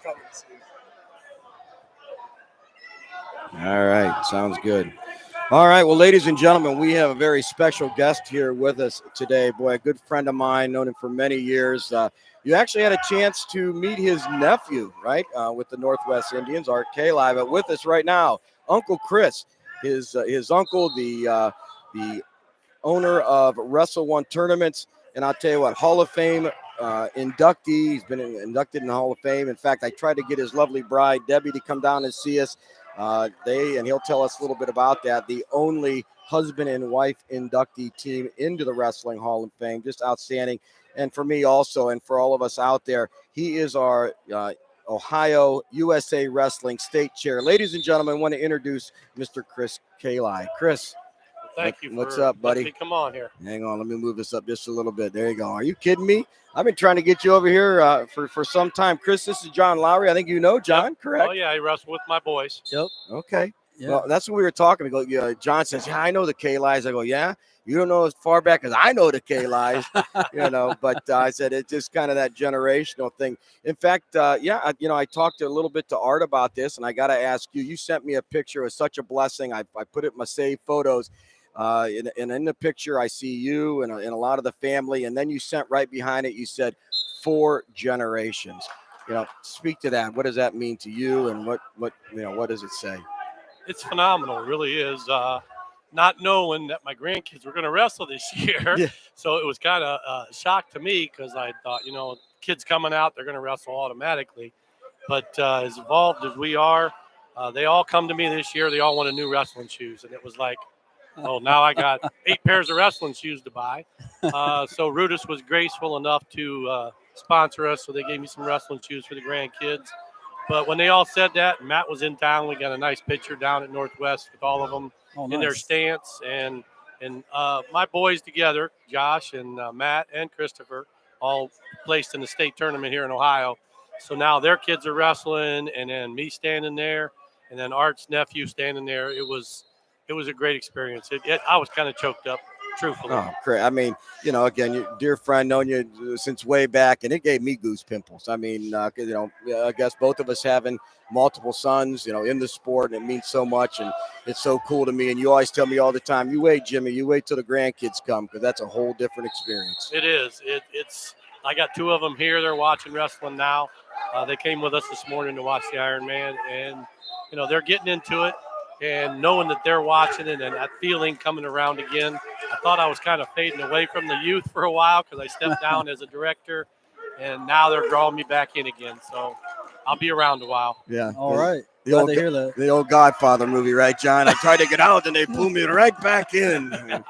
coming to see. All right, sounds good. All right, well, ladies and gentlemen, we have a very special guest here with us today. Boy, a good friend of mine, known him for many years. You actually had a chance to meet his nephew, right, with the Northwest Indians, Art Kallai. But with us right now, Uncle Chris, his uncle, the owner of Wrestle One Tournaments, and I'll tell you what, Hall of Fame inductee. He's been inducted in the Hall of Fame. In fact, I tried to get his lovely bride, Debbie, to come down and see us. And he'll tell us a little bit about that. The only husband and wife inductee team into the Wrestling Hall of Fame. Just outstanding. And for me also, and for all of us out there, he is our Ohio USA Wrestling State Chair. Ladies and gentlemen, I want to introduce Mr. Chris Kallai. Chris. Thank you. What's up, buddy? Let me come on here. Hang on, let me move this up just a little bit. There you go. Are you kidding me? I've been trying to get you over here for some time. Chris, this is John Lowery. I think you know John, correct? Oh, yeah, I wrestle with my boys. Yep. Okay. Yeah. Well, that's what we were talking about. John says, yeah, I know the Kallais. I go, yeah, you don't know as far back as I know the Kallais, but I said it's just kind of that generational thing. In fact, I talked a little bit to Art about this, and I got to ask you, you sent me a picture. It was such a blessing. I put it in my saved photos. And in the picture, I see you and a lot of the family. And then you sent right behind it, you said 4 generations. Speak to that. What does that mean to you? And what does it say? It's phenomenal. It really is. Not knowing that my grandkids were going to wrestle this year. Yeah. So it was kind of a shock to me because I thought, kids coming out, they're going to wrestle automatically. But as evolved as we are, they all come to me this year. They all wanted new wrestling shoes. And it was like, oh, now I got 8 pairs of wrestling shoes to buy. So Rudis was graceful enough to sponsor us. So they gave me some wrestling shoes for the grandkids. But when they all said that, Matt was in town. We got a nice picture down at Northwest with all of them in their stance. And my boys together, Josh and Matt and Christopher, all placed in the state tournament here in Ohio. So now their kids are wrestling, and then me standing there, and then Art's nephew standing there. It was a great experience. I was kind of choked up, truthfully. Oh, great. I mean, again, your dear friend, known you since way back, and it gave me goose pimples. I mean, I guess both of us having multiple sons, in the sport, and it means so much, and it's so cool to me. And you always tell me all the time, you wait, Jimmy, you wait till the grandkids come, because that's a whole different experience. It is. It's. I got 2 of them here. They're watching wrestling now. They came with us this morning to watch the Ironman, and, they're getting into it. And knowing that they're watching it and that feeling coming around again, I thought I was kind of fading away from the youth for a while because I stepped down as a director, and now they're drawing me back in again. So I'll be around a while. Yeah. All right. Glad to hear that. The old Godfather movie, right, John? I tried to get out, and they pulled me right back in.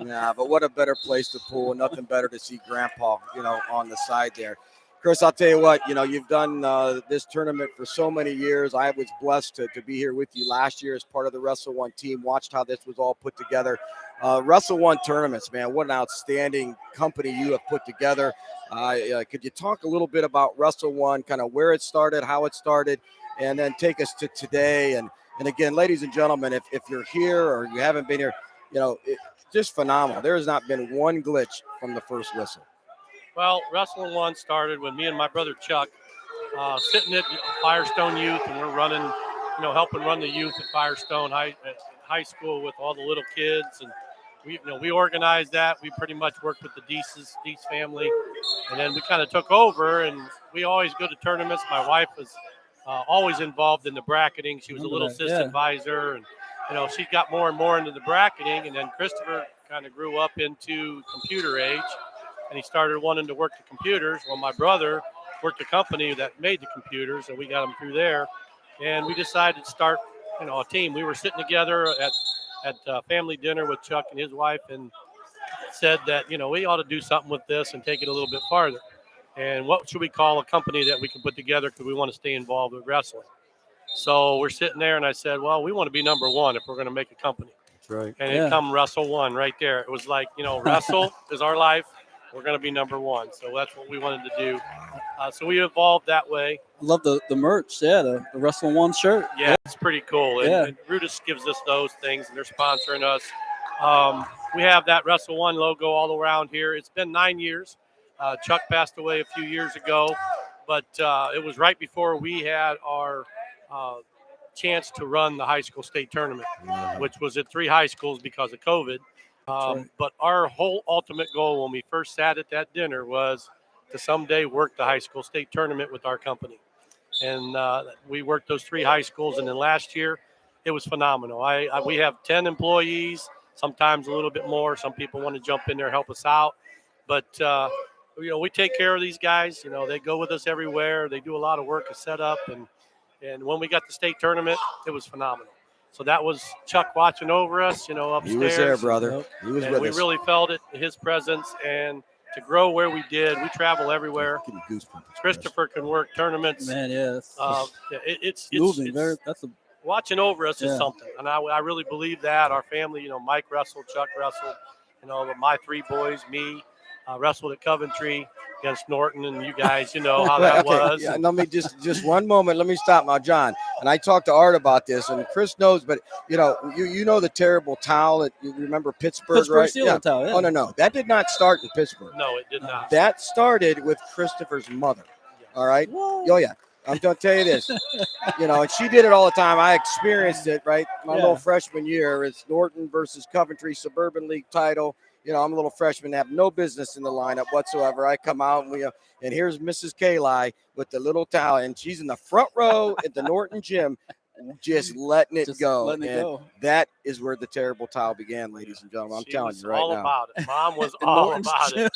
Yeah, but what a better place to pull. Nothing better to see Grandpa, on the side there. Chris, I'll tell you what, you've done this tournament for so many years. I was blessed to be here with you last year as part of the Wrestle One team, watched how this was all put together. Wrestle One tournaments, man, what an outstanding company you have put together. Could you talk a little bit about Wrestle One, kind of where it started, how it started, and then take us to today? And again, ladies and gentlemen, if you're here or you haven't been here, it's just phenomenal. There has not been one glitch from the first whistle. Well, Wrestling One started when me and my brother Chuck sitting at Firestone Youth, and we're running, helping run the youth at Firestone High School with all the little kids, and we organized that. We pretty much worked with the Deese family, and then we kind of took over, and we always go to tournaments. My wife was always involved in the bracketing. She was a little assistant advisor, and she got more and more into the bracketing, and then Christopher kind of grew up into computer age. And he started wanting to work the computers. Well, my brother worked a company that made the computers, and we got him through there. And we decided to start, a team. We were sitting together at family dinner with Chuck and his wife, and said that, we ought to do something with this and take it a little bit farther. And what should we call a company that we can put together because we want to stay involved with wrestling? So we're sitting there, and I said, well, we want to be number one if we're going to make a company. That's right. And it come Wrestle One right there. It was like, wrestle is our life. We're going to be number one. So that's what we wanted to do. So we evolved that way. I love the merch. Yeah, the Wrestling One shirt. Yeah, it's pretty cool. And Rudis gives us those things, and they're sponsoring us. We have that Wrestle One logo all around here. It's been 9 years. Chuck passed away a few years ago. but it was right before we had our chance to run the high school state tournament, which was at 3 high schools because of COVID. Right. But our whole ultimate goal when we first sat at that dinner was to someday work the high school state tournament with our company. And we worked those 3 high schools. And then last year, it was phenomenal. We have 10 employees, sometimes a little bit more. Some people want to jump in there and help us out. But, we take care of these guys. They go with us everywhere. They do a lot of work to set up. And when we got the state tournament, it was phenomenal. So that was Chuck watching over us, upstairs. He was there, brother. He was and with we us. really felt it, his presence. And to grow where we did, we travel everywhere. Give me goosebumps. Christopher can work tournaments. Man, yeah. It's moving. it's That's a watching over us is Yeah. something, and I really believe that our family. Mike wrestled, Chuck wrestled. My 3 boys, me, wrestled at Coventry against Norton, and you guys, how that was. Yeah, let me just one moment. Let me stop now, John. And I talked to Art about this, and Chris knows, but you know the terrible towel that you remember Pittsburgh, right? Steelers towel, yeah. Oh no, that did not start in Pittsburgh. No, it did not. That started with Christopher's mother. All right. What? Oh yeah. I'm going to tell you this, and she did it all the time. I experienced it, right? My little freshman year, it's Norton versus Coventry Suburban League title. I'm a little freshman, have no business in the lineup whatsoever. I come out and here's Mrs. Kallai with the little towel, and she's in the front row at the Norton gym, just letting it go. Letting it go. That is where the terrible towel began, ladies and gentlemen. I'm telling you right all now. about it. Mom was all about it.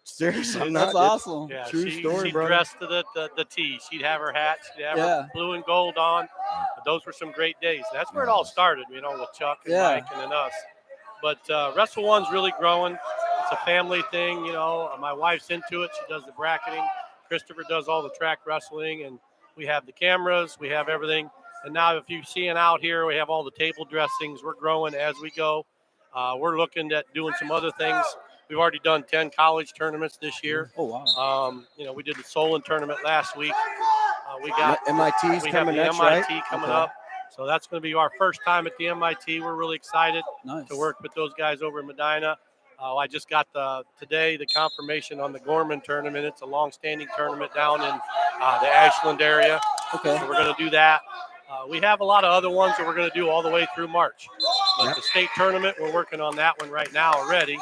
Seriously, That's awesome. Yeah, True story, she brother. dressed to the T. She'd have her hat. She'd have her blue and gold on. But those were some great days. That's where it all started, with Chuck and Mike and then us. But Wrestle One's really growing. It's a family thing, My wife's into it. She does the bracketing. Christopher does all the track wrestling, and we have the cameras. We have everything. And now if you're seeing out here, we have all the table dressings. We're growing as we go. We're looking at doing some other things. We've already done 10 college tournaments this year. Oh, wow. We did the Solon tournament last week. We got MIT's we coming have the next, MIT right? coming up. So that's going to be our first time at the MIT. We're really excited Nice. to work with those guys over in Medina. I just got today the confirmation on the Gorman tournament. It's a long-standing tournament down in the Ashland area. Okay. So we're going to do that. We have a lot of other ones that we're going to do all the way through March. But the state tournament, we're working on that one right now already.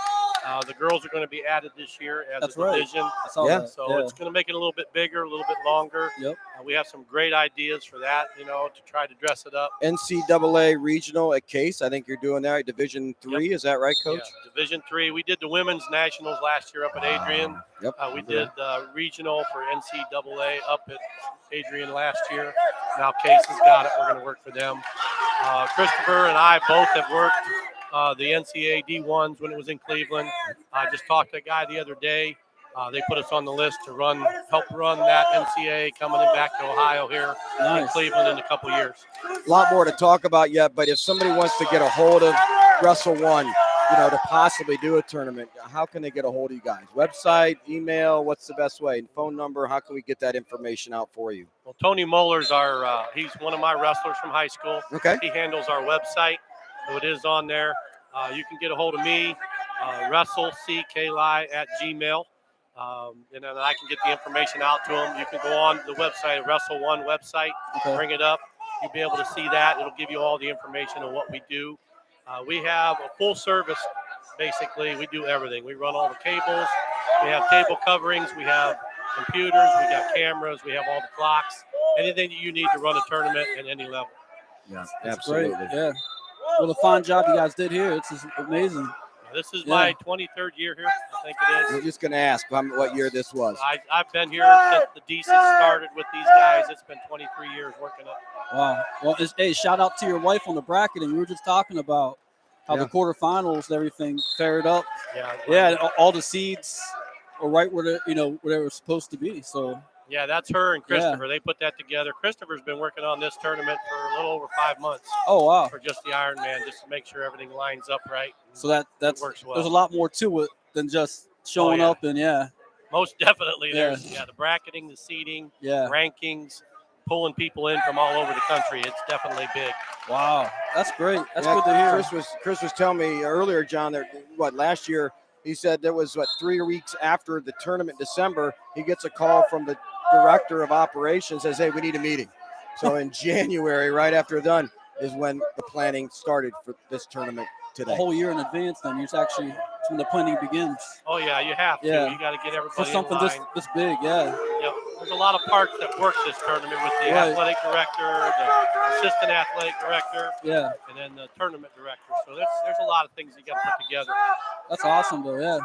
The girls are going to be added this year as a division. So it's going to make it a little bit bigger, a little bit longer. Yep. We have some great ideas for that, to try to dress it up. NCAA regional at Case. I think you're doing that. Division 3, Is that right, Coach? Yeah, Division 3. We did the women's nationals last year up at Adrian. Yep. We did regional for NCAA up at Adrian last year. Now Case has got it. We're going to work for them. Christopher and I both have worked the NCAA D1s when it was in Cleveland. I just talked to a guy the other day. They put us on the list to help run that NCAA coming back to Ohio here in Cleveland in a couple years. A lot more to talk about yet, but if somebody wants to get a hold of Wrestle One, to possibly do a tournament, how can they get a hold of you guys? Website, email, what's the best way? And phone number, how can we get that information out for you? Well, Tony Muller's he's one of my wrestlers from high school. Okay. He handles our website, so it is on there. You can get a hold of me, WrestleCKallai@gmail. And then I can get the information out to them. You can go on the website, Wrestle One website, bring it up. You'll be able to see that. It'll give you all the information on what we do. We have a full service, basically. We do everything. We run all the cables. We have table coverings. We have computers. We got cameras. We have all the clocks. Anything that you need to run a tournament at any level. Yeah, That's absolutely. great. Yeah. What a fine job you guys did here. It's just amazing. This is my 23rd year here, I think it is. We're just going to ask what year this was. I've been here since the decent started with these guys. It's been 23 years working it. Wow. Well, hey, shout out to your wife on the bracketing. We were just talking about how the quarterfinals and everything fared up. Yeah, all the seeds are right where where they were supposed to be. So. Yeah, that's her and Christopher. They put that together. Christopher's been working on this tournament for a little over 5 months. Oh, wow. For just the Ironman, just to make sure everything lines up right. So that works well. There's a lot more to it than just showing up and Most definitely. There's the bracketing, the seeding, rankings, pulling people in from all over the country. It's definitely big. Wow, that's great. That's good to hear. Chris was telling me earlier, John, that last year he said there was 3 weeks after the tournament in December, he gets a call from the director of operations says, hey, we need a meeting. So in January, right after done, is when the planning started for this tournament today. A whole year in advance, then it's when the planning begins. Oh yeah, you have to. Yeah. You got to get everybody For something in line. this big, yeah. Yep. There's a lot of parts that work this tournament with the athletic director, the assistant athletic director, and then the tournament director. So there's a lot of things you got to put together. That's awesome, though. Yeah.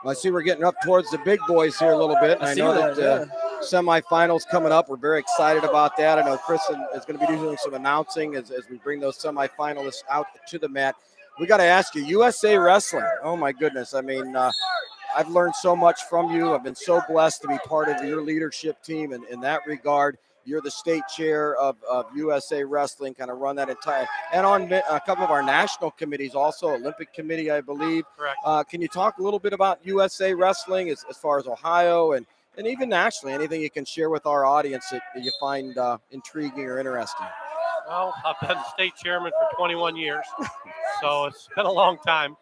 Well, I see we're getting up towards the big boys here a little bit. I know that semifinals coming up. We're very excited about that. I know Chris is going to be doing some announcing as we bring those semifinalists out to the mat. We got to ask you, USA Wrestling. Oh, my goodness. I mean, I've learned so much from you. I've been so blessed to be part of your leadership team in that regard. You're the state chair of USA Wrestling, kind of run that entire, and on a couple of our national committees also, Olympic Committee, I believe. Correct. Can you talk a little bit about USA Wrestling as far as Ohio and even nationally? Anything you can share with our audience that you find intriguing or interesting? Well, I've been state chairman for 21 years, so it's been a long time.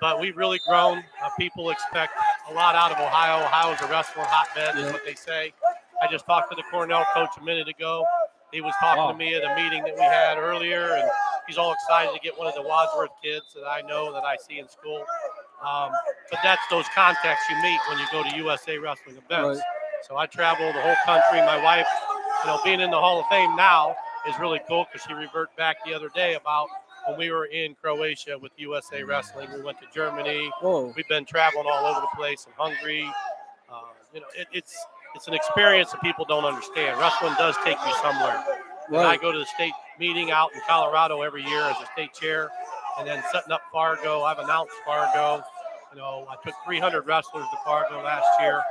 But we've really grown. People expect a lot out of Ohio. Ohio is a wrestling hotbed, is what they say. I just talked to the Cornell coach a minute ago. He was talking to me at a meeting that we had earlier, and he's all excited to get one of the Wadsworth kids that I know that I see in school. But that's those contacts you meet when you go to USA Wrestling events. Right. So I travel the whole country. My wife, being in the Hall of Fame now is really cool because she reverted back the other day about when we were in Croatia with USA Wrestling. We went to Germany. Whoa. We've been traveling all over the place in Hungary. It's an experience that people don't understand. Wrestling does take you somewhere. Right. And I go to the state meeting out in Colorado every year as a state chair, and then setting up Fargo. I've announced Fargo. I took 300 wrestlers to Fargo last year.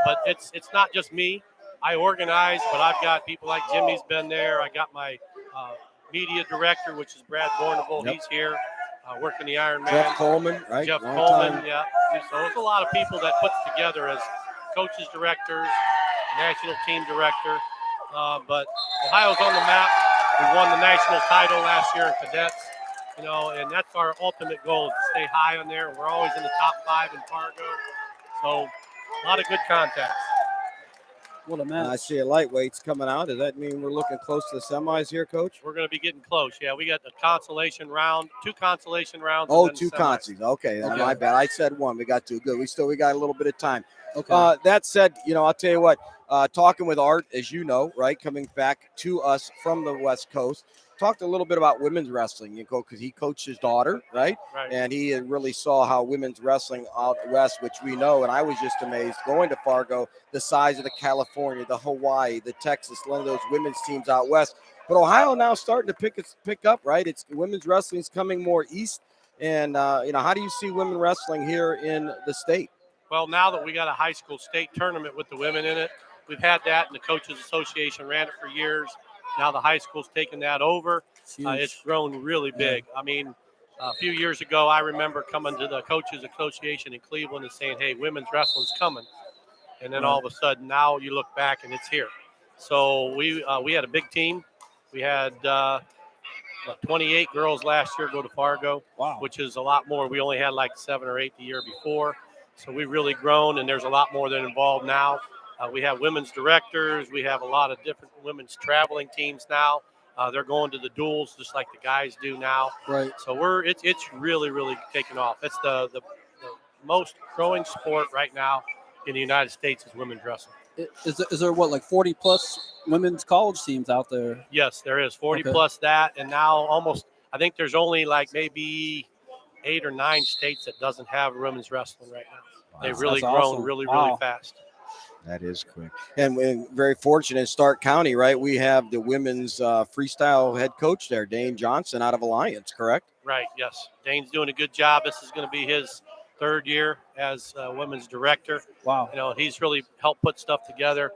But it's not just me. I organize, but I've got people like Jimmy's been there. I got my media director, which is Brad Borneville. Yep. He's here working the Ironman. Jeff Coleman, right? Jeff Coleman, yeah. So there's a lot of people that puts together as coaches, directors, national team director. But Ohio's on the map. We won the national title last year in cadets, and that's our ultimate goal is to stay high on there. We're always in the top 5 in Fargo. So a lot of good contacts. What a match. I see a lightweights coming out. Does that mean we're looking close to the semis here, Coach? We're going to be getting close. Yeah, we got the consolation round, 2 consolation rounds. Oh, 2 consies. Okay, my bad. I said 1. We got 2. Good. We got a little bit of time. Okay. That said, I'll tell you what. Talking with Art, as you know, right, coming back to us from the West Coast, talked a little bit about women's wrestling, because he coached his daughter, right? And he really saw how women's wrestling out west, which we know, and I was just amazed going to Fargo, the size of the California, the Hawaii, the Texas, one of those women's teams out west. But Ohio now starting to pick up, right? It's women's wrestling is coming more east, and how do you see women wrestling here in the state? Well, now that we got a high school state tournament with the women in it, we've had that, and the Coaches Association ran it for years. Now the high school's taken that over. It's grown really big. Yeah. I mean, a few years ago, I remember coming to the Coaches Association in Cleveland and saying, hey, women's wrestling's coming. And then all of a sudden, now you look back and it's here. So we had a big team. We had 28 girls last year go to Fargo, which is a lot more. We only had like 7 or 8 the year before. So we've really grown, and there's a lot more that are involved now. We have women's directors. We have a lot of different women's traveling teams now. They're going to the duels just like the guys do now. Right. So it's really, really taken off. It's the most growing sport right now in the United States is women's wrestling. Is there like 40 plus women's college teams out there? Yes, there is 40 plus that, and now I think there's only like maybe 8 or 9 states that doesn't have women's wrestling right now. Wow. They've really grown really fast. That is quick. And we're very fortunate in Stark County, right? We have the women's freestyle head coach there, Dane Johnson out of Alliance, correct? Right, yes. Dane's doing a good job. This is going to be his 3rd year as women's director. Wow. He's really helped put stuff together.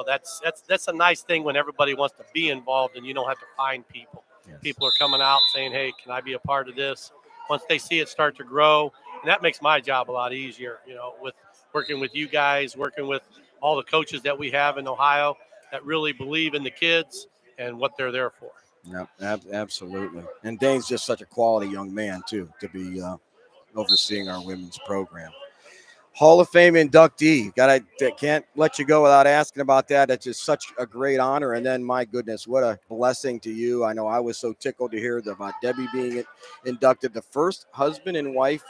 That's a nice thing when everybody wants to be involved and you don't have to find people. Yes. People are coming out saying, hey, can I be a part of this? Once they see it start to grow, and that makes my job a lot easier, with working with you guys, working with all the coaches that we have in Ohio that really believe in the kids and what they're there for. Yeah, absolutely. And Dane's just such a quality young man, too, to be overseeing our women's program. Hall of Fame inductee. Can't let you go without asking about that. That's just such a great honor. And then, my goodness, what a blessing to you. I know I was so tickled to hear about Debbie being inducted, the first husband and wife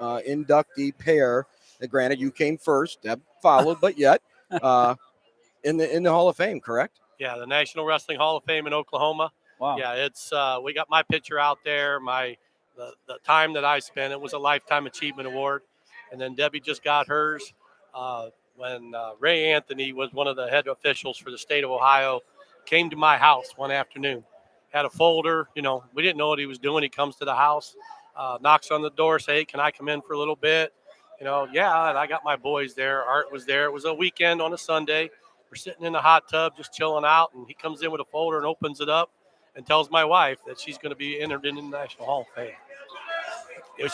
inductee pair. Granted, you came first, Deb followed, but yet in the Hall of Fame, correct? Yeah, the National Wrestling Hall of Fame in Oklahoma. Wow. Yeah, it's we got my picture out there. The time that I spent, it was a Lifetime Achievement Award. And then Debbie just got hers when Ray Anthony was one of the head officials for the state of Ohio, came to my house one afternoon, had a folder. We didn't know what he was doing. He comes to the house, knocks on the door, say, hey, can I come in for a little bit? Yeah, and I got my boys there. Art was there. It was a weekend on a Sunday. We're sitting in the hot tub just chilling out, and he comes in with a folder and opens it up and tells my wife that she's going to be entered into the National Hall of Fame.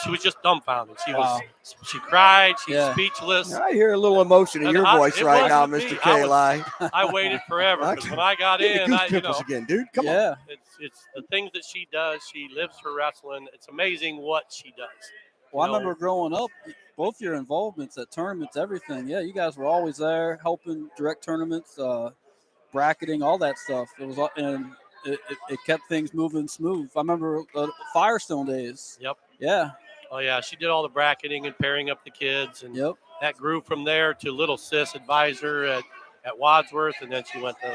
She was just dumbfounded. She cried. She's speechless. I hear a little emotion in your voice right now, Mr. Kallai. I waited forever because when I got in, again, dude. Come on. It's the things that she does. She lives for wrestling. It's amazing what she does. Well, I remember growing up, both your involvements at tournaments, everything. Yeah, you guys were always there helping direct tournaments, bracketing, all that stuff. It was, and it kept things moving smooth. I remember Firestone days. Yep. Yeah. Oh, yeah. She did all the bracketing and pairing up the kids. And that grew from there to Little Sis advisor at Wadsworth. And then she went to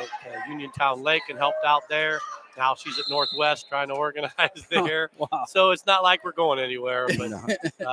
Uniontown Lake and helped out there. Now she's at Northwest trying to organize there. Wow. So it's not like we're going anywhere. But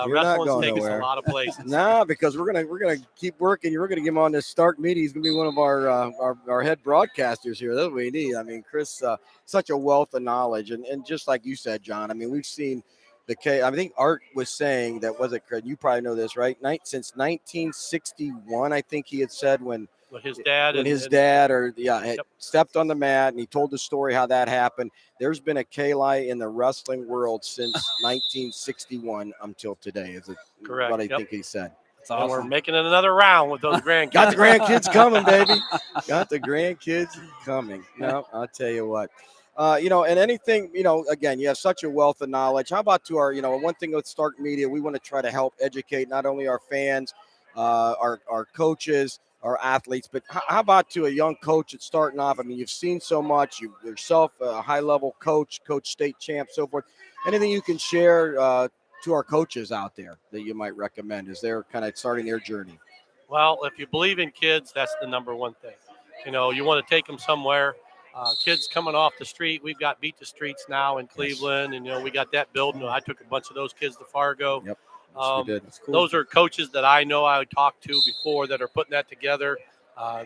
wrestling's taking us a lot of places. No, because we're gonna keep working. We're gonna get him on this Start meeting. He's gonna be one of our head broadcasters here. That's what we need. I mean, Chris, such a wealth of knowledge, and just like you said, John. I mean, we've seen I think Art was saying that you probably know this, right? Since 1961, I think he had said when his dad had stepped on the mat, and he told the story how that happened. There's been a Kallai in the wrestling world since 1961 until today. Is it correct? What I think he said. That's awesome. We're making it another round with those grandkids. Got the grandkids coming, baby. Got the grandkids coming. No, I'll tell you what. And anything, again, you have such a wealth of knowledge. How about to our, one thing with Stark Media, we want to try to help educate not only our fans, our coaches, our athletes, but how about to a young coach that's starting off? I mean, you've seen so much. You yourself, a high-level coach state champ, so forth. Anything you can share to our coaches out there that you might recommend as they're kind of starting their journey? Well, if you believe in kids, that's the number one thing. You want to take them somewhere. Kids coming off the street. We've got Beat the Streets now in Cleveland, and we got that building. I took a bunch of those kids to Fargo. Yep. Yes, that's cool. Those are coaches that I know I talked to before that are putting that together.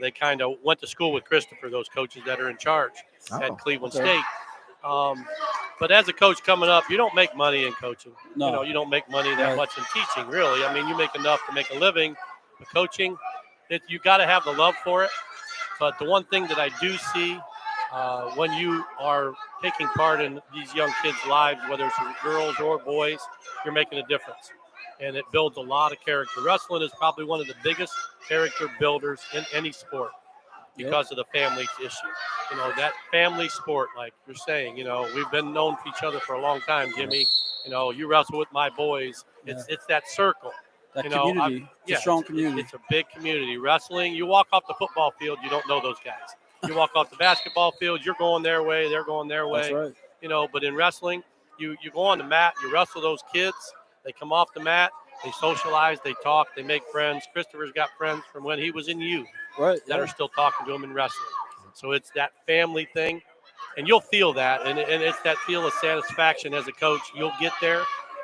They kind of went to school with Christopher, those coaches that are in charge at Cleveland State. But as a coach coming up, you don't make money in coaching. No. You don't make money that much in teaching, really. I mean, you make enough to make a living. But coaching, you got to have the love for it. But the one thing that I do see when you are taking part in these young kids' lives, whether it's girls or boys, you're making a difference. And it builds a lot of character. Wrestling is probably one of the biggest character builders in any sport because of the family issue. That family sport, like you're saying, we've been known for each other for a long time, Jimmy. You wrestle with my boys. It's that circle. That community. It's a strong community. It's a big community. Wrestling, you walk off the football field, you don't know those guys. You walk off the basketball field, you're going their way, they're going their way. That's right. But in wrestling, you go on the mat, you wrestle those kids, they come off the mat, they socialize, they talk, they make friends. Christopher's got friends from when he was in youth that are still talking to him in wrestling. So it's that family thing, and you'll feel that, and it's that feel of satisfaction as a coach. You'll get there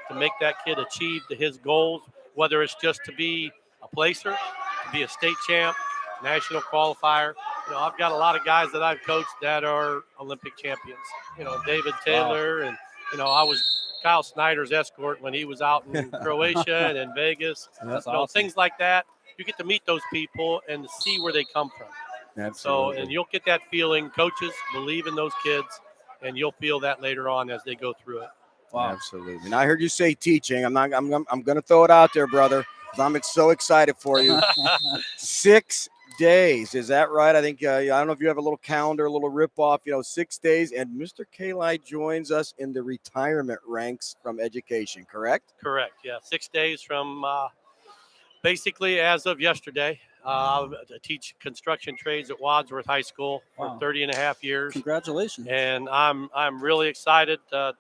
to make that kid achieve his goals, whether it's just to be a placer, to be a state champ, national qualifier. I've got a lot of guys that I've coached that are Olympic champions. David Taylor, and I was Kyle Snyder's escort when he was out in Croatia and in Vegas. That's awesome. Things like that. You get to meet those people and to see where they come from. Absolutely. So, and you'll get that feeling. Coaches believe in those kids, and you'll feel that later on as they go through it. Wow. Absolutely. And I heard you say teaching. I'm going to throw it out there, brother, because I'm so excited for you. 6 days. Is that right? I think, I don't know if you have a little calendar, a little rip off, 6 days. And Mr. Kallai joins us in the retirement ranks from education, correct? Correct. Yeah. 6 days from Basically, as of yesterday, I teach construction trades at Wadsworth High School for 30 and a half years. Congratulations. And I'm really excited to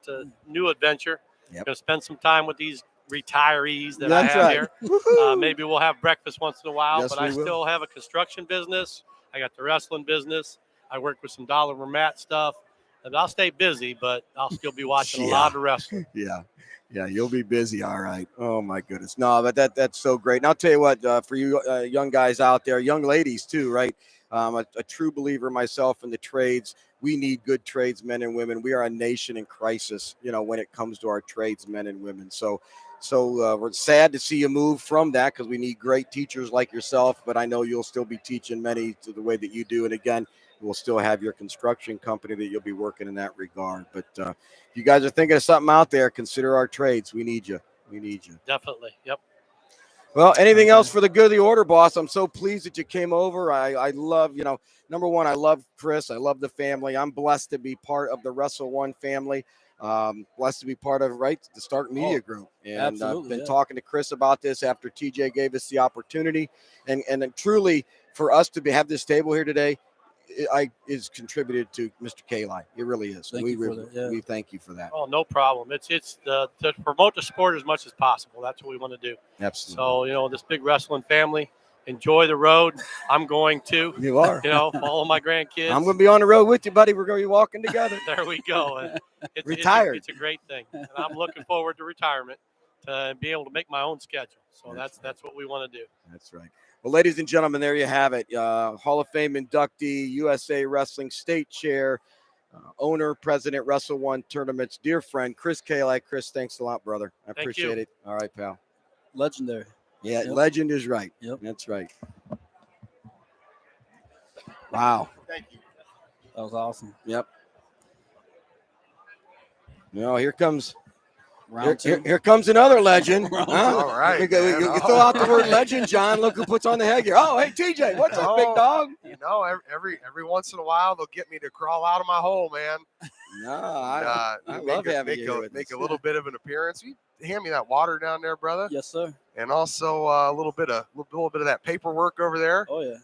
new adventure. Yep. Going to spend some time with these retirees that That's I have right. here. Maybe we'll have breakfast once in a while, Yes, but we I will. still have a construction business. I got the wrestling business. I work with some dollar mat stuff. And I'll stay busy, but I'll still be watching a lot of wrestling. Yeah, you'll be busy. All right. Oh my goodness. No, but that's so great. And I'll tell you what, for you young guys out there, young ladies too, right? A true believer myself in the trades. We need good tradesmen and women. We are a nation in crisis, when it comes to our tradesmen and women. So we're sad to see you move from that, because we need great teachers like yourself. But I know you'll still be teaching many to the way that you do. And again, we'll still have your construction company that you'll be working in that regard. But if you guys are thinking of something out there, consider our trades. We need you. Definitely. Yep. Well, anything else for the good of the order, boss? I'm so pleased that you came over. I love, number one, I love Chris. I love the family. I'm blessed to be part of the Wrestle One family. Blessed to be part of, the Stark Media Group. And I've been talking to Chris about this after TJ gave us the opportunity. And truly, for us to have this table here today, is contributed to Mr. Kallai. It really is. We thank you for that. Oh, no problem. It's to promote the sport as much as possible. That's what we want to do. Absolutely. So, this big wrestling family, enjoy the road. I'm going to. You are. Follow my grandkids. I'm going to be on the road with you, buddy. We're going to be walking together. There we go. Retired. It's a great thing. And I'm looking forward to retirement, to be able to make my own schedule. So that's what we want to do. That's right. Well, ladies and gentlemen, there you have it. Hall of Fame inductee, USA Wrestling State Chair, owner, president, Wrestle One Tournaments, dear friend, Chris Kallai. Chris, thanks a lot, brother. I appreciate it. All right, pal. Legendary. Yeah, legend is right. Yep. That's right. Wow. Thank you. That was awesome. Yep. Here comes... Here comes another legend. Huh? All right. You throw out the word legend, John. Look who puts on the headgear. Oh, hey, TJ, what's up, big dog? Every once in a while they'll get me to crawl out of my hole, man. No, I love having you make a little bit of an appearance. You hand me that water down there, brother. Yes, sir. And also a little bit of that paperwork over there. Oh yeah.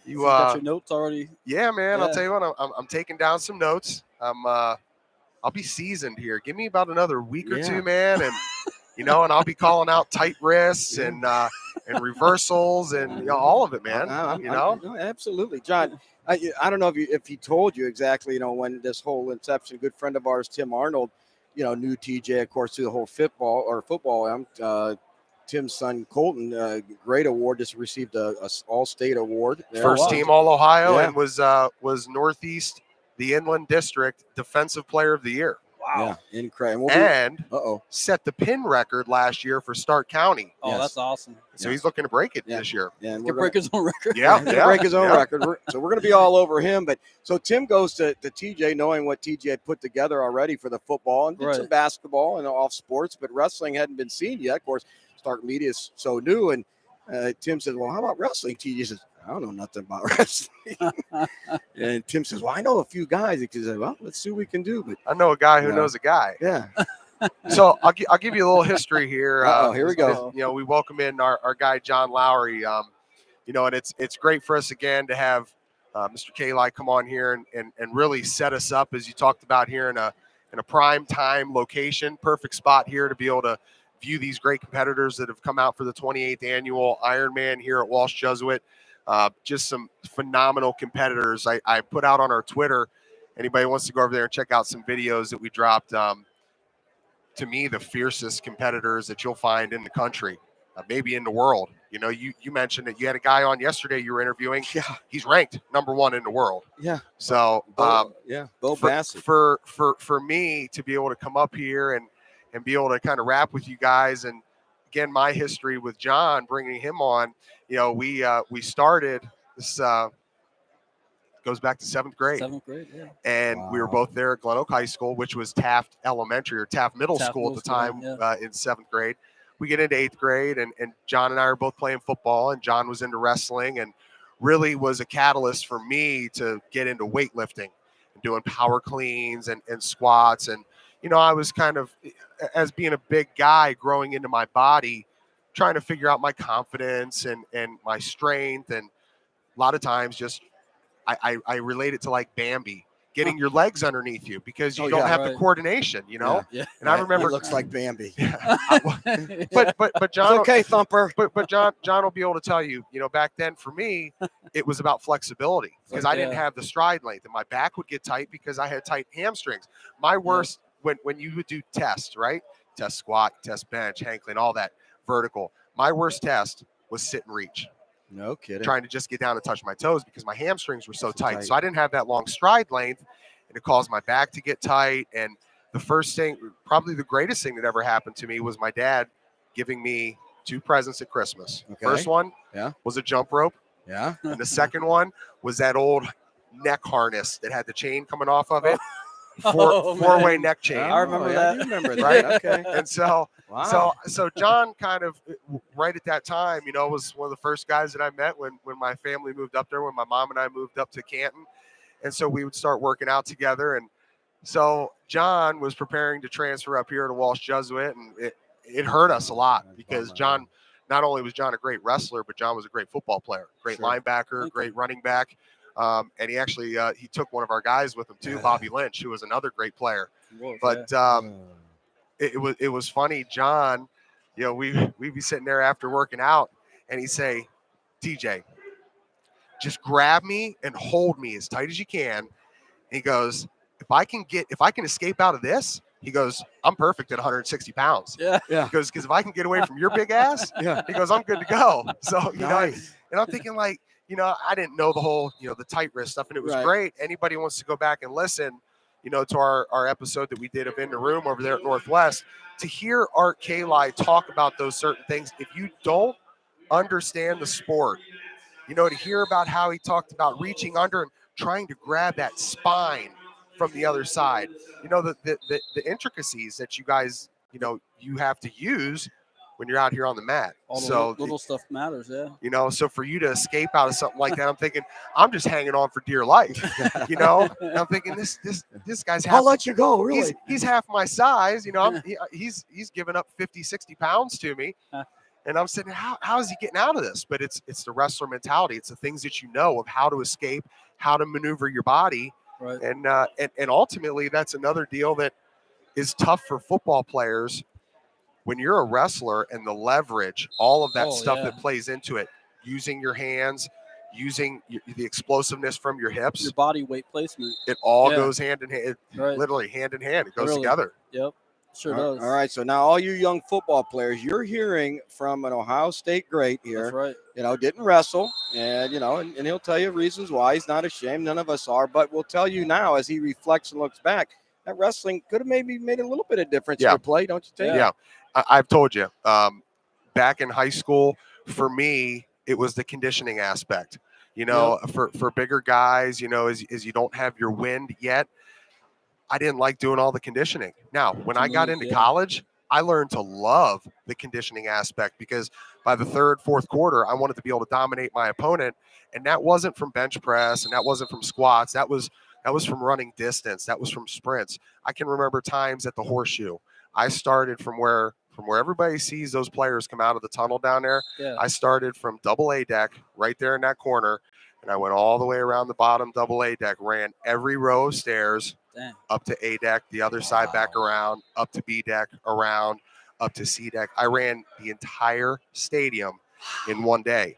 You got your notes already. Yeah, man. Yeah. I'll tell you what. I'm taking down some notes. I'll be seasoned here. Give me about another week or two, man, and and I'll be calling out tight wrists and reversals and all of it, man. Absolutely, John. I don't know if he told you exactly, when this whole inception. Good friend of ours, Tim Arnold, knew TJ, of course, through the whole football. Tim's son Colton, great award, just received a all-state award. First team All-Ohio, and was Northeast. The Inland District Defensive Player of the Year. Wow. Yeah, incredible. And set the pin record last year for Stark County. Oh, that's awesome. So he's looking to break it this year. Yeah, and break his own record. Break his own record. So we're going to be all over him. But so Tim goes to TJ knowing what TJ had put together already for the football and did some basketball and off sports, but wrestling hadn't been seen yet. Of course, Stark Media is so new. And Tim says, well, how about wrestling? TJ says, I don't know nothing about wrestling. And Tim says, well, I know a few guys. He says, well, let's see what we can do. But I know a guy who knows a guy. Yeah. So I'll give you a little history here. Here we go. We welcome in our guy, John Lowery. And it's great for us again to have Mr. Kallai come on here and really set us up, as you talked about, here in a prime time location. Perfect spot here to be able to view these great competitors that have come out for the 28th annual Ironman here at Walsh Jesuit. Just some phenomenal competitors. I put out on our Twitter. Anybody wants to go over there and check out some videos that we dropped. To me, the fiercest competitors that you'll find in the country, maybe in the world. You mentioned that you had a guy on yesterday you were interviewing. Yeah, he's ranked #1 in the world. Yeah. So, Bo Bassett. For me to be able to come up here and be able to kind of rap with you guys, and again, my history with John, bringing him on. We started this. Goes back to 7th grade. 7th grade, yeah. And we were both there at Glen Oak High School, which was Taft Elementary or Taft Middle School at the time, in 7th grade. We get into 8th grade, and John and I are both playing football, and John was into wrestling and really was a catalyst for me to get into weightlifting and doing power cleans and squats. And, I was kind of, as being a big guy growing into my body, trying to figure out my confidence and my strength, and a lot of times just I relate it to like Bambi, getting your legs underneath you because you don't have the coordination, you know. Yeah. And I remember It looks like Bambi. but John, It's okay, Thumper. but John will be able to tell you, you know, back then for me, it was about flexibility because I didn't have the stride length, and my back would get tight because I had tight hamstrings. My worst when you would do tests, right? Test squat, test bench, hang clean, all that vertical. My worst test was sit and reach. No kidding. Trying to just get down and touch my toes because my hamstrings were so tight. So I didn't have that long stride length, and it caused my back to get tight. And the first thing, probably the greatest thing that ever happened to me, was my dad giving me 2 presents at Christmas. Okay. First one was a jump rope. Yeah. And the second one was that old neck harness that had the chain coming off of it. Four-way neck chain. I remember that. I do remember that. Right? Okay. And so, Wow. so John kind of right at that time, you know, was one of the first guys that I met when my family moved up there, when my mom and I moved up to Canton. And so we would start working out together. And so John was preparing to transfer up here to Walsh Jesuit, and it hurt us a lot because John, not only was John a great wrestler, but John was a great football player, great linebacker, great running back. And he actually he took one of our guys with him too, Bobby Lynch, who was another great player. But it was funny, John. You know, we'd be sitting there after working out, and he'd say, "TJ, just grab me and hold me as tight as you can." And he goes, if I can escape out of this, he goes, I'm perfect at 160 pounds. Yeah. He goes, because if I can get away from your big ass, he goes, I'm good to go. So, you know, and I'm thinking like, you know, I didn't know the whole, you know, the tight wrist stuff, and it was great. Anybody wants to go back and listen, you know, to our episode that we did of In the Room over there at Northwest, to hear Art Kallai talk about those certain things. If you don't understand the sport, you know, to hear about how he talked about reaching under and trying to grab that spine from the other side, you know, the intricacies that you guys, you know, you have to use when you're out here on the mat. All the so little stuff matters, you know, so for you to escape out of something like that, I'm thinking, I'm just hanging on for dear life, you know. And I'm thinking this guy's half, I'll let you go, really. He's half my size, you know. He's giving up 50, 60 pounds to me. And I'm saying, how is he getting out of this? But it's the wrestler mentality. It's the things that you know of how to escape, how to maneuver your body. Right. And ultimately, that's another deal that is tough for football players. When you're a wrestler and the leverage, all of that stuff that plays into it, using your hands, using the explosiveness from your hips, your body weight placement, it all goes hand in hand, literally hand in hand. It goes together. Yep. Sure does. All right. So now all you young football players, you're hearing from an Ohio State great here. That's right. You know, didn't wrestle, and you know, and he'll tell you reasons why. He's not ashamed. None of us are, but we'll tell you now as he reflects and looks back, that wrestling could have maybe made a little bit of difference in your play, don't you think? Yeah. I've told you, back in high school, for me, it was the conditioning aspect. You know, for bigger guys, you know, as you don't have your wind yet, I didn't like doing all the conditioning. Now, when I got into college, I learned to love the conditioning aspect because by the third, fourth quarter, I wanted to be able to dominate my opponent. And that wasn't from bench press, and that wasn't from squats. That was from running distance. That was from sprints. I can remember times at the Horseshoe. I started from where everybody sees those players come out of the tunnel down there. Yeah. I started from double A deck right there in that corner, and I went all the way around the bottom double A deck, ran every row of stairs up to A deck, the other side back around, up to B deck, around, up to C deck. I ran the entire stadium in one day.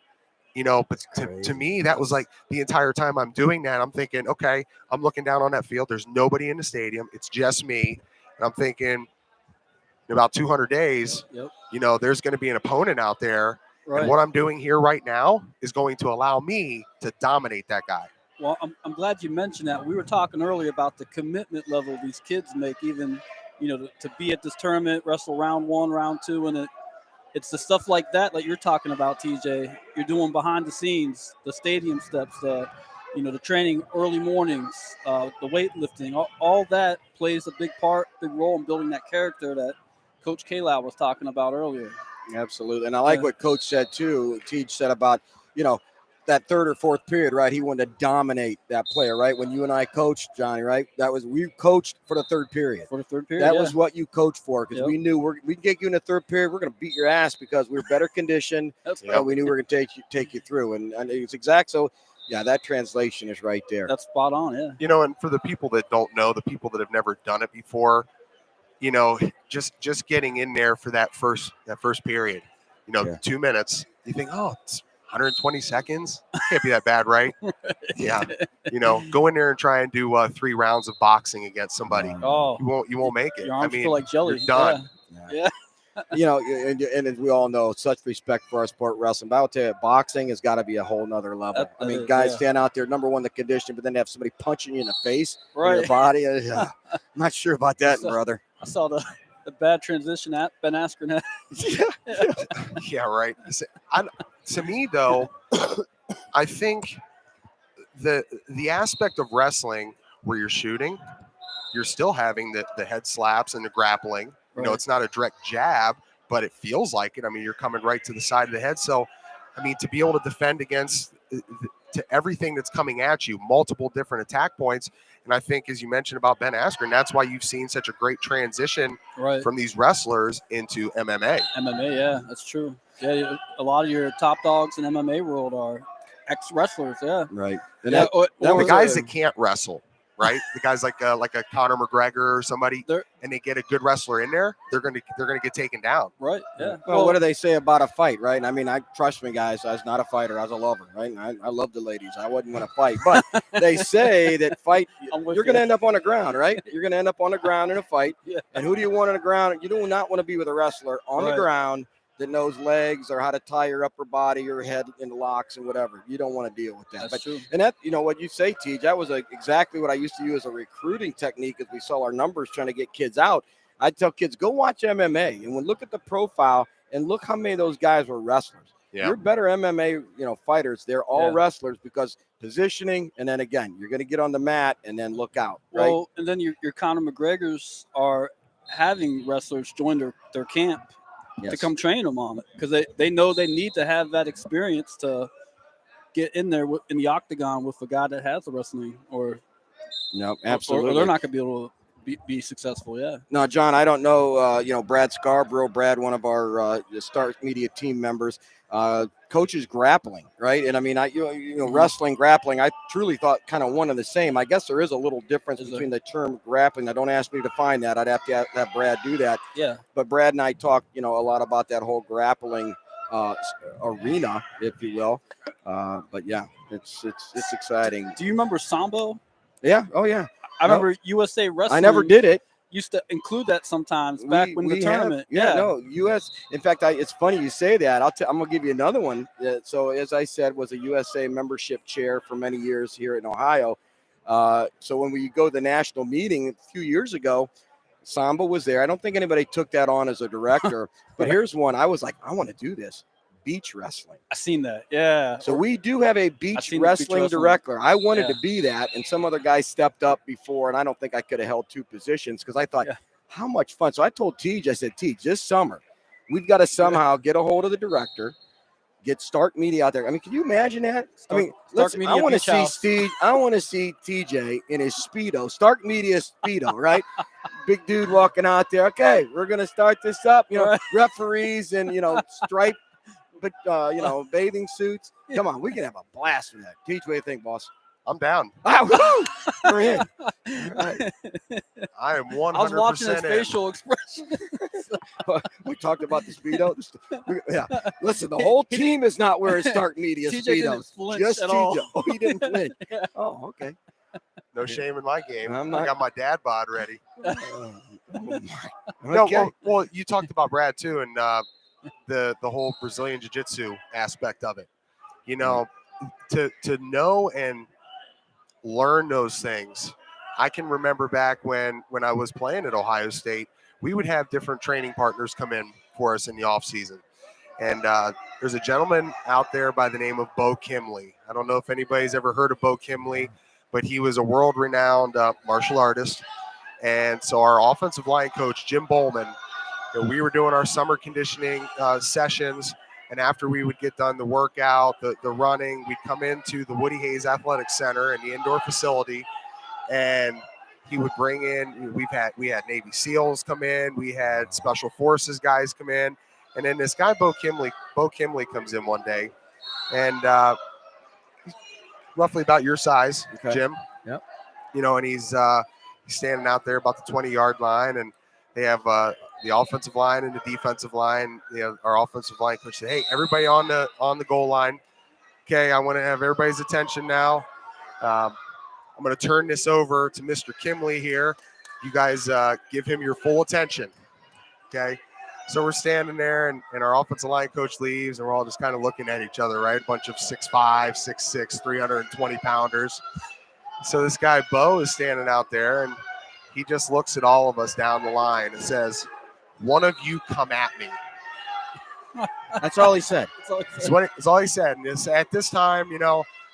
You know, but to me, that was like the entire time I'm doing that, I'm thinking, okay, I'm looking down on that field. There's nobody in the stadium. It's just me. And I'm thinking, in about 200 days, you know, there's going to be an opponent out there. Right. And what I'm doing here right now is going to allow me to dominate that guy. Well, I'm glad you mentioned that. We were talking earlier about the commitment level these kids make, even, you know, to be at this tournament, wrestle round 1, round 2, and it's the stuff like that you're talking about, TJ. You're doing behind the scenes, the stadium steps, you know, the training early mornings, the weightlifting, all that plays a big role in building that character that Coach Kallai was talking about earlier. Absolutely. And I like what Coach said too. Teach said about, you know, that third or fourth period, right? He wanted to dominate that player, right? When you and I coached, Johnny, right? We coached for the third period. For the third period, that was what you coached for, because Yep. we knew we can get you in the third period. We're going to beat your ass because we were better conditioned, and we knew we were going to take you through. And it's exact. So, yeah, that translation is right there. That's spot on. Yeah. You know, and for the people that don't know, the people that have never done it before, you know, just getting in there for that first period, 2 minutes, you think, oh, it's 120 seconds. Can't be that bad, right? Yeah. Go in there and try and do 3 rounds of boxing against somebody. Oh, You won't make it. Your arms feel like jelly. You're done. Yeah. And as we all know, such respect for our sport, wrestling. But I'll tell you, boxing has got to be a whole nother level. Guys stand out there, number one, the condition, but then have somebody punching you in the face, in your body. I'm not sure about that, brother. I saw the bad transition at Ben Askren. Yeah, right. To me, though, I think the aspect of wrestling where you're shooting, you're still having the head slaps and the grappling. Right. It's not a direct jab, but it feels like it. I mean, you're coming right to the side of the head. So, I mean, to be able to defend against to everything that's coming at you, multiple different attack points. And I think, as you mentioned about Ben Askren, that's why you've seen such a great transition from these wrestlers into MMA. MMA, yeah, that's true. Yeah, a lot of your top dogs in MMA world are ex-wrestlers, yeah. Right. And the guys that can't wrestle, right? The guys like a Conor McGregor or somebody, and they get a good wrestler in there, they're gonna get taken down. Right. Yeah. Well, what do they say about a fight, right? I mean, trust me, guys. I was not a fighter. I was a lover, right? And I love the ladies. I wasn't going to fight, but they say that you're going to end up on the ground, right? You're going to end up on the ground in a fight. Yeah. And who do you want on the ground? You do not want to be with a wrestler on the ground that knows legs or how to tie your upper body, your head in locks and whatever. You don't want to deal with that. That's true. And that, what you say, Tej, that was exactly what I used to use as a recruiting technique as we saw our numbers trying to get kids out. I'd tell kids, go watch MMA and look at the profile and look how many of those guys were wrestlers. Yeah. You're better MMA, right? They're all wrestlers because positioning, and then again, you're going to get on the mat and then look out, right? Well, and then your Conor McGregors are having wrestlers join their camp to come train them on it because they know they need to have that experience to get in there in the octagon with a guy that has the wrestling no, absolutely. Or they're not going to be able to be successful. Yeah. No, John, I don't know. Brad Scarborough, one of our Start Media team members, coaches grappling, right? And I mean, wrestling, grappling, I truly thought kind of one and the same. I guess there is a little difference between the term grappling. Now, don't ask me to define that. I'd have to have Brad do that. Yeah. But Brad and I talked, a lot about that whole grappling arena, if you will. But yeah, it's exciting. Do you remember Sambo? Yeah. Oh yeah. I remember USA Wrestling. I never did it. Used to include that sometimes back when the tournament. US. In fact, it's funny you say that. I'm gonna give you another one. So as I said, was a USA membership chair for many years here in Ohio. So when we go to the national meeting a few years ago, Samba was there. I don't think anybody took that on as a director, but here's one. I was like, I want to do this. Beach wrestling. I seen that. Yeah. So we do have a beach wrestling director. I wanted to be that, and some other guys stepped up before, and I don't think I could have held 2 positions because I thought, how much fun. So I told Tej, I said, Tej, this summer, we've got to somehow get a hold of the director, get Start Media out there. I mean, can you imagine that? I want to see Steve. I want to see TJ in his Speedo, Start Media Speedo, right? Big dude walking out there. Okay, we're going to start this up. Referees and, stripe. But bathing suits. Come on, we can have a blast with that. Teach, what do you think, boss? I'm down. We're in. All right. I am 100%. I was watching his facial expression. We talked about the Speedo. Yeah. Listen, the whole team is not wearing Start Media Speedos. Just TJ. Oh, he didn't flinch. Oh, okay. No shame in my game. I got my dad bod ready. Okay. No, well, you talked about Brad too, and the whole Brazilian Jiu-Jitsu aspect of it. To know and learn those things. I can remember back when I was playing at Ohio State, we would have different training partners come in for us in the off season. And there's a gentleman out there by the name of Bo Kimley. I don't know if anybody's ever heard of Bo Kimley, but he was a world-renowned martial artist. And so our offensive line coach, Jim Bowman, we were doing our summer conditioning sessions, And after we would get done the workout, the running, we'd come into the Woody Hayes Athletic Center in the indoor facility, and he would bring in. We had Navy SEALs come in, we had Special Forces guys come in, and then this guy Bo Kimley comes in one day, and he's roughly about your size, Jim. Yep. And he's standing out there about the 20-yard line, and they have the offensive line and the defensive line. Our offensive line coach said, "Hey, everybody on the goal line. Okay, I want to have everybody's attention now. I'm going to turn this over to Mr. Kimley here. You guys give him your full attention." Okay, so we're standing there, and our offensive line coach leaves, and we're all just kind of looking at each other, right? A bunch of 6'5", 6'6", 320-pounders. So this guy Bo is standing out there, and he just looks at all of us down the line and says, "One of you come at me." That's all he said. That's all he said. And at this time,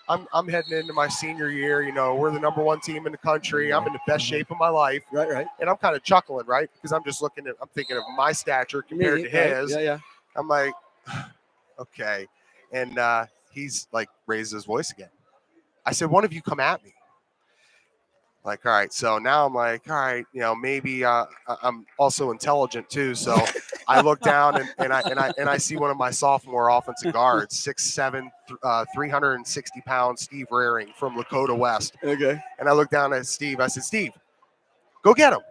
I'm heading into my senior year. We're the number 1 team in the country. I'm in the best shape of my life. Right. And I'm kind of chuckling, right? Because I'm thinking of my stature compared to his. Right? Yeah. I'm like, okay. And he's like raised his voice again. I said, "One of you come at me." Like, all right. So now I'm like, all right, maybe I'm also intelligent too. So I look down and I see one of my sophomore offensive guards, 6'7", 360-pound Steve Raring from Lakota West. Okay. And I look down at Steve. I said, "Steve, go get him."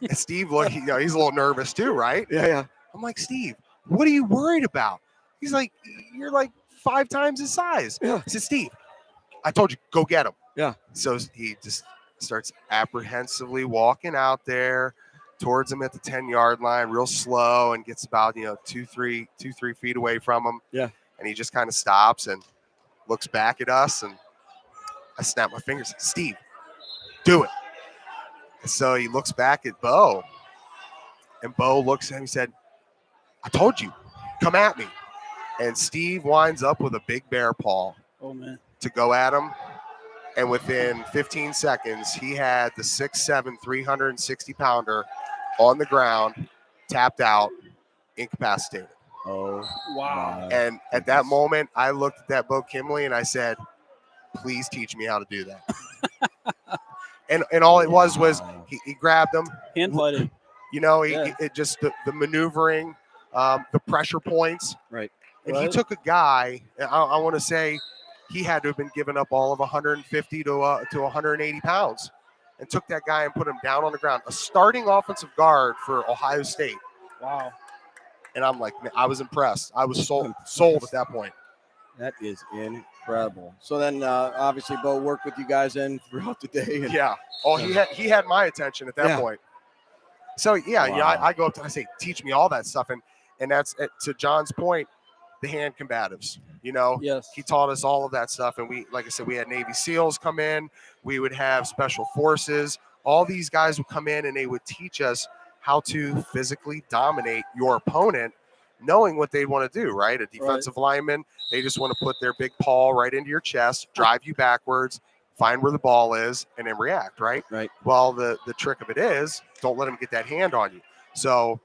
And Steve, look, he's a little nervous too, right? Yeah. I'm like, "Steve, what are you worried about?" He's like, "You're like 5 times his size." Yeah. I said, "Steve, I told you, go get him." Yeah. So he just starts apprehensively walking out there towards him at the 10-yard line, real slow, and gets about 2-3 feet away from him. Yeah. And he just kind of stops and looks back at us, and I snap my fingers. "Steve, do it." And so he looks back at Bo, and Bo looks at him. He said, "I told you, come at me." And Steve winds up with a big bear paw. Oh man. To go at him. And within 15 seconds, he had the 6'7", 360-pounder on the ground, tapped out, incapacitated. Oh, wow. And at that moment, I looked at that Bo Kimley and I said, "Please teach me how to do that." and all it was he grabbed him. Hand fighting. It just the maneuvering, the pressure points. Right. And he took a guy, I want to say, he had to have been giving up all of 150 to 180 pounds, and took that guy and put him down on the ground. A starting offensive guard for Ohio State. Wow. And I'm like, man, I was impressed. I was sold at that point. That is incredible. So then, obviously, Bo worked with you guys in throughout the day. And, yeah. Oh, he had my attention at that point. So I go up to him, I say, "Teach me all that stuff," and that's to John's point, the hand combatives. Yes. He taught us all of that stuff. And we, like I said, we had Navy SEALs come in. We would have Special Forces. All these guys would come in and they would teach us how to physically dominate your opponent, knowing what they want to do, right? A defensive lineman, they just want to put their big paw right into your chest, drive you backwards, find where the ball is, and then react, right? Right. Well, the trick of it is don't let them get that hand on you. So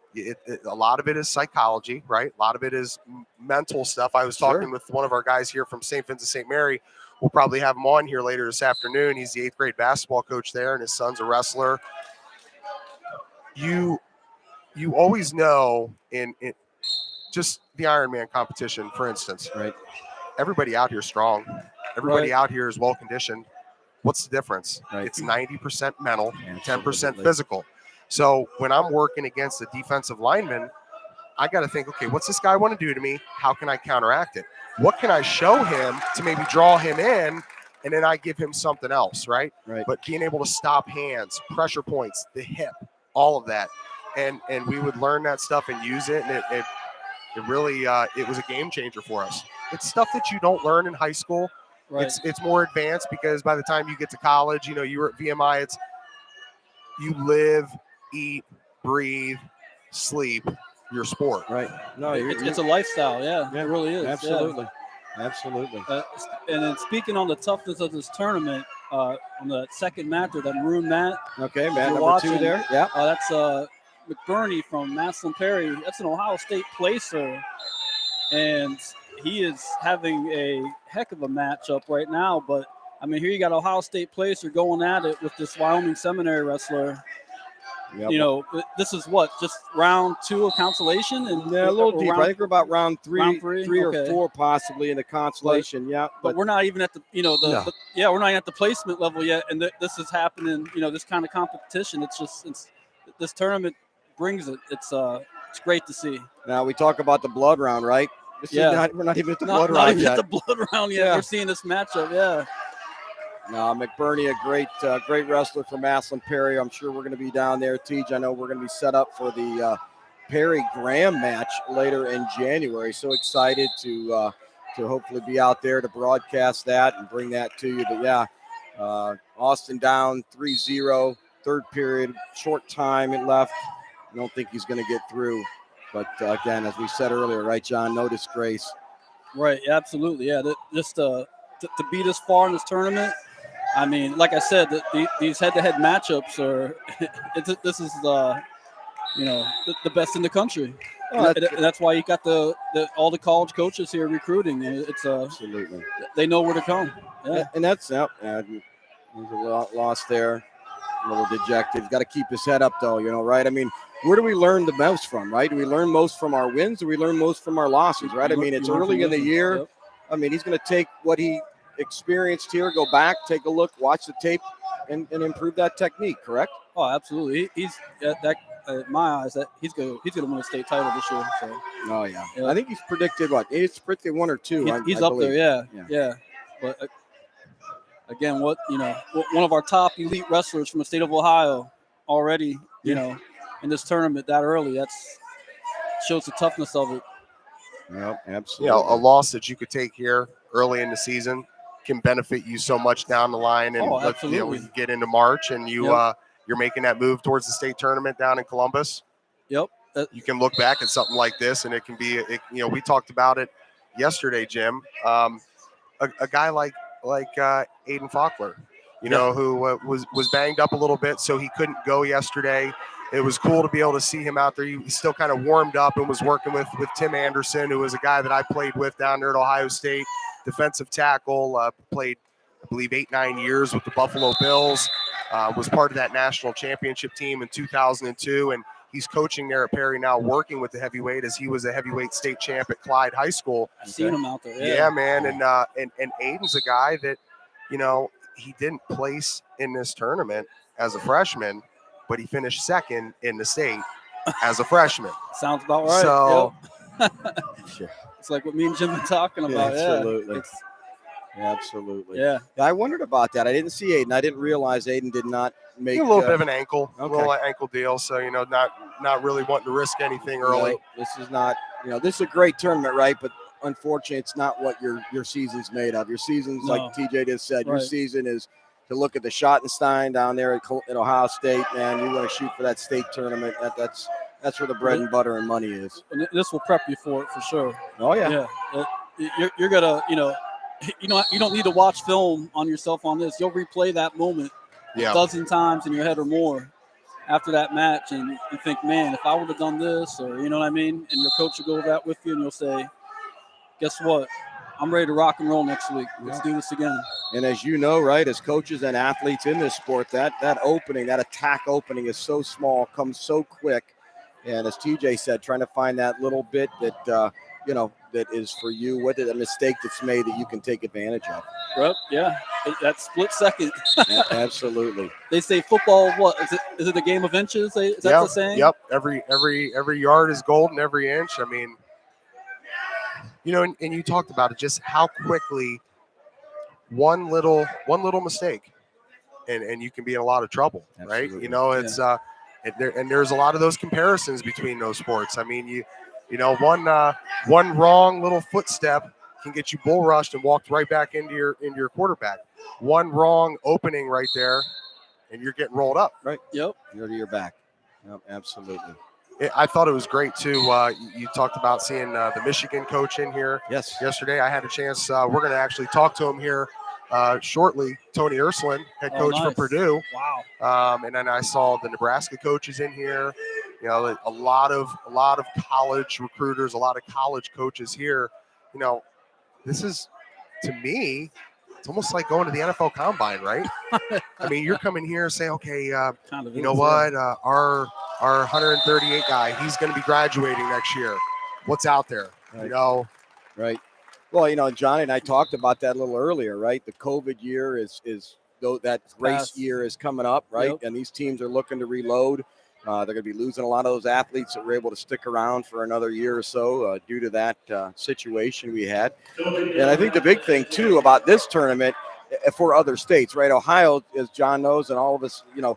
a lot of it is psychology, right? A lot of it is mental stuff. I was talking with one of our guys here from St. Vincent St. Mary. We'll probably have him on here later this afternoon. He's the 8th grade basketball coach there, and his son's a wrestler. You always know in just the Ironman competition, for instance, right? Everybody out here is strong. Everybody out here is well conditioned. What's the difference? Right. It's 90% mental, 10% physical. So when I'm working against a defensive lineman, I got to think, okay, what's this guy want to do to me? How can I counteract it? What can I show him to maybe draw him in? And then I give him something else, right? But being able to stop hands, pressure points, the hip, all of that. And we would learn that stuff and use it. And it really, it was a game changer for us. It's stuff that you don't learn in high school. Right. It's more advanced because by the time you get to college, you're at VMI, you live, eat, breathe, sleep your sport. Right. No, it's a lifestyle. Yeah, it really is. Absolutely. Yeah. Absolutely. And then speaking on the toughness of this tournament, on the second mat, or that maroon mat. Okay, mat number 2 there. Yeah. That's McBurney from Maslin Perry. That's an Ohio State placer. and he is having a heck of a matchup right now. But I mean, here you got Ohio State Placer going at it with this Wyoming Seminary wrestler. Yep. You know, this is what, just round 2 of consolation, and Yeah, a little deep. round, I think we're about round three okay. or 4 possibly in the consolation. But we're not even at the, you know, No. we're not even at the placement level yet, and this is happening. You know, this kind of competition. It's this tournament brings it. It's great to see. Now we talk about the blood round, right? We're not even at the blood round not even yet. at the blood round yet. Yeah. We're seeing this matchup. Yeah. No, McBurney, a great wrestler from Maslin Perry. I'm sure we're going to be down there. Tej, I know we're going to be set up for the Perry Graham match later in January. So excited to hopefully be out there to broadcast that and bring that to you. But yeah, Austin down 3-0, third period, short time it left. I don't think he's going to get through. But again, as we said earlier, right, John, no disgrace. Right, absolutely. Yeah, just to be this far in this tournament, I mean, like I said, these head-to-head matchups are this is you know, the best in the country. And that's why you got all the college coaches here recruiting. It's absolutely, they know where to come. Yeah. And that's there's a loss there, a little dejected. He's got to keep his head up, though. You know, right? I mean, where do we learn the most from? Right? Do we learn most from our wins? Do we learn most from our losses? Right? I mean, it's early in the year. Yep. I mean, he's going to take what he experienced here, go back, take a look, watch the tape, and improve that technique. Correct? Oh, absolutely. He's that. In my eyes, that he's gonna win a state title this year. So. Oh yeah. I think he's predicted what? He's predicted 1 or 2. He's I up believe. there. Yeah. But again, one of our top elite wrestlers from the state of Ohio already, you know, in this tournament that early. That's shows the toughness of it. Yep, absolutely. You know, a loss that you could take here early in the season can benefit you so much down the line, and absolutely. You know, we get into March and you you're making that move towards the state tournament down in Columbus. Yep. You can look back at something like this, and it can be, you know, we talked about it yesterday, Jim. A guy like Aiden Faulkner, you know, who was banged up a little bit, so he couldn't go yesterday. It was cool to be able to see him out there. He still kind of warmed up and was working with Tim Anderson, who was a guy that I played with down there at Ohio State, defensive tackle, played, I believe, 8-9 years with the Buffalo Bills, was part of that national championship team in 2002, and he's coaching there at Perry now, working with the heavyweight, as he was a heavyweight state champ at Clyde High School. I've seen him out there. Yeah, man, and Aiden's a guy that, you know, he didn't place in this tournament as a freshman, but he finished second in the state as a freshman. Sounds about right. So, it's like what me and Jim been talking about. Absolutely. Absolutely. Yeah. I wondered about that. I didn't see Aiden. I didn't realize Aiden did not make a little bit of an ankle, okay. a little ankle deal. So, you know, not really wanting to risk anything early. No, this is not, you know, this is a great tournament, right? But unfortunately, it's not what your season's made of. Your season's, like TJ just said, your season is to look at the Schottenstein down there at Ohio State, man. You want to shoot for that state tournament. That's where the bread and butter and money is. And this will prep you for it for sure. Oh yeah. You're gonna, you don't need to watch film on yourself on this. You'll replay that moment a dozen times in your head or more after that match, and you think, man, if I would have done this, or you know what I mean, and your coach will go over that with you, and you'll say, guess what? I'm ready to rock and roll next week. Let's do this again. And as you know, right, as coaches and athletes in this sport, that opening, that attack opening is so small, comes so quick. And as TJ said, trying to find that little bit that, you know, that is for you. What is a mistake that's made that you can take advantage of? Yep, yeah. That split second. Yeah, absolutely. They say football, what? Is it a game of inches? Is that the saying? Yep. Every yard is gold, and every inch. I mean, you know, and you talked about it, just how quickly one little mistake, and you can be in a lot of trouble, absolutely. Right? You know, it's and there's a lot of those comparisons between those sports. I mean, you know, one wrong little footstep can get you bull rushed and walked right back into your quarterback. One wrong opening right there, and you're getting rolled up. Right. Yep. You're to your back. Yep, absolutely. I thought it was great too. You talked about seeing the Michigan coach in here. Yes. Yesterday, I had a chance. We're going to actually talk to him here shortly. Tony Ursuline, head coach from Purdue. Wow. And then I saw the Nebraska coaches in here. You know, a lot of college recruiters, a lot of college coaches here. You know, this is, to me, it's almost like going to the NFL Combine, right? I mean, you're coming here saying, okay, you know what, our 138 guy, he's going to be graduating next year. What's out there? Right. You know, right. Well, you know, Johnny and I talked about that a little earlier, right? The COVID year is though that race year is coming up, right? Yep. And these teams are looking to reload. They're going to be losing a lot of those athletes that were able to stick around for another year or so due to that situation we had. And I think the big thing, too, about this tournament for other states, right? Ohio, as John knows, and all of us, you know,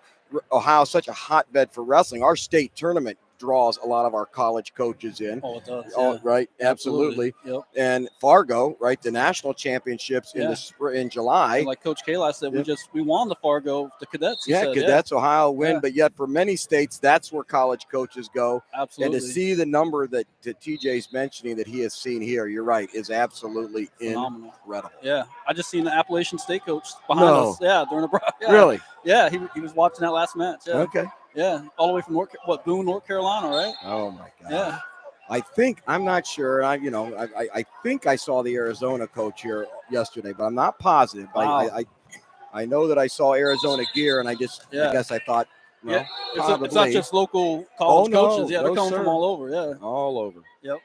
Ohio is such a hotbed for wrestling. Our state tournament draws a lot of our college coaches in. Oh, it does. Oh, right. Absolutely. Yep. And Fargo, right? The national championships in July. And like Coach Kallai said, we won the Fargo, the cadets. Cadets, Ohio win. But yet for many states, that's where college coaches go. Absolutely. And to see the number that TJ's mentioning that he has seen here, you're right, is absolutely phenomenal. Incredible. Yeah. I just seen the Appalachian State coach behind us. Yeah. During the Really? Yeah. He was watching that last match. Yeah. Okay. Yeah, all the way from Boone, North Carolina, right? Oh my God. Yeah. I'm not sure. I think I saw the Arizona coach here yesterday, but I'm not positive. Wow. I know that I saw Arizona gear, and I guess I thought, well, it's not just local college coaches. Yeah, they're coming from all over. Yeah, all over. Yep.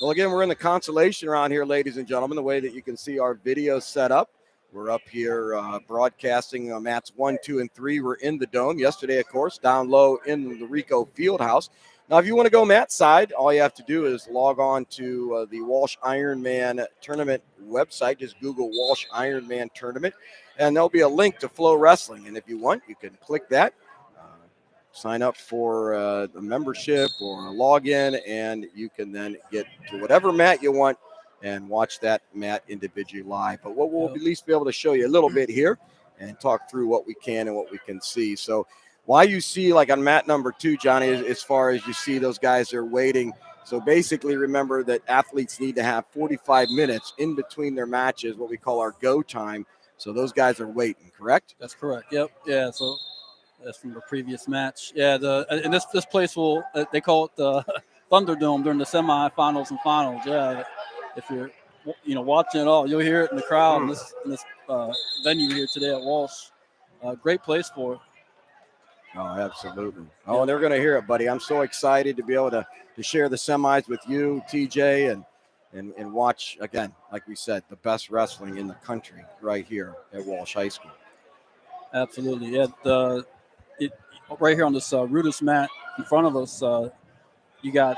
Well, again, we're in the consolation round here, ladies and gentlemen. The way that you can see our video set up. We're up here broadcasting mats 1, 2, and 3. We're in the dome. Yesterday, of course, down low in the Rico Fieldhouse. Now, if you want to go mat side, all you have to do is log on to the Walsh Ironman Tournament website. Just Google Walsh Ironman Tournament, and there'll be a link to Flow Wrestling. And if you want, you can click that, sign up for a membership or a login, and you can then get to whatever mat you want and watch that mat individually live. But what we'll at least be able to show you a little bit here and talk through what we can and what we can see. So why you see, like on mat number 2, Johnny, as far as you see those guys are waiting. So basically remember that athletes need to have 45 minutes in between their matches, what we call our go time. So those guys are waiting, correct? That's correct. Yep. Yeah. So that's from the previous match. Yeah. And this place will, they call it the Thunderdome during the semifinals and finals. Yeah. If you're, watching it all, you'll hear it in the crowd in this venue here today at Walsh. Great place for it. Oh, absolutely. Oh, they're going to hear it, buddy. I'm so excited to be able to share the semis with you, TJ, and watch, again, like we said, the best wrestling in the country right here at Walsh High School. Absolutely. Yeah. Right here on this Rudis mat in front of us, you got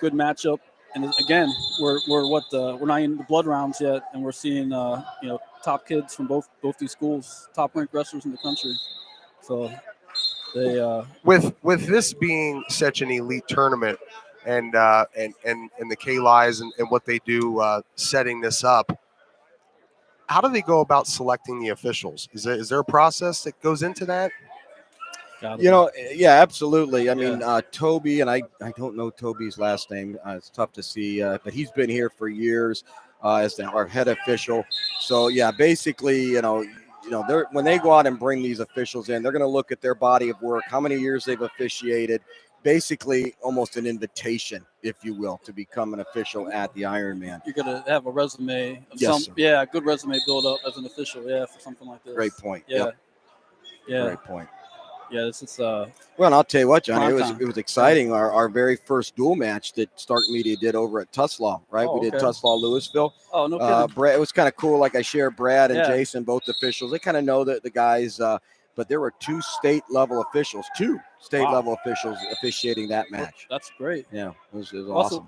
good matchup. And again, we're not in the blood rounds yet, and we're seeing top kids from both these schools, top ranked wrestlers in the country. So they with this being such an elite tournament, and the Kallais and what they do setting this up, how do they go about selecting the officials? Is there a process that goes into that? Yeah, absolutely. I mean, Toby, and I don't know Toby's last name. It's tough to see, but he's been here for years as our head official. So, yeah, basically, when they go out and bring these officials in, they're going to look at their body of work, how many years they've officiated, basically almost an invitation, if you will, to become an official at the Ironman. You're going to have a resume of a good resume build up as an official, for something like this. Great point. Yeah. Yep. Yeah. Great point. Yeah, this is well, and I'll tell you what, Johnny, it was exciting. Our very first dual match that Stark Media did over at Tuslaw, right? We did Tuslaw Louisville. Oh, no kidding. Brad, it was kind of cool. Like I shared Brad and Jason, both officials. They kind of know the guys, but there were two state level officials officiating that match. That's great. Yeah, it was awesome.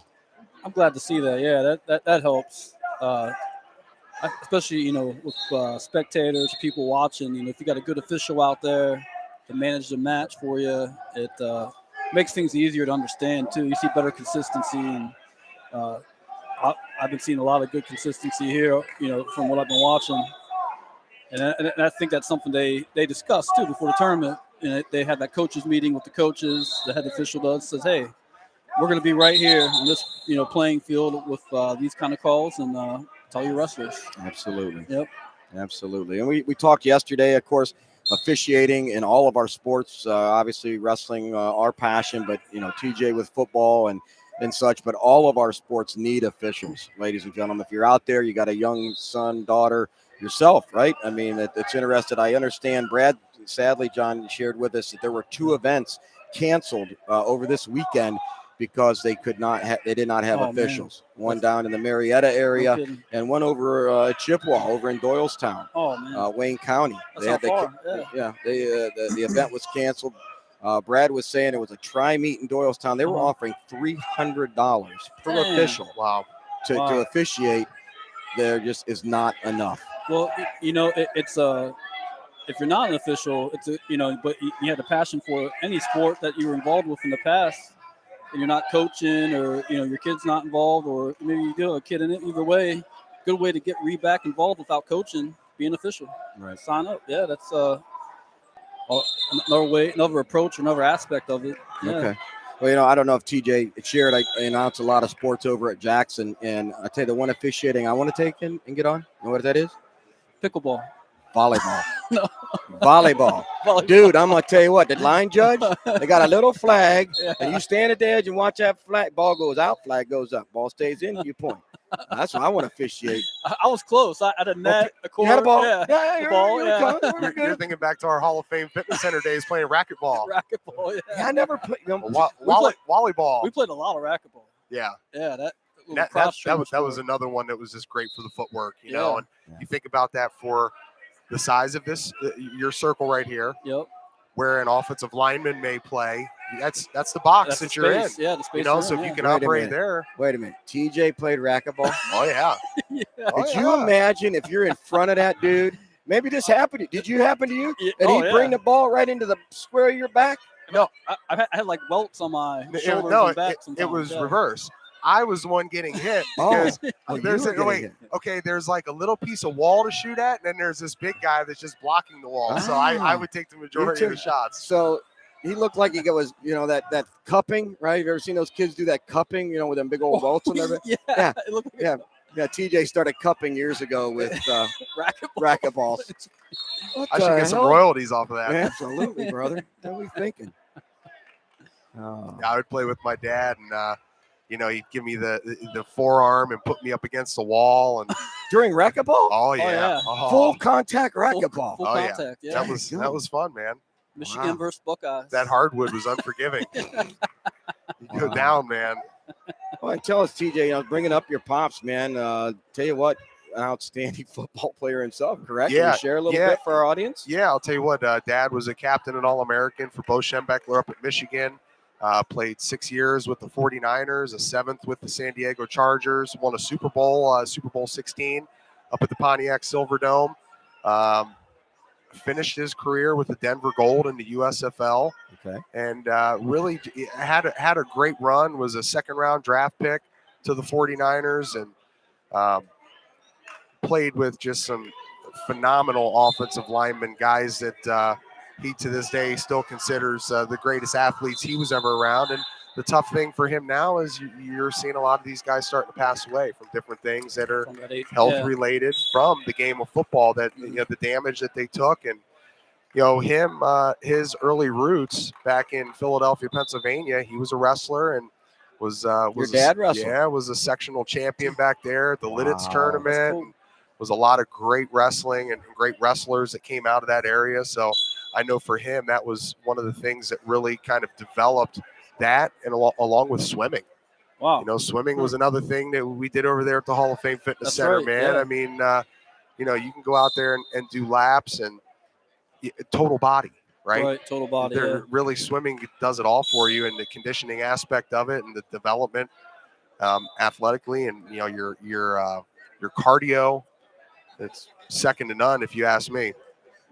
I'm glad to see that. Yeah, that helps. Especially, with spectators, people watching, if you got a good official out there to manage the match for you, it makes things easier to understand too. You see better consistency, and I've been seeing a lot of good consistency here, from what I've been watching, and I think that's something they discussed too before the tournament. They had that coaches meeting with the coaches. The head official says, hey, we're going to be right here on this playing field with these kind of calls, and tell your wrestlers. Absolutely. Yep. Absolutely. And we talked yesterday, of course. officiating in all of our sports. Obviously, wrestling, our passion, but TJ with football and such. But all of our sports need officials, ladies and gentlemen. If you're out there, you got a young son, daughter, yourself, right? I mean, that's interested. I understand. Brad, sadly, John shared with us that there were 2 events canceled over this weekend because they did not have officials. Man. One down in the Marietta area and one over Chippewa over in Doylestown, Wayne County. The event was canceled. Brad was saying it was a tri-meet in Doylestown. They were offering $300 per official. Wow. To officiate. There just is not enough. Well, it's if you're not an official, it's but you had the passion for any sport that you were involved with in the past, and you're not coaching, or your kid's not involved, or maybe you do a kid in it. Either way, good way to get back involved without coaching, be an official. Right. Sign up. Yeah, that's another way, another approach, another aspect of it. Yeah. Okay. Well, I don't know if TJ shared. I announce a lot of sports over at Jackson, and I tell you the one officiating I want to take and get on. You know what that is? Pickleball. Volleyball. No. Volleyball. Dude, I'm going to tell you what, the line judge, they got a little flag, and you stand at the edge and watch that flag. Ball goes out, flag goes up. Ball stays in, you point. That's what I want to officiate. I was close. I had a net, a court. You had a ball? Yeah, You're thinking back to our Hall of Fame Fitness Center days playing racquetball. Racquetball, yeah. I never played. Volleyball. We played a lot of racquetball. Yeah. Yeah, that was another one that was just great for the footwork, you know. And you think about that for the size of this, your circle right here. Yep. Where an offensive lineman may play, that's the box that you're in. Yeah, the space. So if you can operate there. Wait a minute. TJ played racquetball. Oh yeah. Could you imagine if you're in front of that dude? Maybe this happened. Did you happen to you? And he'd bring the ball right into the square of your back? No, I had like welts on my shoulders and back. It was reverse. I was the one getting hit because there's like a little piece of wall to shoot at, and then there's this big guy that's just blocking the wall. So I would take the majority of the shots. So he looked like he was, that cupping, right? You've ever seen those kids do that cupping, with them big old welts on their back? Yeah. TJ started cupping years ago with racquetballs. I should get some royalties off of that. Absolutely, brother. What are we thinking? Oh. I would play with my dad, and he'd give me the forearm and put me up against the wall. And during racquetball? Oh yeah, full contact racquetball. Full contact. Yeah. That was fun, man. Michigan versus Buckeyes. That hardwood was unforgiving. You go down, man. Well, tell us, TJ, bringing up your pops, man. Tell you what, an outstanding football player himself, correct? Yeah. Can you share a little bit for our audience? Yeah, I'll tell you what. Dad was a captain and All-American for Bo Schembechler up at Michigan. Played 6 years with the 49ers, a 7th with the San Diego Chargers, won a Super Bowl, Super Bowl 16 up at the Pontiac Silverdome. Finished his career with the Denver Gold in the USFL. Okay. And really had a great run, was a second-round draft pick to the 49ers, and played with just some phenomenal offensive linemen, guys that he to this day still considers the greatest athletes he was ever around. And the tough thing for him now is you're seeing a lot of these guys starting to pass away from different things that are health related from the game of football, that the damage that they took. And him, his early roots back in Philadelphia, Pennsylvania, he was a wrestler and was your dad wrestled? Yeah, was a sectional champion back there at the Lidditz tournament. Cool. Was a lot of great wrestling and great wrestlers that came out of that area. So I know for him, that was one of the things that really kind of developed that, and along with swimming. Wow. Swimming was another thing that we did over there at the Hall of Fame Fitness Center, right, man. yeah. I mean, you can go out there and do laps and total body, right? Right, total body. Really, swimming does it all for you, and the conditioning aspect of it, and the development athletically, and your cardio. It's second to none, if you ask me.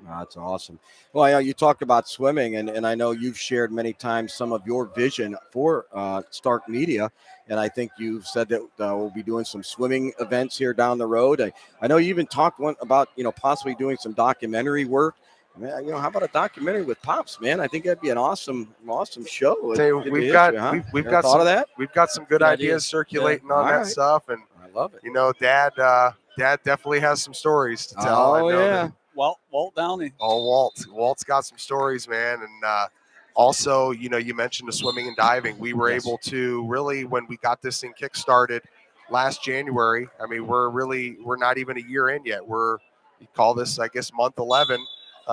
That's awesome. Well, you talked about swimming, and I know you've shared many times some of your vision for Stark Media, and I think you've said that we'll be doing some swimming events here down the road. I know you even talked about possibly doing some documentary work. Man, how about a documentary with Pops, man? I think that'd be an awesson show. We've got thought of that. We've got some good ideas circulating on that stuff, and I love it. Dad definitely has some stories to tell. Oh yeah. Walt Downey. Oh, Walt's got some stories, man. And also, you mentioned the swimming and diving. We were able to really, when we got this thing kickstarted last January, I mean, we're not even a year in yet. We call this, I guess, month 11.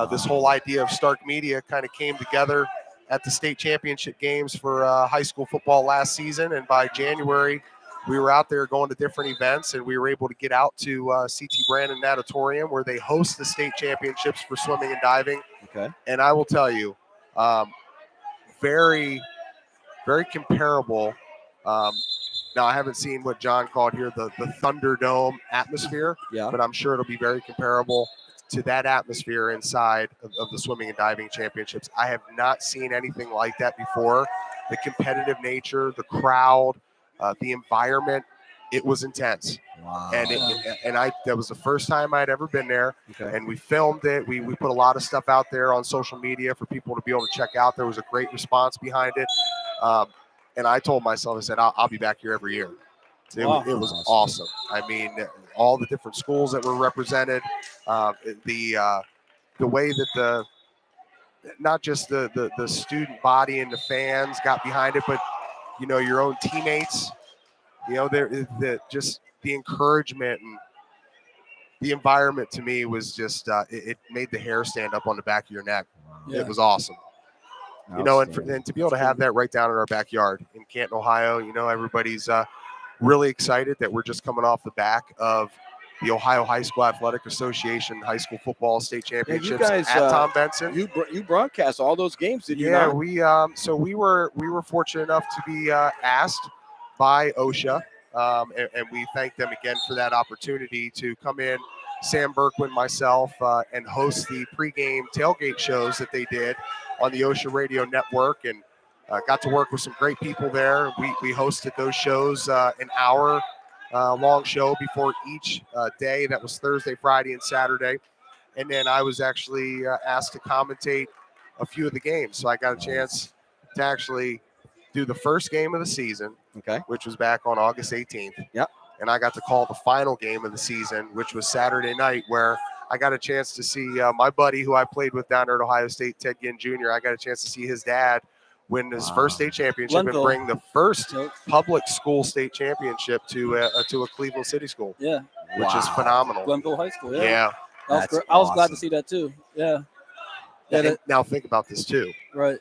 This whole idea of Stark Media kind of came together at the state championship games for high school football last season. And by January, we were out there going to different events, and we were able to get out to CT Brandon Natatorium, where they host the state championships for swimming and diving. Okay. And I will tell you, very, very comparable. Now, I haven't seen what John called here the Thunderdome atmosphere, but I'm sure it'll be very comparable to that atmosphere inside of the swimming and diving championships. I have not seen anything like that before. The competitive nature, the crowd, the environment, it was intense. Wow. And that was the first time I'd ever been there. Okay. And we filmed it. We put a lot of stuff out there on social media for people to be able to check out. There was a great response behind it. And I told myself, I said, I'll be back here every year. It was awesome. I mean, all the different schools that were represented, the way that not just the student body and the fans got behind it, but your own teammates, just the encouragement and the environment to me was just it made the hair stand up on the back of your neck. Yeah. It was awesome. And to be able to have that right down in our backyard in Canton, Ohio, everybody's really excited that we're just coming off the back of the Ohio High School Athletic Association High School Football State Championships at Tom Benson. You broadcast all those games, did you? Yeah, not? we were fortunate enough to be asked by OSHA, and we thank them again for that opportunity to come in, Sam Berkwin, myself, and host the pregame tailgate shows that they did on the OSHA Radio Network, and got to work with some great people there. We hosted those shows, an hour long show before each day. That was Thursday, Friday, and Saturday. And then I was actually asked to commentate a few of the games. So I got a chance to actually do the first game of the season, which was back on August 18th. Yep. And I got to call the final game of the season, which was Saturday night, where I got a chance to see my buddy who I played with down there at Ohio State, Ted Ginn Jr. I got a chance to see his dad win his first state championship and bring the first public school state championship to a Cleveland City school. Yeah, which is phenomenal. Glenville High School. Yeah. I was glad to see that too. Yeah. Now think about this too. Right.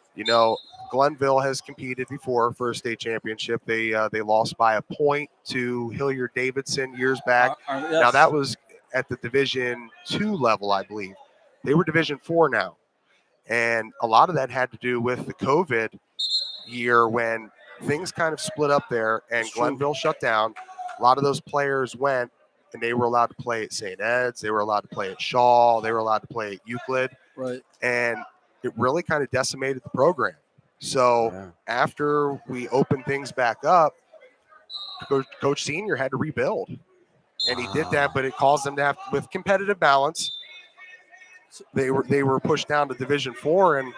Glenville has competed before for a state championship. They lost by a point to Hilliard-Davidson years back. Yes. Now that was at the Division II level, I believe. They were Division IV now. And a lot of that had to do with the COVID year when things kind of split up there and Glenville shut down. A lot of those players went and they were allowed to play at St. Ed's. They were allowed to play at Shaw. They were allowed to play at Euclid. Right. And it really kind of decimated the program. So after we opened things back up, Coach Senior had to rebuild. And he did that, but it caused them to have, with competitive balance, they were pushed down to Division IV, and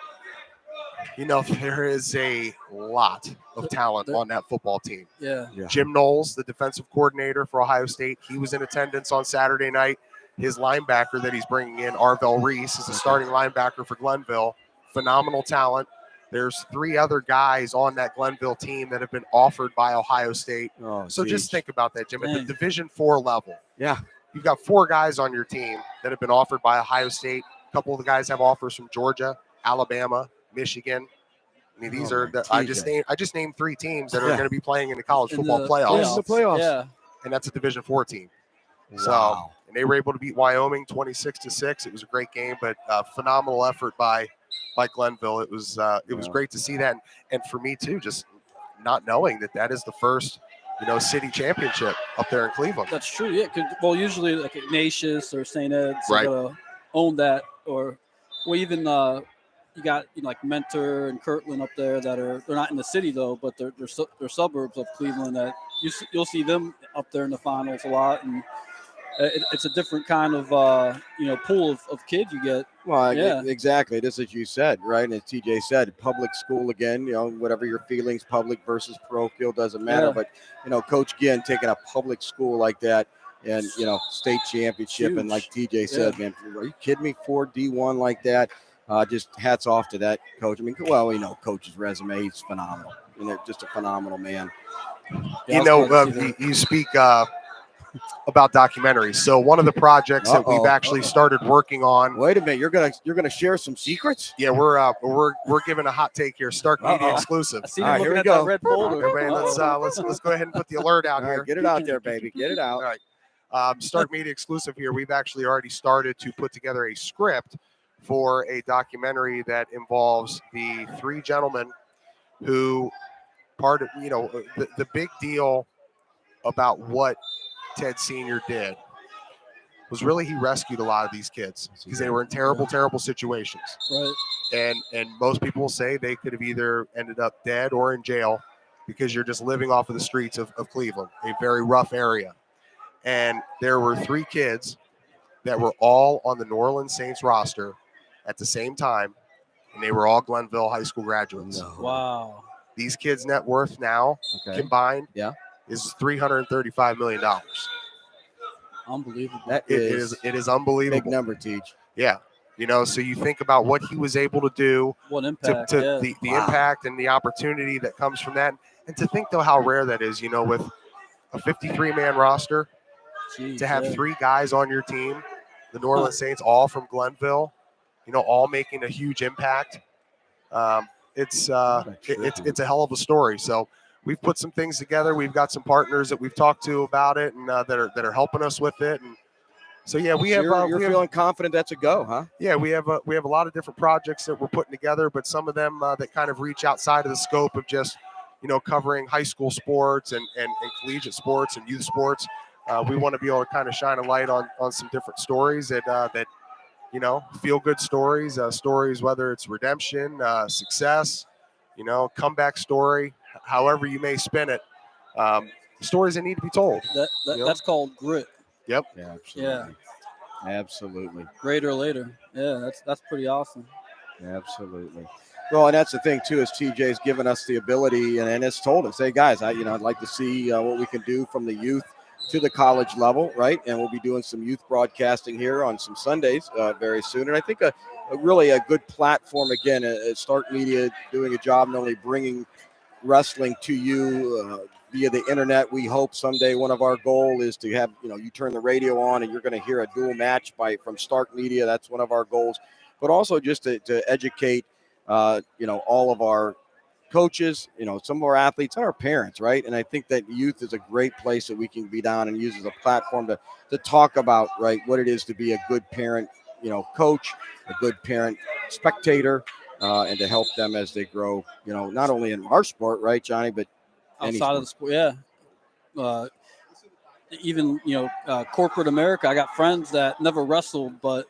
there is a lot of talent on that football team. Yeah. Jim Knowles, the defensive coordinator for Ohio State, he was in attendance on Saturday night. His linebacker that he's bringing in, Arvell Reese, is a starting linebacker for Glenville. Phenomenal talent. There's 3 other guys on that Glenville team that have been offered by Ohio State. Just think about that, Jim. At the Division IV level, you've got 4 guys on your team that have been offered by Ohio State. A couple of the guys have offers from Georgia, Alabama, Michigan. I mean, these are I just named 3 teams that are going to be playing in the college football playoffs. The playoffs. Yeah. And that's a Division IV team. Wow. So, and they were able to beat Wyoming 26-6. It was a great game, but phenomenal effort by Glenville. It was great to see that, and for me too, just not knowing that is the first city championship up there in Cleveland. That's true. Yeah. Usually like Ignatius or St. Ed's, right, own that, or even you got like Mentor and Kirtland up there that they're not in the city though, but they're suburbs of Cleveland that you'll see them up there in the finals a lot, and it's a different kind of pool of kids you get. Well, exactly. Just as you said, right? And as TJ said, public school again. Whatever your feelings, public versus parochial, doesn't matter. But Coach Ginn taking a public school like that and state championship. Huge. And like TJ said, man, are you kidding me? 4 D1 like that. Just hats off to that coach. I mean, well, we know coach's resume. He's phenomenal. Just a phenomenal man. You speak about documentaries. So one of the projects that we've actually started working on. Wait a minute, you're gonna share some secrets? Yeah, we're giving a hot take here. Stark Media exclusive. I see you looking at that red folder. Everybody, let's go ahead and put the alert out here. Get it out there, baby. Get it out. All right. Stark Media exclusive here. We've actually already started to put together a script for a documentary that involves the 3 gentlemen who the big deal about what Ted Sr. did was really he rescued a lot of these kids because they were in terrible situations. Right. And most people will say they could have either ended up dead or in jail because you're just living off of the streets of Cleveland, a very rough area. And there were 3 kids that were all on the New Orleans Saints roster at the same time, and they were all Glenville High School graduates. No. Wow. These kids' net worth now combined is $335 million. Unbelievable. It is unbelievable. Big number, Teach. Yeah. So you think about what he was able to do, what impact, the impact and the opportunity that comes from that. And to think, though, how rare that is, with a 53-man roster, to have 3 guys on your team, the New Orleans Saints, all from Glenville, all making a huge impact. It's a hell of a story. So we've put some things together. We've got some partners that we've talked to about it and that are helping us with it. And so you're feeling confident that's a go, huh? Yeah, we have a lot of different projects that we're putting together, but some of them that kind of reach outside of the scope of just covering high school sports and collegiate sports and youth sports. We want to be able to kind of shine a light on some different stories that feel good stories, stories whether it's redemption, success, comeback story, however you may spin it, stories that need to be told. That's called grit. Yep. Yeah, absolutely. Yeah. Absolutely. Greater later. Yeah, that's pretty awesome. Absolutely. Well, and that's the thing too, is TJ's given us the ability and has told us, hey guys, I'd like to see what we can do from the youth to the college level, right? And we'll be doing some youth broadcasting here on some Sundays very soon. And I think a really good platform, again, Stark Media doing a job not only bringing wrestling to you via the internet. We hope someday one of our goal is to have, you turn the radio on and you're going to hear a dual match from Stark Media. That's one of our goals. But also just to educate, all of our coaches, some of our athletes and our parents, right? And I think that youth is a great place that we can be down and use as a platform to talk about, right, what it is to be a good parent, coach, a good parent spectator, and to help them as they grow, not only in our sport, right, Johnny, but outside of the sport. Yeah. Even, corporate America, I got friends that never wrestled, but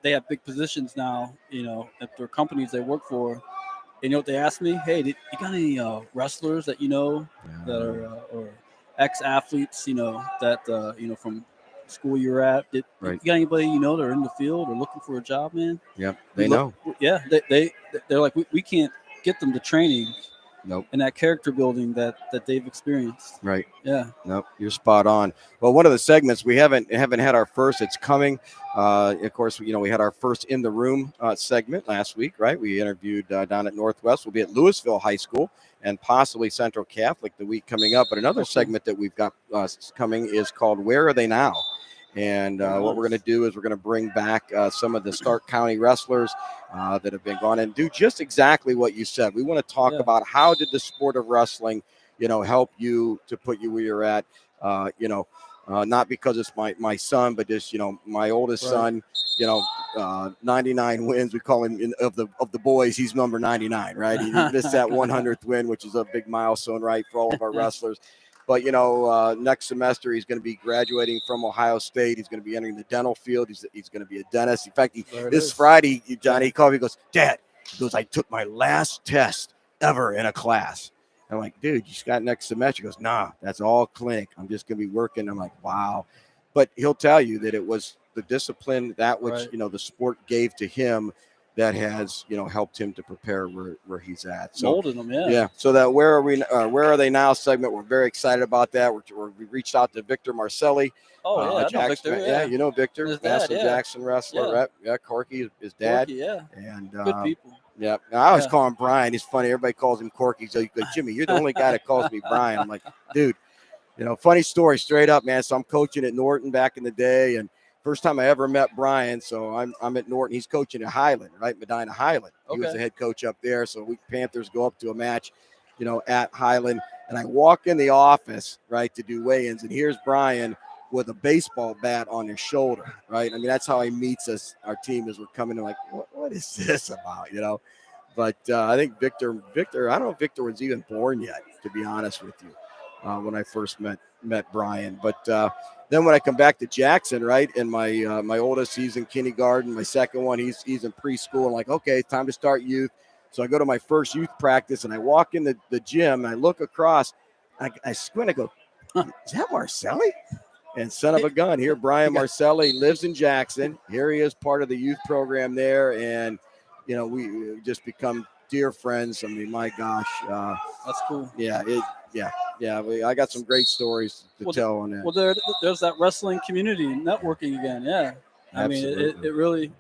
they have big positions now, at their companies they work for. And what they asked me? Hey, you got any wrestlers that that are or ex-athletes, that from school you're at? You got anybody that are in the field or looking for a job, man? Yeah, they know. Yeah, they're like we can't get them the training. Nope. And that character building that they've experienced. Right. Yeah. Nope. You're spot on. Well, one of the segments we haven't had our first. It's coming. Of course, we had our first in the room segment last week, right? We interviewed down at Northwest. We'll be at Louisville High School and possibly Central Catholic the week coming up. But another segment that we've got coming is called "Where Are They Now?" And what we're going to do is we're going to bring back some of the Stark County wrestlers that have been gone and do just exactly what you said. We want to talk about how did the sport of wrestling, help you to put you where you're at. Not because it's my son, but just my oldest son. 99 wins. We call him of the boys. He's number 99, right? He missed that 100th win, which is a big milestone, right, for all of our wrestlers. But, next semester, he's going to be graduating from Ohio State. He's going to be entering the dental field. He's going to be a dentist. In fact, this Friday, Johnny called me and goes, Dad, I took my last test ever in a class. I'm like, dude, you just got next semester. He goes, nah, that's all clinic. I'm just going to be working. I'm like, wow. But he'll tell you that it was the discipline, that which, the sport gave to him that has, helped him to prepare where he's at. So, molded him, yeah. Yeah. So that where are they now segment, we're very excited about that. We reached out to Victor Marcelli. Oh, yeah, I know Victor. Yeah, you know Victor, his dad, Jackson wrestler. Yeah, Corky, his dad. Corky, yeah. And good people. Yeah. Now, I always call him Brian. He's funny. Everybody calls him Corky. So you go, Jimmy, you're the only guy that calls me Brian. I'm like, dude, funny story, straight up, man. So I'm coaching at Norton back in the day, and first time I ever met Brian. So I'm at Norton. He's coaching at Highland, right? Medina Highland. He was the head coach up there. So we Panthers go up to a match, at Highland. And I walk in the office, right, to do weigh-ins. And here's Brian with a baseball bat on his shoulder, right? I mean, that's how he meets us, our team, as we're coming in like, what is this about, But I think Victor, I don't know if Victor was even born yet, to be honest with you, when I first met Brian. But then when I come back to Jackson, right, and my oldest, he's in kindergarten. My second one, he's in preschool. I'm like, okay, time to start youth. So I go to my first youth practice, and I walk in the gym, and I look across. I squint. I go, is that Marcelli? And son of a gun, here Brian Marcelli lives in Jackson. Here he is, part of the youth program there, and we just become dear friends. I mean, my gosh, that's cool. Yeah, I got some great stories to tell on that. Well, there's that wrestling community networking again. Yeah, I mean, it really.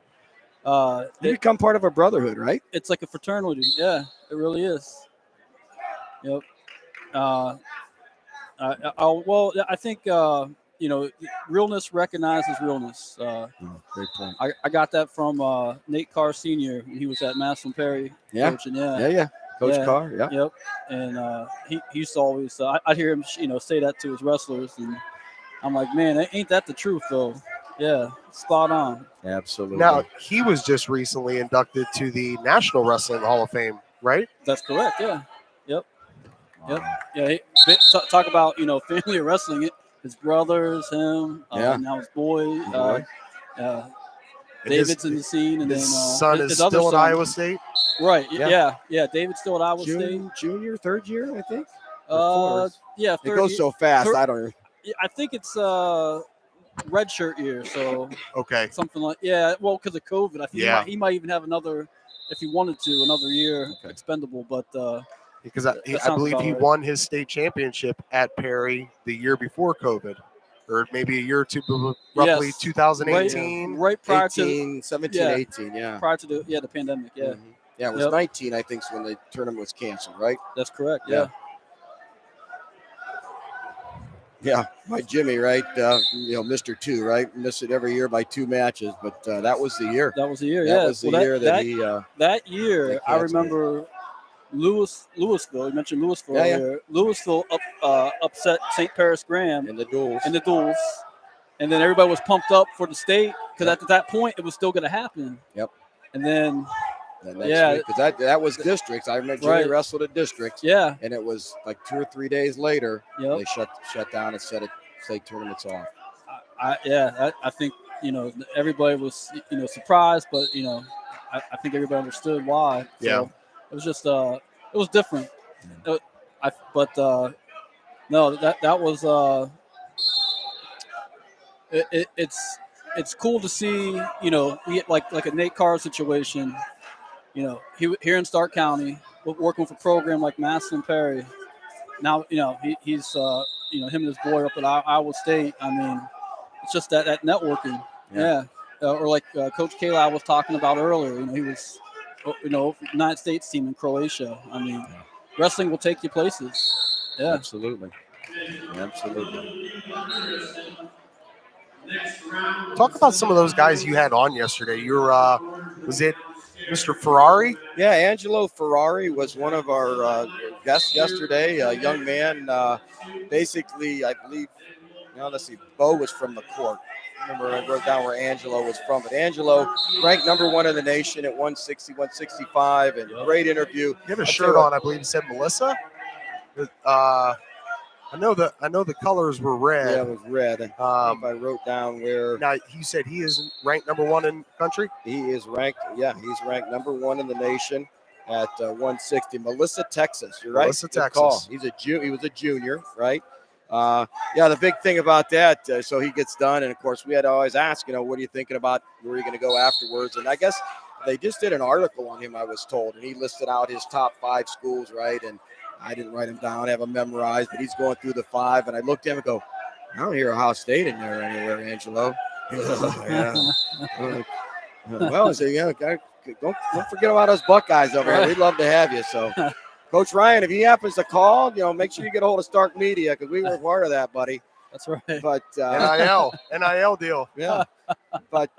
You become part of a brotherhood, right? It's like a fraternity. Yeah, it really is. Yep. Well, I think realness recognizes realness. Great point. I got that from Nate Carr Sr. when he was at Massillon Perry. Yeah. Coaching, Coach Carr. Yeah. Yep. And he used to always. I'd hear him, say that to his wrestlers, and I'm like, man, ain't that the truth though? Yeah, spot on. Absolutely. Now, he was just recently inducted to the National Wrestling Hall of Fame, right? That's correct. Yeah. Yep. Wow. Yep. Yeah. Talk about family of wrestling. His brothers, him, now his boy, David's in the scene, and his then son is still at Iowa State. Right. Yeah. David's still at Iowa State. Junior, third year, I think. Yeah. It goes so fast. I don't. I think it's red shirt year. So something like well, because of COVID, I think he might even have another, if he wanted to, another year expendable, but. Because I believe he won his state championship at Perry the year before COVID, or maybe a year or two, roughly 2018. Right prior 18, 17, 18, prior to the pandemic, Yeah, it was 19, I think, when the tournament was canceled, right? That's correct, yeah. Yeah, my Jimmy, right? Mr. 2, right? Missed it every year by 2 matches, but that was the year. That was the year, That was the year that he. That year, I remember. Louisville. You mentioned Louisville earlier. Louisville upset St. Paris Graham in the duels, and then everybody was pumped up for the state because at that point it was still going to happen. Yep. And then because that was districts. I remember Jimmy wrestled at districts. Yeah. And it was like 2 or 3 days later they shut down and set state tournaments off. I think everybody was surprised, but I think everybody understood why. So, it was just it was different. No, that was it's cool to see like a Nate Carr situation. He here in Stark County working with a program like Massillon Perry. Now he's him and his boy up at Iowa State. I mean, it's just that networking. Yeah. Or like Coach Kallai was talking about earlier. He was. United States team in Croatia. I mean, wrestling will take you places. Yeah, absolutely. Talk about some of those guys you had on yesterday. Was it Mr. Ferrari? Yeah, Angelo Ferrari was one of our guests yesterday. A young man, basically, I believe. Let's see. Bo was from the court. Remember, I wrote down where Angelo was from, but Angelo ranked number 1 in the nation at 160, 165, and great interview. You have a shirt on, I believe it said Melissa. I know the colors were red. Yeah, it was red. I wrote down where. Now you said he is ranked number 1 in country. He is ranked. Yeah, he's ranked number 1 in the nation at 160. Melissa, Texas. You're right. Melissa, Texas. He was a junior, right? The big thing about that, so he gets done, and of course we had to always ask, what are you thinking about? Where are you going to go afterwards? And I guess they just did an article on him, I was told, and he listed out his top 5 schools, right? And I didn't write them down, have them memorized, but he's going through the 5. And I looked at him and go, I don't hear Ohio State in there anywhere, Angelo. Yeah. Well, I said, yeah, don't forget about us Buckeyes over here. We'd love to have you. So, Coach Ryan, if he happens to call, make sure you get a hold of Stark Media because we were part of that, buddy. That's right. But NIL deal. Yeah. But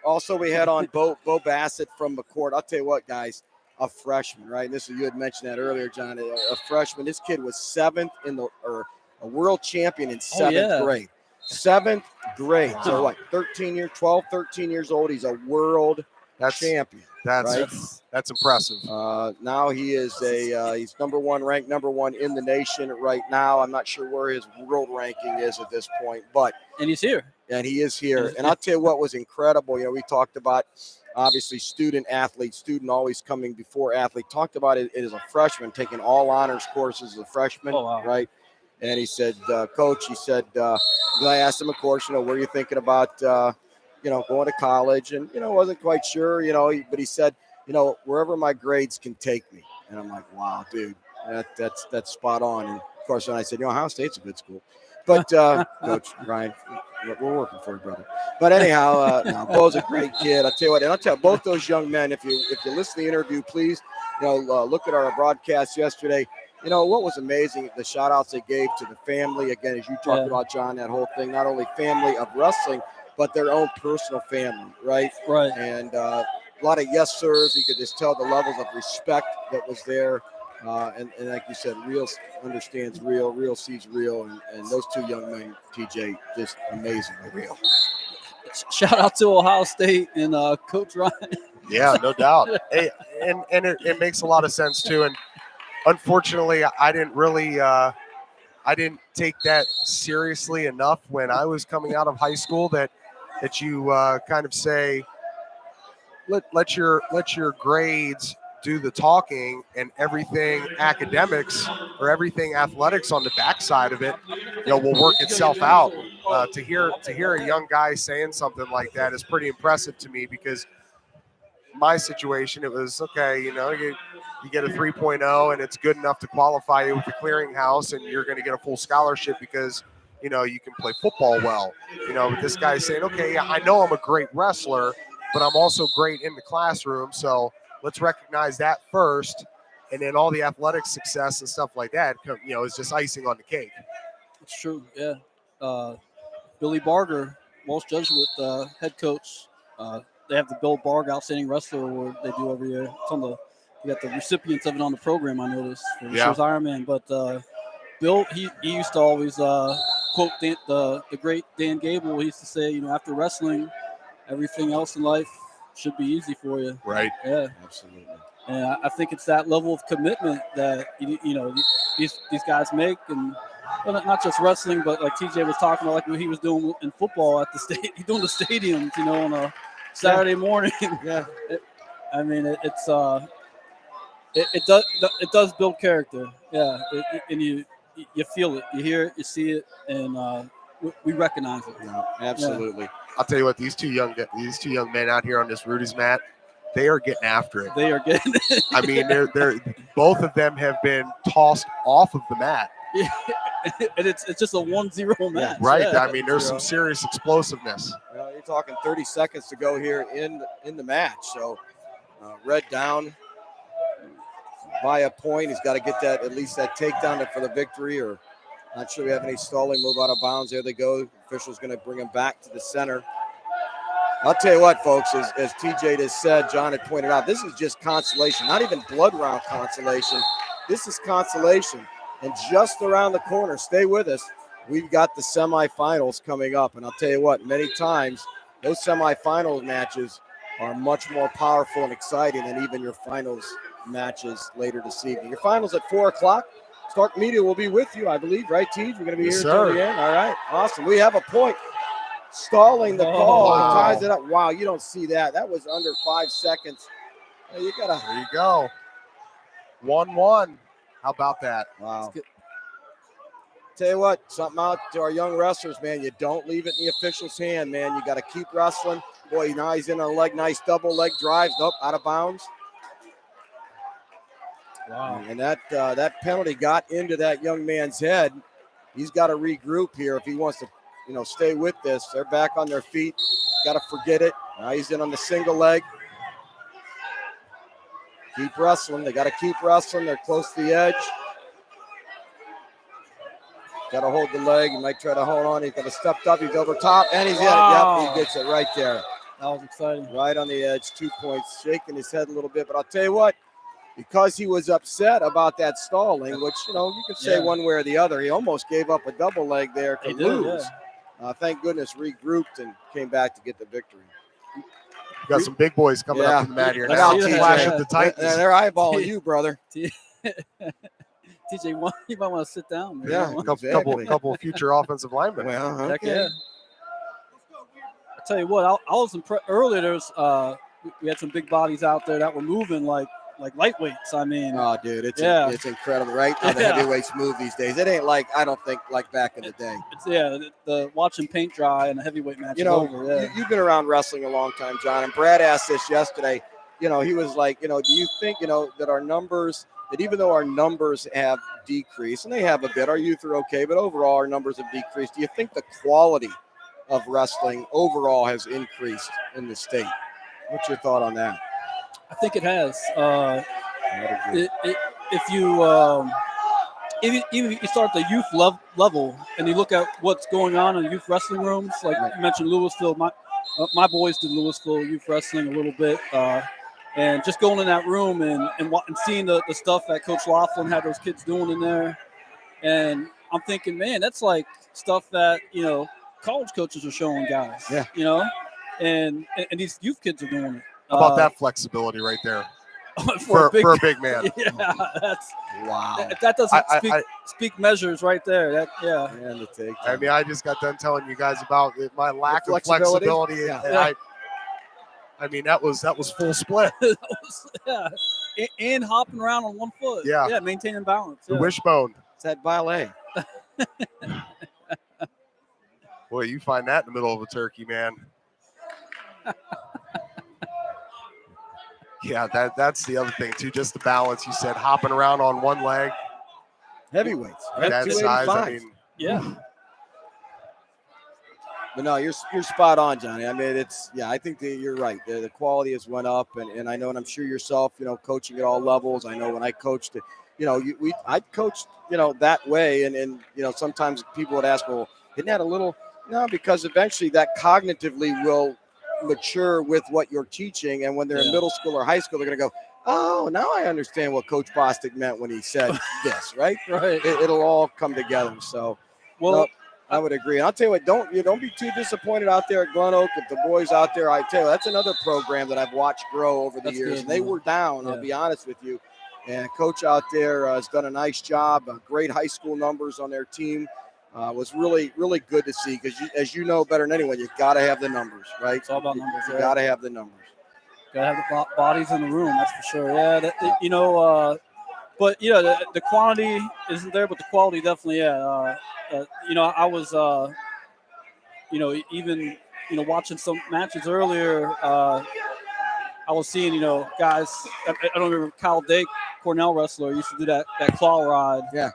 also we had on Bo Bassett from McCourt. I'll tell you what, guys, a freshman, right? You had mentioned that earlier, John. A freshman. This kid was 7th a world champion in 7th grade. 7th grade. Wow. So what? 13 years old. He's a world champion. That's impressive. Now he is he's ranked number 1 in the nation right now. I'm not sure where his world ranking is at this point, and he's here. And he is here. And I'll tell you what was incredible. We talked about obviously student always coming before athlete. Talked about it as a freshman, taking all honors courses as a freshman, right? And he said, Coach, I asked him, of course, where are you thinking about, going to college? And, wasn't quite sure, but he said, wherever my grades can take me. And I'm like, wow, dude, that's spot on. And of course, when I said, Ohio State's a good school. But Coach Ryan, we're working for you, brother. But anyhow, Bo's a great kid. I'll tell you what, and I'll tell both those young men, if you listen to the interview, please, look at our broadcast yesterday. What was amazing, the shout outs they gave to the family, again, as you talked about, John, that whole thing, not only family of wrestling, but their own personal family, right? Right. And a lot of yes sirs. You could just tell the levels of respect that was there. And like you said, real understands real sees real. And those 2 young men, TJ, just amazingly real. Shout out to Ohio State and Coach Ryan. Yeah, no doubt. Hey, and it makes a lot of sense, too. And unfortunately, I didn't take that seriously enough when I was coming out of high school that you kind of say, let your grades do the talking and everything academics or everything athletics on the backside of it, will work itself out. To hear a young guy saying something like that is pretty impressive to me because my situation, it was okay, you get a 3.0 and it's good enough to qualify you with the clearinghouse and you're going to get a full scholarship because, you can play football well. But this guy's saying, okay, yeah, I know I'm a great wrestler, but I'm also great in the classroom. So let's recognize that first. And then all the athletic success and stuff like that, is just icing on the cake. It's true. Yeah. Billy Barger, Walsh Jesuit head coach, they have the Bill Barg Outstanding Wrestler Award they do every year. You got the recipients of it on the program, I noticed, for Ironman. But Bill, he used to always quote the great Dan Gable. He used to say, after wrestling, everything else in life should be easy for you. Right. Yeah. Absolutely. And I think it's that level of commitment that, these guys make. And not just wrestling, but like TJ was talking about, like what he was doing in football at the state. He's doing the stadiums, on a Saturday morning. Yeah. It does build character. Yeah. And you feel it, you hear it, you see it, and we recognize it. Yeah, absolutely. Yeah. I'll tell you what, these two young men out here on this Rudy's mat, they are getting after it. They are getting it. I mean, they're both of them have been tossed off of the mat. Yeah. And it's just a 1-0 match. Right. Yeah. I mean, there's some serious explosiveness. You're talking 30 seconds to go here in the match. So Red down by a point. He's got to get at least that takedown for the victory, or not sure we have any stalling, move out of bounds. There they go. Official's going to bring him back to the center. I'll tell you what, folks, as TJ just said, John had pointed out, this is just consolation, not even blood round consolation. This is consolation. And just around the corner, stay with us, we've got the semifinals coming up. And I'll tell you what, many times those semifinals matches are much more powerful and exciting than even your finals matches later this evening. Your finals at 4 o'clock. Stark Media will be with you, I believe, right, Tej? We're going to be here until the end. All right, awesome. We have a point. Stalling the call. Wow. Ties it up. Wow, you don't see that. That was under 5 seconds. There you go. 1-1. How about that? Wow. Tell you what, something out to our young wrestlers, man. You don't leave it in the official's hand, man. You got to keep wrestling. Boy, now he's in a leg, nice double leg drive. Nope, out of bounds. Wow. And that penalty got into that young man's head. He's got to regroup here if he wants to, stay with this. They're back on their feet. Got to forget it. Now he's in on the single leg. Keep wrestling. They got to keep wrestling. They're close to the edge. Got to hold the leg. He might try to hold on. He's got to step up. He's over top, and he's in it. Yep, he gets it right there. That was exciting. Right on the edge, 2 points, shaking his head a little bit. But I'll tell you what, because he was upset about that stalling, which, you could say one way or the other, he almost gave up a double leg there to lose. Yeah. Thank goodness regrouped and came back to get the victory. You got some big boys coming up to the mat here Look now. out, Flash of the Titans. They're eyeballing you, brother. TJ, you might want to sit down. Man. Yeah, a couple of future offensive linemen. Well, okay. Yeah. I tell you what, I was impressed earlier. There's we had some big bodies out there that were moving like lightweights. I mean, oh, dude, it's incredible, right? How the heavyweights move these days. It ain't like, I don't think, like back in the day. The watching paint dry and the heavyweight match is over. Yeah. You've been around wrestling a long time, John, and Brad asked this yesterday. He was like, do you think, that our numbers, that even though our numbers have decreased, and they have a bit, our youth are okay, but overall our numbers have decreased. Do you think the quality of wrestling overall has increased in the state? What's your thought on that? I think it has. If you even if you start at the youth level and you look at what's going on in youth wrestling rooms, like you mentioned Louisville, my boys did Louisville youth wrestling a little bit, and just going in that room and seeing the stuff that Coach Laughlin had those kids doing in there, and I'm thinking, man, that's like stuff that college coaches are showing guys. Yeah. And these youth kids are doing it. How about that flexibility right there for a big man? Yeah, that's wow. That doesn't speak measures right there. I mean, I just got done telling you guys about my lack of flexibility. Yeah. I mean, that was full split. And hopping around on one foot. Yeah, maintaining balance. The wishbone. It's that ballet. Boy, you find that in the middle of a turkey, man. Yeah, that's the other thing too. Just the balance. You said hopping around on one leg. Heavyweights. Right? That size. I mean, yeah. But no, you're spot on, Johnny. I mean, I think that you're right. The quality has went up, and I know, and I'm sure yourself, coaching at all levels. I know when I coached, I coached, that way, and sometimes people would ask, well, isn't that a little? No, because eventually that cognitively will mature with what you're teaching, and when they're in middle school or high school, they're going to go, oh, now I understand what Coach Bostic meant when he said this, right? Right. It'll all come together. So, I would agree. And I'll tell you what, don't be too disappointed out there at Glen Oak. If the boys out there, I tell you, that's another program that I've watched grow over the years. Good, and they were down, I'll be honest with you. And Coach out there has done a nice job. Great high school numbers on their team. Was really, really good to see because, as you know better than anyone, you've got to have the numbers, right? It's all about numbers. You got to have the numbers. Got to have the bodies in the room, that's for sure. Yeah, but the quantity isn't there, but the quality definitely. Yeah, I was, even watching some matches earlier. I was seeing, guys. I don't remember Kyle Dake, Cornell wrestler, used to do that claw ride. Yeah.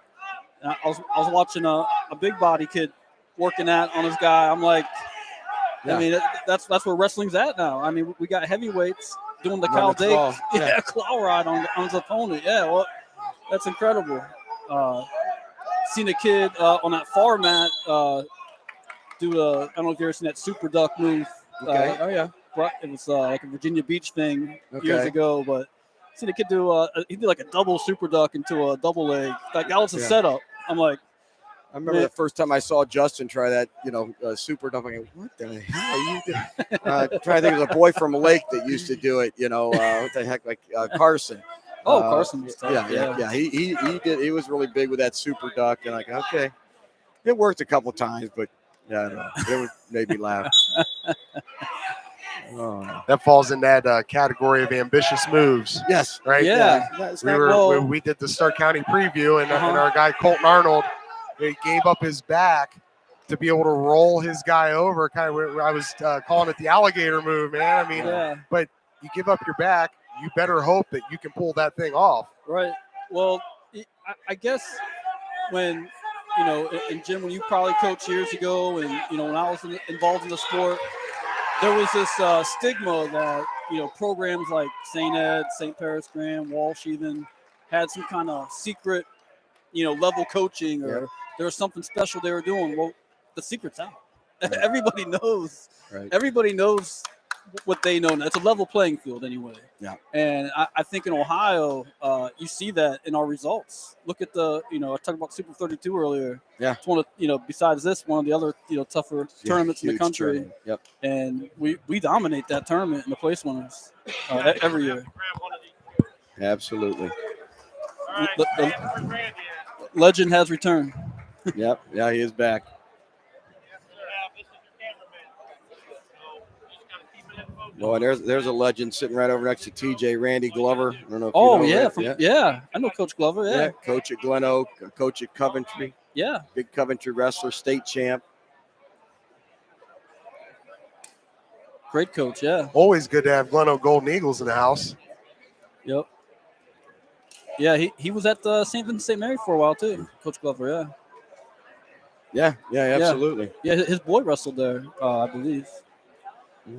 And I was watching a big body kid working that on his guy. I'm like, I mean, that's where wrestling's at now. I mean, we got heavyweights doing the Kyle Dake claw ride on his opponent. Yeah, well, that's incredible. Seen a kid on that far mat do I don't know if you've ever seen that super duck move. Okay. Oh yeah. But it was like a Virginia Beach thing years ago, but seen a kid do he did like a double super duck into a double leg. Like that was a setup. I'm like, I remember the first time I saw Justin try that, super duck. I go, what the hell are you doing? Trying to think of a boy from Lake that used to do it. What the heck, like Carson. Carson was tough. Yeah. He did. He was really big with that super duck, and like, okay, it worked a couple times, but it made me laugh. That falls in that category of ambitious moves. Yes. Right. Yeah. We did the Stark County preview, and our guy Colton Arnold, He gave up his back to be able to roll his guy over. Kind of, I was calling it the alligator move, man. I mean, but you give up your back, you better hope that you can pull that thing off. Right. Well, I guess when, and Jim, when you probably coached years ago, and, when I was involved in the sport, there was this stigma that, programs like St. Ed, St. Paris Graham, Walsh even had some kind of secret, level coaching, or there was something special they were doing. Well, the secret's out. Everybody knows. Right. Everybody knows what they know. It's a level playing field anyway. Yeah. And I think in Ohio, you see that in our results. Look at I talked about Super 32 earlier. Yeah. It's one of, besides this, one of the other, tougher tournaments in the country. Tournament. Yep. And we dominate that tournament in the place winners every year. Absolutely. The legend has returned. Yep. Yeah, he is back. Oh, and there's a legend sitting right over next to TJ, Randy Glover. I don't know if you know yeah. I know Coach Glover. Yeah. Coach at Glen Oak, coach at Coventry. Yeah. Big Coventry wrestler, state champ. Great coach, yeah. Always good to have Glen Oak Golden Eagles in the house. Yep. Yeah, he was at St. Vincent St. Mary for a while too, Coach Glover, Yeah, absolutely. Yeah, his boy wrestled there, I believe.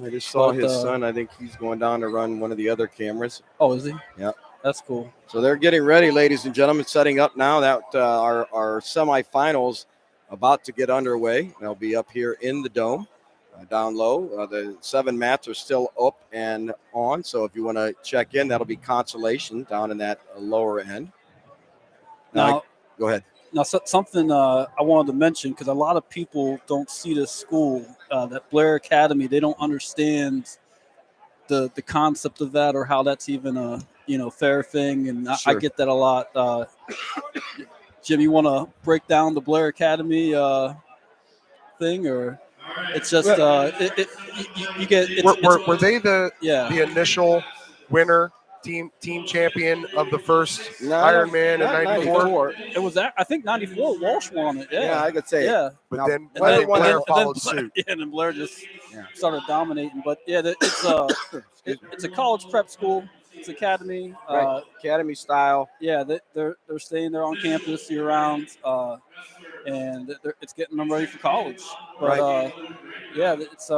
I just saw his son. I think he's going down to run one of the other cameras. Oh, is he? Yeah. That's cool. So they're getting ready, ladies and gentlemen, setting up now that our semifinals about to get underway. They'll be up here in the dome, down low. The 7 mats are still up and on. So if you want to check in, that'll be Consolation down in that lower end. Now, go ahead. Now, something I wanted to mention, because a lot of people don't see this school, that Blair Academy. They don't understand the concept of that, or how that's even a fair thing. And Sure. I get that a lot. Jim, you want to break down the Blair Academy thing, or it's just you get? Were they the initial winner? Team champion of the first Ironman in 94. It was that, I think 94. Walsh won it. Yeah, I could say. Yeah, but then Blair followed suit. Yeah, and then Blair just started dominating. But yeah, it's a college prep school. It's academy, academy style. Yeah, they're staying there on campus year round, and it's getting them ready for college. But it's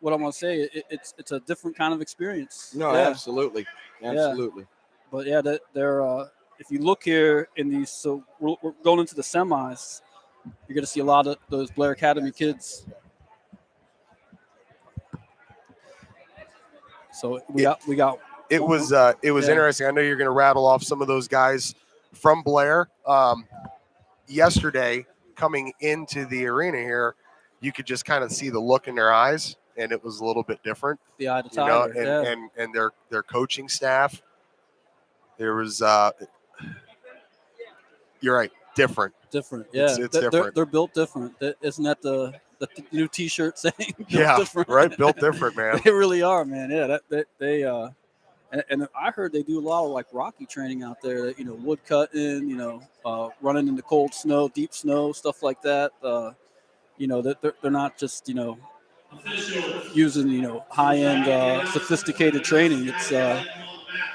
what I'm gonna say, it's a different kind of experience. No, absolutely. Yeah. But yeah, they're if you look here in these, so we're going into the semis, you're gonna see a lot of those Blair Academy kids. So we got. It was interesting. I know you're gonna rattle off some of those guys from Blair. Yesterday, coming into the arena here, you could just kind of see the look in their eyes. And it was a little bit different, the eye to tiger, and their coaching staff. There was, you're right, different. Different, yeah. It's different. They're built different. Isn't that the new T-shirt saying? Different. Right, built different, man. They really are, man. Yeah, they and I heard they do a lot of like Rocky training out there. Wood cutting, running in the cold snow, deep snow, stuff like that. They're not just using high-end sophisticated training.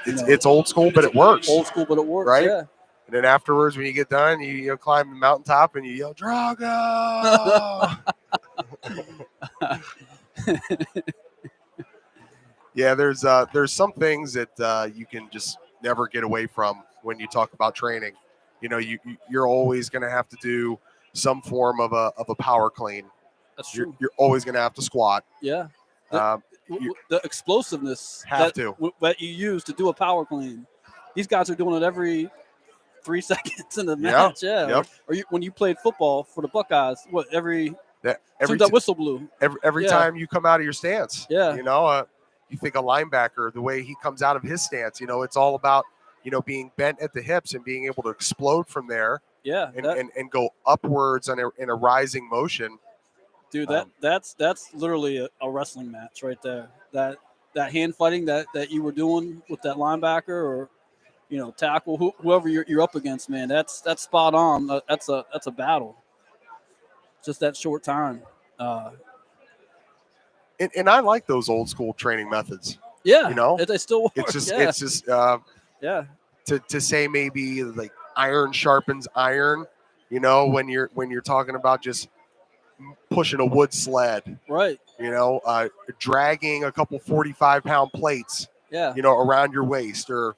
It's old school, but it works. Old school, but it works, right? Yeah. And then afterwards, when you get done, you climb the mountaintop and you yell Drago. Yeah, there's some things that you can just never get away from when you talk about training. You're always going to have to do some form of a power clean. That's true. You're always going to have to squat. Yeah. The explosiveness that you use to do a power clean. These guys are doing it every 3 seconds in the match. Yeah. Yep. Or when you played football for the Buckeyes, every that whistle blew. Every time you come out of your stance. Yeah. You think a linebacker, the way he comes out of his stance, it's all about, being bent at the hips and being able to explode from there. Yeah. And go upwards in a rising motion. Dude, that's literally a wrestling match right there. That hand fighting that you were doing with that linebacker, or tackle whoever you're up against, man. That's spot on. That's a battle. Just that short time. And I like those old school training methods. Yeah, you know, they still work. it's just yeah. To say maybe like iron sharpens iron. When you're talking about just pushing a wood sled, right? Dragging a couple 45-pound plates, yeah, around your waist or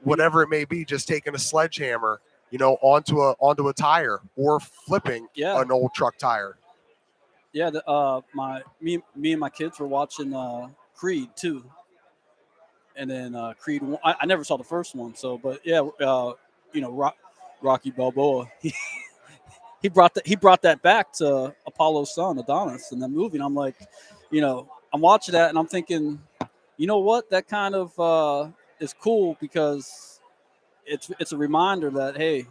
whatever it may be, just taking a sledgehammer, onto a tire or flipping an old truck tire. Yeah, me and my kids were watching Creed 2, and then Creed 1. I never saw the first one, but yeah, Rocky Balboa. He brought that back to Apollo's son Adonis in that movie, and I'm like, I'm watching that and I'm thinking, you know what, that kind of is cool because it's a reminder that, hey,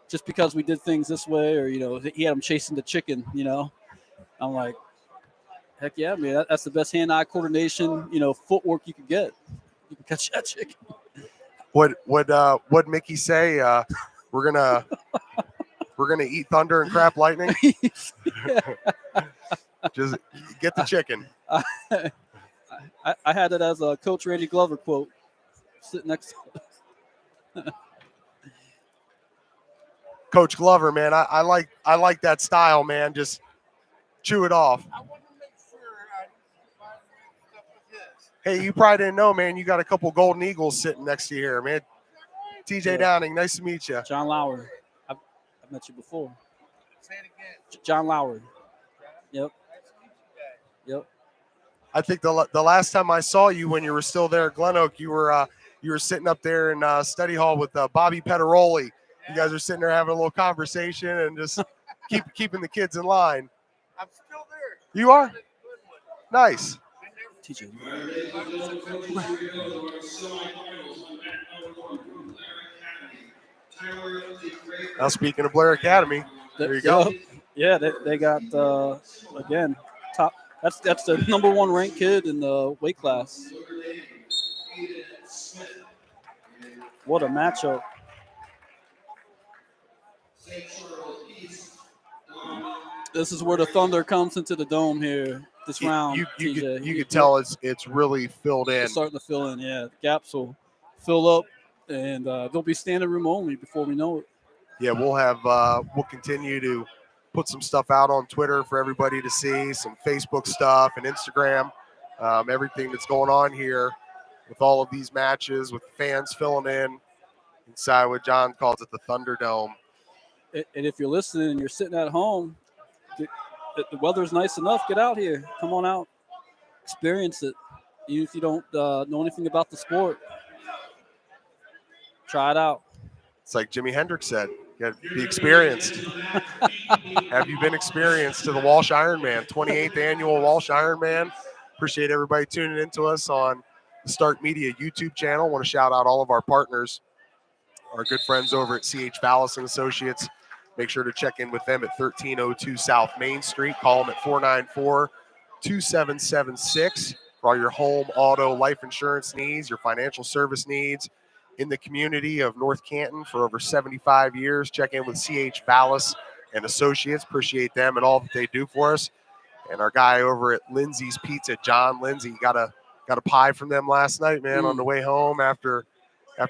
just because we did things this way, or he had him chasing the chicken, I'm like, heck yeah, man, that's the best hand-eye coordination, footwork you could get. You can catch that chicken. What Mickey say? We're gonna eat thunder and crap lightning. Just get the chicken. I had it as a Coach Randy Glover quote sitting next to it. Coach Glover, man, I like that style, man. Just chew it off. I want to make sure I find stuff with his. Hey, you probably didn't know, man. You got a couple Golden Eagles sitting next to you here, man. TJ Downing, nice to meet you. John Lowery. I've met you before. Say it again. John Lowery. Yep. Nice to meet you guys. Yep. I think the last time I saw you when you were still there at Glen Oak, you were sitting up there in study hall with Bobby Petteroli. You guys are sitting there having a little conversation and just keeping the kids in line. I'm still there. You are? Nice. TJ. Now, speaking of Blair Academy, there you go. Yeah, they got again top. That's the number one ranked kid in the weight class. What a matchup! This is where the Thunder comes into the dome here this round. You could tell it's really filled in. It's starting to fill in. Yeah, the gaps will fill up, and there'll be standing room only before we know it. Yeah, we'll continue to put some stuff out on Twitter for everybody to see, some Facebook stuff and Instagram, everything that's going on here with all of these matches, with fans filling in inside what John calls it the Thunderdome. And if you're listening and you're sitting at home, the weather's nice enough. Get out here. Come on out. Experience it. Even if you don't know anything about the sport, try it out. It's like Jimi Hendrix said, you got to be experienced. Have you been experienced to the Walsh Ironman, 28th annual Walsh Ironman? Appreciate everybody tuning in to us on the Stark Media YouTube channel. Want to shout out all of our partners, our good friends over at Vallos Associates. Make sure to check in with them at 1302 South Main Street. Call them at 494-2776 for all your home, auto, life insurance needs, your financial service needs. In the community of North Canton for over 75 years. Check in with Vallos and Associates. Appreciate them and all that they do for us. And our guy over at Lindsey's Pizza, John Lindsey, got a pie from them last night, man, on the way home after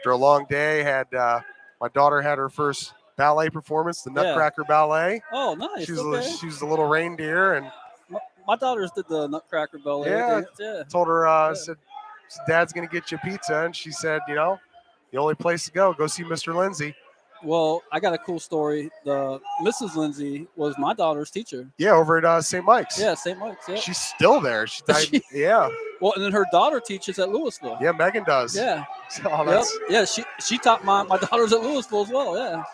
a long day. Had my daughter had her first ballet performance, the Nutcracker Ballet. Oh, nice. She was a little reindeer, and my daughters did the Nutcracker Ballet. Yeah. Told her, said, Dad's gonna get you pizza, and she said, the only place to go see Mr. Lindsey. Well, I got a cool story. The Mrs. Lindsey was my daughter's teacher. Yeah, over at St. Mike's. Yeah, St. Mike's. Yeah. She's still there. She died. Yeah. Well, and then her daughter teaches at Louisville. Yeah, Megan does. Yeah. So Yeah, she taught my daughters at Louisville as well. Yeah.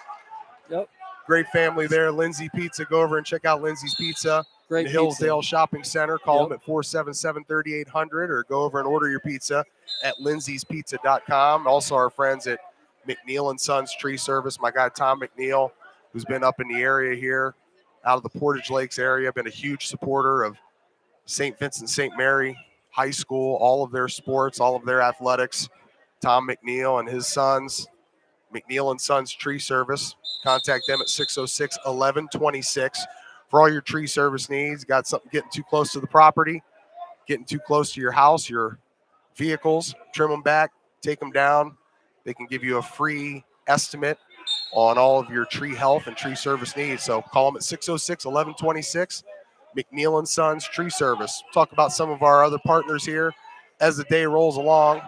Yep. Great family there. Lindsey Pizza. Go over and check out Lindsey's Pizza. Great in the Hillsdale Shopping Center. Call them at 477-3800 or go over and order your pizza at lindseys.pizza.com. Also, our friends at McNeill & Sons Tree Service. My guy, Tom McNeill, who's been up in the area here, out of the Portage Lakes area, been a huge supporter of St. Vincent St. Mary High School, all of their sports, all of their athletics. Tom McNeill and his sons, McNeill and Sons Tree Service. Contact them at 606-1126 for all your tree service needs. Got something getting too close to the property, getting too close to your house, your vehicles, trim them back, take them down. They can give you a free estimate on all of your tree health and tree service needs. So call them at 606-1126, McNeill and Sons Tree Service. Talk about some of our other partners here as the day rolls along.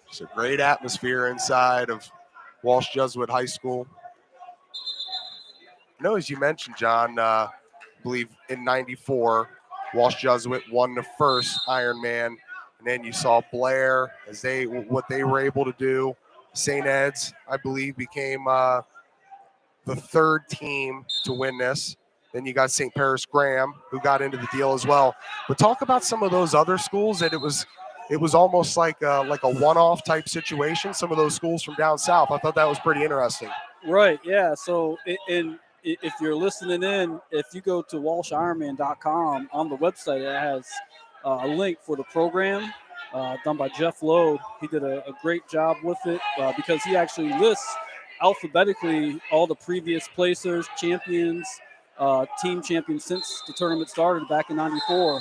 It's a great atmosphere inside of Walsh Jesuit High School. I know, as you mentioned, John, I believe in '94, Walsh Jesuit won the first Ironman, and then you saw Blair as what they were able to do. St. Ed's, I believe, became the third team to win this. Then you got St. Paris Graham, who got into the deal as well. But talk about some of those other schools that it was almost like a one-off type situation. Some of those schools from down south. I thought that was pretty interesting. Right. Yeah. So if you're listening in, if you go to walshironman.com on the website, it has a link for the program done by Jeff Lowe. He did a great job with it because he actually lists alphabetically all the previous placers, champions, team champions since the tournament started back in '94.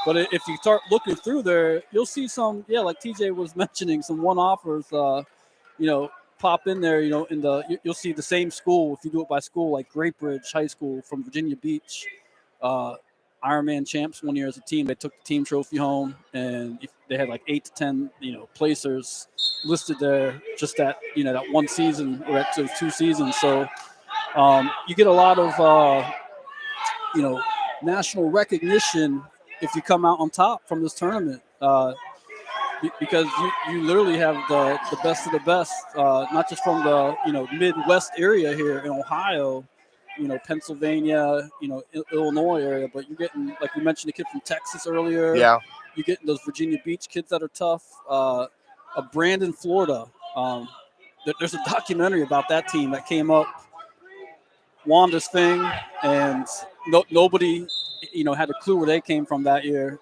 But if you start looking through there, you'll see some, like TJ was mentioning, some one-offers, pop in there, you'll see the same school. If you do it by school, like Great Bridge High School from Virginia Beach, Ironman champs one year as a team. They took the team trophy home, and they had like 8 to 10, placers listed there just that one season or at those 2 seasons. So you get a lot of, national recognition if you come out on top from this tournament, because you literally have the best of the best, not just from the Midwest area here in Ohio, Pennsylvania, Illinois area, but you're getting, like we mentioned, a kid from Texas earlier. Yeah, you're getting those Virginia Beach kids that are tough. Brandon, Florida. There's a documentary about that team that came up, won this thing, and nobody had a clue where they came from that year.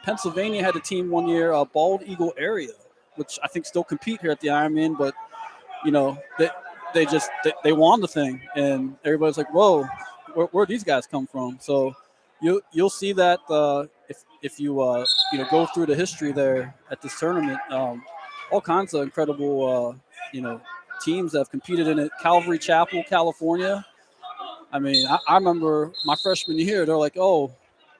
Pennsylvania had a team one year, Bald Eagle area, which I think still compete here at the Ironman, but they won the thing, and everybody's like, whoa, where these guys come from? So you'll see that if you go through the history there at this tournament, all kinds of incredible teams that have competed in it. Calvary Chapel, California. I mean, I remember my freshman year, they're like, oh,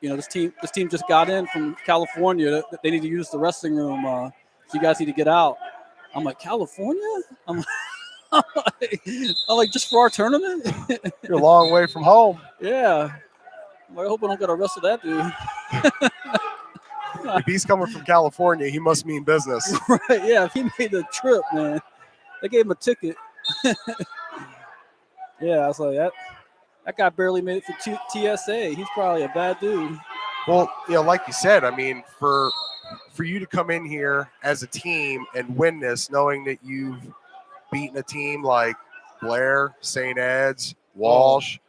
this team just got in from California. They need to use the wrestling room. So you guys need to get out. I'm like, California? I'm like, just for our tournament? You're a long way from home. Yeah. I hope I don't got to wrestle that dude. If he's coming from California, he must mean business. Right, yeah. If he made the trip, man. They gave him a ticket. Yeah, I was like, that guy barely made it for TSA. He's probably a bad dude. Well, like you said, I mean, for you to come in here as a team and win this, knowing that you've beaten a team like Blair, St. Ed's, Walsh,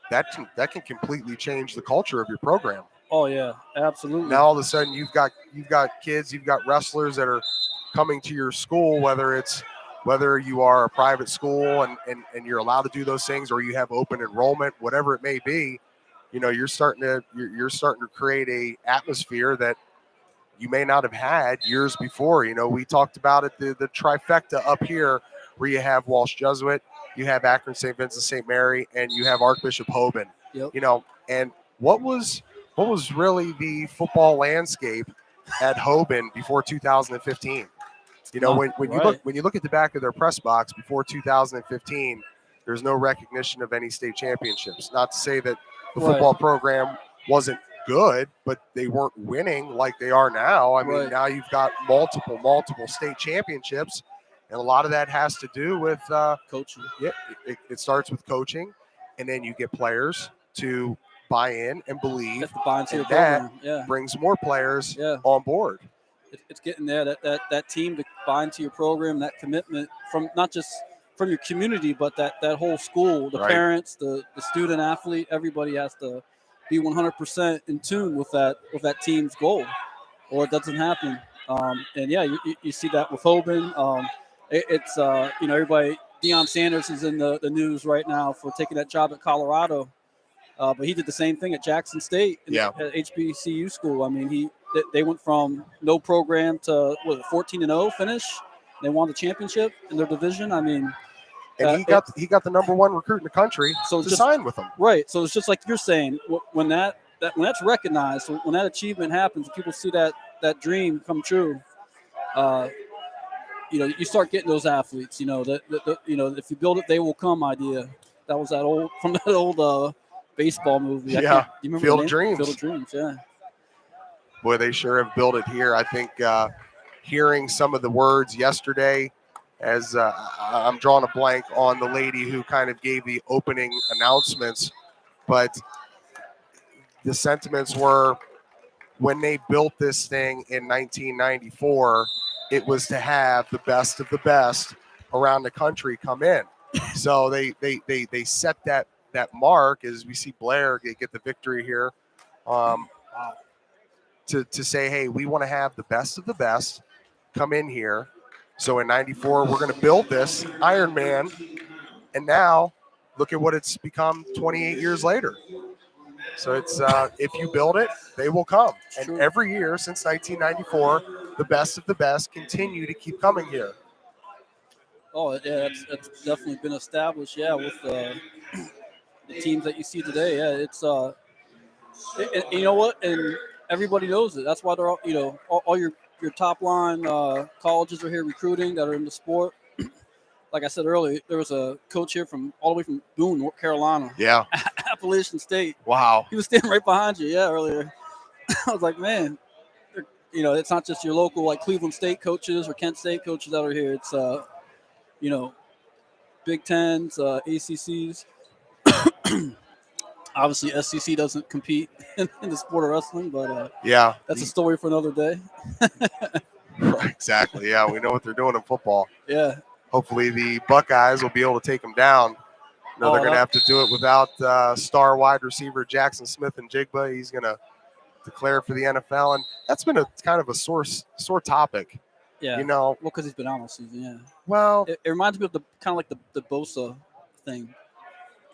that can completely change the culture of your program. Oh yeah, absolutely. Now all of a sudden you've got kids, you've got wrestlers that are coming to your school, whether you are a private school and you're allowed to do those things, or you have open enrollment, whatever it may be, you're starting to create a atmosphere that you may not have had years before. We talked about it, the trifecta up here, where you have Walsh Jesuit, you have Akron St. Vincent St. Mary, and you have Archbishop Hoban. Yep. And what was really the football landscape at Hoban before 2015? When you look at the back of their press box before 2015, there's no recognition of any state championships. Not to say that the football program wasn't good, but they weren't winning like they are now. I mean, now you've got multiple state championships, and a lot of that has to do with coaching. Yeah, it starts with coaching, and then you get players to buy in and believe, and that brings more players on board. It's getting there, that team to buy into your program, that commitment from not just from your community, but that whole school, the parents, the student athlete, everybody has to be 100% in tune with that team's goal, or it doesn't happen. And yeah, you see that with Hoban. It's everybody. Deion Sanders is in the news right now for taking that job at Colorado, but he did the same thing at Jackson State at HBCU school. I mean, they went from no program to 14-0 finish. They won the championship in their division. I mean, and he got the number one recruit in the country to sign with him. Right. So it's just like you're saying, when that's recognized, when that achievement happens, people see that dream come true. You start getting those athletes. If you build it, they will come. Idea. That was that old baseball movie. Yeah. You remember Field of Dreams. Field of Dreams. Yeah. Boy, they sure have built it here. I think hearing some of the words yesterday, as I'm drawing a blank on the lady who kind of gave the opening announcements, but the sentiments were, when they built this thing in 1994, it was to have the best of the best around the country come in. So they set that mark, as we see Blair get the victory here, to say, hey, we want to have the best of the best come in here. So in 94, we're going to build this Ironman. And now look at what it's become 28 years later. So it's if you build it, they will come. And every year since 1994, the best of the best continue to keep coming here. Oh, yeah, that's definitely been established, with the teams that you see today. Yeah, it's you know what? And everybody knows it. That's why they're all your top line colleges are here recruiting that are in the sport. Like I said earlier, there was a coach here all the way from Boone, North Carolina. Yeah. Appalachian State. Wow. He was standing right behind you. Yeah, earlier. I was like, man, it's not just your local like Cleveland State coaches or Kent State coaches that are here. It's Big Tens, ACCs. Obviously, SEC doesn't compete in the sport of wrestling, but that's a story for another day. Exactly. Yeah, we know what they're doing in football. Yeah. Hopefully the Buckeyes will be able to take them down. They're going to have to do it without star wide receiver Jackson Smith and Jigba. He's going to declare for the NFL, and that's been a kind of a sore topic. Yeah. Well, because he's been out all season. Yeah. Well, it reminds me of the kind of like the Bosa thing.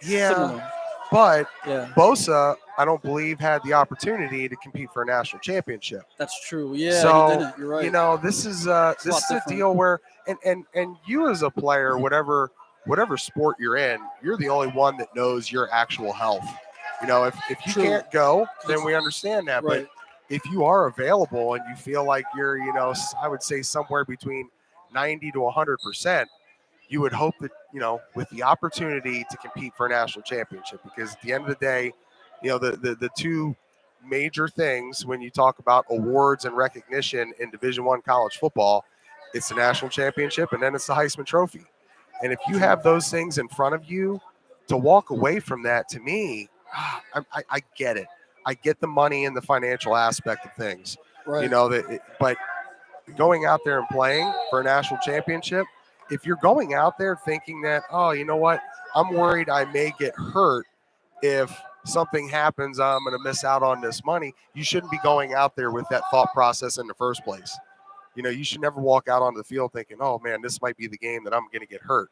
Yeah. Similar. But Bosa, I don't believe, had the opportunity to compete for a national championship. That's true. Yeah. So he didn't. You're right. This is a deal where, and you as a player, whatever sport you're in, you're the only one that knows your actual health. If you can't go, then we understand that. Right. But if you are available and you feel like you're, I would say somewhere between 90 to 100%. You would hope that, with the opportunity to compete for a national championship, because at the end of the day, the two major things when you talk about awards and recognition in Division I college football, it's the national championship and then it's the Heisman Trophy. And if you have those things in front of you, to walk away from that, to me, I get it. I get the money and the financial aspect of things, right. But going out there and playing for a national championship, if you're going out there thinking that, oh, you know what, I'm worried I may get hurt if something happens, I'm going to miss out on this money, you shouldn't be going out there with that thought process in the first place. You should never walk out onto the field thinking, oh, man, this might be the game that I'm going to get hurt.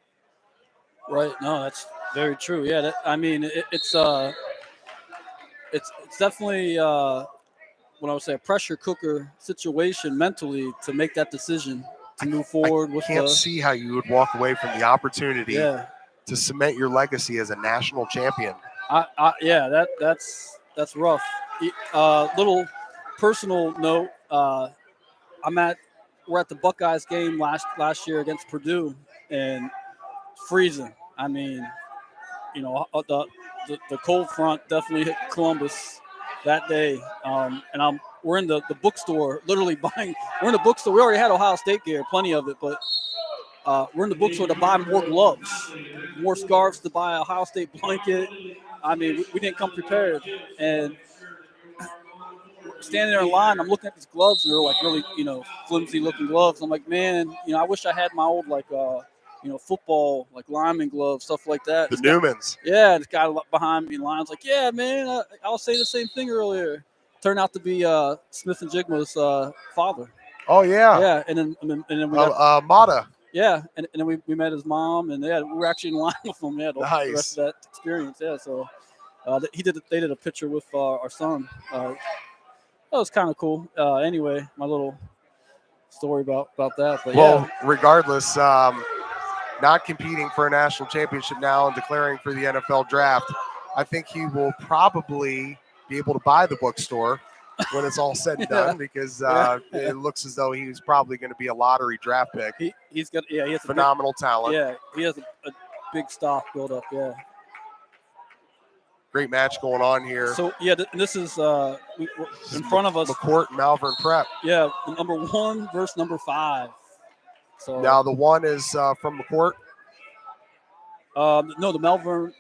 Right. No, that's very true. Yeah. It's definitely what I would say a pressure cooker situation mentally to make that decision. To move forward I can't see how you would walk away from the opportunity to cement your legacy as a national champion. That's rough. Little personal note. We're at the Buckeyes game last year against Purdue, and freezing. I mean, the cold front definitely hit Columbus that day, and we're in the bookstore, literally buying. We're in the bookstore. We already had Ohio State gear, plenty of it, but we're in the bookstore to buy more gloves, more scarves, to buy a Ohio State blanket. I mean, we didn't come prepared. And standing there in line, I'm looking at these gloves, and they're like really, flimsy looking gloves. I'm like, man, I wish I had my old football, like lineman gloves, stuff like that. The Newmans. Yeah, this guy behind me in line's like, yeah, man, I was saying the same thing earlier. Turned out to be Smith and Jigma's father. Oh, yeah. Yeah, and then we got Mata. yeah, and then we met his mom, and yeah, we were actually in line with him. Yeah, the rest of that experience. Yeah, so they did a picture with our son. That was kind of cool. Anyway, my little story about that. But well, regardless, not competing for a national championship now and declaring for the NFL draft, I think he will probably be able to buy the bookstore when it's all said and done, because it looks as though he's probably going to be a lottery draft pick. He's got he has phenomenal talent. Yeah, he has a big stock build up. Yeah. Great match going on here. So this is in front of us. McCourt and Malvern Prep. Yeah, number 1 versus number 5. So now the 1 is from McCourt. No, the Malvern.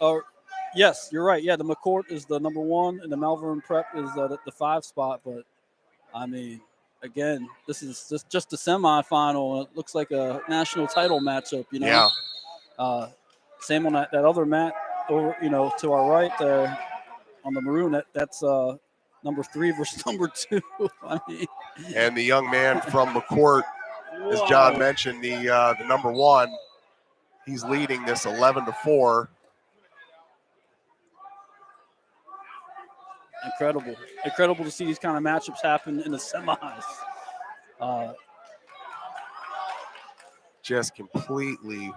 Yes, you're right. Yeah, the McCourt is the number 1, and the Malvern Prep is the 5 spot. But I mean, again, this is just a semifinal. It looks like a national title matchup. Yeah. Same on that other mat over, to our right there on the maroon. That's number 3 versus number 2. I mean, and the young man from McCourt, as John mentioned, the number 1, he's leading this 11-4. Incredible to see these kind of matchups happen in the semis. Just completely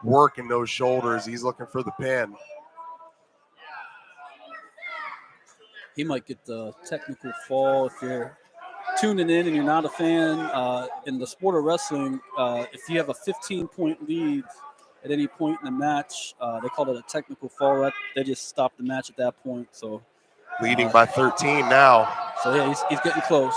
working those shoulders. He's looking for the pin. He might get the technical fall if you're tuning in and you're not a fan. In the sport of wrestling, if you have a 15-point lead at any point in the match, they call it a technical fall. They just stop the match at that point. So leading by 13 now. So yeah, he's getting close.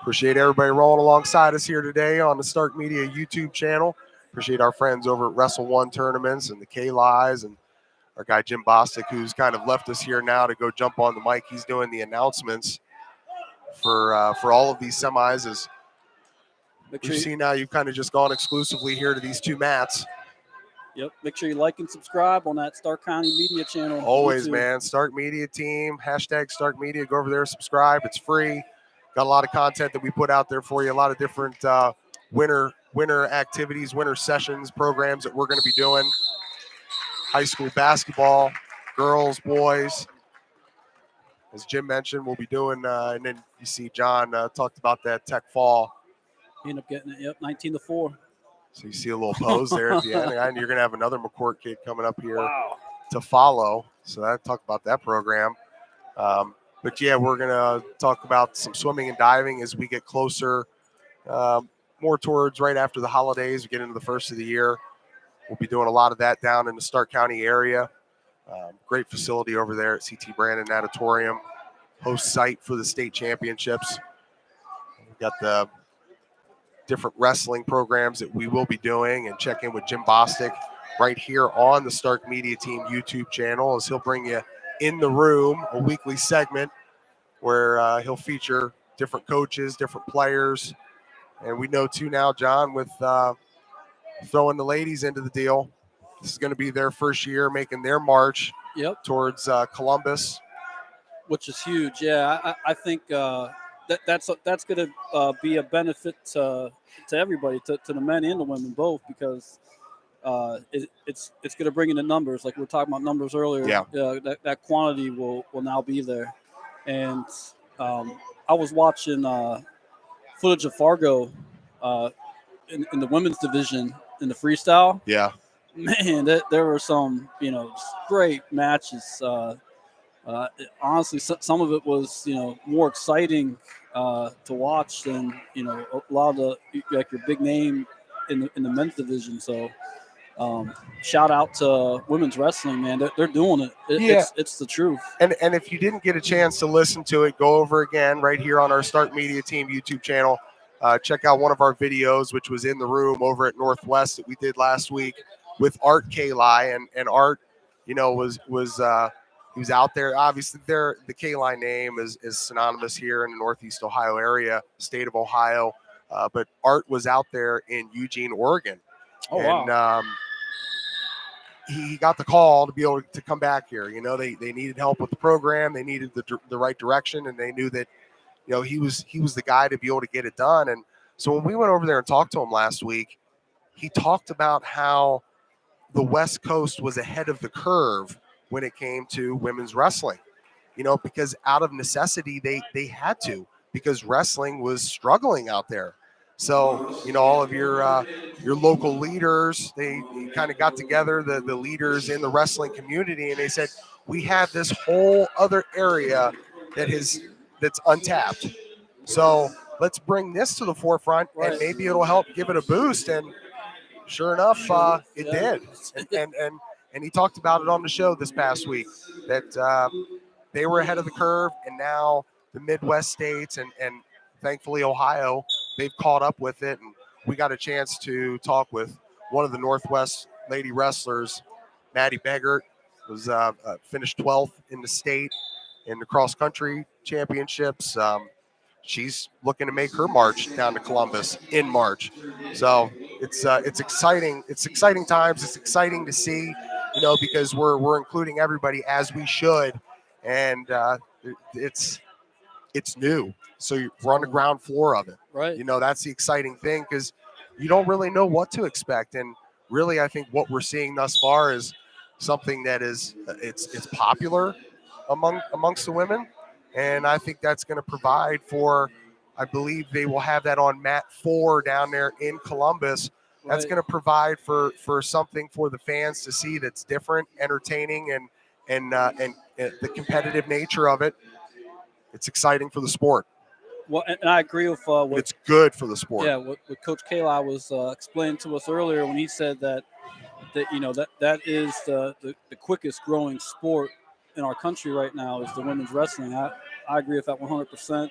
Appreciate everybody rolling alongside us here today on the Stark Media YouTube channel. Appreciate our friends over at Wrestle One Tournaments and the Kallais, and our guy Jim Bostic, who's kind of left us here now to go jump on the mic. He's doing the announcements for all of these semis. As you see now, you've kind of just gone exclusively here to these 2 mats. Yep. Make sure you like and subscribe on that Stark County Media channel. Always, man. Stark Media team, #Stark Media. Go over there, subscribe. It's free. Got a lot of content that we put out there for you. A lot of different winter activities, winter sessions, programs that we're going to be doing. High school basketball, girls, boys. As Jim mentioned, we'll be doing, and then you see John talked about that tech fall. He ended up getting it, yep, 19-4. So you see a little pose there at the end, and you're going to have another McCourt kid coming up here to follow. So that talk about that program. But yeah, we're going to talk about some swimming and diving as we get closer, more towards right after the holidays. We get into the first of the year. We'll be doing a lot of that down in the Stark County area. Great facility over there at CT Brandon Natatorium, host site for the state championships. We've got the different wrestling programs that we will be doing, and check in with Jim Bostic right here on the Stark Media Team YouTube channel, as he'll bring you In the Room, a weekly segment where he'll feature different coaches, different players. And we know too now, John, with throwing the ladies into the deal, this is going to be their first year making their march towards Columbus, which is huge. Yeah, I think that's going to be a benefit to everybody, to the men and the women both, because it's going to bring in the numbers, like we were talking about numbers earlier. That quantity will now be there. And I was watching footage of Fargo in the women's division in the freestyle. Yeah, man, there were some great matches. Honestly, some of it was more exciting to watch than a lot of the like your big name in the men's division. So shout out to women's wrestling, man. They're doing it. It's the truth. And if you didn't get a chance to listen to it, go over again right here on our Stark Media Team YouTube channel. Check out one of our videos, which was In the Room over at Northwest that we did last week with Art Kallai, and Art, was he was out there. Obviously, the Kallai name is synonymous here in the Northeast Ohio area, state of Ohio. but Art was out there in Eugene, Oregon. Oh, and wow. He got the call to be able to come back here. They needed help with the program. They needed the right direction, and they knew that he was the guy to be able to get it done. And so when we went over there and talked to him last week, he talked about how the West Coast was ahead of the curve when it came to women's wrestling. Because out of necessity they had to, because wrestling was struggling out there. So all of your local leaders, they kind of got together, the leaders in the wrestling community, and they said, we have this whole other area that's untapped. So let's bring this to the forefront, and maybe it'll help give it a boost. And sure enough, it did. And he talked about it on the show this past week, that they were ahead of the curve, and now the Midwest states and thankfully Ohio, they've caught up with it. And we got a chance to talk with one of the Northwest lady wrestlers, Maddie Beggart, was finished 12th in the state in the cross country championships. She's looking to make her march down to Columbus in March. So it's exciting. It's exciting times. It's exciting to see, because we're including everybody as we should. And it's new. So we're on the ground floor of it. Right. That's the exciting thing, because you don't really know what to expect. And really, I think what we're seeing thus far is something that is it's popular amongst the women. And I think that's going to provide for, I believe they will have that on mat 4 down there in Columbus. That's going to provide for something for the fans to see that's different, entertaining, and the competitive nature of it. It's exciting for the sport. Well, and I agree with what it's good for the sport. Yeah, what Coach Kallai was explaining to us earlier when he said that that is the quickest growing sport in our country right now is the women's wrestling. I agree with that 100%.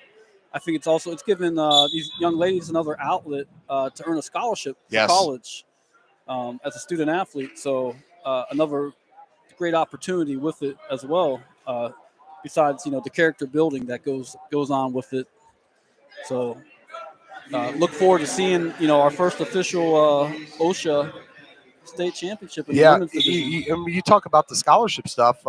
I think it's given these young ladies another outlet to earn a scholarship for college as a student athlete. So another great opportunity with it as well. Besides, the character building that goes on with it. So look forward to seeing, our first official OSHA state championship in the women's division. You talk about the scholarship stuff.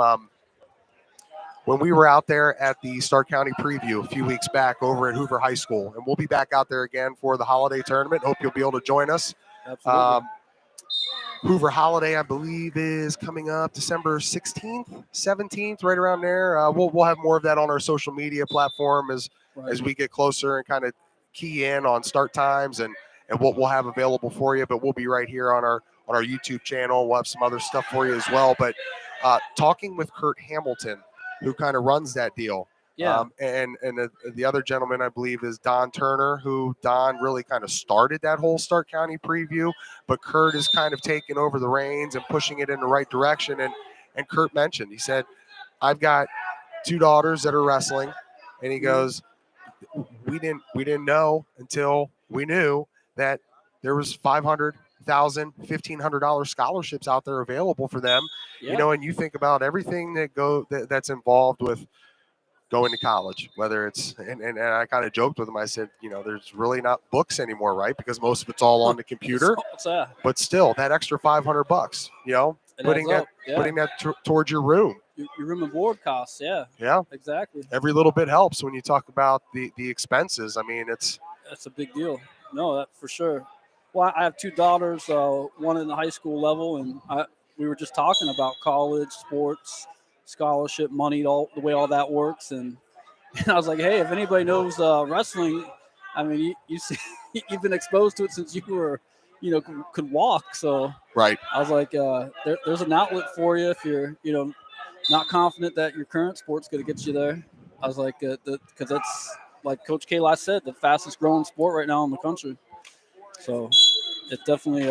When we were out there at the Stark County preview a few weeks back over at Hoover High School, and we'll be back out there again for the holiday tournament. Hope you'll be able to join us. Absolutely. Hoover Holiday, I believe, is coming up December 16th, 17th, right around there. We'll have more of that on our social media platform as we get closer and kind of key in on start times and what we'll have available for you. But we'll be right here on our YouTube channel. We'll have some other stuff for you as well. But talking with Kurt Hamilton, who kind of runs that deal. Yeah. And the other gentleman, I believe, is Don Turner, who Don really kind of started that whole Stark County preview, but Kurt is kind of taking over the reins and pushing it in the right direction. And Kurt mentioned, he said, I've got 2 daughters that are wrestling. And he goes, we didn't know until we knew that there was $500,000, $1,500 scholarships out there available for them. Yeah. And you think about everything that's involved with going to college, whether it's, and I kind of joked with him. I said, there's really not books anymore, right? Because most of it's all on the computer. But still, that extra $500, putting that towards your room. Your room and board costs, yeah. Yeah. Exactly. Every little bit helps when you talk about the expenses. I mean, that's a big deal. No, that for sure. Well, I have 2 daughters, one in the high school level, and we were just talking about college, sports, scholarship, money, all the way all that works. And I was like, hey, if anybody knows wrestling, I mean, you see, you've been exposed to it since you were, could walk. So right. I was like, there's an outlet for you if you're, not confident that your current sport's going to get you there. I was like, because that's, like Coach Kallai said, the fastest growing sport right now in the country. So it's definitely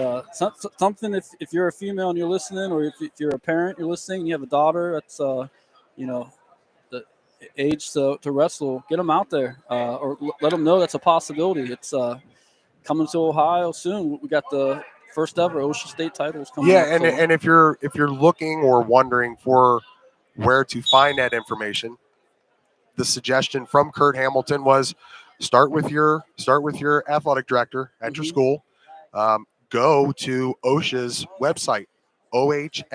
something if you're a female and you're listening, or if you're a parent, you're listening, and you have a daughter that's, the age to wrestle, get them out there or let them know that's a possibility. It's coming to Ohio soon. We got the first ever OSHA state titles coming up. Yeah, and if you're looking or wondering for where to find that information, the suggestion from Kurt Hamilton was start with your athletic director at your school. Go to OSHA's website, ohsaa.org.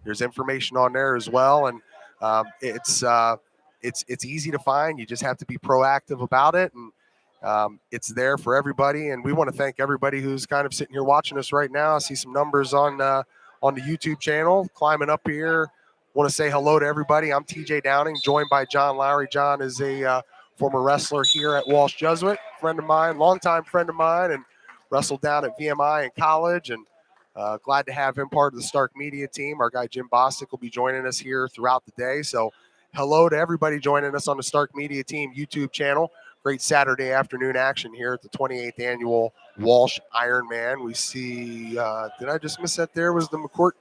There's information on there as well, and it's easy to find. You just have to be proactive about it, and it's there for everybody. And we want to thank everybody who's kind of sitting here watching us right now. I see some numbers on the YouTube channel climbing up here. Want to say hello to everybody. I'm TJ Downing, joined by John Lowery. John is a former wrestler here at Walsh Jesuit, friend of mine, longtime friend of mine, and wrestled down at VMI in college. And glad to have him part of the Stark Media team. Our guy Jim Bostic will be joining us here throughout the day. So hello to everybody joining us on the Stark Media team YouTube channel. Great Saturday afternoon action here at the 28th annual Walsh Ironman. We see, did I just miss that there? Was the McCourt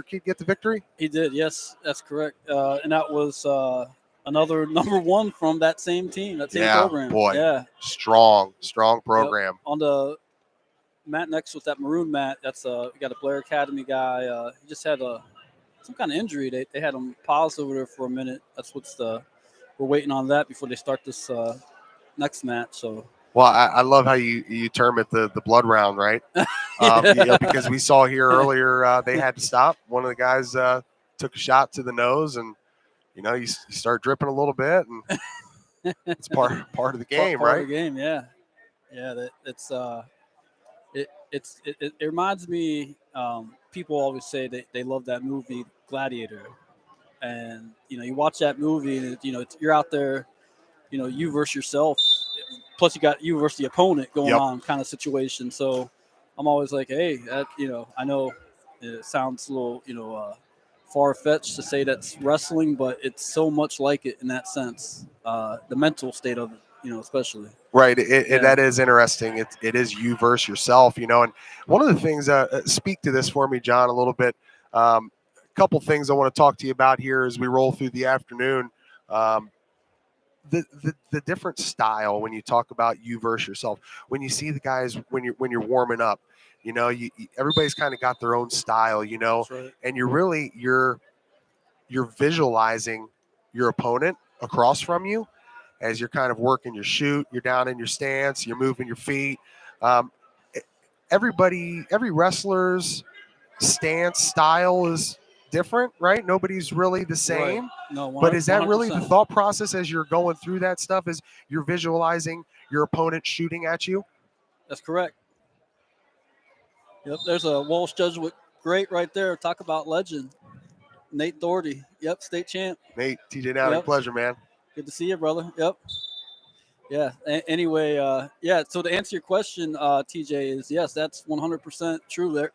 kid get the victory? He did, yes, that's correct. And that was another number one from that same team, that same program. Boy, yeah, strong program. Yep. On the mat next with that maroon mat, that's we got a Blair Academy guy. He just had some kind of injury. They had him paused over there for a minute. That's we're waiting on that before they start this next match. So. Well, I love how you term it the blood round, right? Because we saw here earlier they had to stop. One of the guys took a shot to the nose, and you start dripping a little bit, and it's part of the game, part right? Of the game, yeah. It reminds me. People always say they love that movie Gladiator, and you watch that movie, and you're out there, you versus yourself. Plus, you got you versus the opponent going on kind of situation. So I'm always like, hey, I know it sounds a little, far-fetched to say that's wrestling, but it's so much like it in that sense. The mental state of it, especially. Right. That is interesting. It is you versus yourself, and one of the things, speak to this for me, John, a little bit. A couple things I want to talk to you about here as we roll through the afternoon. The different style when you talk about you versus yourself, when you see the guys when you're warming up, everybody's kind of got their own style, right. and you're visualizing your opponent across from you as you're kind of working your shoot. You're down in your stance, you're moving your feet. Every wrestler's stance style is different, right? Nobody's really the same. Right. No, but is that really 100%. the thought process as you're going through that stuff? Is you're visualizing your opponent shooting at you? That's correct. Yep, there's a Walsh Jesuit great right there. Talk about legend. Nate Doherty. Yep, state champ. Nate, TJ Downing, pleasure, man. Good to see you, brother. Yep. Yeah. Anyway, so to answer your question, TJ, is yes, that's 100% true there.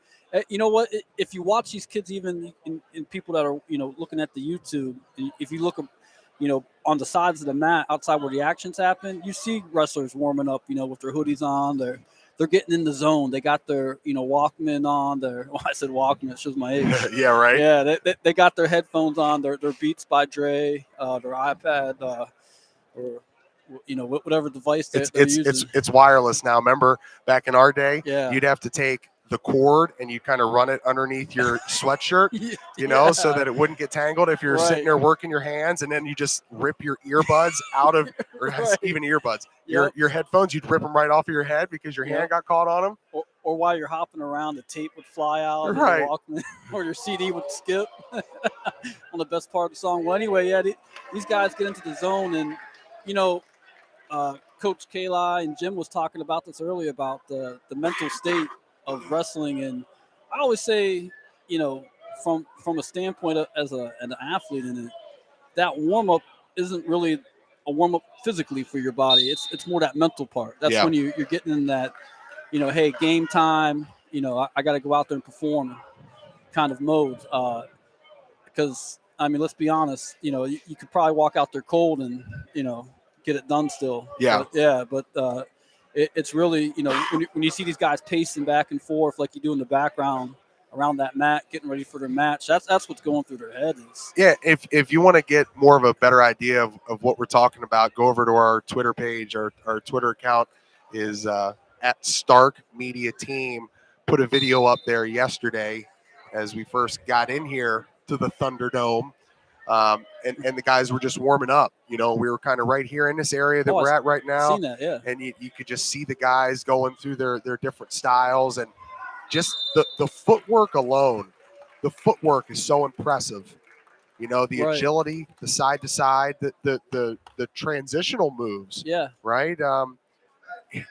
You know what? If you watch these kids, even in people that are, looking at the YouTube, if you look, on the sides of the mat outside where the actions happen, you see wrestlers warming up, with their hoodies on. They're getting in the zone. They got their, Walkman on. I said Walkman, it shows my age. Yeah, right. Yeah, they got their headphones on. Their Beats by Dre, their iPad, or whatever device they're using. It's wireless now. Remember back in our day, Yeah. you'd have to take the cord and you kind of run it underneath your sweatshirt, so that it wouldn't get tangled if you're sitting there working your hands, and then you just rip your earbuds out of, or even earbuds, your headphones, you'd rip them right off of your head because your hand got caught on them. Or while you're hopping around, the tape would fly out, right, or your CD would skip on the best part of the song. Well, anyway, these guys get into the zone, and Coach Kallai and Jim was talking about this earlier about the mental state of wrestling, and I always say, from a standpoint of, as an athlete, in it, that warm up isn't really a warm up physically for your body. It's more that mental part. That's when you're getting in that, hey, game time. I got to go out there and perform kind of mode. Because let's be honest. You could probably walk out there cold and get it done still. Yeah. But it's really, when you see these guys pacing back and forth like you do in the background around that mat, getting ready for their match, that's what's going through their heads. Yeah, if you want to get more of a better idea of what we're talking about, go over to our Twitter page. Our Twitter account is at Stark Media Team. Put a video up there yesterday as we first got in here to the Thunderdome. And the guys were just warming up. We were kind of right here in this area that we're at right now. Seen that, yeah. And you could just see the guys going through their different styles, and just the footwork alone. The footwork is so impressive. The Right. agility, the side to side, the transitional moves. Yeah. Right.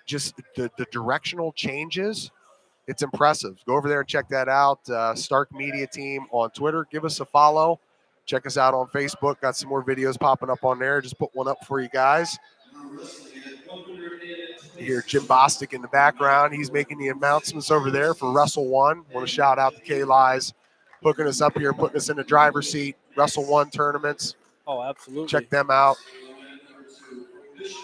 Just the directional changes. It's impressive. Go over there and check that out. Stark Media Team on Twitter. Give us a follow. Check us out on Facebook. Got some more videos popping up on there. Just put one up for you guys. You hear Jim Bostic in the background. He's making the announcements over there for Wrestle 1. Want to shout out to Kallai's hooking us up here and putting us in the driver's seat. Wrestle 1 tournaments. Oh, absolutely. Check them out.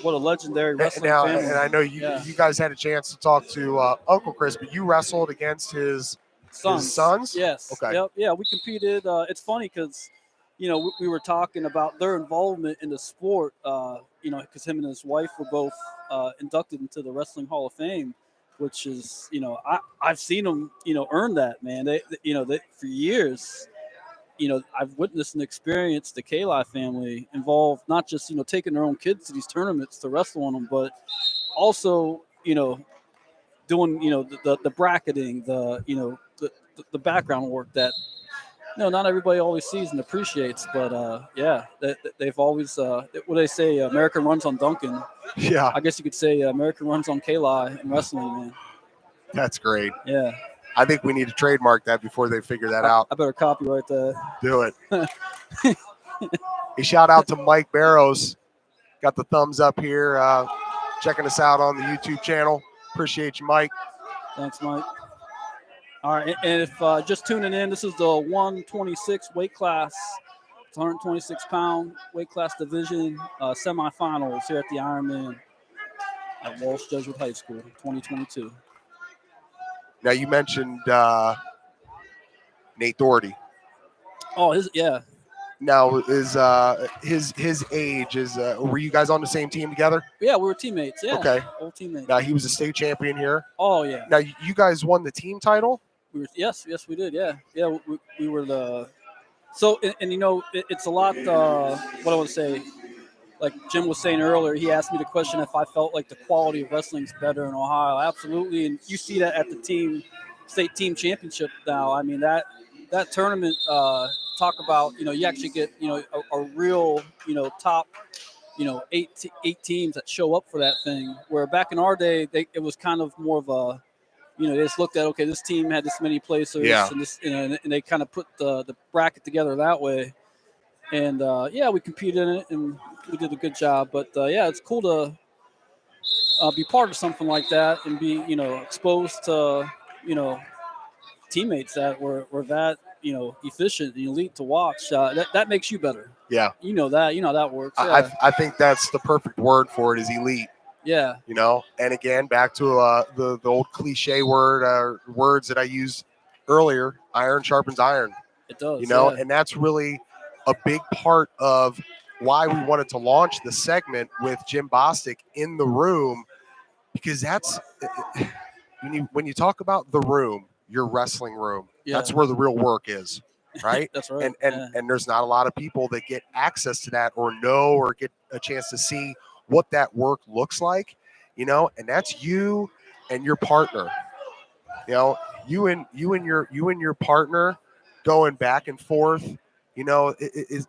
What a legendary wrestling family. And I know you guys had a chance to talk to Uncle Chris, but you wrestled against his sons? Yes. Okay. Yep. Yeah, we competed. It's funny because, we were talking about their involvement in the sport, because him and his wife were both inducted into the Wrestling Hall of Fame, which is, I've seen them, earn that, man. They for years. I've witnessed and experienced the Kallai family involved, not just, taking their own kids to these tournaments to wrestle on them, but also, doing, the bracketing, the background work that, not everybody always sees and appreciates. But, they've always, what do they say, American runs on Duncan. Yeah. I guess you could say American runs on Kallai in wrestling, man. That's great. Yeah. I think we need to trademark that before they figure that out. I better copyright that. Do it. A shout out to Mike Barrows. Got the thumbs up here. Checking us out on the YouTube channel. Appreciate you, Mike. Thanks, Mike. All right. And if just tuning in, this is the 126 weight class. It's 126-pound weight class division semifinals here at the Ironman at Walsh Jesuit High School, 2022. Now, you mentioned Nate Doherty. Oh, yeah. Now, is his age is were you guys on the same team together? Yeah, we were teammates. Yeah. Okay. Old teammates. Now, he was a state champion here. Oh, yeah. Now, you guys won the team title? Yes, we did. Yeah. Yeah, we were the – so, and it's a lot what I would say, like Jim was saying earlier, he asked me the question if I felt like the quality of wrestling is better in Ohio. Absolutely. And you see that at the state team championship now. I mean, that tournament, talk about, you actually get, a real, top, 8 teams that show up for that thing. Where back in our day, it was kind of more of a, they just looked at, okay, this team had this many placers, and this, and they kind of put the bracket together that way. And we competed in it and we did a good job. But it's cool to be part of something like that and be, exposed to, teammates that were that, efficient and elite to watch. That makes you better. Yeah. You know that works. Yeah. I think that's the perfect word for it, is elite. Yeah. And again, back to the old cliche words that I used earlier, iron sharpens iron. It does. And that's really a big part of why we wanted to launch the segment with Jim Bostic in the room, because that's when you talk about the room, your wrestling room, that's where the real work is, right? That's right. And there's not a lot of people that get access to that or know or get a chance to see what that work looks like, and that's you and your partner. You and your partner going back and forth. Is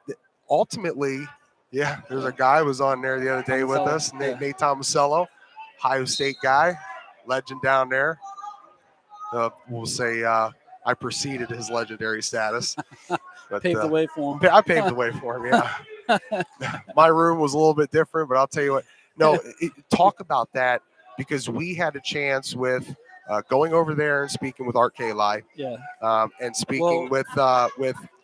ultimately, there's a guy who was on there the other day with us, Nate Tomasello, Ohio State guy, legend down there. We'll say I preceded his legendary status. But, paved the way for him. I paved the way for him, yeah. My room was a little bit different, but I'll tell you what. No, talk about that, because we had a chance with going over there and speaking with Art Kallai. Yeah. And speaking with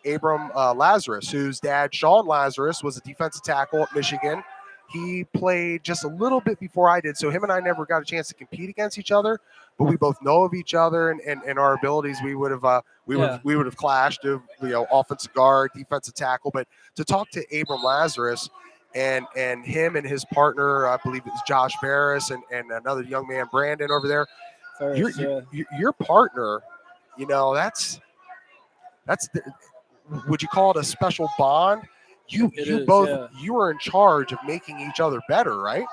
Abram Lazarus, whose dad, Sean Lazarus, was a defensive tackle at Michigan. He played just a little bit before I did, so him and I never got a chance to compete against each other. But we both know of each other, and our abilities. We would have clashed of offensive guard, defensive tackle. But to talk to Abram Lazarus and him and his partner, I believe it's Josh Ferris and another young man, Brandon, over there. Ferris, your partner, that's would you call it a special bond? You were in charge of making each other better, right?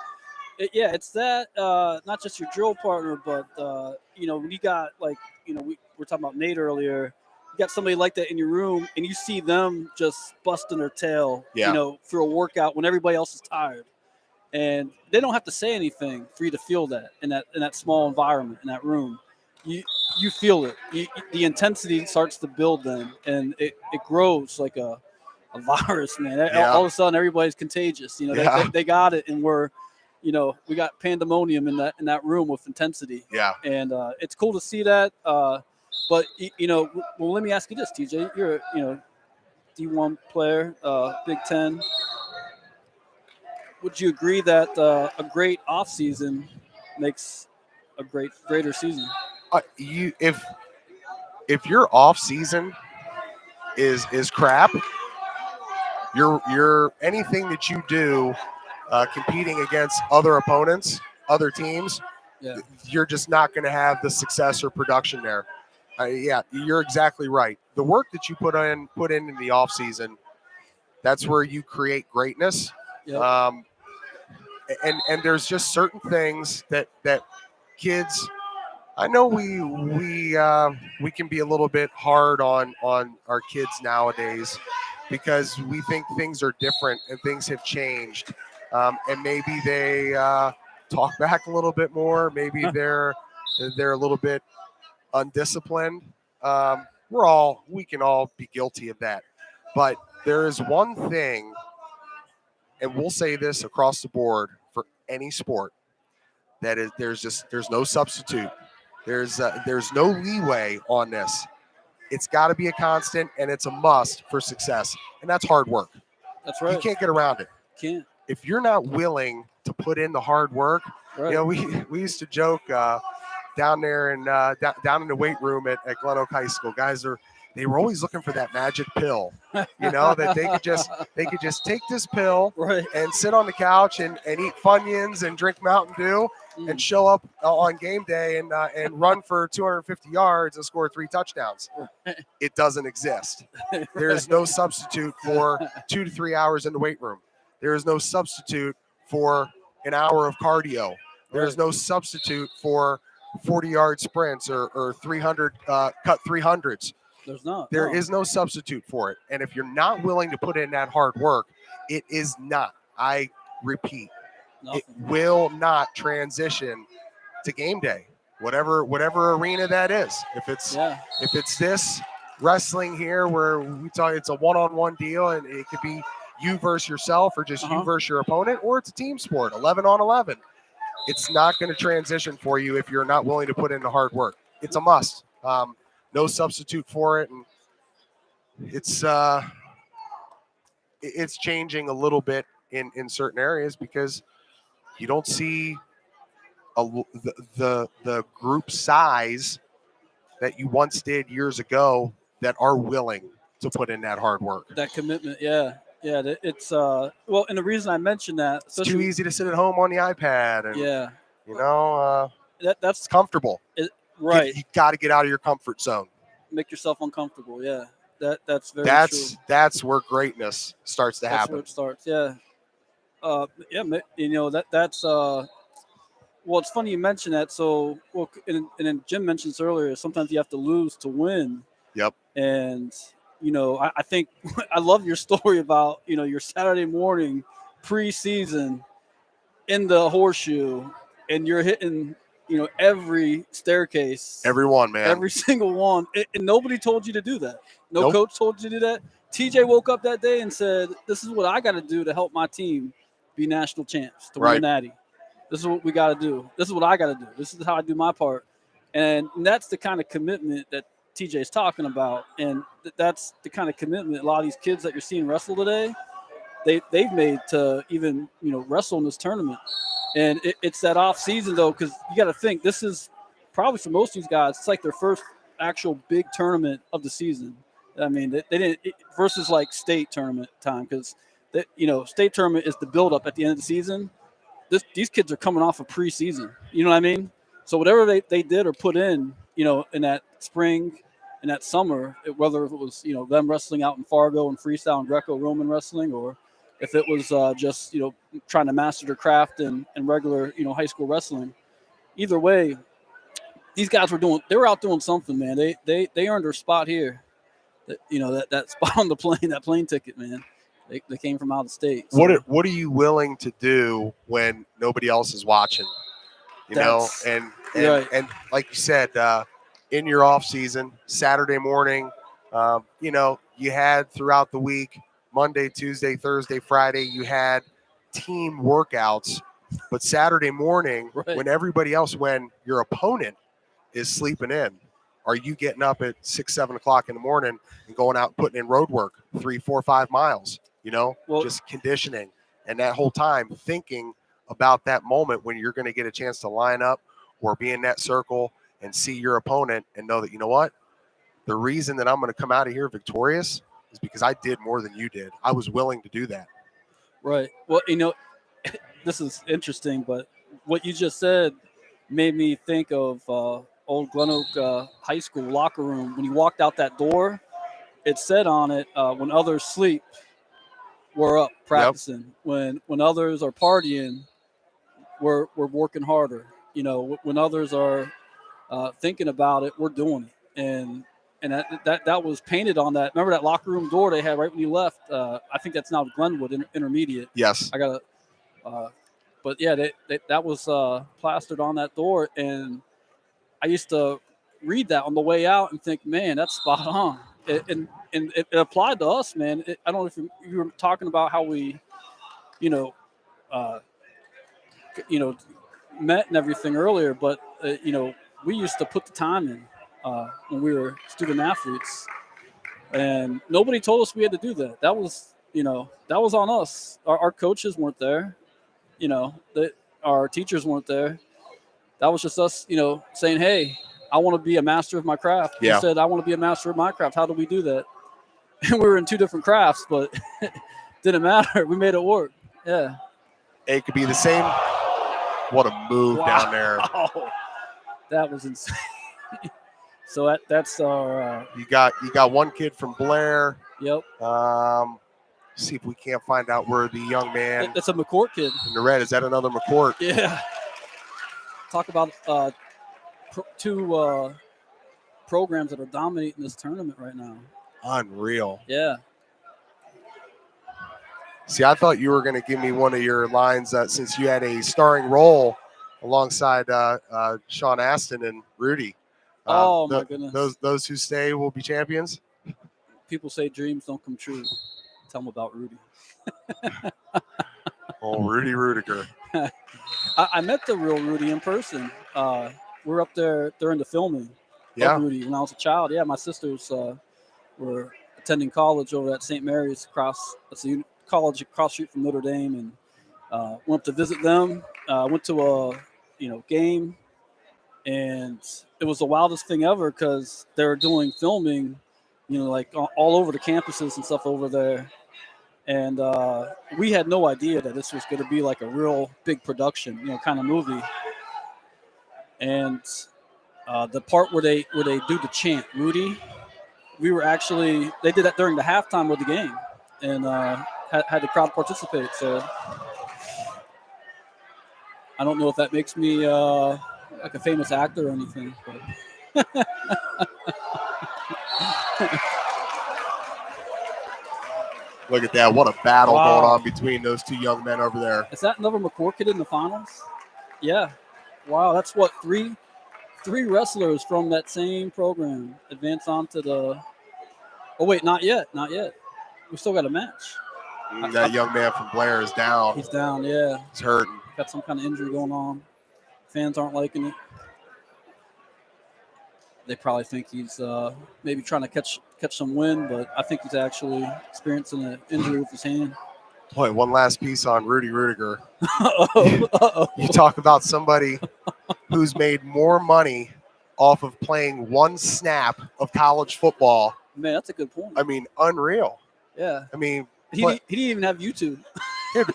It's that not just your drill partner, but when you got we were talking about Nate earlier. You got somebody like that in your room, and you see them just busting their tail, for a workout when everybody else is tired, and they don't have to say anything for you to feel that in that small environment in that room. You feel it. The intensity starts to build then, and it grows like a virus, man. All of a sudden, everybody's contagious. They got it, and we got pandemonium in that room with intensity. Yeah. And it's cool to see that. But let me ask you this, TJ. You're a D1 player, Big Ten. Would you agree that a great off season makes a greater season? If your off season is crap, you're anything that you do competing against other opponents, other teams, you're just not going to have the success or production there. You're exactly right. The work that you put in the off season, that's where you create greatness. Yep. And there's just certain things that kids. I know we can be a little bit hard on our kids nowadays because we think things are different and things have changed, and maybe they talk back a little bit more. Maybe they're a little bit undisciplined. We can all be guilty of that, but there is one thing, and we'll say this across the board for any sport, that is there's no substitute. There's no leeway on this. It's got to be a constant, and it's a must for success, and that's hard work. That's right. You can't get around it. Can't. If you're not willing to put in the hard work, right. We used to joke down there and down in the weight room at Glen Oak High School. Guys they were always looking for that magic pill, that they could just take this pill right. and sit on the couch and eat Funyuns and drink Mountain Dew and show up on game day and run for 250 yards and score 3 touchdowns. It doesn't exist. There is no substitute for 2 to 3 hours in the weight room. There is no substitute for an hour of cardio. There is no substitute for 40-yard sprints or 300 cut 300s. There's not. There is no substitute for it. And if you're not willing to put in that hard work, it is not. I repeat, it will not transition to game day, whatever arena that is. If it's this wrestling here where we talk, it's a one-on-one deal, and it could be you versus yourself or just you versus your opponent, or it's a team sport, 11 on 11. It's not going to transition for you if you're not willing to put in the hard work. It's a must. No substitute for it, and it's changing a little bit in certain areas because you don't see the group size that you once did years ago that are willing to put in that hard work. That commitment, yeah. It's and the reason I mentioned that, it's too easy to sit at home on the iPad, and that's comfortable. Right. You got to get out of your comfort zone. Make yourself uncomfortable. Yeah. That's very true. That's where greatness starts to happen. That's where it starts. Yeah. That's well, it's funny you mention that. So, and then Jim mentions earlier, sometimes you have to lose to win. Yep. And, I think I love your story about, your Saturday morning preseason in the horseshoe, and you're hitting every staircase. Every one, man. Every single one. And nobody told you to do that. No coach told you to do that. TJ woke up that day and said, this is what I got to do to help my team be national champs, to win a natty. This is what we got to do. This is what I got to do. This is how I do my part. And that's the kind of commitment that TJ is talking about. And that's the kind of commitment a lot of these kids that you're seeing wrestle today, they've made to even, wrestle in this tournament. And it's that off season though, because you got to think this is probably for most of these guys, it's like their first actual big tournament of the season. I mean, they didn't versus like state tournament time, because state tournament is the buildup at the end of the season. These kids are coming off of preseason. You know what I mean? So whatever they did or put in, in that spring And that summer, whether it was, them wrestling out in Fargo and freestyle and Greco-Roman wrestling, or if it was just, trying to master their craft in regular, high school wrestling, either way, these guys they were out doing something, man. They earned their spot here. That spot on the plane, that plane ticket, man. They came from out of state. So. What are you willing to do when nobody else is watching? And like you said, in your off season, Saturday morning, you had throughout the week, Monday, Tuesday, Thursday, Friday, you had team workouts, but Saturday morning, when your opponent is sleeping in, are you getting up at 6, 7 o'clock in the morning and going out and putting in road work 3, 4, 5 miles, just conditioning, and that whole time thinking about that moment when you're going to get a chance to line up or be in that circle and see your opponent and know that, the reason that I'm going to come out of here victorious is because I did more than you did. I was willing to do that. Right. Well, this is interesting, but what you just said made me think of old Glen Oak High School locker room. When you walked out that door, it said on it, when others sleep, we're up practicing. Yep. When others are partying, we're working harder. When others are thinking about it, we're doing it. And that was painted on that. Remember that locker room door they had right when you left? I think that's now Glenwood Intermediate. Yes. I got but yeah, that was plastered on that door, and I used to read that on the way out and think, man, that's spot on. And it applied to us, man. I don't know if you were talking about how we, met and everything earlier, but we used to put the time in when we were student athletes, and nobody told us we had to do that. That was on us. Our coaches weren't there. Our teachers weren't there. That was just us, saying, hey, I want to be a master of my craft. Yeah. You said, I want to be a master of my craft. How do we do that? And we were in 2 different crafts, but didn't matter. We made it work. Yeah. It could be the same. What a move down there. That was insane. So that's our. You got one kid from Blair. Yep. See if we can't find out where the young man. That's a McCourt kid. In the red, is that another McCourt? Yeah. Talk about 2 programs that are dominating this tournament right now. Unreal. Yeah. See, I thought you were going to give me one of your lines since you had a starring role alongside Sean Astin and Rudy. My goodness. Those who stay will be champions. People say dreams don't come true. Tell them about Rudy. Oh, Rudy Rudiger. I met the real Rudy in person. We were up there during the filming of Rudy when I was a child. Yeah, my sisters were attending college over at St. Mary's that's a college across the street from Notre Dame, and went up to visit them. Went to a game, and it was the wildest thing ever because they were doing filming, like all over the campuses and stuff over there. And we had no idea that this was going to be like a real big production, kind of movie. And the part where they do the chant, Rudy, they did that during the halftime of the game, and had the crowd participate. So I don't know if that makes me like a famous actor or anything, but. Look at that. What a battle going on between those 2 young men over there. Is that another McCourt kid in the finals? Yeah. Wow, that's what, three wrestlers from that same program advance on to the – oh, wait, not yet. We still got a match. That young man from Blair is down. He's down, yeah. He's hurting. Got some kind of injury going on. Fans aren't liking it. They probably think he's maybe trying to catch some wind, but I think he's actually experiencing an injury with his hand. Boy, one last piece on Rudy Rudiger. Uh-oh. You talk about somebody who's made more money off of playing 1 snap of college football. Man, that's a good point. I mean, unreal. Yeah. I mean, he didn't even have YouTube.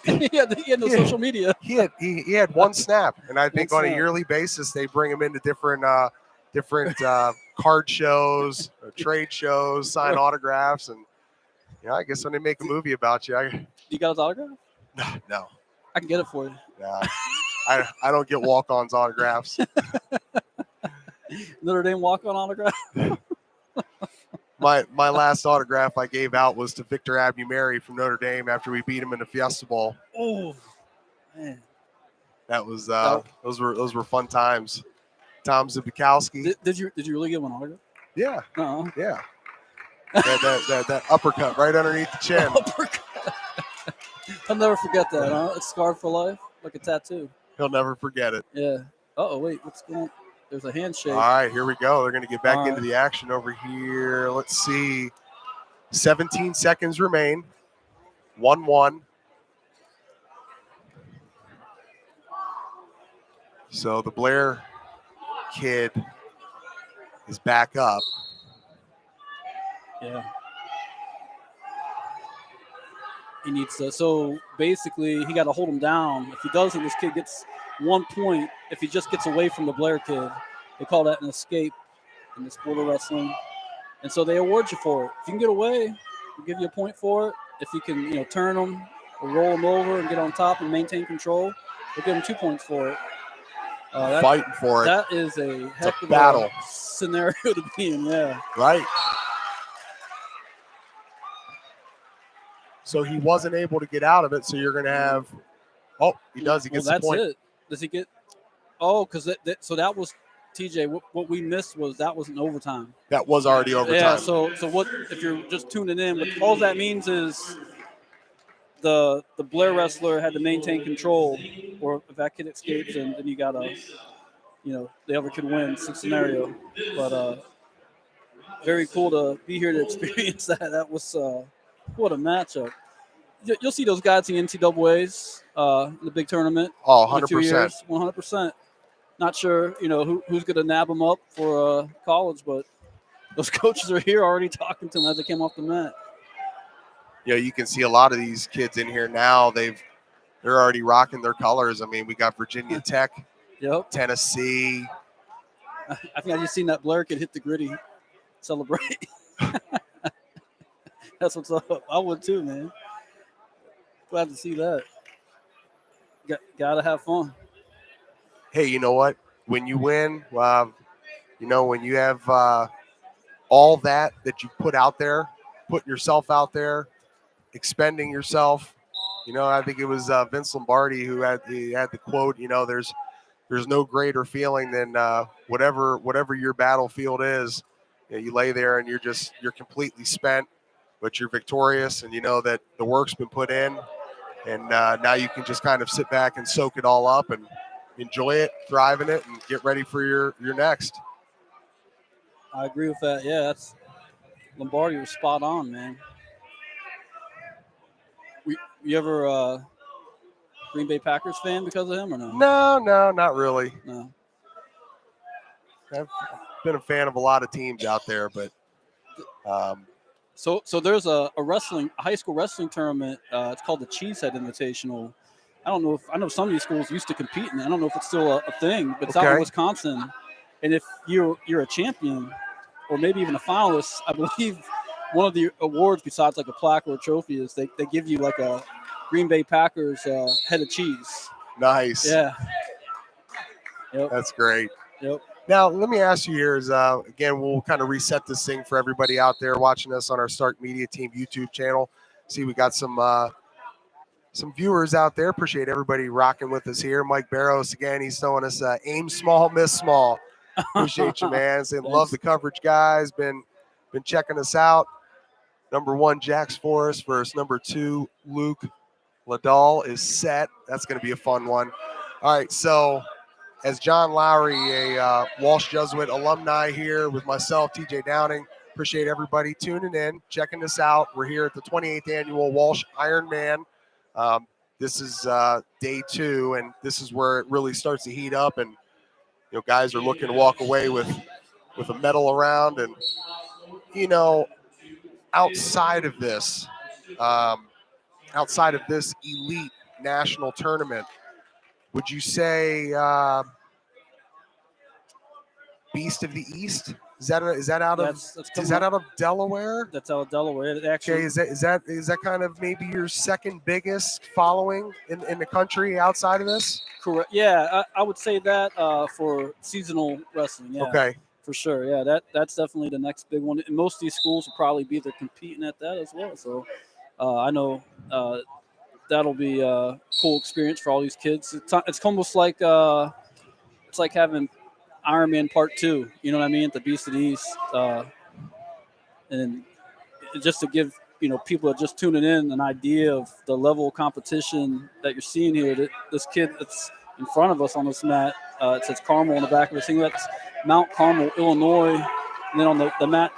he had no social media. He had 1 snap, and I think on a yearly basis they bring him into different different card shows, trade shows, sign autographs, and I guess when they make a movie about you, You got his autograph? no, I can get it for you. I don't get walk-ons autographs. Notre Dame walk-on autograph. My last autograph I gave out was to Victor Abumary from Notre Dame after we beat him in the Fiesta Bowl. Oh, man. That was those were fun times. Tom Zubikowski. Did you really get one autograph? Yeah. Uh-huh. Yeah. that uppercut right underneath the chin. I'll never forget that, huh? It's scarred for life, like a tattoo. He'll never forget it. Yeah. Uh-oh, wait, what's going on? There's a handshake. All right, here we go. They're going to get back into the action over here. Let's see. 17 seconds remain. 1-1. So the Blair kid is back up. Yeah. He needs to. So basically, he got to hold him down. If he doesn't, this kid gets 1 point. If he just gets away from the Blair kid, they call that an escape in the sport of wrestling. And so they award you for it. If you can get away, they'll give you a point for it. If you can, turn them or roll them over and get on top and maintain control, they'll give them 2 points for it. Fighting for it. That is a heck of battle a scenario to be in, yeah. Right. So he wasn't able to get out of it. So you're going to have. Oh, he does. He gets the point. That's it. Does he get? Oh, because so that was TJ. What we missed was that was an overtime. That was already overtime. Yeah. So what if you're just tuning in? But all that means is the Blair wrestler had to maintain control, or if that kid escapes, and then you gotta, the other kid wins. It's a scenario, but very cool to be here to experience that. That was what a matchup. You'll see those guys in the NCAAs, in the big tournament. Oh, 100%. 100%. Not sure, who's going to nab them up for college, but those coaches are here already talking to them as they came off the mat. You can see a lot of these kids in here now. They're already rocking their colors. I mean, we got Virginia Tech, Tennessee. I think I just seen that Blair kid hit the gritty, celebrate. That's what's up. I would too, man. Glad to see that. Gotta have fun. Hey, you know what? When you win, when you have all that you put out there, put yourself out there, expending yourself. I think it was Vince Lombardi who had the quote. There's no greater feeling than whatever your battlefield is. You lay there and you're completely spent, but you're victorious, and you know that the work's been put in, and now you can just kind of sit back and soak it all up and enjoy it, thrive in it, and get ready for your next. I agree with that. Yeah, Lombardi was spot on, man. You ever Green Bay Packers fan because of him or no? No, not really. No. I've been a fan of a lot of teams out there, but So there's a high school wrestling tournament. It's called the Cheesehead Invitational. I know some of these schools used to compete in it. I don't know if it's still a thing, but it's out in Wisconsin. And if you're a champion or maybe even a finalist, I believe one of the awards besides like a plaque or a trophy is they give you like a Green Bay Packers head of cheese. Nice. Yeah. Yep. That's great. Yep. Now, let me ask you here again, we'll kind of reset this thing for everybody out there watching us on our Stark Media Team YouTube channel. See, we got some viewers out there. Appreciate everybody rocking with us here. Mike Barros, again, he's throwing us aim small, miss small. Appreciate you, man. Saying love the coverage, guys. Been checking us out. Number 1, Jax Forrest versus number 2, Luke Liddell is set. That's going to be a fun one. All right, so as John Lowery, a Walsh Jesuit alumni here with myself, TJ Downing, appreciate everybody tuning in, checking us out. We're here at the 28th annual Walsh Ironman. This is day 2, and this is where it really starts to heat up, and guys are looking to walk away with a medal around. And outside of this elite national tournament, would you say Beast of the East. Is that out of that's out of Delaware? That's out of Delaware. It actually, Okay, is that kind of maybe your second biggest following in the country outside of this? correct. Yeah, I would say that for seasonal wrestling. Yeah, Okay. for sure. Yeah, that's definitely the next big one. And most of these schools will probably be there competing at that as well. So I know that'll be a cool experience for all these kids. It's almost like it's like having Ironman Part 2. You know what I mean? At the Beast of the East, and just to give people that are just tuning in an idea of the level of competition that you're seeing here. That this kid that's in front of us on this mat, it says Carmel on the back of the thing. That's Mount Carmel, Illinois. And then on the mat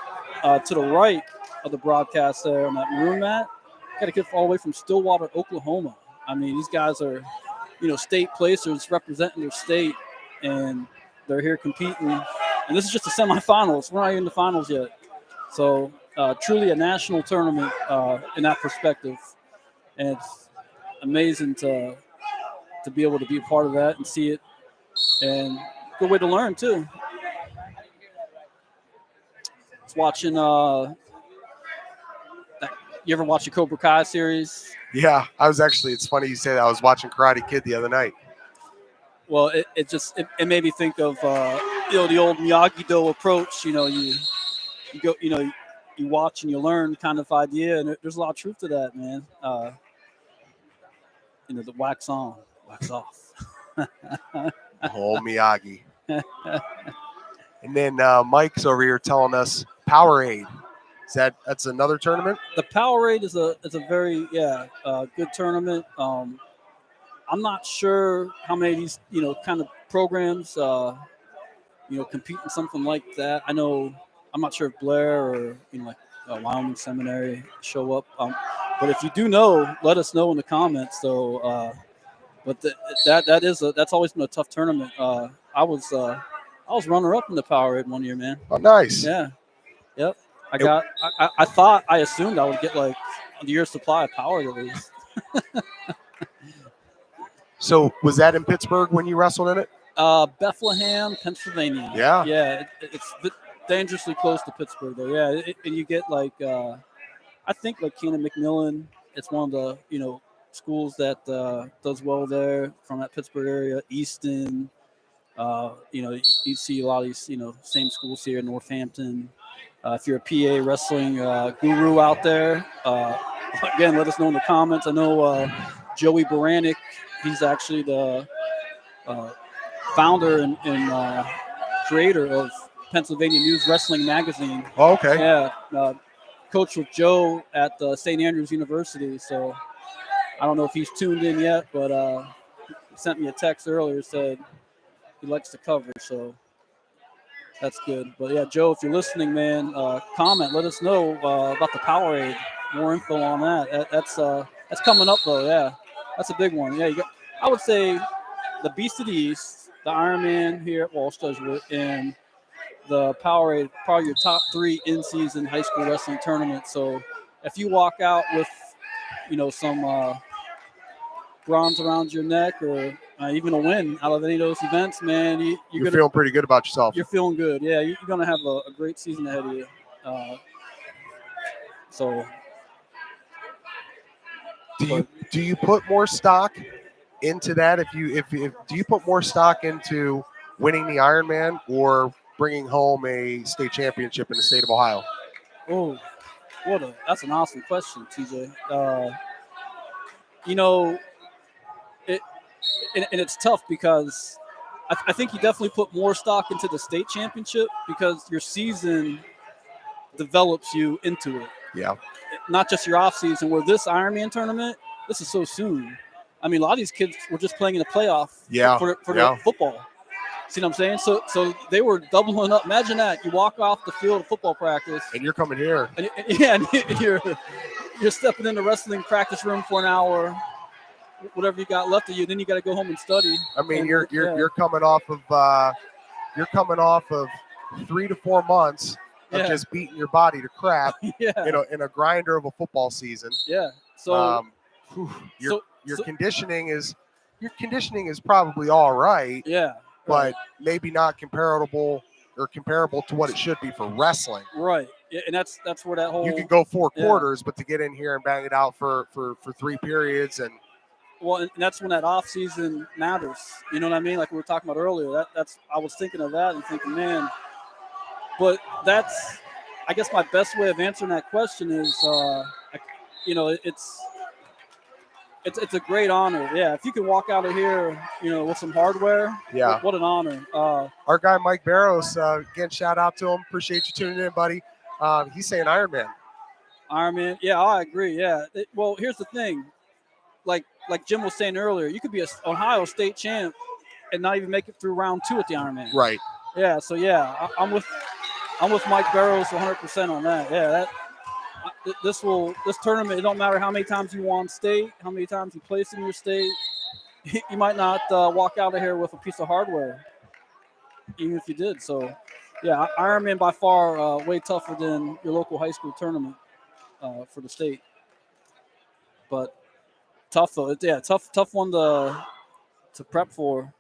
to the right of the broadcast there on that maroon mat, got a kid all the way from Stillwater, Oklahoma. I mean, these guys are, state placers representing their state, and they're here competing. And this is just the semifinals. We're not even in the finals yet. So truly a national tournament in that perspective. And it's amazing to be able to be a part of that and see it. And good way to learn, too. It's watching you ever watch the Cobra Kai series? Yeah, it's funny you say that. I was watching Karate Kid the other night. Well, it made me think of the old Miyagi-Do approach. You go, you watch and you learn kind of idea, and there's a lot of truth to that, man. The wax on, wax off. Oh, Miyagi. And then Mike's over here telling us Powerade. That's another tournament? The Powerade is a very good tournament. I'm not sure how many of these kind of programs compete in something like that. I'm not sure if Blair or like Wyoming Seminary show up. But if you do know, let us know in the comments. So, but that's always been a tough tournament. I was runner up in the Powerade one year, man. Oh, nice. Yeah. Yep. I assumed I would get like a year's supply of Powerade at least. So was that in Pittsburgh when you wrestled in it? Bethlehem, Pennsylvania. Yeah. Yeah. It's dangerously close to Pittsburgh, though. Yeah. And you get like, I think like Keenan McNeill. It's one of the, schools that does well there from that Pittsburgh area. Easton, you see a lot of these, same schools here in Northampton. If you're a PA wrestling guru out there, again, let us know in the comments. I know Joey Baranek, he's actually the founder and creator of Pennsylvania News Wrestling Magazine. Oh, okay. Yeah, coach with Joe at St. Andrews University. So I don't know if he's tuned in yet, but he sent me a text earlier, said he likes to cover. So that's good. But yeah, Joe, if you're listening, man, comment. Let us know about the Powerade. More info on that. That's coming up though. Yeah, that's a big one. Yeah, I would say the Beast of the East, the Ironman here at Walsh does it, and the Powerade, probably your top 3 in-season high school wrestling tournaments. So if you walk out with, some bronze around your neck or even a win out of any of those events, man, you're feeling pretty good about yourself. You're feeling good. Yeah, you're going to have a great season ahead of you. Do you put more stock into that? If do you put more stock into winning the Ironman or bringing home a state championship in the state of Ohio? Oh, that's an awesome question, TJ. And it's tough because I think you definitely put more stock into the state championship because your season develops you into it. Yeah. Not just your off season. Where this Ironman tournament, this is so soon. I mean, a lot of these kids were just playing in the playoff for their football. See what I'm saying? So they were doubling up. Imagine that. You walk off the field of football practice. And you're coming here. And you're stepping in the wrestling practice room for an hour, whatever you got left of you. Then you got to go home and study. I mean, you're coming off of 3 to 4 months of just beating your body to crap in a grinder of a football season. Yeah. So your conditioning is probably all right. Yeah. But maybe not comparable or comparable to what it should be for wrestling. Right. Yeah, and that's where that whole You can go 4 yeah. quarters, but to get in here and bang it out for 3 periods and well, and that's when that off season matters. You know what I mean? Like we were talking about earlier. That's I was thinking of that and thinking, man. But that's, I guess, my best way of answering that question is, you know, it's a great honor. Yeah, if you can walk out of here, you know, with some hardware, yeah, what an honor. Our guy Mike Barrows, again, shout out to him. Appreciate you tuning in, buddy. He's saying Ironman. Ironman, yeah, I agree. Yeah. Well, here's the thing, like Jim was saying earlier, you could be an Ohio State champ and not even make it through round 2 at the Ironman. Right. Yeah. So yeah, I'm with Mike Barrows 100% on that. Yeah. This tournament, it don't matter how many times you won state, how many times you placed in your state, you might not walk out of here with a piece of hardware, even if you did. So, yeah, Ironman by far way tougher than your local high school tournament for the state. But tough though. Yeah, tough one to prep for.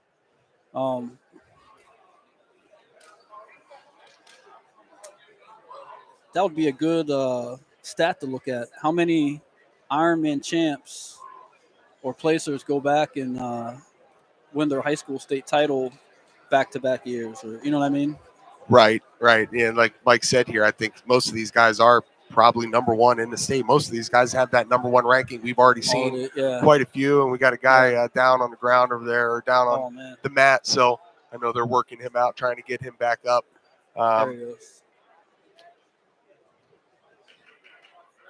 That would be a good stat to look at. How many Ironman champs or placers go back and win their high school state title back-to-back years, or you know what I mean? Right. Yeah, like Mike said here, I think most of these guys are probably number 1 in the state. Most of these guys have that number 1 ranking. We've already seen quite a few, and we got a guy down on the ground over there, or down on the mat. So I know they're working him out, trying to get him back up. There he goes.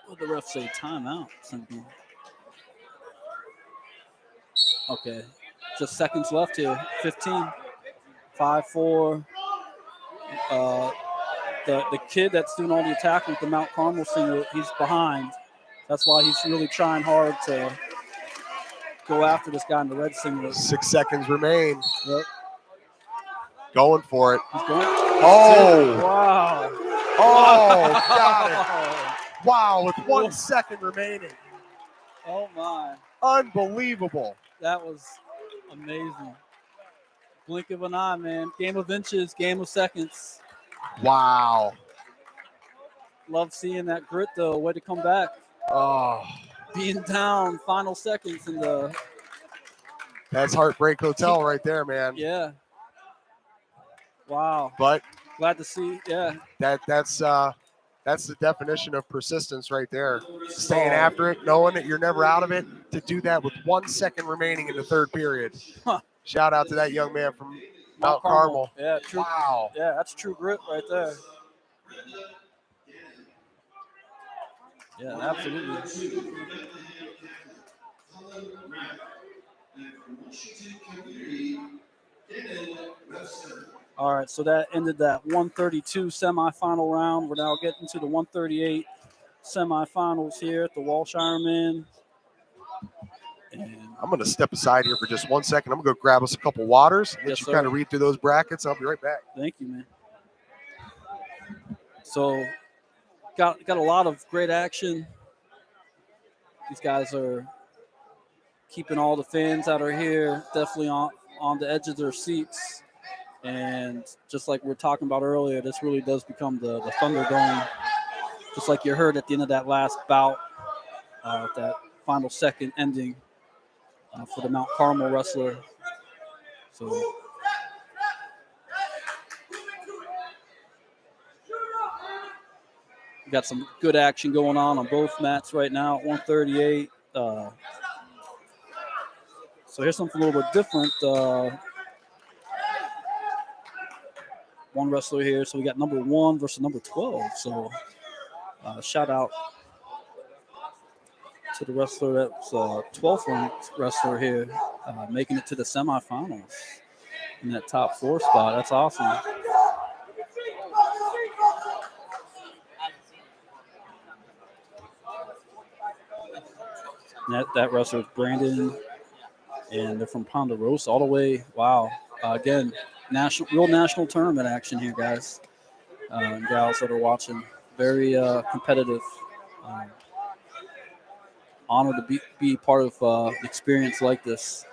What did the ref say? Timeout. Okay. Just seconds left here. 15. 5-4. The kid that's doing all the attacking with the Mount Carmel singlet, he's behind. That's why he's really trying hard to go after this guy in the red singlet. 6 seconds remain. Yep. Going for it. He's going. Oh. Wow. Oh, got it. Wow, with 1 second remaining. Oh, my. Unbelievable. That was amazing. Blink of an eye, man. Game of inches, game of seconds. Wow. Love seeing that grit, though. Way to come back. Oh. Being down, final seconds in the. That's Heartbreak Hotel right there, man. Yeah. Wow. But glad to see. Yeah. That's the definition of persistence right there. Staying after it, knowing that you're never out of it. To do that with 1 second remaining in the third period. Huh. Shout out to that young man from Mount Carmel. Yeah, true. Wow. Yeah, that's true grit right there. Yeah, absolutely. All right, so that ended that 132 semifinal round. We're now getting to the 138 semifinals here at the Walsh Ironman. And I'm going to step aside here for just 1 second. I'm going to go grab us a couple waters. Let you kind of read through those brackets. I'll be right back. Thank you, man. So got a lot of great action. These guys are keeping all the fans that are here definitely on the edge of their seats. And just like we were talking about earlier, this really does become the Thunderdome. Just like you heard at the end of that last bout, that final second ending for the Mount Carmel wrestler. So we got some good action going on both mats right now at 138. So here's something a little bit different. One wrestler here. So we got number 1 versus number 12. So shout out to the wrestler that's 12th ranked wrestler here, making it to the semifinals in that top 4 spot. That's awesome. That wrestler is Brandon, and they're from Ponderosa all the way. Wow. Again, real national tournament action here, guys and gals that are watching. Very competitive. Honored to be part of an experience like this.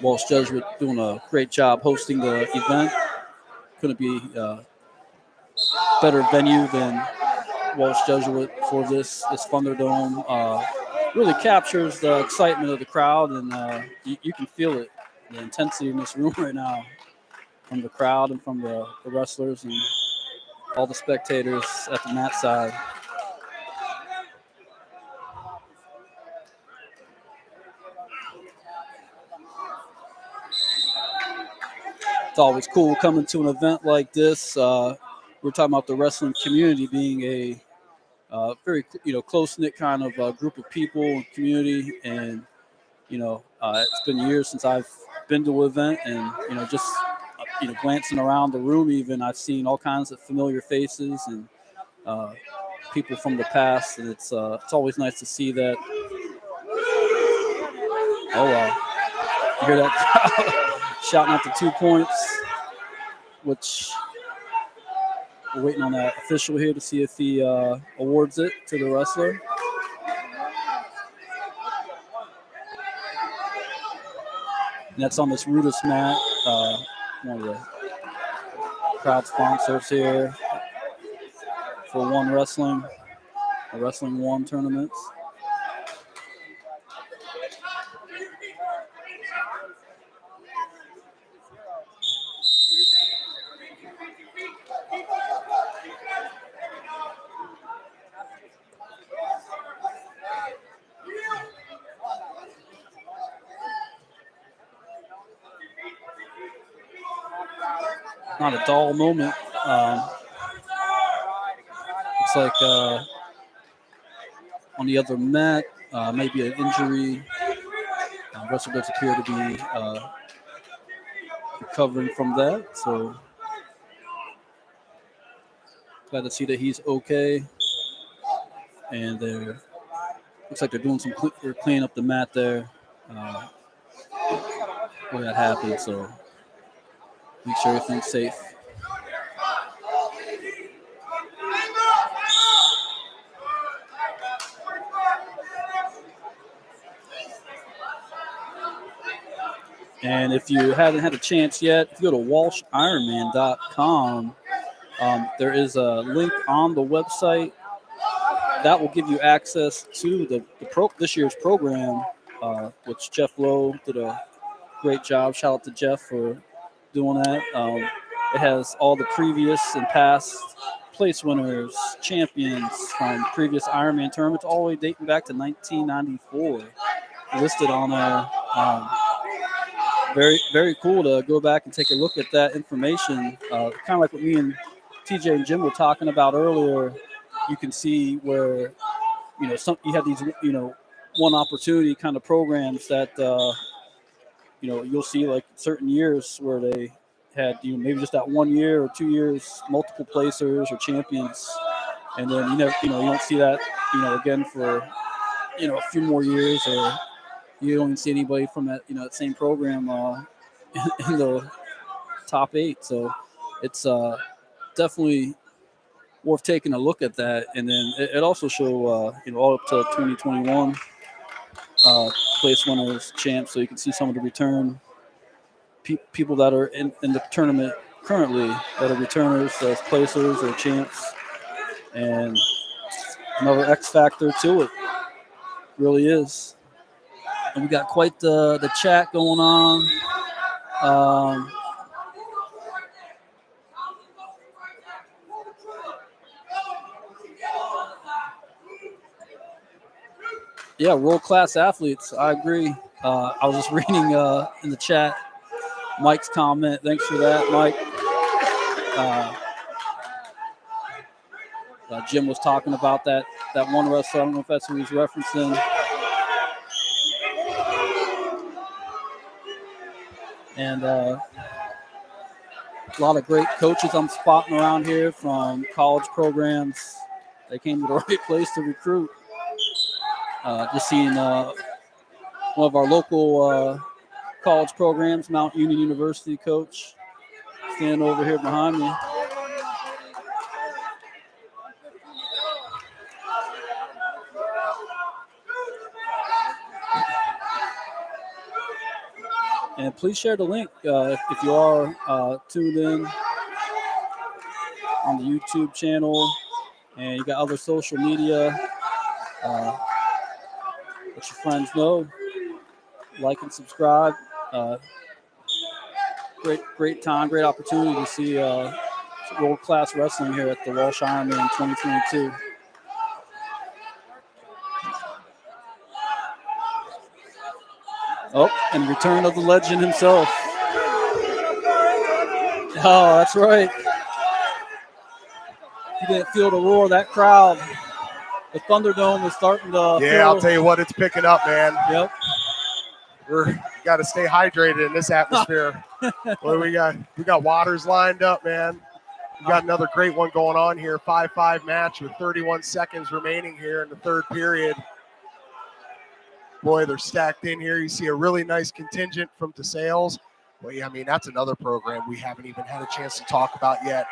Walsh Jesuit doing a great job hosting the event. Couldn't be better venue than Walsh Jesuit for this Thunderdome. Really captures the excitement of the crowd, and you can feel it, the intensity in this room right now from the crowd and from the wrestlers and all the spectators at the mat side. It's always cool coming to an event like this. We're talking about the wrestling community being a very close-knit kind of group of people and community, and it's been years since I've been to an event, and just glancing around the room, even I've seen all kinds of familiar faces and people from the past, and it's always nice to see that. Oh wow, you hear that crowd shouting out the 2 points, which we're waiting on that official here to see if he awards it to the wrestler. And that's on this Rudis mat, one of the crowd sponsors here for One Wrestling, the Wrestling One tournaments. Not a dull moment. Looks like on the other mat, maybe an injury. Wrestler does appear to be recovering from that, so glad to see that he's okay. And they're looks like they're doing they're cleaning up the mat there where that happened. So make sure everything's safe. And if you haven't had a chance yet, if you go to WalshIronman.com, there is a link on the website that will give you access to this year's program, which Jeff Lowe did a great job. Shout out to Jeff for doing that. It has all the previous and past place winners, champions from previous Ironman tournaments, all the way dating back to 1994, listed on there. Very, very cool to go back and take a look at that information. Kind of like what me and TJ and Jim were talking about earlier. You can see where, you have these, one opportunity kind of programs that, you'll see like certain years where they had, maybe just that 1 year or 2 years, multiple placers or champions. And then, you don't see that, again for, a few more years, or you don't even see anybody from that, that same program in the top 8. So it's definitely worth taking a look at that. And then it also show, all up to 2021 place winners, champs. So you can see some of the return people that are in the tournament currently that are returners, as placers or champs. And another X factor to it, really is. And we got quite the chat going on. Yeah, world-class athletes. I agree. I was just reading in the chat Mike's comment. Thanks for that, Mike. Jim was talking about that one wrestler. I don't know if that's who he's referencing. And a lot of great coaches I'm spotting around here from college programs. They came to the right place to recruit. Just seeing one of our local college programs, Mount Union University coach, standing over here behind me. And please share the link if you are tuned in on the YouTube channel and you got other social media. Let your friends know. Like and subscribe. Great time, great opportunity to see world-class wrestling here at the Walsh Ironman 2022. Oh, and return of the legend himself. Oh, that's right. You didn't feel the roar of that crowd. The Thunderdome is starting to Yeah, I'll tell you what, it's picking up, man. Yep. We got to stay hydrated in this atmosphere. Well, we got waters lined up, man. We got another great one going on here. 5-5 match with 31 seconds remaining here in the third period. Boy, they're stacked in here. You see a really nice contingent from DeSales. Well, yeah, I mean, that's another program we haven't even had a chance to talk about yet.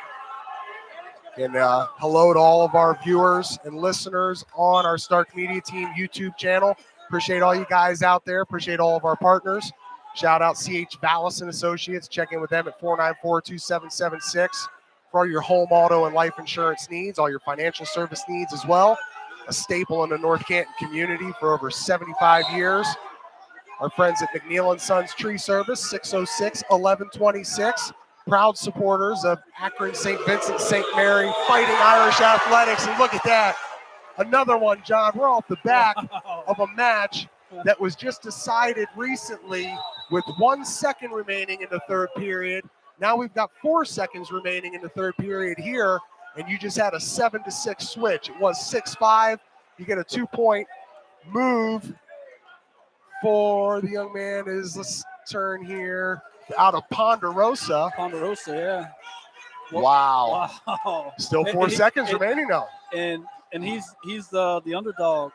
And hello to all of our viewers and listeners on our Stark Media Team YouTube channel. Appreciate all you guys out there. Appreciate all of our partners. Shout out CH Vallos Associates. Check in with them at 494-2776 for all your home, auto, and life insurance needs, all your financial service needs as well. A staple in the North Canton community for over 75 years. Our friends at McNeill & Sons Tree Service, 606-1126. Proud supporters of Akron, St. Vincent, St. Mary, Fighting Irish Athletics. And look at that. Another one, John. We're off the back of a match that was just decided recently with 1 second remaining in the third period. Now we've got 4 seconds remaining in the third period here, and you just had a 7-6 switch. It was 6-5. You get a 2-point move for the young man. Let's turn here. Out of Ponderosa. Ponderosa, yeah. Wow. Wow. Still 4 seconds remaining now. And he's the underdog.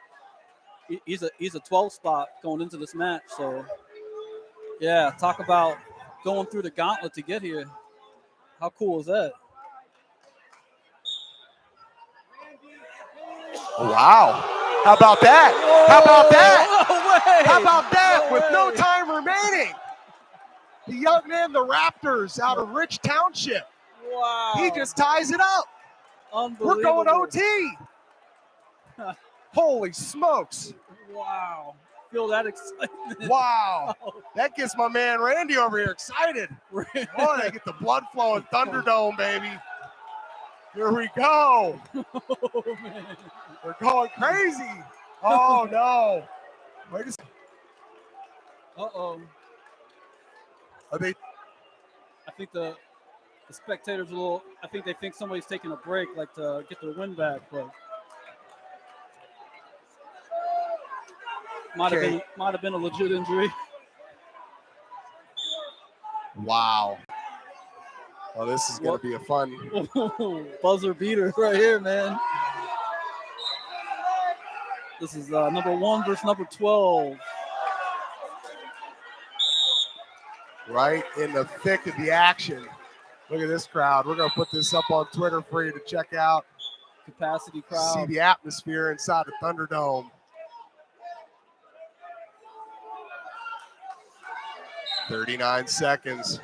He's a 12 spot going into this match. So yeah, talk about going through the gauntlet to get here. How cool is that? Wow. How about that? Whoa, How about that? no way. How about that? No With no way. time remaining. The young man, the Raptors out of Rich Township. Wow. He just ties it up. We're going OT. Holy smokes. Wow. Feel that excitement. Wow. That gets my man Randy over here excited. Oh, I get the blood flowing. Thunderdome, baby. Here we go. Oh, man. We're going crazy. Oh, no. Wait a second. Uh-oh. Are they? I think the spectators I think they think somebody's taking a break, like to get their wind back, but might have been a legit injury. Wow. Well, this is going to be a fun. Buzzer beater right here, man. This is number 1 versus number 12. Right in the thick of the action. Look at this crowd. We're going to put this up on Twitter for you to check out. Capacity crowd. See the atmosphere inside the Thunderdome. "39 seconds.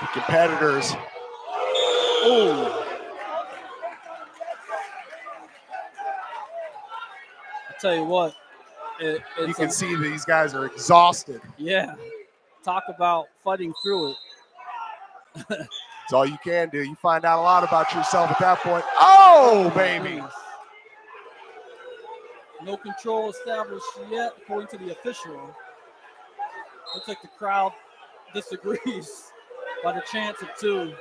The competitors. Oh. I tell you what. You can see these guys are exhausted. Yeah. Talk about fighting through it. It's all you can do. You find out a lot about yourself at that point. Oh, baby. No control established yet, according to the official. Looks like the crowd disagrees by the chance of 2.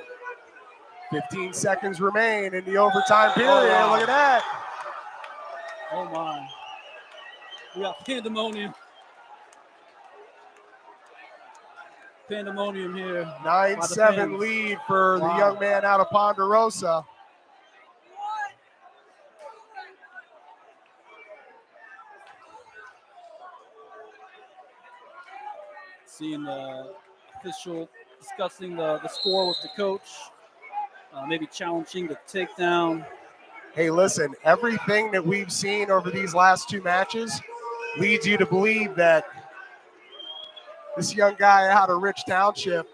15 seconds remain in the overtime period. Oh, wow. Look at that. Oh, my. We got pandemonium. Pandemonium here. 9-7 lead for the young man out of Ponderosa. Seeing the official discussing the score with the coach, maybe challenging the takedown. Hey, listen, everything that we've seen over these last 2 matches leads you to believe that this young guy out of Rich Township,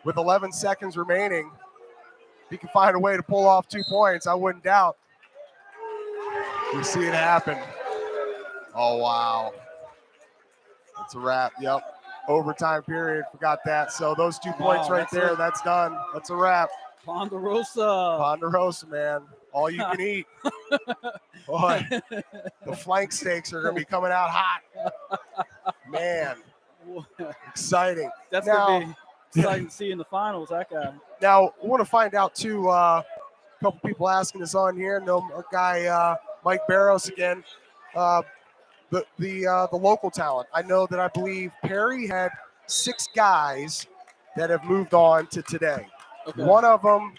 with 11 seconds remaining, he can find a way to pull off 2 points. I wouldn't doubt. You see it happen. Oh, wow. That's a wrap. Yep. Overtime period. Forgot that. So those 2 points right there, that's done. That's a wrap. Ponderosa, man. All you can eat. Boy, the flank steaks are going to be coming out hot. Man, exciting. That's going to be exciting to see in the finals, that guy. Now, I want to find out, too, a couple people asking us on here. No, a guy, Mike Barros again. The local talent. I know that I believe Perry had 6 guys that have moved on to today. Okay. One of them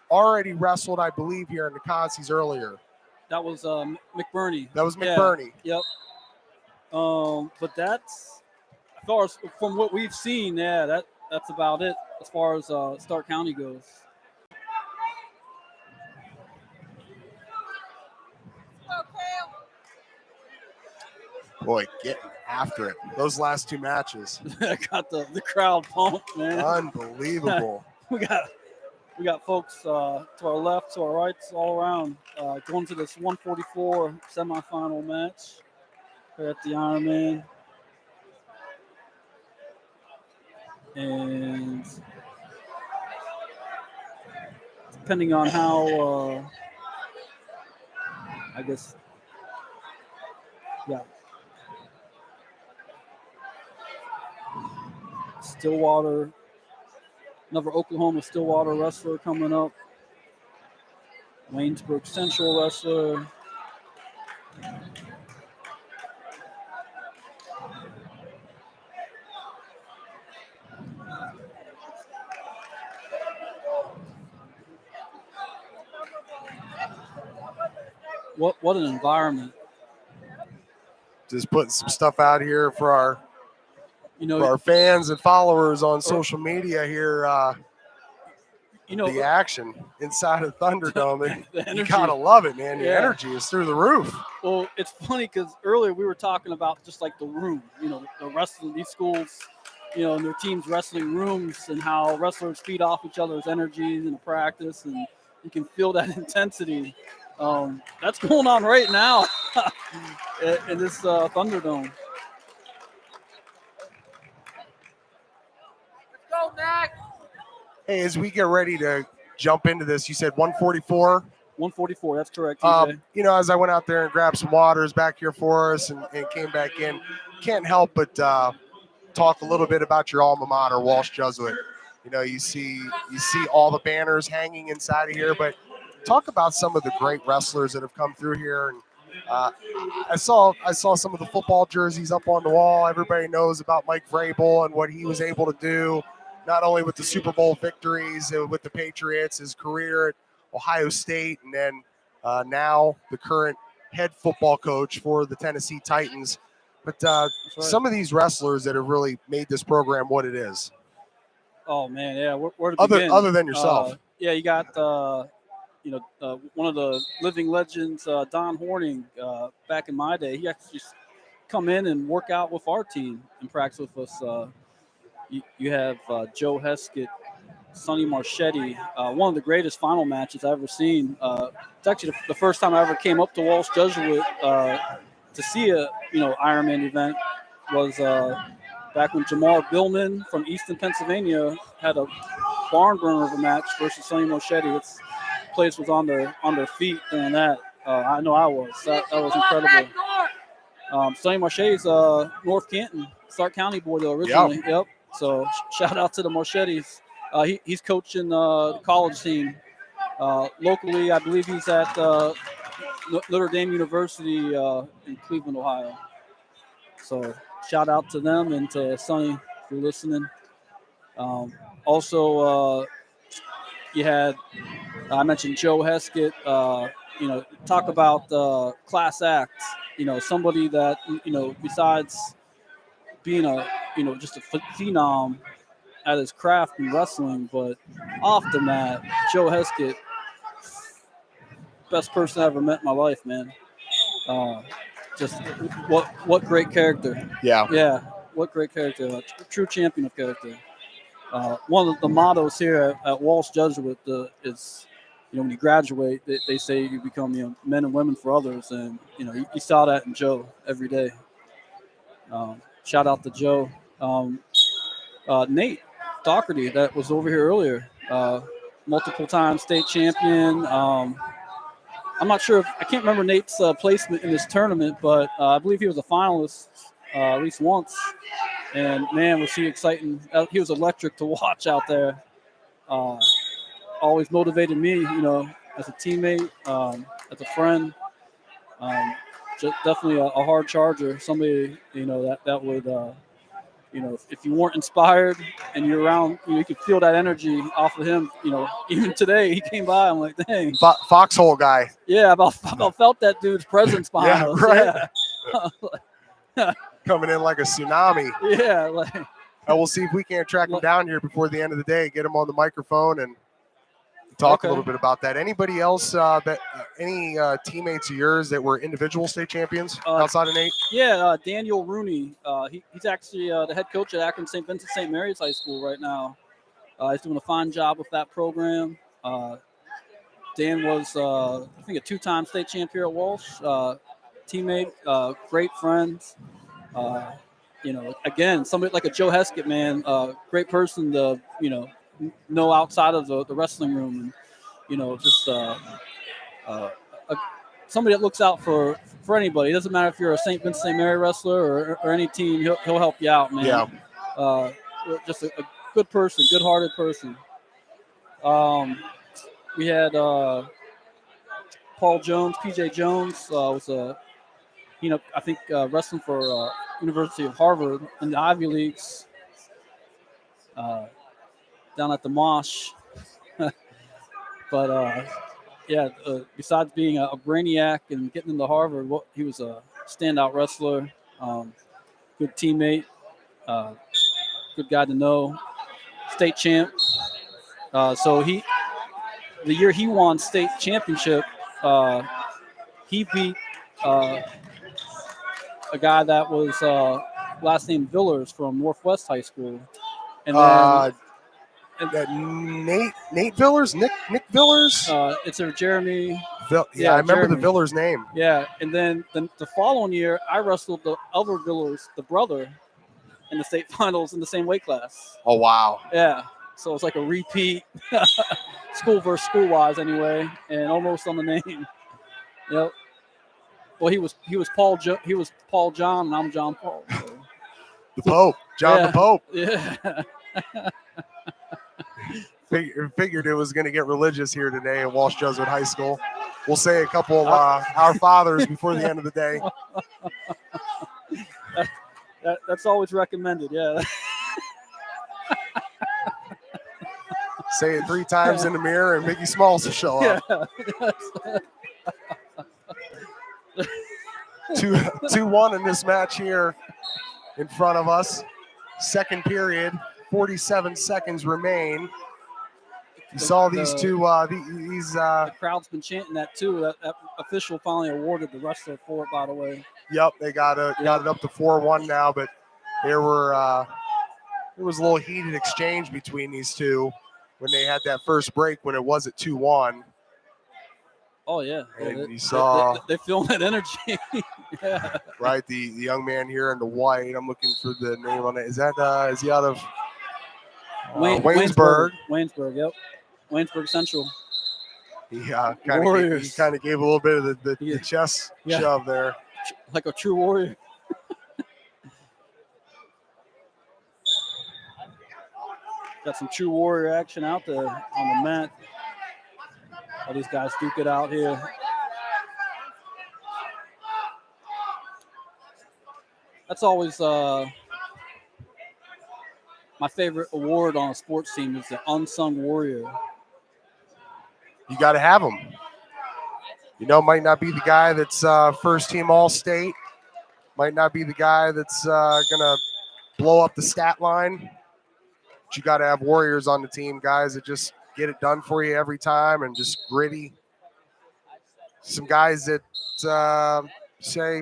already wrestled, I believe, here in the Concies earlier. That was McBurney. That was McBurney. Yeah. Yep. But that's, as far as from what we've seen, that's about it as far as Stark County goes. Boy, getting after it. Those last 2 matches. Got the crowd pumped, man. Unbelievable. we got folks to our left, to our right, all around, going to this 144 semifinal match here at the Ironman. And depending on how, I guess, yeah. Stillwater, another Oklahoma Stillwater wrestler coming up. Waynesburg Central wrestler. What an environment. Just putting some stuff out here for our for our fans and followers on social media here. The action inside of Thunderdome. You gotta love it, man. The energy is through the roof. Well, it's funny because earlier we were talking about just like the room, the wrestling, these schools, and their teams' wrestling rooms and how wrestlers feed off each other's energy in the practice, and you can feel that intensity. That's going on right now in this Thunderdome. Go, Mac. Hey, as we get ready to jump into this, you said 144? 144, that's correct, TJ. As I went out there and grabbed some waters back here for us and came back in, can't help but talk a little bit about your alma mater, Walsh Jesuit. You see all the banners hanging inside of here, but talk about some of the great wrestlers that have come through here. And I saw some of the football jerseys up on the wall. Everybody knows about Mike Vrabel and what he was able to do, not only with the Super Bowl victories with the Patriots, his career at Ohio State, and then now the current head football coach for the Tennessee Titans. But some of these wrestlers that have really made this program what it is. Oh, man, yeah. Where to begin? Other than yourself. You got, one of the living legends, Don Horning, back in my day. He actually just come in and work out with our team and practice with us. You have Joe Heskett, Sonny Marchetti, one of the greatest final matches I've ever seen. It's actually the first time I ever came up to Walsh Jesuit to see a Ironman event was back when Jamar Billman from Easton, Pennsylvania had a barn burner of a match versus Sonny Marchetti. Its place was on their feet during that. I know I was. That was incredible. Sonny Marchetti's North Canton, Stark County boy though originally. Yep. So shout out to the Marchettis. He's coaching the college team locally. I believe he's at Notre Dame University in Cleveland, Ohio. So shout out to them and to Sonny if you're listening. Also, you had I mentioned Joe Heskett. Talk about class act. Somebody that besides being just a phenom at his craft in wrestling, but off the mat, Joe Heskett, best person I ever met in my life, man. just what great character. Yeah. Yeah, what great character. A true champion of character. One of the mottos here at Walsh Jesuit is, when you graduate, they say you become men and women for others, and you saw that in Joe every day. Shout out to Joe. Nate Doherty, that was over here earlier, multiple time state champion. I'm not sure I can't remember Nate's placement in this tournament, but I believe he was a finalist at least once. And man, was he exciting! He was electric to watch out there. Always motivated me, as a teammate, as a friend. Just definitely a hard charger. Somebody, that would, if you weren't inspired and you're around, you could feel that energy off of him. Even today he came by. I'm like, dang. Foxhole guy. Yeah, about felt that dude's presence behind us. Right. Yeah. Coming in like a tsunami. Yeah, like. And we'll see if we can't track him down here before the end of the day. Get him on the microphone and talk a little bit about that. Anybody else any teammates of yours that were individual state champions outside of Nate? Yeah, Daniel Rooney. He's actually the head coach at Akron St. Vincent St. Mary's High School right now. He's doing a fine job with that program. Dan was, I think, a two-time state champion here at Walsh. Teammate, great friends. Again, somebody like a Joe Heskett, man, great person to, know outside of the wrestling room, and just somebody that looks out for anybody. It doesn't matter if you're a St. Vincent St. Mary wrestler or any team, he'll help you out, man. Yeah. Just a good person, good-hearted person. We had Paul Jones, PJ Jones was I think wrestling for University of Harvard in the Ivy Leagues. Down at the Mosh. But, besides being a brainiac and getting into Harvard, he was a standout wrestler, good teammate, good guy to know, state champ. So the year he won state championship, he beat a guy that was last name Villers from Northwest High School. And then Nate Villers, Nick Villers. It's a Jeremy. I remember Jeremy. The Villers name. Yeah, and then the following year, I wrestled the other Villers, the brother, in the state finals in the same weight class. Oh wow! Yeah, so it's like a repeat, school versus school wise anyway, and almost on the name. Yep. Well, he was Paul John, and I'm John Paul. So. The Pope, John the Pope. Yeah. Figured it was going to get religious here today at Walsh Jesuit High School. We'll say a couple of Our Fathers before the end of the day. That's always recommended, yeah. Say it 3 times in the mirror and Mickey Smalls will show up. Yeah. 2-1 in this match here in front of us. Second period, 47 seconds remain. You saw these two. The crowd's been chanting that too. That official finally awarded the wrestler for it. By the way. Yep, they got it up to 4-1 now. But there was a little heated exchange between these two when they had that first break when it was at 2-1. Oh yeah, and you saw they feeling that energy. Yeah. Right, the young man here in the white. I'm looking for the name on it. Is he out of Waynesburg? Waynesburg, yep. Waynesburg Central. He kind of gave a little bit of the chest shove there. Like a true warrior. Got some true warrior action out there on the mat. All these guys duke it out here. That's always my favorite award on a sports team is the unsung warrior. You got to have them. Might not be the guy that's first team All-State. Might not be the guy that's going to blow up the stat line. But you got to have warriors on the team, guys that just get it done for you every time and just gritty. Some guys that say,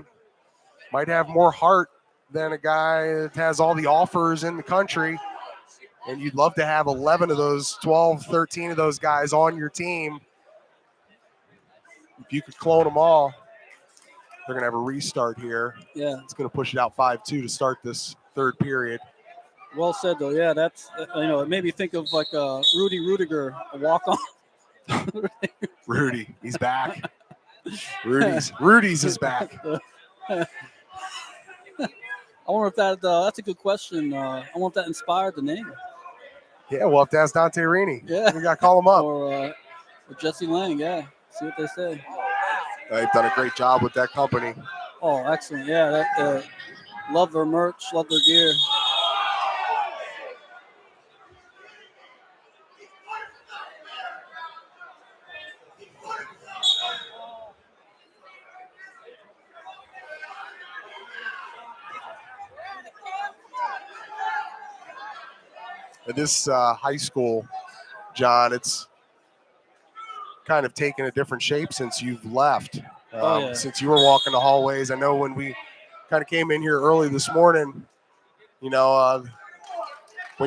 might have more heart than a guy that has all the offers in the country. And you'd love to have 11 of those, 12, 13 of those guys on your team. If you could clone them all, they're going to have a restart here. Yeah. It's going to push it out 5-2 to start this third period. Well said, though. Yeah, that's, it made me think of like Rudy Rudiger, a walk-on. Rudy, he's back. Rudy's is back. I wonder if that's a good question. I wonder if that inspired the name. Yeah, we'll have to ask Dante Rini. Yeah. We got to call him up. Or Jesse Lang, yeah. See what they say. They've done a great job with that company. Oh, excellent. Yeah, love their merch, love their gear. And this high school, John, it's kind of taken a different shape since you've left. Since you were walking the hallways. I know when we kind of came in here early this morning, when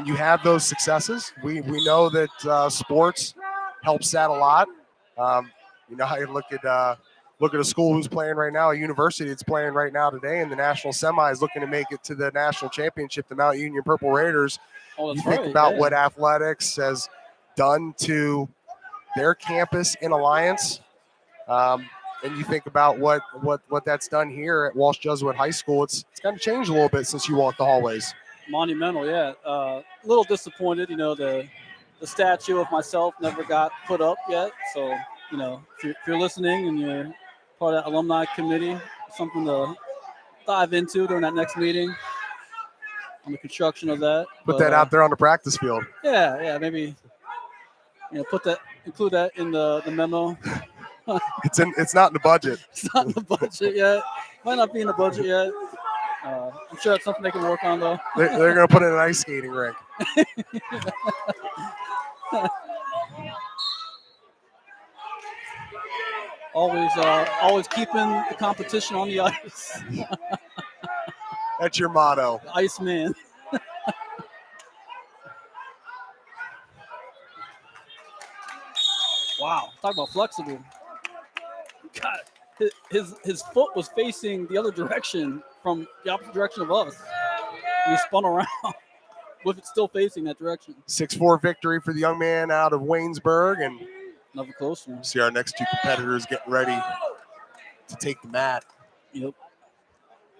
you have those successes, we know that sports helps that a lot. I look at a school who's playing right now, a university that's playing right now today in the national semis, looking to make it to the national championship, the Mount Union Purple Raiders. You think about what athletics has done to their campus in Alliance, and you think about what that's done here at Walsh Jesuit High School. It's kind of changed a little bit since you walked the hallways. Monumental, yeah. A little disappointed, the statue of myself never got put up yet. So, if you're listening and you're part of that alumni committee, something to dive into during that next meeting on the construction of that. Put that out there on the practice field. Yeah, maybe include that in the memo. It's not in the budget. It's not in the budget yet. Might not be in the budget yet. I'm sure that's something they can work on, though. They're going to put in an ice skating rink. Always keeping the competition on the ice. That's your motto. Iceman. Wow, talk about flexible. God, his foot was facing the other direction from the opposite direction of us. And he spun around with it still facing that direction. 6-4 victory for the young man out of Waynesburg, and another close one. See our next two competitors getting ready to take the mat. Yep.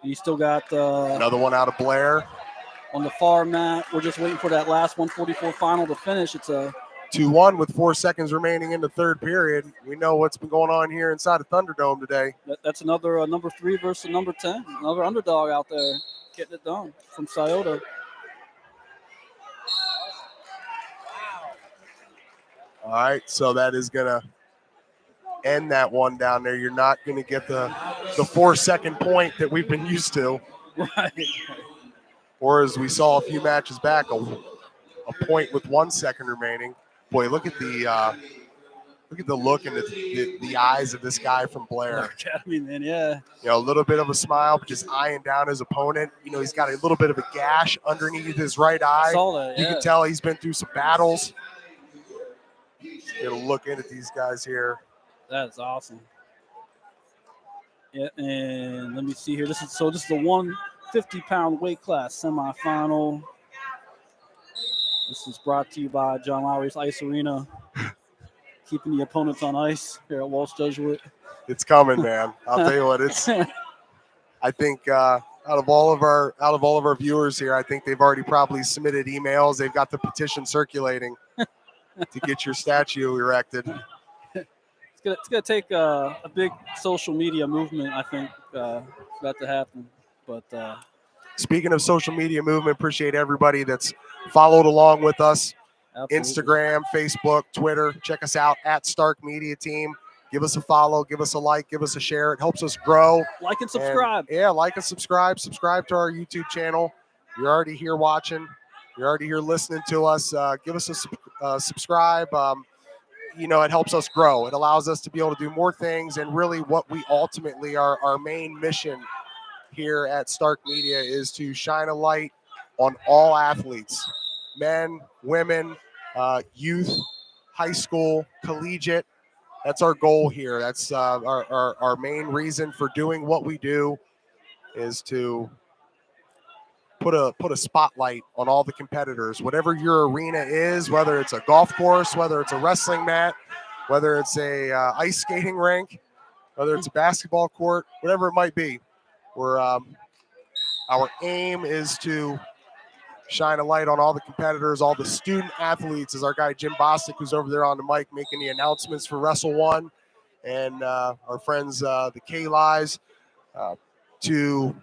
You still got another one out of Blair on the far mat. We're just waiting for that last 144 final to finish. It's a 2-1 with 4 seconds remaining in the third period. We know what's been going on here inside of Thunderdome today. That's another number 3 versus number 10. Another underdog out there getting it done from Scioto. All right, so that is going to end that one down there. You're not going to get the 4-second point that we've been used to. Right. Or as we saw a few matches back, a point with 1 second remaining. Boy, look at the look in the eyes of this guy from Blair. Academy, man, yeah. A little bit of a smile, but just eyeing down his opponent. He's got a little bit of a gash underneath his right eye. I saw that, You can tell he's been through some battles. Get a look in at these guys here. That's awesome. Yeah, and let me see here. This is the 150-pound weight class semifinal. This is brought to you by John Lowery's Ice Arena, keeping the opponents on ice here at Walsh Jesuit. It's coming, man. I'll tell you what. I think out of all of our viewers here, I think they've already probably submitted emails. They've got the petition circulating to get your statue erected. It's gonna take a big social media movement, I think, for that to happen. But speaking of social media movement, appreciate everybody that's followed along with us. Absolutely. Instagram, Facebook, Twitter. Check us out at Stark Media Team. Give us a follow, give us a like, give us a share. It helps us grow. Like and subscribe. Like and subscribe. Subscribe to our YouTube channel. You're already here watching. You're already here listening to us. Give us a subscribe. It helps us grow. It allows us to be able to do more things, and really what we ultimately our main mission here at Stark Media is to shine a light on all athletes, men, women, youth, high school, collegiate. That's our goal here. That's our main reason for doing what we do, is to put a spotlight on all the competitors, whatever your arena is, whether it's a golf course, whether it's a wrestling mat, whether it's a ice skating rink, whether it's a basketball court, whatever it might be. Our aim is to shine a light on all the competitors, all the student athletes, as our guy Jim Bostic, who's over there on the mic making the announcements for Wrestle 1, and our friends, the Kallais, to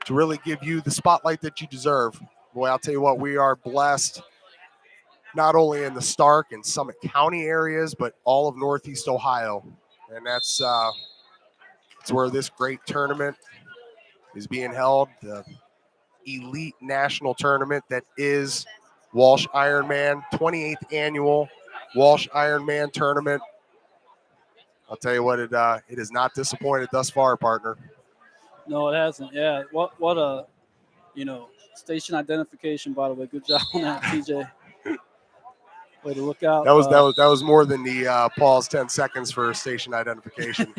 really give you the spotlight that you deserve. Boy, I'll tell you what, we are blessed not only in the Stark and Summit County areas, but all of Northeast Ohio. And that's where this great tournament is being held, the elite national tournament that is Walsh Ironman, 28th annual Walsh Ironman tournament. I'll tell you what, it has not disappointed thus far, partner. No, it hasn't. Yeah, what a station identification, by the way. Good job on that, TJ. Way to look out. That was more than the Paul's 10 seconds for station identification.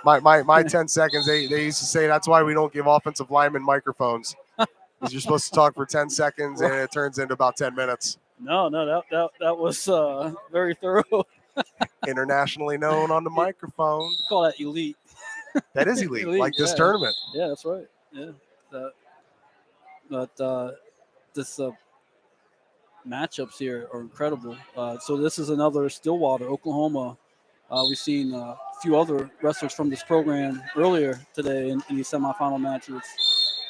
my 10 seconds. They used to say that's why we don't give offensive linemen microphones, because you're supposed to talk for 10 seconds and it turns into about 10 minutes. No, that was very thorough. Internationally known on the microphone. We call that elite. That is elite, like this tournament. Yeah, that's right. Yeah, this matchups here are incredible. So this is another Stillwater, Oklahoma. We've seen a few other wrestlers from this program earlier today in these semifinal matches.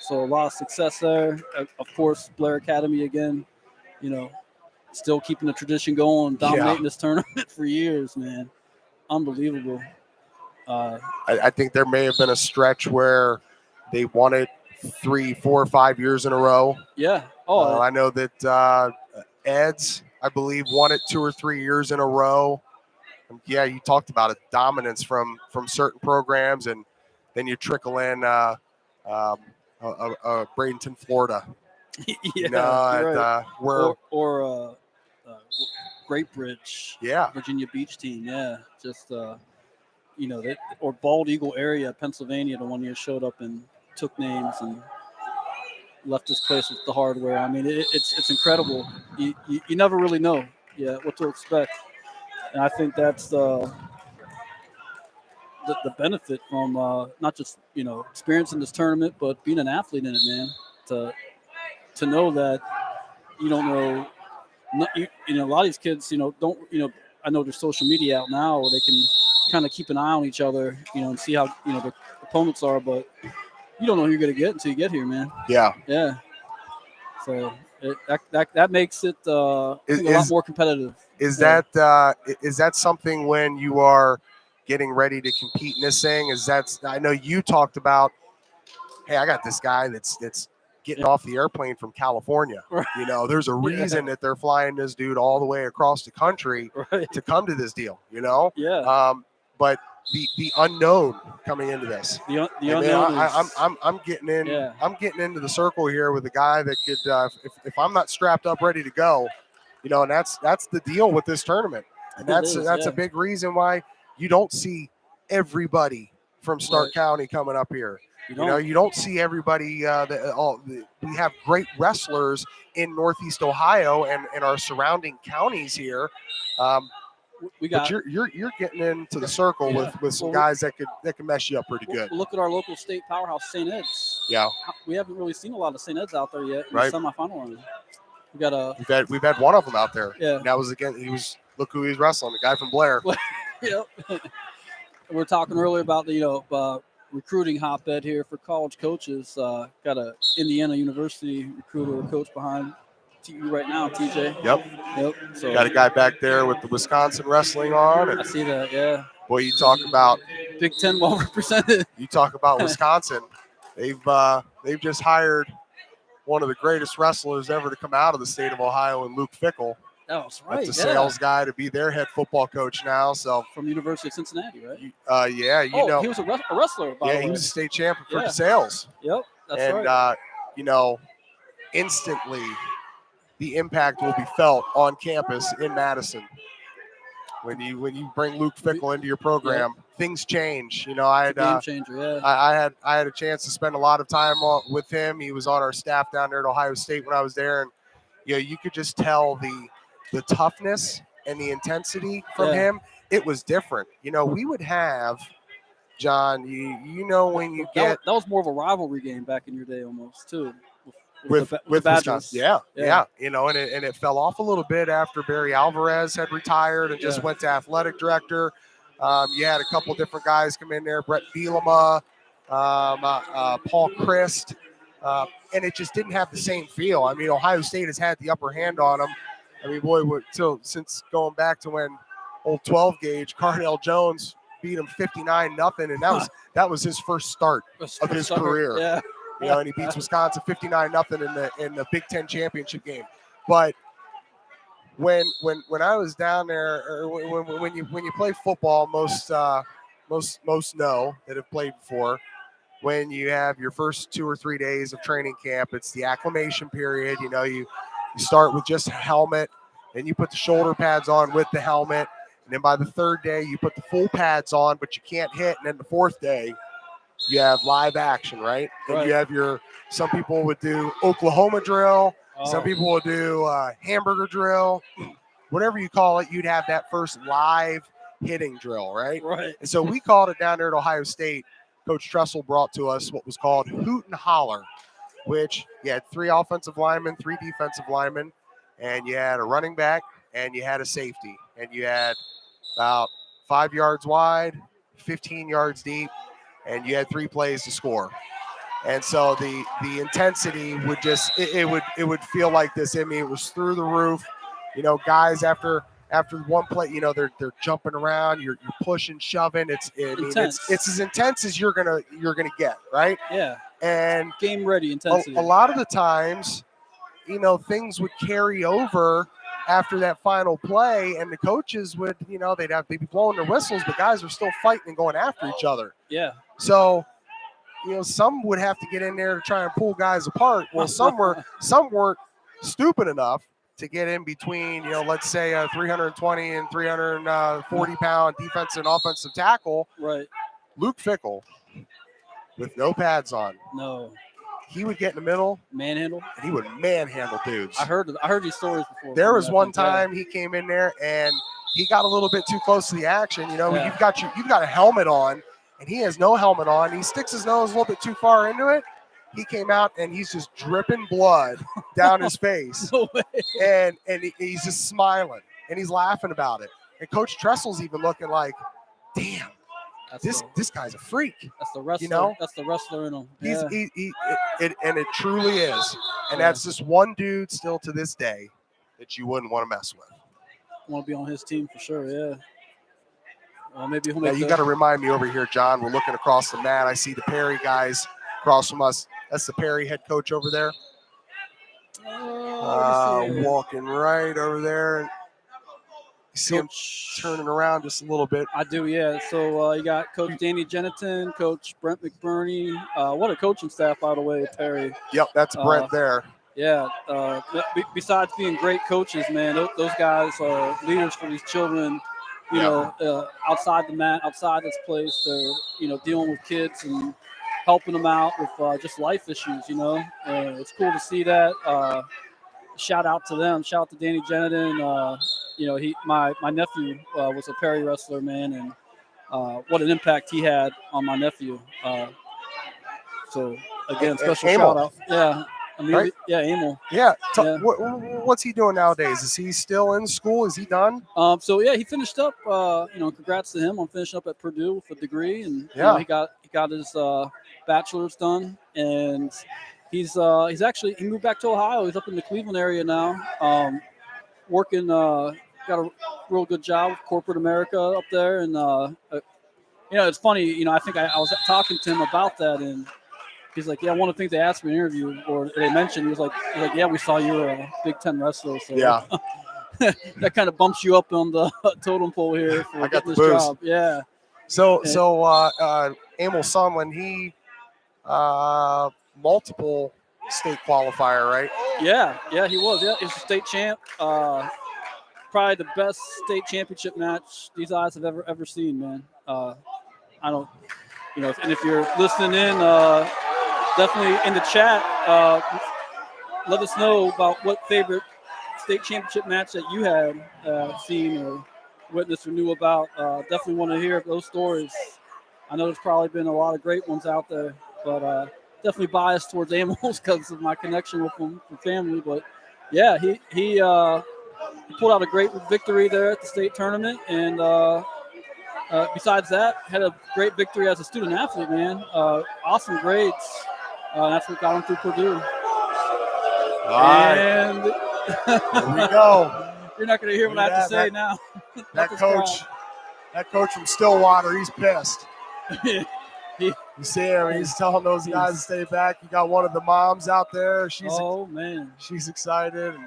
So a lot of success there. Of course, Blair Academy again, still keeping the tradition going, dominating this tournament for years, man. Unbelievable. I think there may have been a stretch where they won it 3, 4, 5 years in a row. Yeah. I know that Ed's, I believe, won it 2 or 3 years in a row. And yeah, you talked about it, dominance from certain programs, and then you trickle in Bradenton, Florida. Yeah, right. or Great Bridge, Virginia Beach team, just or Bald Eagle area, Pennsylvania, the one year showed up and took names and left this place with the hardware. I mean, it's incredible. You never really know, what to expect, and I think that's the benefit from not just experiencing this tournament, but being an athlete in it, man. To know that you don't know. A lot of these kids, don't, I know there's social media out now where they can kind of keep an eye on each other, and see how, their opponents are, but you don't know who you're going to get until you get here, man. Yeah. Yeah. So that makes it a lot more competitive. Is that something when you are getting ready to compete in this thing? I know you talked about, hey, I got this guy that's getting off the airplane from California. Right. There's a reason that they're flying this dude all the way across the country to come to this deal, Yeah. But the unknown coming into this. The unknown. I'm getting in. Yeah. I'm getting into the circle here with a guy that could, if I'm not strapped up, ready to go, and that's the deal with this tournament, and that's a big reason why you don't see everybody from Stark County coming up here. You don't see everybody. We have great wrestlers in Northeast Ohio and our surrounding counties here. But you're getting into the circle with some guys that can mess you up pretty good. Look at our local state powerhouse, St. Ed's. Yeah, we haven't really seen a lot of St. Ed's out there yet in the semifinal run. We've had one of them out there. Yeah, and that was look who he's wrestling, the guy from Blair. Yep. We were talking earlier about the recruiting hotbed here for college coaches. Got a Indiana University recruiter or coach behind you right now, TJ. Yep. So got a guy back there with the Wisconsin wrestling on. I see that. Yeah. Boy, you talk about Big Ten well represented. You talk about Wisconsin. They've just hired one of the greatest wrestlers ever to come out of the state of Ohio, and Luke Fickle. That was right. Left the sales guy to be their head football coach now. So from University of Cincinnati, right? Yeah, he was a wrestler. By the way. He was a state champion for DeSales. Yep, that's and, right. Instantly the impact will be felt on campus in Madison. When you bring Luke Fickle into your program, things change. I had game changer. Yeah. I had a chance to spend a lot of time with him. He was on our staff down there at Ohio State when I was there, and you could just tell the toughness and the intensity from him. It was different. We would have John. When you that was more of a rivalry game back in your day, almost too. With the Badgers. Yeah. And it fell off a little bit after Barry Alvarez had retired and just went to athletic director. You had a couple different guys come in there, Brett Bielema, Paul Christ, and it just didn't have the same feel. I mean, Ohio State has had the upper hand on them. I mean, boy, since going back to when old 12 gauge Cardell Jones beat him 59-0, and that was his first start of his career. Yeah. And he beats Wisconsin 59-0 in the Big Ten championship game. But when I was down there, or when you play football, most know that have played before. When you have your first 2 or 3 days of training camp, it's the acclimation period. You start with just a helmet, then you put the shoulder pads on with the helmet, and then by the third day you put the full pads on, but you can't hit, and then the fourth day you have live action, right? And you have some people would do Oklahoma drill. Some people will do hamburger drill. Whatever you call it, you'd have that first live hitting drill, right? Right. And so we called it down there at Ohio State. Coach Wrestle brought to us what was called hoot and holler, which you had 3 offensive linemen, 3 defensive linemen, and you had a running back, and you had a safety. And you had about 5 yards wide, 15 yards deep, and you had 3 plays to score. And so the intensity would just it would feel like this. I mean, it was through the roof. Guys after one play, they're jumping around, you're pushing, shoving. It's as intense as you're gonna get, right? Yeah. And game ready intensity. A lot of the times, things would carry over after that final play, and the coaches would, they'd be blowing their whistles, but guys are still fighting and going after each other. Yeah. So, some would have to get in there to try and pull guys apart. Well, some weren't stupid enough to get in between, let's say a 320 and 340 pound defensive and offensive tackle. Right. Luke Fickle, with no pads on. No. He would get in the middle, manhandle, and he would manhandle dudes. I heard these stories before. There was one time he came in there and he got a little bit too close to the action. You've got a helmet on, and he has no helmet on. He sticks his nose a little bit too far into it. He came out and he's just dripping blood down his face. No way. And he's just smiling and he's laughing about it. And Coach Tressel's even looking like, damn, this guy's a freak. That's the wrestler. That's the wrestler in him. Yeah. And it truly is. And that's just one dude still to this day that you wouldn't want to mess with. Want to be on his team for sure. Yeah. Maybe he'll you got to remind me over here, John. We're looking across the mat. I see the Perry guys across from us. That's the Perry head coach over there. Walking right over there. And you see him turning around just a little bit. I do, yeah. So you got Coach Danny Jeniton, Coach Brent McBurney. What a coaching staff, by the way, Perry. Yep, that's Brent there. Yeah. Besides being great coaches, man, those guys are leaders for these children. Outside the mat, outside this place, they're dealing with kids and helping them out with just life issues. It's cool to see that. Shout out to them. Shout out to Danny Jeniton. My nephew was a Perry wrestler, man, and what an impact he had on my nephew. So again, special shout out. Yeah. Right? Yeah, Emil. Yeah. What's he doing nowadays? Is he still in school? Is he done? He finished up. Congrats to him on finishing up at Purdue with a degree, and he got his bachelor's done, and he moved back to Ohio. He's up in the Cleveland area now, working. Got a real good job with corporate America up there, and it's funny. I think I was talking to him about that, and he's like, yeah, one of the things they asked me in an interview, or they mentioned, he was like, yeah, we saw you were a Big Ten wrestler. So yeah. that kind of bumps you up on the totem pole here for I got getting the this boost. job. Yeah. So And- Emil Sunland, he multiple state qualifier, right? Yeah, he was. Yeah, he was a state champ. Probably the best state championship match these eyes have ever seen, man. I don't, and if you're listening in, definitely in the chat, let us know about what favorite state championship match that you had seen or witnessed or knew about. Definitely want to hear those stories. I know there's probably been a lot of great ones out there, but definitely biased towards animals because of my connection with them from family. But yeah, he pulled out a great victory there at the state tournament, and besides that, had a great victory as a student athlete, man. Awesome grades. That's what got him through Purdue. All right. And Here we go. You're not going to hear what I have to say now. That coach from Stillwater, he's pissed. He- You see him, he's telling those guys to stay back. You got one of the moms out there. man. She's excited. And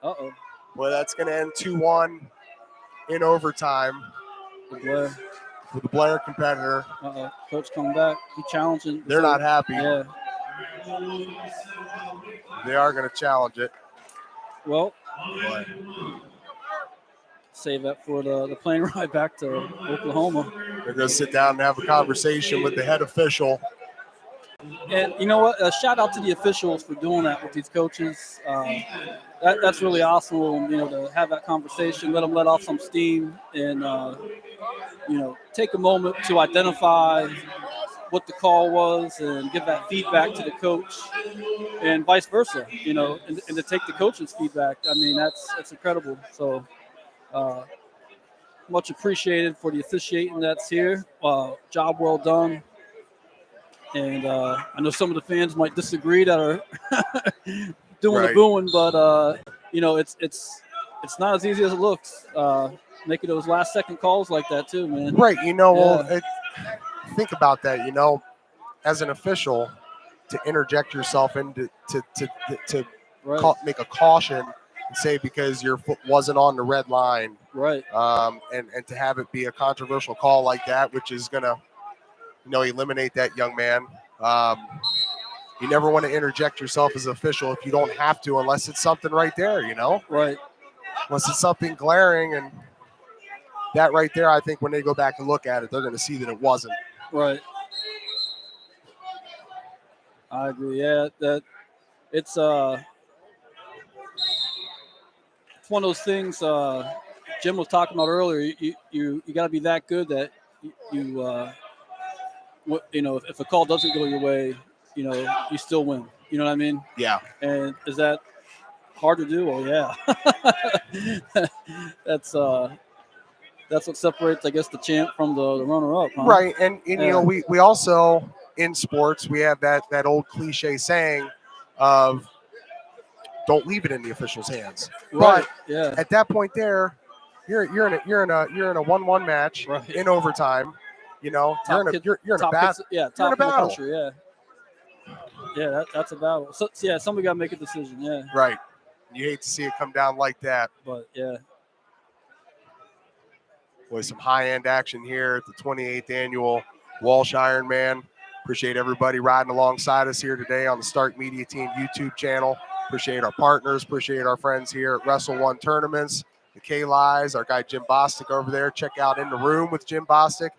Uh-oh. boy, that's going to end 2-1 in overtime Blair. for the Blair competitor. Uh-oh. Coach coming back. He challenging. They're not happy. Yeah. They are going to challenge it. Well, But save that for the plane ride back to Oklahoma. they're going to sit down and have a conversation with the head official. And you know what? Shout out to the officials for doing that with these coaches. That's really awesome, to have that conversation, let them let off some steam, and take a moment to identify what the call was and give that feedback to the coach, and vice versa, and to take the coach's feedback. I mean, that's incredible. So much appreciated for the officiating that's here. Job well done. And I know some of the fans might disagree that are doing the booing, but it's not as easy as it looks. Making those last second calls like that too, man. Right. Think about that, as an official, to interject yourself into to make a caution and say because your foot wasn't on the red line. Right. And to have it be a controversial call like that, which is going to, eliminate that young man. You never want to interject yourself as an official if you don't have to, unless it's something right there, Right. Unless it's something glaring, and that right there, I think when they go back and look at it, they're going to see that it wasn't. Right. I agree. Yeah, that it's one of those things Jim was talking about earlier. You got to be that good that if a call doesn't go your way, you still win. You know what I mean? Yeah. And is that hard to do? Well, yeah. That's what separates, I guess, the champ from the runner-up. Huh? Right. And we also, in sports, we have that old cliche saying of don't leave it in the official's hands. Right. But at that point there, you're in a 1-1 match in overtime. You're in a battle. Top in the country. Yeah, that's a battle. So somebody got to make a decision. Yeah. Right. You hate to see it come down like that. But yeah. Boy, some high-end action here at the 28th annual Walsh Ironman. Appreciate everybody riding alongside us here today on the Stark Media Team YouTube channel. Appreciate our partners. Appreciate our friends here at Wrestle One Tournaments, the Kallais, our guy Jim Bostic over there. Check out In the Room with Jim Bostic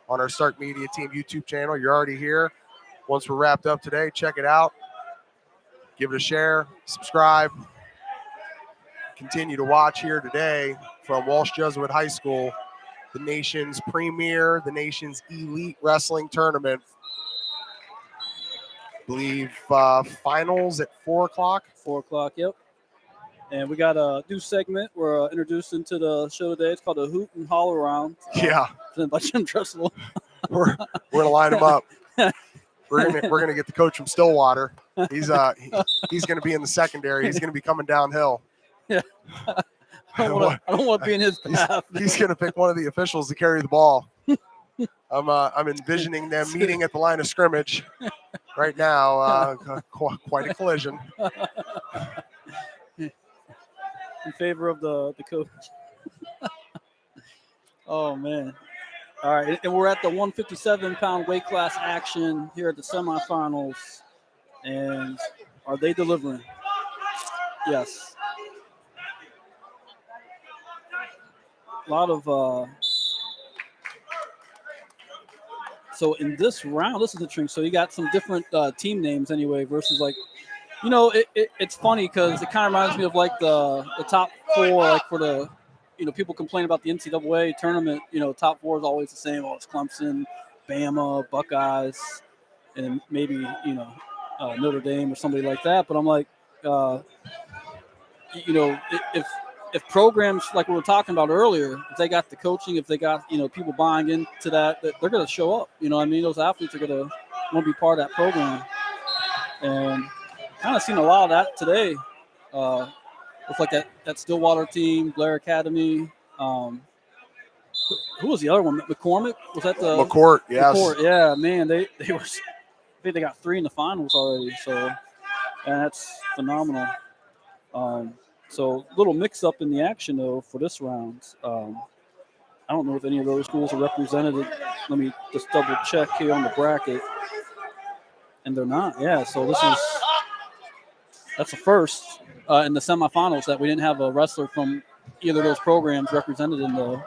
on our Stark Media Team YouTube channel. You're already here. Once we're wrapped up today, check it out. Give it a share, subscribe. Continue to watch here today from Walsh Jesuit High School, the nation's premier, the nation's elite wrestling tournament. I believe finals at 4 o'clock. 4 o'clock, yep. And we got a new segment we're introducing to the show today. It's called the Hoot and Holler Round. By Jim Tressel. we're gonna line him up. We're gonna get the coach from Stillwater. He's gonna be in the secondary. He's gonna be coming downhill. Yeah. I don't want to be in his path. He's going to pick one of the officials to carry the ball. I'm envisioning them meeting at the line of scrimmage right now. Quite a collision. in favor of the coach. Oh, man. All right, and we're at the 157-pound weight class action here at the semifinals. And are they delivering? Yes. A lot of so in this round, this is interesting. So you got some different team names anyway versus like, it's funny because it kind of reminds me of like the top four, like for the, people complain about the NCAA tournament, top four is always the same. Oh, it's Clemson, Bama, Buckeyes, and maybe, Notre Dame or somebody like that. But I'm like, if programs like we were talking about earlier, if they got the coaching, if they got, people buying into that they're going to show up. Those athletes are going to want to be part of that program. And kind of seen a lot of that today. With like that Stillwater team, Blair Academy. Who was the other one? McCormick? Was that the McCourt? Yes. McCourt, yeah, man. They were. I think they got 3 in the finals already. So, and that's phenomenal. So little mix up in the action though for this round. I don't know if any of those schools are represented. Let me just double check here on the bracket. And they're not. Yeah. So that's the first in the semifinals that we didn't have a wrestler from either of those programs represented in the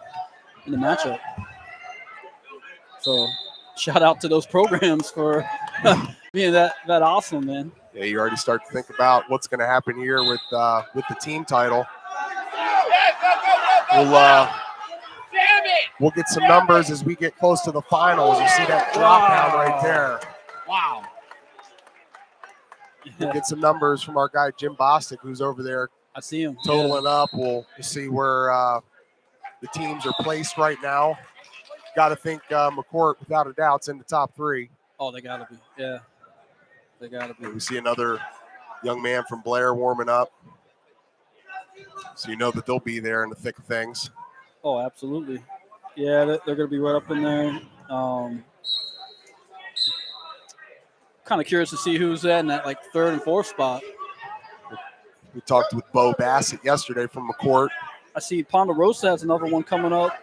matchup. So shout out to those programs for being that awesome, man. Yeah, you already start to think about what's going to happen here with the team title. We'll get some numbers as we get close to the finals. You see that drop down right there. Wow. We'll get some numbers from our guy Jim Bostic, who's over there. I see him totaling up. We'll see where the teams are placed right now. Got to think McCourt, without a doubt, is in the top 3. Oh, they got to be. Yeah, they got to be. We see another young man from Blair warming up. So you know that they'll be there in the thick of things. Oh, absolutely. Yeah, they're going to be right up in there. Kind of curious to see who's in that like 3rd and 4th spot. We talked with Bo Bassett yesterday from McCourt. I see Ponderosa has another one coming up.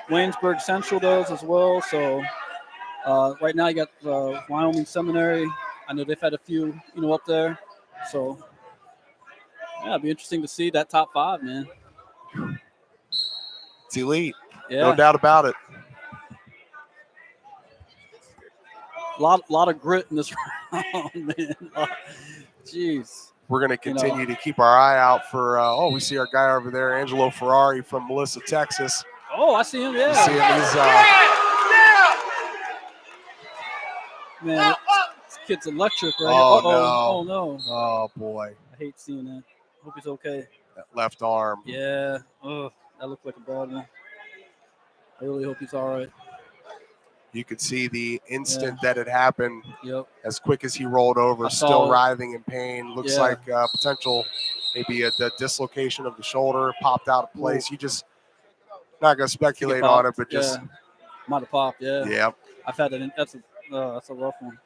Waynesburg Central does as well. So right now you got Wyoming Seminary. I know they've had a few, up there. So yeah, it'd be interesting to see that top 5, man. It's elite. Yeah. No doubt about it. A lot of grit in this round, man. Jeez. We're going to continue to keep our eye out for, we see our guy over there, Angelo Ferrari from Melissa, Texas. Oh, I see him, yeah. You see him, he's, man, this kid's electric, right? Oh, no. Oh, boy. I hate seeing that. Hope he's okay. That left arm. Yeah. Oh, that looked like a bad one. I really hope he's all right. You could see the instant that it happened. Yep. As quick as he rolled over, still writhing in pain. Looks like potential, maybe a dislocation of the shoulder, popped out of place. You just not gonna speculate on it, but just might have popped. Yeah. Yeah. I've had that. That's a rough one.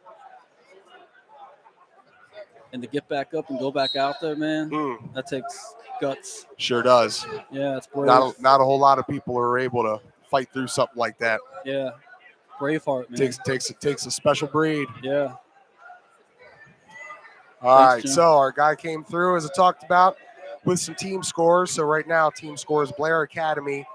And to get back up and go back out there, man, that takes guts. Sure does. Yeah, it's brave. Not a whole lot of people are able to fight through something like that. Yeah. Braveheart, man. Takes a special breed. Yeah. All right, Jim. So our guy came through, as I talked about, with some team scores. So right now, team scores: Blair Academy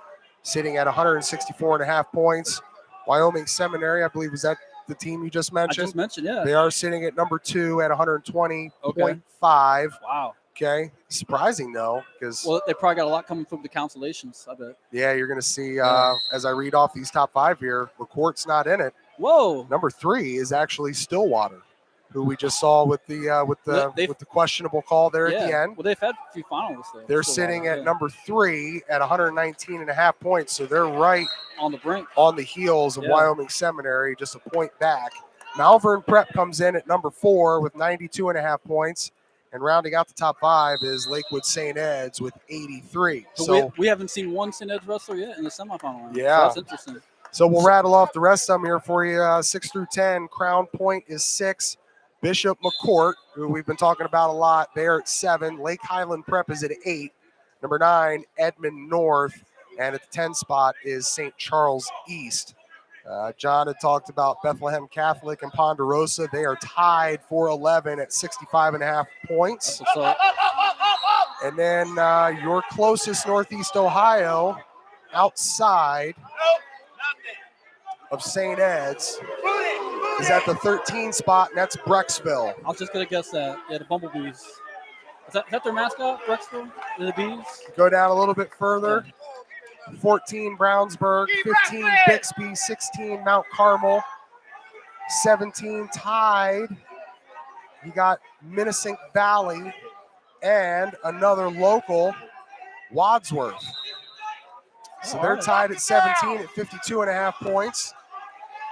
sitting at 164.5 points. Wyoming Seminary, I believe, is that the team you just mentioned? I just mentioned, yeah. They are sitting at number 2 at 120.5. Okay. Wow. Okay. Surprising, though, because they probably got a lot coming from the consolations, I bet. Yeah, you're going to see, as I read off these top 5 here, McCourt's not in it. Whoa. Number 3 is actually Stillwater, who we just saw with the questionable call there at the end. Well, they've had a few finals, though. They're sitting at number 3 at 119.5 points, so they're right on the brink, on the heels of Wyoming Seminary, just a point back. Malvern Prep comes in at number 4 with 92.5 points. And rounding out the top 5 is Lakewood St. Ed's with 83. So we haven't seen one St. Ed's wrestler yet in the semifinal round. Yeah. So that's interesting. So we'll rattle off the rest of them here for you. 6 through 10, Crown Point is 6. Bishop McCourt, who we've been talking about a lot, they're at 7. Lake Highland Prep is at 8. Number 9, Edmond North. And at the 10 spot is St. Charles East. John had talked about Bethlehem Catholic and Ponderosa. They are tied for 11 at 65.5 points. And then your closest Northeast Ohio, outside of St. Ed's, is at the 13 spot, and that's Brecksville. I was just going to guess that. Yeah, the Bumblebees. Is that their mascot, Brecksville? The Bees? Go down a little bit further. 14 Brownsburg, 15 Bixby, 16 Mount Carmel, 17 Tide. You got Minnesink Valley and another local, Wadsworth. So they're tied at 17 at 52.5 points.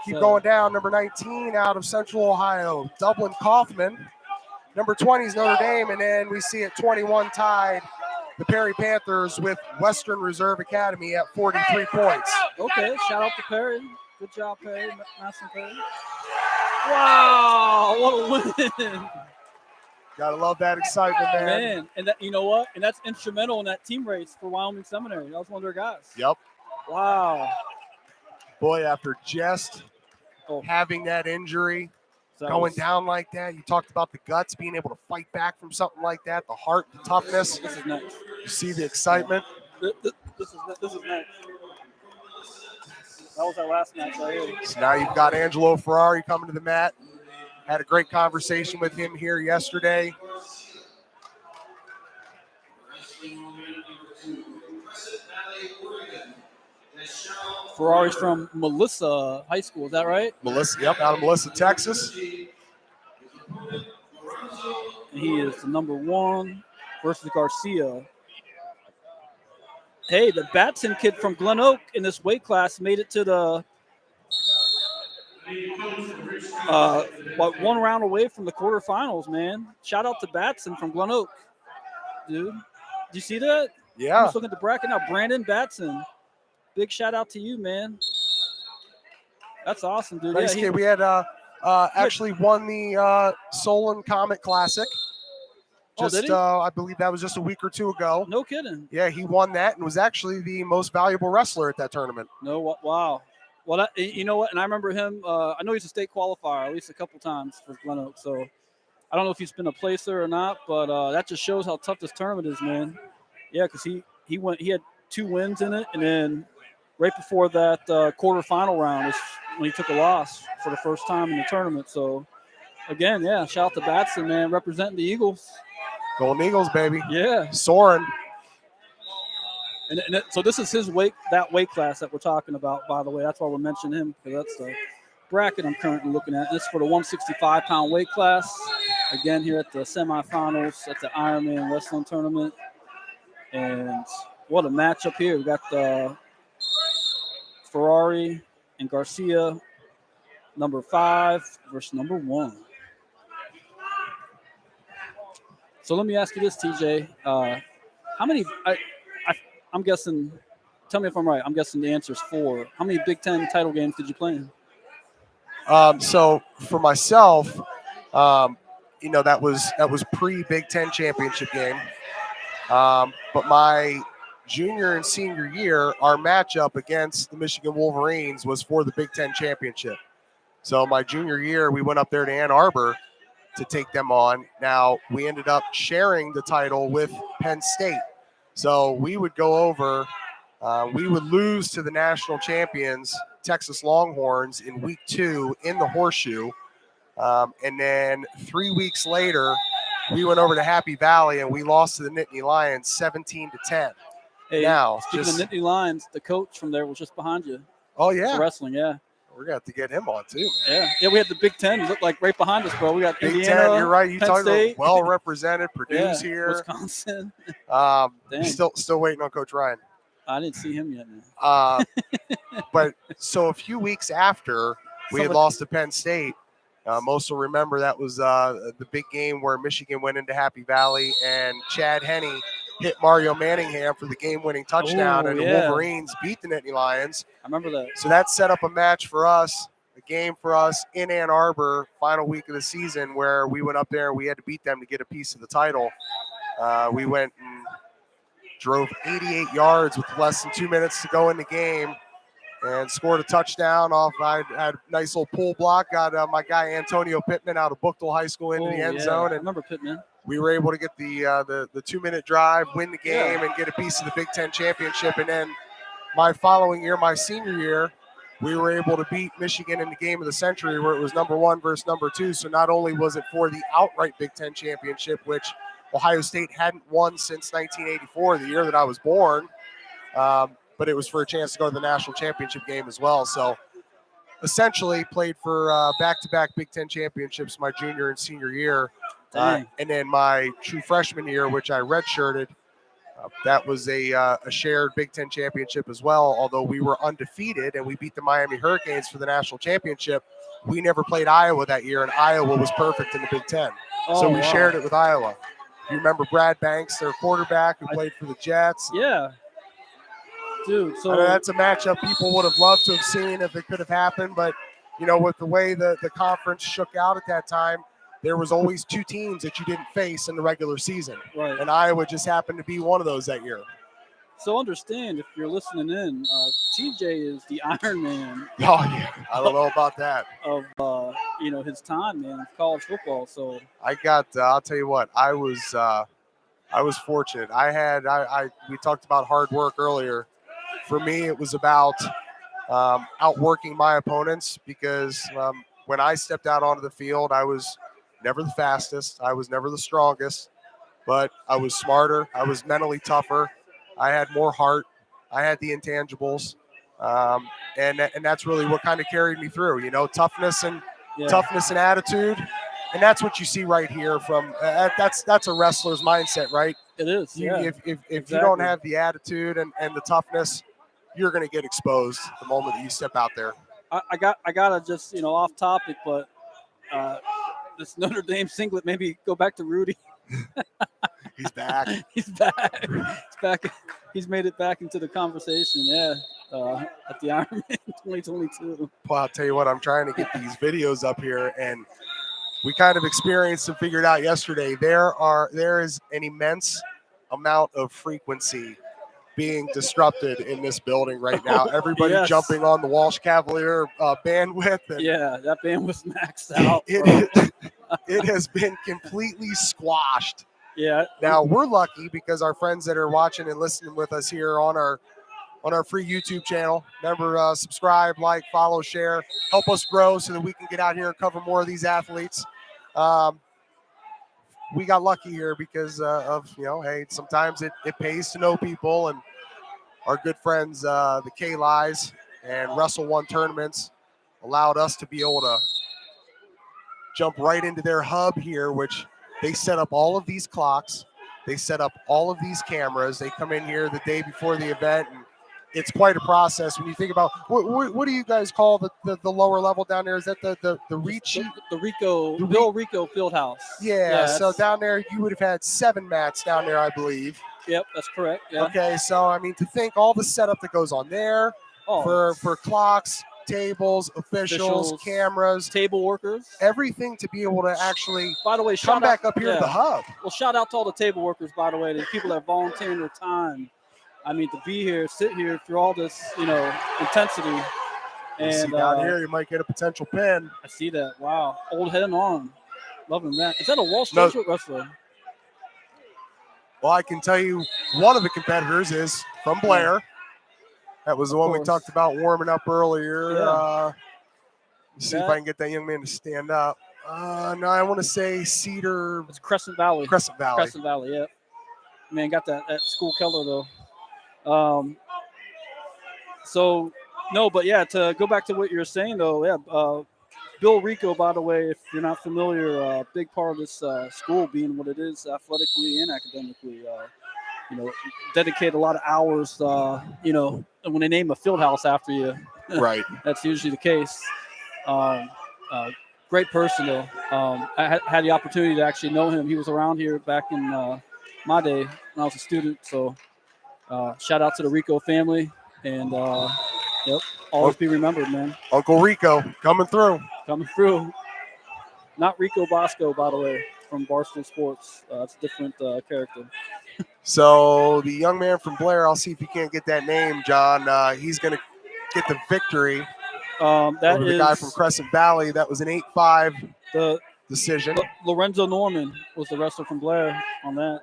Keep going down. Number 19 out of Central Ohio, Dublin Kaufman. Number 20 is Notre Dame, and then we see at 21 tied the Perry Panthers with Western Reserve Academy at 43 points. Okay, shout out to Perry. Good job, Perry. Madison Perry. Wow, what a win. Gotta love that excitement, man. And that, you know what? And that's instrumental in that team race for Wyoming Seminary. That was one of their guys. Yep. Wow. Boy, after just having that injury, going down like that, you talked about the guts, being able to fight back from something like that, the heart, the toughness. This is next. You see the excitement. This is next. That was our last match right here. So now you've got Angelo Ferrari coming to the mat. Had a great conversation with him here yesterday. Ferrari's from Melissa High School, is that right? Melissa, yep, out of Melissa, Texas. And he is the number 1 versus Garcia. Hey, the Batson kid from Glen Oak in this weight class made it to the one round away from the quarterfinals, man. Shout out to Batson from Glen Oak, dude. Did you see that? Yeah. I'm just looking at the bracket now. Brandon Batson. Big shout out to you, man. That's awesome, dude. Nice kid. We had actually won the Solon Comet Classic. Did he? I believe that was just a week or two ago. No kidding. Yeah, he won that and was actually the most valuable wrestler at that tournament. No, wow. Well, you know what? And I remember him. I know he's a state qualifier at least a couple times for Glen Oak. So I don't know if he's been a placer or not, but that just shows how tough this tournament is, man. Yeah, because he had 2 wins in it, and then right before that quarterfinal round is when he took a loss for the first time in the tournament. So again, yeah, shout out to Batson, man, representing the Eagles. Golden Eagles, baby. Yeah. Soren. And so this is his weight class that we're talking about, by the way. That's why we're mentioning him, because that's the bracket I'm currently looking at. This is for the 165-pound weight class. Again, here at the semifinals at the Ironman wrestling tournament. And what a matchup here. We got the Ferrari and Garcia, number 5 versus number 1. So let me ask you this, TJ. How many? I'm guessing. Tell me if I'm right. I'm guessing the answer is 4. How many Big Ten title games did you play in? So for myself, that was pre-Big Ten championship game. But my junior and senior year, our matchup against the Michigan Wolverines was for the Big Ten championship. So my junior year, we went up there to Ann Arbor to take them on. Now, we ended up sharing the title with Penn State. So we would go over, we would lose to the national champions, Texas Longhorns, in week 2 in the Horseshoe. And then 3 weeks later, we went over to Happy Valley and we lost to the Nittany Lions 17-10. Hey, now, speaking of Nittany Lions, the coach from there was just behind you. Oh, yeah. For wrestling, yeah. We're going to have to get him on, too, man. Yeah, we had the Big Ten. Looked like right behind us, bro. We got Big Indiana, Ten, you're right. You Penn talking State. about well-represented, Purdue's here. Wisconsin. Still waiting on Coach Ryan. I didn't see him yet, man. But so a few weeks after we had lost to Penn State, most will remember that was the big game where Michigan went into Happy Valley and Chad Henne hit Mario Manningham for the game-winning touchdown, and the Wolverines beat the Nittany Lions. I remember that. So that set up a match for us, a game for us in Ann Arbor, final week of the season, where we went up there and we had to beat them to get a piece of the title. We went and drove 88 yards with less than 2 minutes to go in the game and scored a touchdown off. I had a nice little pull block, got my guy Antonio Pittman out of Bookville High School into the end zone. I And remember Pittman. we were able to get the 2 minute drive, win the game, and get a piece of the Big Ten championship. And then my following year, my senior year, we were able to beat Michigan in the game of the century where it was number 1 versus number 2. So not only was it for the outright Big Ten championship, which Ohio State hadn't won since 1984, the year that I was born, but it was for a chance to go to the national championship game as well. So essentially played for back-to-back Big Ten championships my junior and senior year. And then my true freshman year, which I redshirted, that was a shared Big Ten championship as well. Although we were undefeated and we beat the Miami Hurricanes for the national championship, we never played Iowa that year, and Iowa was perfect in the Big Ten. So we shared it with Iowa. You remember Brad Banks, their quarterback, who played for the Jets? Yeah. Dude, so I mean, that's a matchup people would have loved to have seen if it could have happened. But, you know, with the way the conference shook out at that time, there was always 2 teams that you didn't face in the regular season. Right. And Iowa just happened to be one of those that year. So understand, if you're listening in, TJ is the Ironman. Oh, yeah. I don't know about that. Of, you know, his time, man, of college football. So I got, I'll tell you what, I was fortunate. We talked about hard work earlier. For me, it was about outworking my opponents because when I stepped out onto the field, I was never the fastest. I was never the strongest, but I was smarter. I was mentally tougher. I had more heart. I had the intangibles. And that's really what kind of carried me through, you know, toughness and attitude. And that's what you see right here from that's a wrestler's mindset, right? It is. If you don't have the attitude and the toughness, you're going to get exposed the moment that you step out there. I gotta just, you know, off topic, but this Notre Dame singlet, maybe go back to Rudy. He's back. He's back. He's back. He's made it back into the conversation. Yeah, at the Ironman 2022. Well, I'll tell you what, I'm trying to get these videos up here, and we kind of experienced and figured out yesterday there is an immense amount of frequency being disrupted in this building right now. Everybody jumping on the Walsh Cavalier bandwidth. And that bandwidth's maxed out. It has been completely squashed. Yeah. Now we're lucky because our friends that are watching and listening with us here on our free YouTube channel. Remember, subscribe, like, follow, share, help us grow so that we can get out here and cover more of these athletes. We got lucky here because of, you know, hey, sometimes it pays to know people, and our good friends, the Kallais and Wrestle One tournaments, allowed us to be able to jump right into their hub here, which they set up all of these clocks. They set up all of these cameras. They come in here the day before the event, and it's quite a process. When you think about what do you guys call the lower level down there? Is that the reach? Bill Rico Fieldhouse. Yeah. So down there, you would have had 7 mats down there, I believe. Yep, that's correct. Yeah. Okay. So I mean, to think all the setup that goes on there for clocks, tables, officials, cameras, table workers, everything to be able to actually, by the way, come back up here to the hub. Well, shout out to all the table workers, by the way, the people that volunteer their time. I mean, to be here, sit here through all this, you know, intensity. And see down here, you might get a potential pin. I see that. Wow. Old head and arm. Loving that. Is that a Walsh Jesuit wrestler? Well, I can tell you one of the competitors is from Blair. That was the one we talked about warming up earlier. Yeah. Let's see if I can get that young man to stand up. No, I want to say Cedar. It's Crescent Valley. Crescent Valley, yeah. Man, got that school color, though. So, no, but yeah, to go back to what you're saying, though, Bill Rico, by the way, if you're not familiar, a big part of this school being what it is athletically and academically, you know, dedicate a lot of hours, you know, when they name a field house after you. Right. That's usually the case. Great person, though. I had the opportunity to actually know him. He was around here back in my day when I was a student. So shout out to the Rico family. And, always be remembered, man. Uncle Rico coming through. Not Rico Bosco, by the way, from Barstool Sports. It's a different character. So the young man from Blair, I'll see if you can't get that name, John. He's going to get the victory That over the is guy from Crescent Valley. That was an 8-5 the decision. Lorenzo Norman was the wrestler from Blair on that.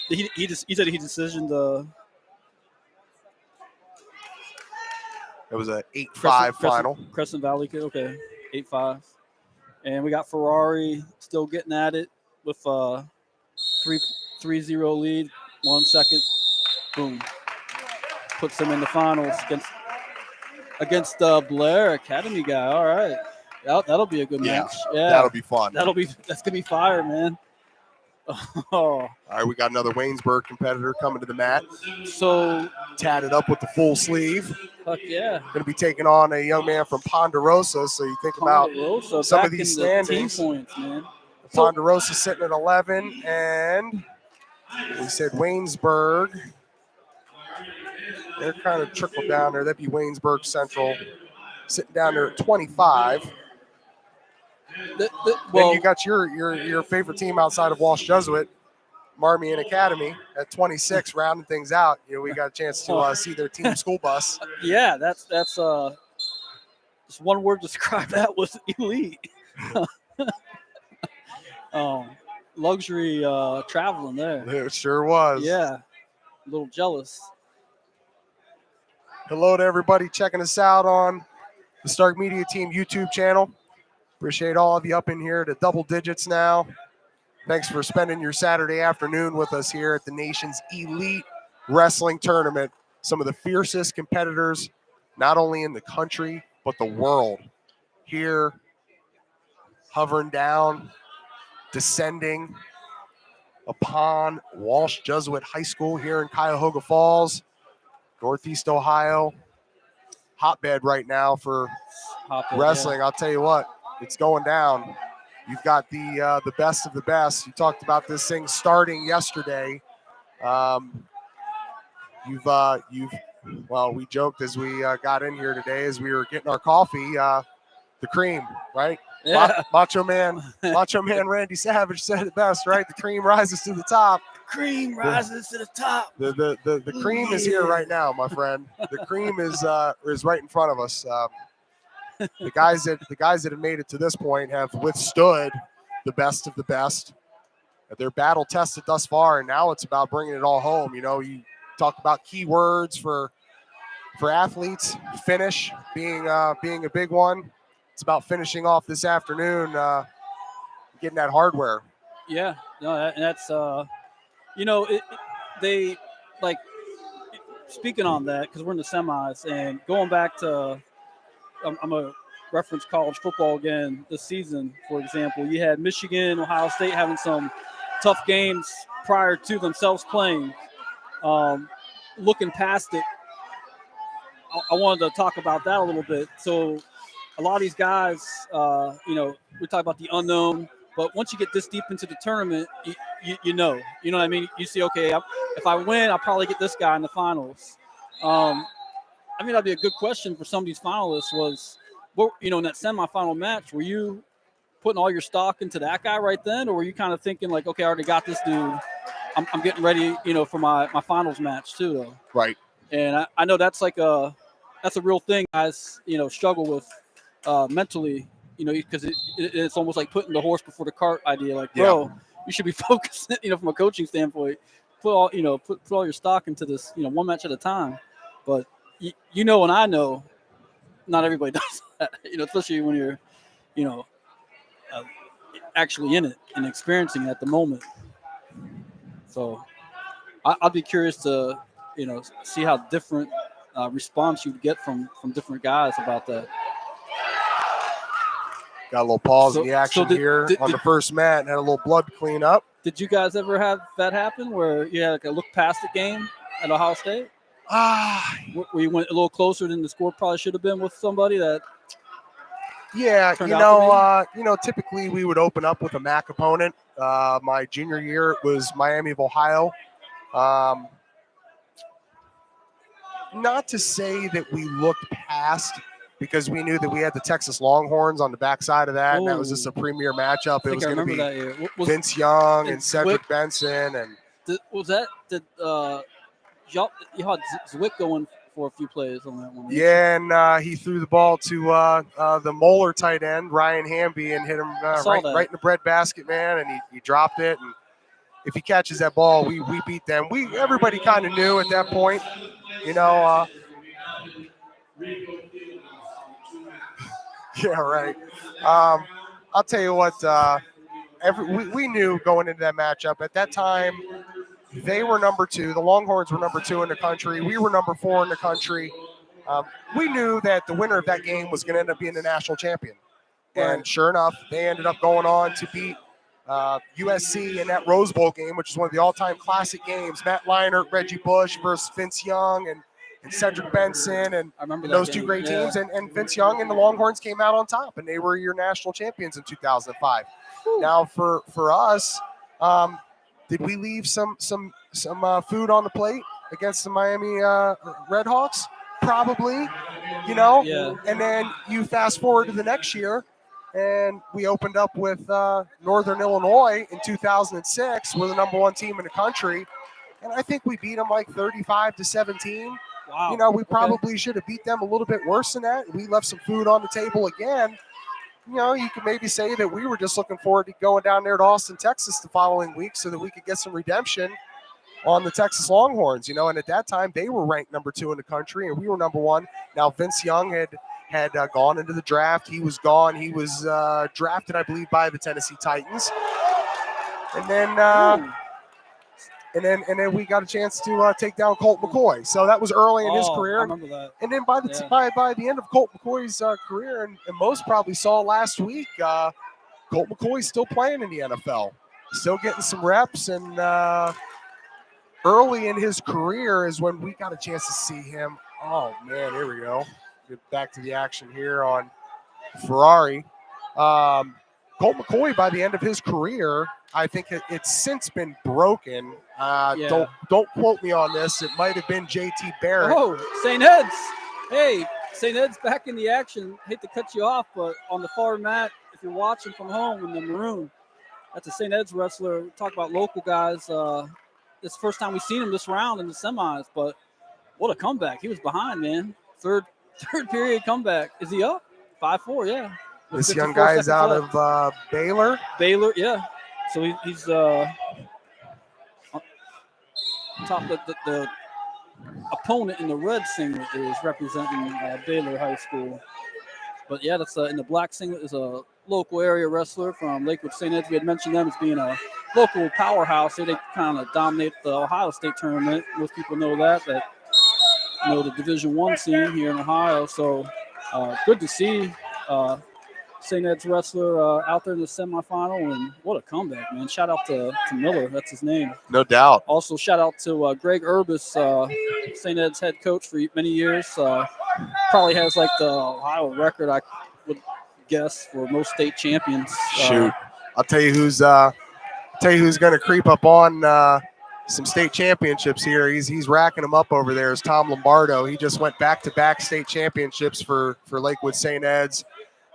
He said he decisioned It was an 8-5 final. Crescent Valley kid. Okay, 8-5. And we got Ferrari still getting at it with 3-0 lead. 1 second. Boom. Puts him in the finals against Blair Academy guy. All right. That'll be a good match. Yeah. That'll be fun. That's gonna be fire, man. Oh. All right, we got another Waynesburg competitor coming to the mat. So tatted up with the full sleeve. Fuck yeah. Going to be taking on a young man from Ponderosa. So you think about some of these standings. Points, man. Ponderosa sitting at 11, and we said Waynesburg. They're kind of trickled down there. That'd be Waynesburg Central sitting down there at 25. Then you got your favorite team outside of Walsh Jesuit, Marmion Academy, at 26, rounding things out. You know, we got a chance to see their team school bus. Yeah, that's just one word to describe that was elite. Luxury traveling there. It sure was. Yeah, a little jealous. Hello to everybody checking us out on the Stark Media Team YouTube channel. Appreciate all of you up in here to double digits now. Thanks for spending your Saturday afternoon with us here at the nation's elite wrestling tournament. Some of the fiercest competitors, not only in the country, but the world. Here, hovering down, descending upon Walsh Jesuit High School here in Cuyahoga Falls, Northeast Ohio. Hotbed right now for wrestling. Yeah. I'll tell you what, it's going down. You've got the best of the best. You talked about this thing starting yesterday. We joked as we got in here today, as we were getting our coffee, the cream, right? Yeah. Macho Man Randy Savage said it best, right? The cream rises to the top. Cream rises to the top. The cream is here right now, my friend. The cream is right in front of us. The guys that have made it to this point have withstood the best of the best. They're battle tested thus far, and now it's about bringing it all home. You know, you talk about key words for athletes. Finish being a big one. It's about finishing off this afternoon, getting that hardware. Yeah, no, that's they like speaking on that because we're in the semis and going back to. I'm a reference college football again this season, for example. You had Michigan, Ohio State having some tough games prior to themselves playing. Looking past it, I wanted to talk about that a little bit. So a lot of these guys, we talk about the unknown, but once you get this deep into the tournament, you know what I mean? You see, okay, if I win, I'll probably get this guy in the finals. That'd be a good question for some of these finalists was, in that semifinal match, were you putting all your stock into that guy right then? Or were you kind of thinking like, okay, I already got this dude. I'm getting ready, for my finals match too, though. Right. And I know that's a real thing guys, struggle with mentally, because it's almost like putting the horse before the cart idea. Like, bro, you should be focused, from a coaching standpoint, put all your stock into this, one match at a time. But and I know not everybody does that, especially when you're, actually in it and experiencing it at the moment. So I'd be curious to, see how different response you'd get from different guys about that. Got a little pause in the action here on the first mat and had a little blood clean up. Did you guys ever have that happen where you had like a look past the game at Ohio State? Where you went a little closer than the score probably should have been with somebody that. Yeah, typically we would open up with a MAC opponent. My junior year, it was Miami of Ohio. Not to say that we looked past, because we knew that we had the Texas Longhorns on the backside of that, and that was just a premier matchup. It was going to be Vince Young and Cedric Benson, and Did y'all had Zwick going for a few plays on that one? Yeah, and he threw the ball to the Moeller tight end, Ryan Hamby, and hit him right in the breadbasket, man, and he dropped it. And if he catches that ball, we beat them. Everybody kind of knew at that point, you know. Yeah, right. I'll tell you what. We knew going into that matchup at that time. They were number 2. The Longhorns were number 2 in the country. We were number 4 in the country. We knew that the winner of that game was going to end up being the national champion. And sure enough, they ended up going on to beat USC in that Rose Bowl game, which is one of the all-time classic games. Matt Leinart, Reggie Bush versus Vince Young and Cedric Benson and those two great teams. And Vince Young and the Longhorns came out on top, and they were your national champions in 2005. Now, for us, did we leave some food on the plate against the Miami Redhawks? Probably, you know. Yeah. And then you fast forward to the next year, and we opened up with Northern Illinois in 2006. We're the number 1 team in the country, and I think we beat them like 35-17. Wow. You know, we probably should have beat them a little bit worse than that. We left some food on the table again. You know, you could maybe say that we were just looking forward to going down there to Austin, Texas the following week so that we could get some redemption on the Texas Longhorns, you know, and at that time they were ranked number 2 in the country and we were number 1. Now Vince Young had gone into the draft. He was gone. He was drafted, I believe, by the Tennessee Titans. And then we got a chance to take down Colt McCoy. So that was early in his career. I remember that. And then by the end of Colt McCoy's career, and most probably saw last week, Colt McCoy's still playing in the NFL, still getting some reps. And early in his career is when we got a chance to see him. Oh, man, here we go. Get back to the action here on Ferrari. Colt McCoy, by the end of his career, I think it's since been broken. Don't quote me on this. It might have been J.T. Barrett. Oh, St. Ed's. Hey, St. Ed's back in the action. Hate to cut you off, but on the far mat, if you're watching from home in the maroon, that's a St. Ed's wrestler. We talk about local guys. It's the first time we've seen him this round in the semis, but what a comeback. He was behind, man. Third period comeback. Is he up? 5-4, yeah. This young guy is out of Baylor. Baylor, yeah. So he's top of the opponent in the red singlet is representing Baylor High School. But yeah, that's in the black singlet is a local area wrestler from Lakewood St. Ed's. We had mentioned them as being a local powerhouse. They kind of dominate the Ohio State tournament. Most people know that know the Division I scene here in Ohio. So good to see St. Ed's wrestler out there in the semifinal, and what a comeback, man. Shout out to Miller, that's his name. No doubt. Also, shout out to Greg Urbis, St. Ed's head coach for many years. Probably has like the Ohio record, I would guess, for most state champions. Shoot. I'll tell you who's going to creep up on some state championships here. He's racking them up over there is Tom Lombardo. He just went back-to-back state championships for Lakewood St. Ed's.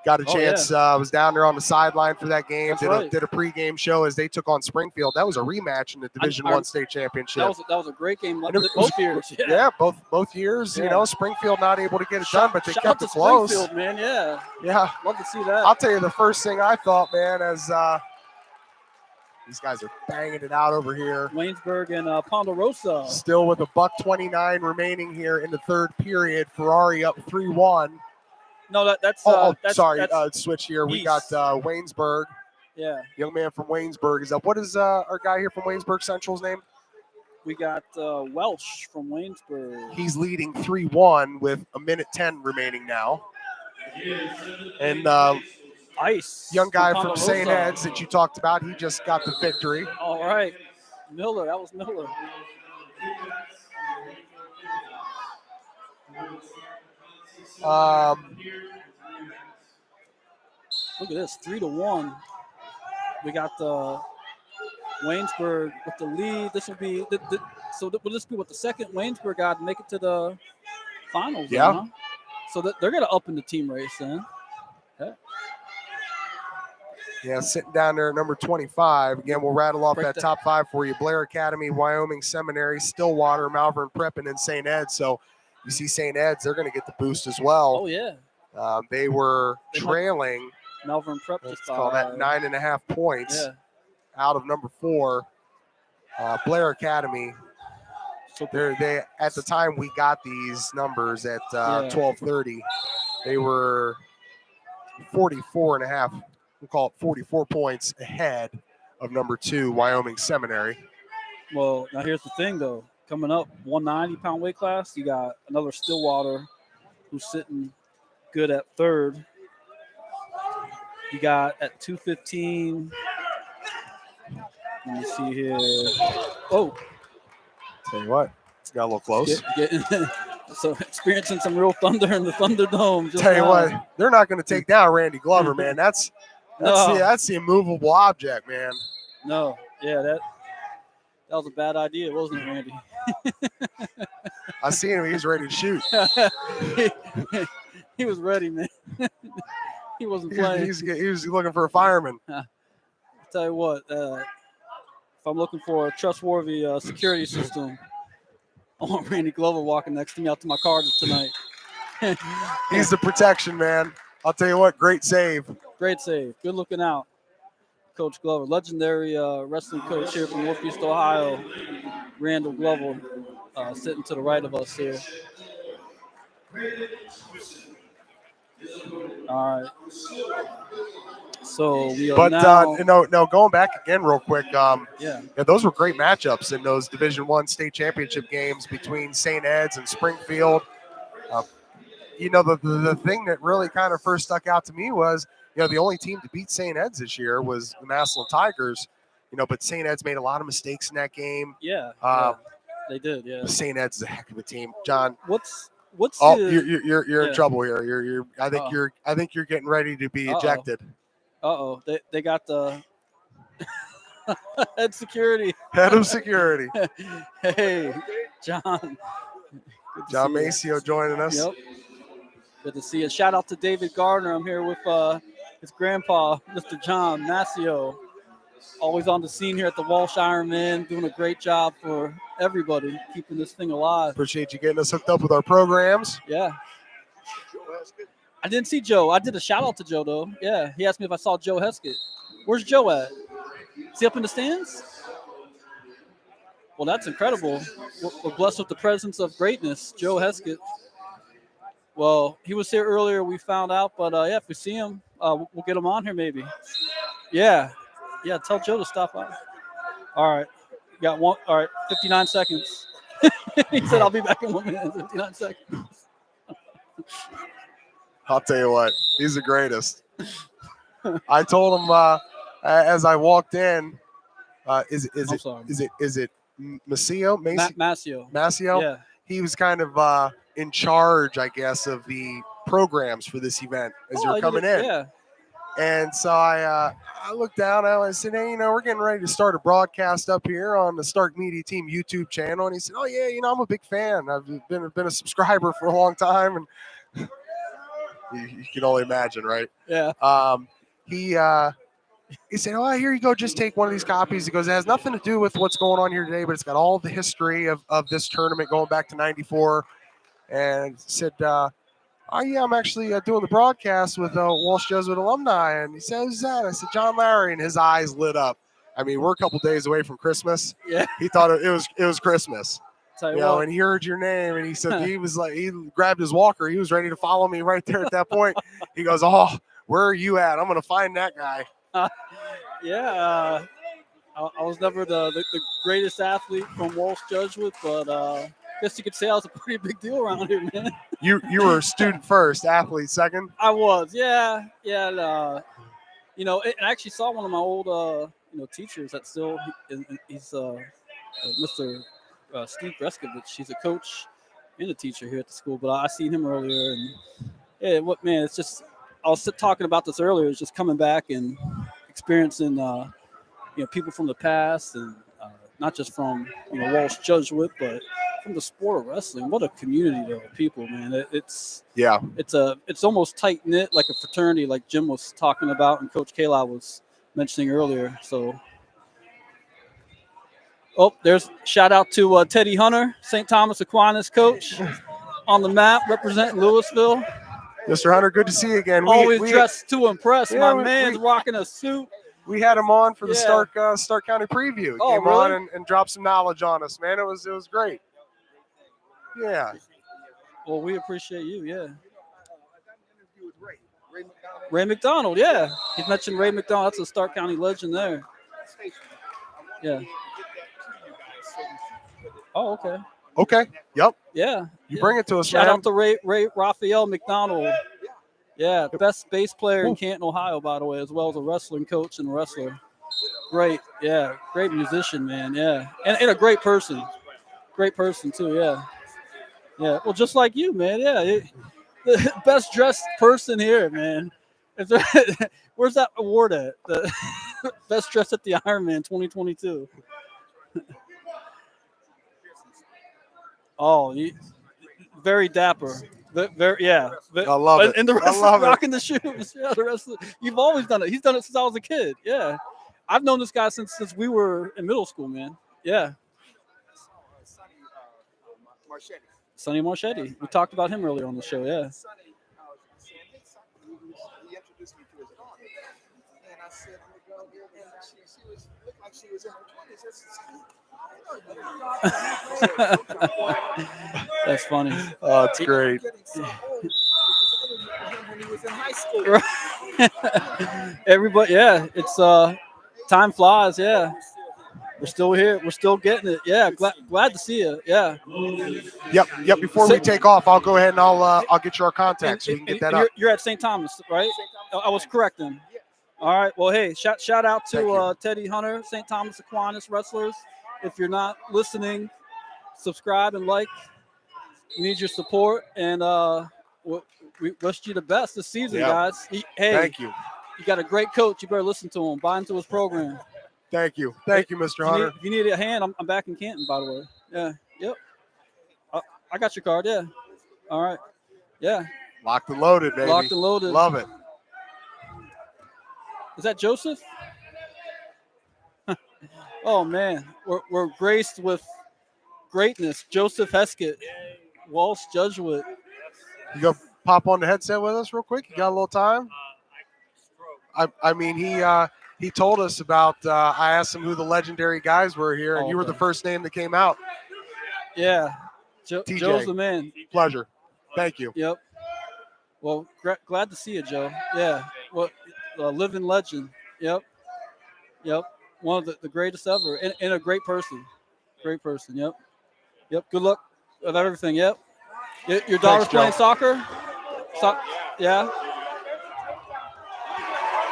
Got a chance. Was down there on the sideline for that game. Did a pregame show as they took on Springfield. That was a rematch in the Division I state championship. That was a great game. Both years. Yeah, both years. Yeah. You know, Springfield not able to get it done, but they kept it close. Springfield, man. Yeah. Love to see that. I'll tell you the first thing I thought, man, as these guys are banging it out over here. Waynesburg and Ponderosa. Still with $1:29 remaining here in the third period. Ferrari up 3-1. No, that's switch here. We got Waynesburg. Yeah. Young man from Waynesburg is up. What is our guy here from Waynesburg Central's name? We got Walsh from Waynesburg. He's leading 3-1 with 1:10 remaining now. And Ice. Young guy from St. Ed's that you talked about, he just got the victory. All right. Miller, that was Miller. Look at this, 3-1. We got Waynesburg with the lead. This will be will this be what the second Waynesburg guy to make it to the finals? Yeah. Then, huh? So they're going to up in the team race then. Yeah, sitting down there at number 25. Again, we'll rattle off Break that that. top 5 for you. Blair Academy, Wyoming Seminary, Stillwater, Malvern Prep, and then St. Ed's. So you see St. Ed's, they're going to get the boost as well. Oh yeah, They were They might- trailing, Malvern Prep let's just call that 9.5 points Yeah, out of number 4. Blair Academy, so they at the time we got these numbers at Yeah. 12:30, they were 44.5. We'll call it 44 points ahead of number 2, Wyoming Seminary. Well, now here's the thing though. Coming up, 190-pound weight class, you got another Stillwater who's sitting good at 3rd. You got at 215. Let me see here. Oh, Tell you what, it's got a little close. So experiencing some real thunder in the Thunderdome. Just Tell you now. what, they're not going to take down Randy Glover, man. That's No. the immovable object, man. No, yeah, that was a bad idea, wasn't it, Randy? I seen him; he's ready to shoot. He was ready, man. He wasn't playing. He was looking for a fireman. I'll tell you what, if I'm looking for a trustworthy security system, I want Randy Glover walking next to me out to my car tonight. He's the protection, man. I'll tell you what, great save. Great save. Good looking out, Coach Glover. Legendary wrestling coach here from Northeast Ohio, Randall Glover, sitting to the right of us here. All right. So we are But now. going back again real quick. Yeah. Those were great matchups in those Division I state championship games between St. Ed's and Springfield. The thing that really kind of first stuck out to me was, the only team to beat St. Ed's this year was the Massillon Tigers. But St. Ed's made a lot of mistakes in that game. Yeah. They did. Yeah. St. Ed's is a heck of a team, John. What's Oh, the, you're yeah. in trouble here. I think you're getting ready to be ejected. They got the head security. Head of security. Hey, John. Good to John see you. Maceo joining us. Yep. Good to see you. Shout out to David Gardner. I'm here with his grandpa, Mr. John Maceo. Always on the scene here at the Walsh Ironman, doing a great job for everybody, keeping this thing alive. Appreciate you getting us hooked up with our programs. Yeah. I didn't see Joe. I did a shout out to Joe though. Yeah. He asked me if I saw Joe Heskett. Where's Joe at? Is he up in the stands? Well, that's incredible. We're blessed with the presence of greatness, Joe Heskett. Well, he was here earlier, we found out, but if we see him, we'll get him on here maybe. Yeah, tell Joe to stop by. All right, got one. All right, 59 seconds. He said, I'll be back in 1 minute, 59 seconds. I'll tell you what, he's the greatest. I told him as I walked in, is it Maceo? Maceo. Maceo? Yeah. He was kind of in charge, I guess, of the programs for this event as you're coming in. Yeah. And so I looked down and I said, hey, we're getting ready to start a broadcast up here on the Stark Media Team YouTube channel. And he said, oh, yeah, I'm a big fan. I've been a subscriber for a long time. And you can only imagine, right? Yeah. He said, oh, here you go. Just take one of these copies. He goes, it has nothing to do with what's going on here today, but it's got all the history of this tournament going back to 94. And said, oh, yeah, I'm actually doing the broadcast with Walsh Jesuit alumni. And he said, who's that? I said, John Lowery. And his eyes lit up. I mean, we're a couple days away from Christmas. Yeah. He thought it was Christmas. Tell you what. And he heard your name. And he said, he grabbed his walker. He was ready to follow me right there at that point. He goes, oh, where are you at? I'm going to find that guy. Yeah. I was never the greatest athlete from Walsh Jesuit, but I guess you could say I was a pretty big deal around here, man. You were a student first, athlete second? I was, yeah. And, I actually saw one of my old, teachers that still, he's Mr. Steve Breskovich. He's a coach and a teacher here at the school, but I seen him earlier. And, it's just, I was talking about this earlier, it's just coming back and experiencing, people from the past and not just from, Walsh Jesuit, but from the sport of wrestling. What a community of people, man. It's almost tight knit, like a fraternity, like Jim was talking about and Coach Kallai was mentioning earlier. So, there's shout out to Teddy Hunter, St. Thomas Aquinas coach, on the map representing Louisville. Mr. Hunter, good to see you again. Always dressed to impress. Yeah, My man's rocking a suit. We had him on for the Yeah. Stark County preview. He Oh, came really? on and dropped some knowledge on us, man. It was great. Yeah. Well, we appreciate you. Yeah. Ray McDonald. Yeah. He mentioned Ray McDonald. That's a Stark County legend there. Yeah. Oh, okay. Okay. Yep. Yeah. You bring it to us, Shout man. out to Ray Raphael McDonald. Yeah, best bass player in Canton, Ohio, by the way, as well as a wrestling coach and wrestler. Great, yeah, great musician, man, yeah, and a great person. Great person too, yeah. Yeah, well, just like you, man, yeah. The best dressed person here, man. Where's that award at? The best dressed at the Ironman 2022. Oh, very dapper. Very, yeah. I love it. And the rest I love of rocking the shoes. Yeah, the rest of you've always done it. He's done it since I was a kid. Yeah. I've known this guy since we were in middle school, man. Yeah. Sonny Marchetti. We talked about him earlier on the show, yeah. He introduced me to his daughter. And I said, I'm going to go here. And she looked like she was in her 20s. That's funny. Oh, it's great. When he was in high school. Everybody, yeah. It's time flies, yeah. We're still here. We're still getting it. Yeah, glad to see you. Yeah. Yep. Before we take off, I'll go ahead and I'll get you our contact so you can get that up. You're at St. Thomas, right? I was correct then. All right. Well, hey, shout out to Teddy Hunter, St. Thomas Aquinas wrestlers. If you're not listening, subscribe and like. We need your support, and we wish you the best this season, guys. Hey, thank you. You got a great coach. You better listen to him. Buy into his program. Thank you, Mr. Hunter. If you need a hand, I'm back in Canton, by the way. Yeah. Yep. I got your card. Yeah. All right. Yeah. Locked and loaded, baby. Locked and loaded. Love it. Is that Joseph? Oh man, we're graced with greatness. Joseph Heskett, Walsh Jesuit. You go pop on the headset with us real quick. You got a little time? I mean, he told us about. I asked him who the legendary guys were here, and you were the first name that came out. Yeah, TJ. Joe's the man. Pleasure. Thank you. Yep. Well, glad to see you, Joe. Yeah. Well, living legend. Yep. One of the greatest ever, and a great person. Great person. Yep. Good luck with everything. Yep. Your daughter's playing soccer. Yeah.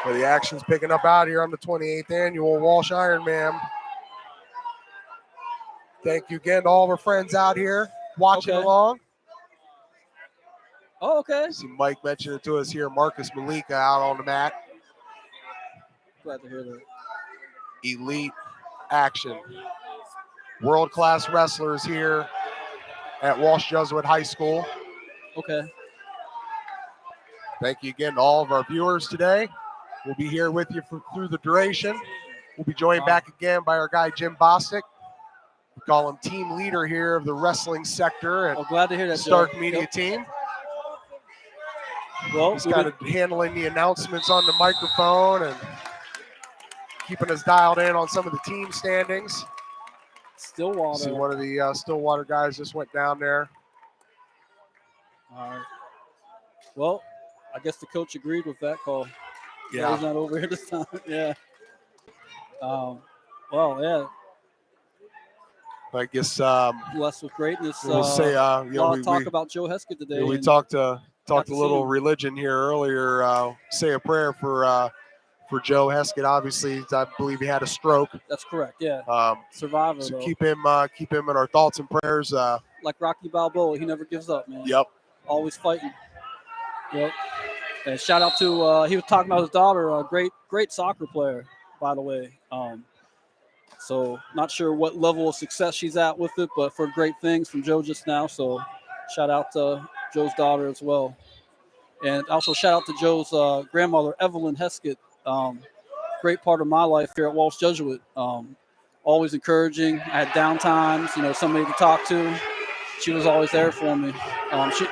Well, the action's picking up out here on the 28th annual Walsh Ironman. Thank you again to all of our friends out here watching along. Oh, okay. See Mike mentioned it to us here. Marcus Malika out on the mat. Glad to hear that. Elite action. World-class wrestlers here at Walsh Jesuit High School. Okay. Thank you again to all of our viewers today. We'll be here with you through the duration. We'll be joined back again by our guy, Jim Bostic. We call him team leader here of the wrestling sector at glad to hear that, Stark Joe. Media Team. Well, he's kind of handling the announcements on the microphone and keeping us dialed in on some of the team standings. Stillwater. See, one of the Stillwater guys just went down there. All right. Well, I guess the coach agreed with that call. Yeah. He's not over here this time. Yeah. Well, yeah. I guess blessed with greatness. We'll say we talk about Joe Heskett today. We talked a little religion here earlier. Say a prayer for Joe Heskett. Obviously, I believe he had a stroke. That's correct. Yeah. Survivor. So though. keep him in our thoughts and prayers. Like Rocky Balboa, he never gives up, man. Yep. Always fighting. Yep. And shout out to he was talking about his daughter, a great soccer player, by the way. So not sure what level of success she's at with it, but for great things from Joe just now. So shout out to Joe's daughter as well. And also shout out to Joe's grandmother, Evelyn Heskett, great part of my life here at Walsh Jesuit. Always encouraging. I had down times, somebody to talk to. She was always there for me.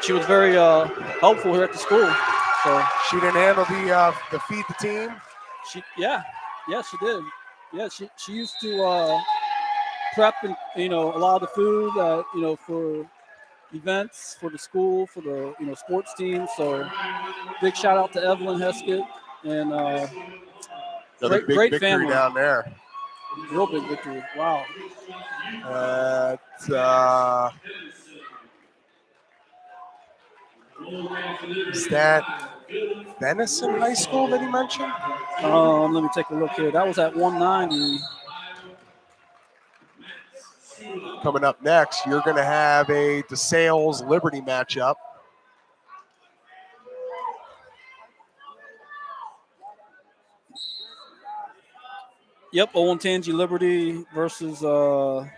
She was very helpful here at the school. So she didn't handle the feed the team. She did. Yeah, she used to prep and a lot of the food for events for the school, for the sports team. So big shout out to Evelyn Heskett and great family down there. Real big victory. Wow. Is that Venison High School that he mentioned? Let me take a look here. That was at 190. Coming up next, you're going to have a DeSales Liberty matchup. Yep, Owen Tangi Liberty versus, you're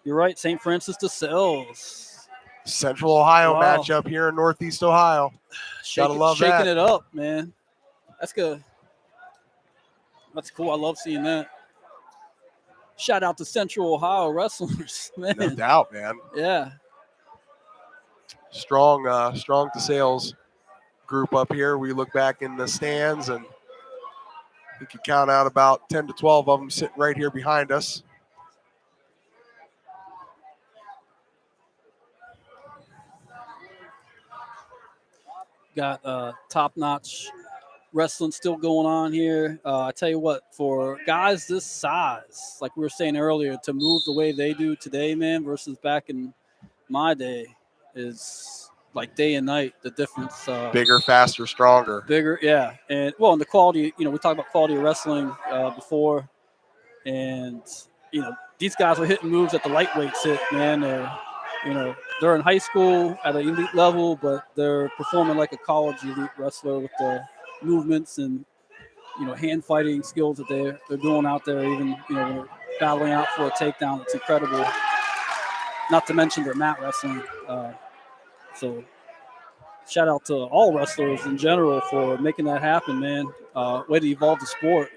right, St. Francis DeSales. Central Ohio matchup here in Northeast Ohio. Gotta love shaking that. It up, man. That's good. That's cool. I love seeing that. Shout out to Central Ohio wrestlers, man. No doubt, man. Yeah. Strong DeSales group up here. We look back in the stands and we can count out about 10 to 12 of them sitting right here behind us. Got top-notch wrestling still going on here. I tell you what, for guys this size, like we were saying earlier, to move the way they do today, man, versus back in my day is like day and night, the difference. Bigger, faster, stronger. Bigger, yeah. And the quality, we talked about quality of wrestling before. And, these guys are hitting moves that the lightweights hit, man. They're in high school at an elite level, but they're performing like a college elite wrestler with the movements and, hand fighting skills that they're doing out there, even, when they're battling out for a takedown. It's incredible. Not to mention their mat wrestling. So shout out to all wrestlers in general for making that happen, man. Way to evolve the sport.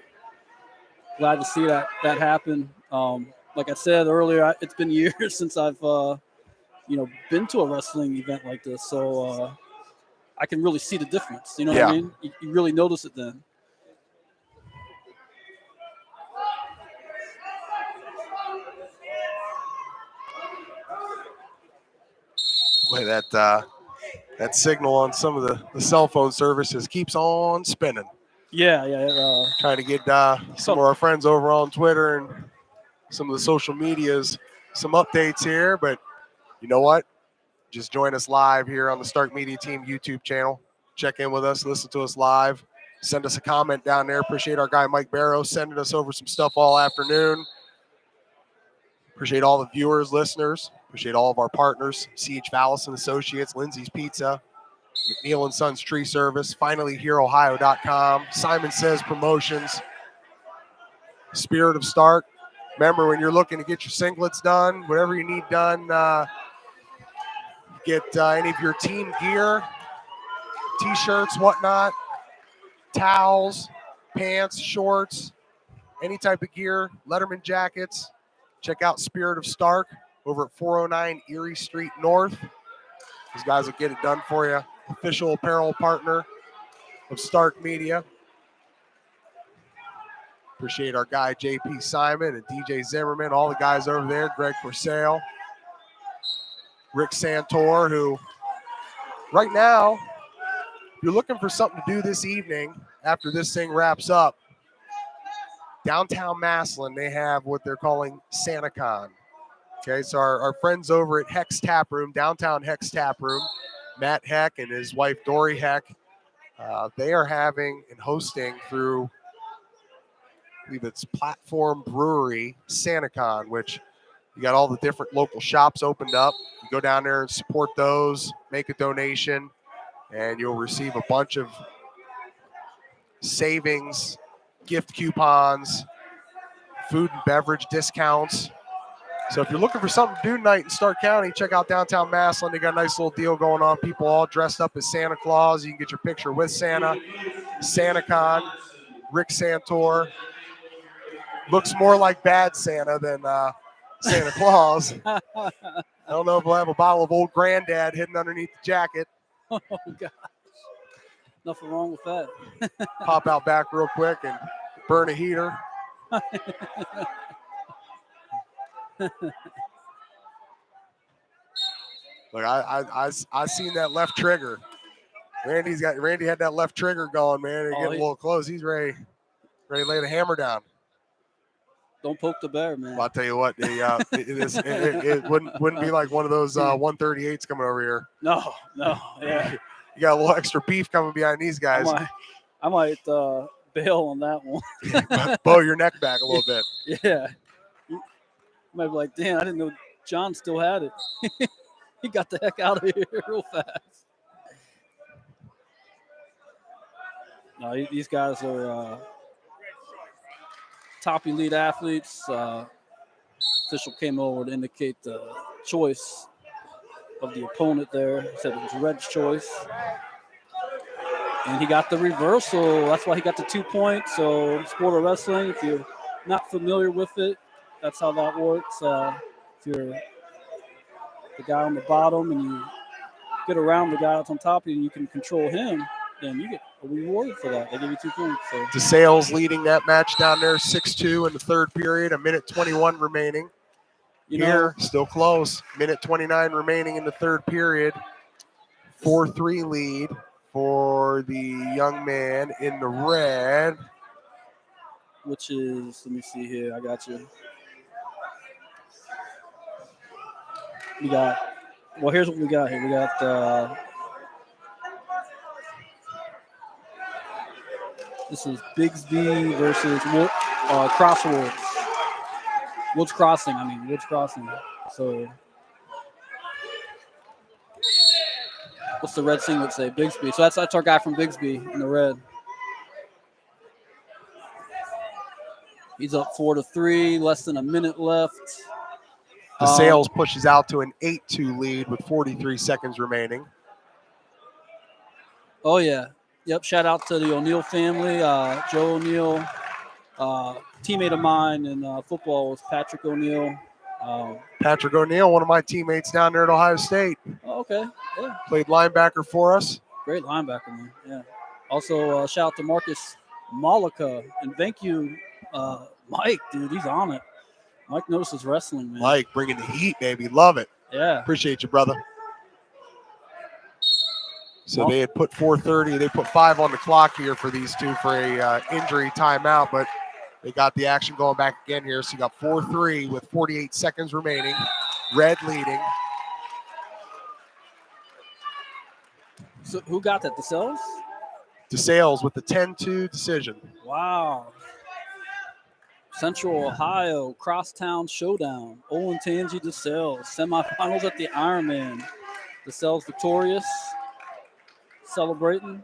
Glad to see that happen. Like I said earlier, it's been years since I've, been to a wrestling event like this. So I can really see the difference. You know what I mean? You really notice it then. Boy, that signal on some of the cell phone services keeps on spinning. Yeah. Trying to get some of our friends over on Twitter and some of the social medias some updates here, but you know what? Just join us live here on the Stark Media Team YouTube channel. Check in with us, listen to us live, send us a comment down there. Appreciate our guy Mike Barrow sending us over some stuff all afternoon. Appreciate all the viewers, listeners. Appreciate all of our partners, Vallos Associates, Lindsey's Pizza, McNeill & Sons Tree Service, FinallyHereOhio.com, Simon Says Promotions, Spirit of Stark. Remember, when you're looking to get your singlets done, whatever you need done, get any of your team gear, T-shirts, whatnot, towels, pants, shorts, any type of gear, Letterman jackets. Check out Spirit of Stark over at 409 Erie Street North. These guys will get it done for you. Official apparel partner of Stark Media. Appreciate our guy JP Simon and DJ Zimmerman, all the guys over there, Greg Purcell, Rick Santor, who right now, if you're looking for something to do this evening after this thing wraps up, downtown Massillon, they have what they're calling SantaCon. Okay, so our friends over at Heck's Tap Room, downtown Heck's Tap Room, Matt Heck and his wife Dory Heck, they are having and hosting through, I believe it's Platform Brewery, SantaCon, which you got all the different local shops opened up. You go down there and support those, make a donation, and you'll receive a bunch of savings, gift coupons, food and beverage discounts. So if you're looking for something to do tonight in Stark County, check out downtown Massillon. They got a nice little deal going on. People all dressed up as Santa Claus. You can get your picture with Santa. SantaCon. Rick Santor. Looks more like bad Santa than Santa Claus. I don't know if we'll have a bottle of Old Granddad hidden underneath the jacket. Oh, gosh. Nothing wrong with that. Pop out back real quick and burn a heater. Look, I seen that left trigger. Randy had that left trigger going, man. They're getting a little close. He's ready to lay the hammer down. Don't poke the bear, man. Well, I'll tell you what, it wouldn't be like one of those 138s coming over here. No, yeah. You got a little extra beef coming behind these guys. I might bail on that one. Bow your neck back a little bit. Yeah. You might be like, damn, I didn't know John still had it. He got the heck out of here real fast. No, these guys are top elite athletes. Official came over to indicate the choice of the opponent there. He said it was Red's choice. And he got the reversal. That's why he got the 2 points. So sport of wrestling, if you're not familiar with it, that's how that works. If you're the guy on the bottom and you get around the guy that's on top of you and you can control him, then you get a reward for that. They give you 2 points. So. DeSales leading that match down there, 6-2 in the third period, 1:21 remaining. Here, still close, 1:29 remaining in the third period. 4-3 lead for the young man in the red. Which is, let me see here, I got you. We got, well, here's what we got here. We got, this is Bigsby versus Crossroads. Woods Crossing. So, what's the red singlet say? Bigsby. So that's our guy from Bigsby in the red. He's up 4-3, less than a minute left. DeSales pushes out to an 8-2 lead with 43 seconds remaining. Oh, yeah. Yep, shout out to the O'Neill family. Joe O'Neill, teammate of mine in football was Patrick O'Neill. Patrick O'Neill, one of my teammates down there at Ohio State. Oh, okay, yeah. Played linebacker for us. Great linebacker, man, yeah. Also, shout out to Marcus Malika. And thank you, Mike, dude, he's on it. Mike notices wrestling, man. Mike, bringing the heat, baby. Love it. Yeah. Appreciate you, brother. So they had put 4:30. They put 5 on the clock here for these two for a injury timeout, but they got the action going back again here. So you got 4-3 with 48 seconds remaining. Red leading. So who got that? DeSales? DeSales with the 10-2 decision. Wow. Central Ohio Crosstown Showdown. Olentangy DeSales. Semifinals at the Ironman. DeSales victorious. Celebrating.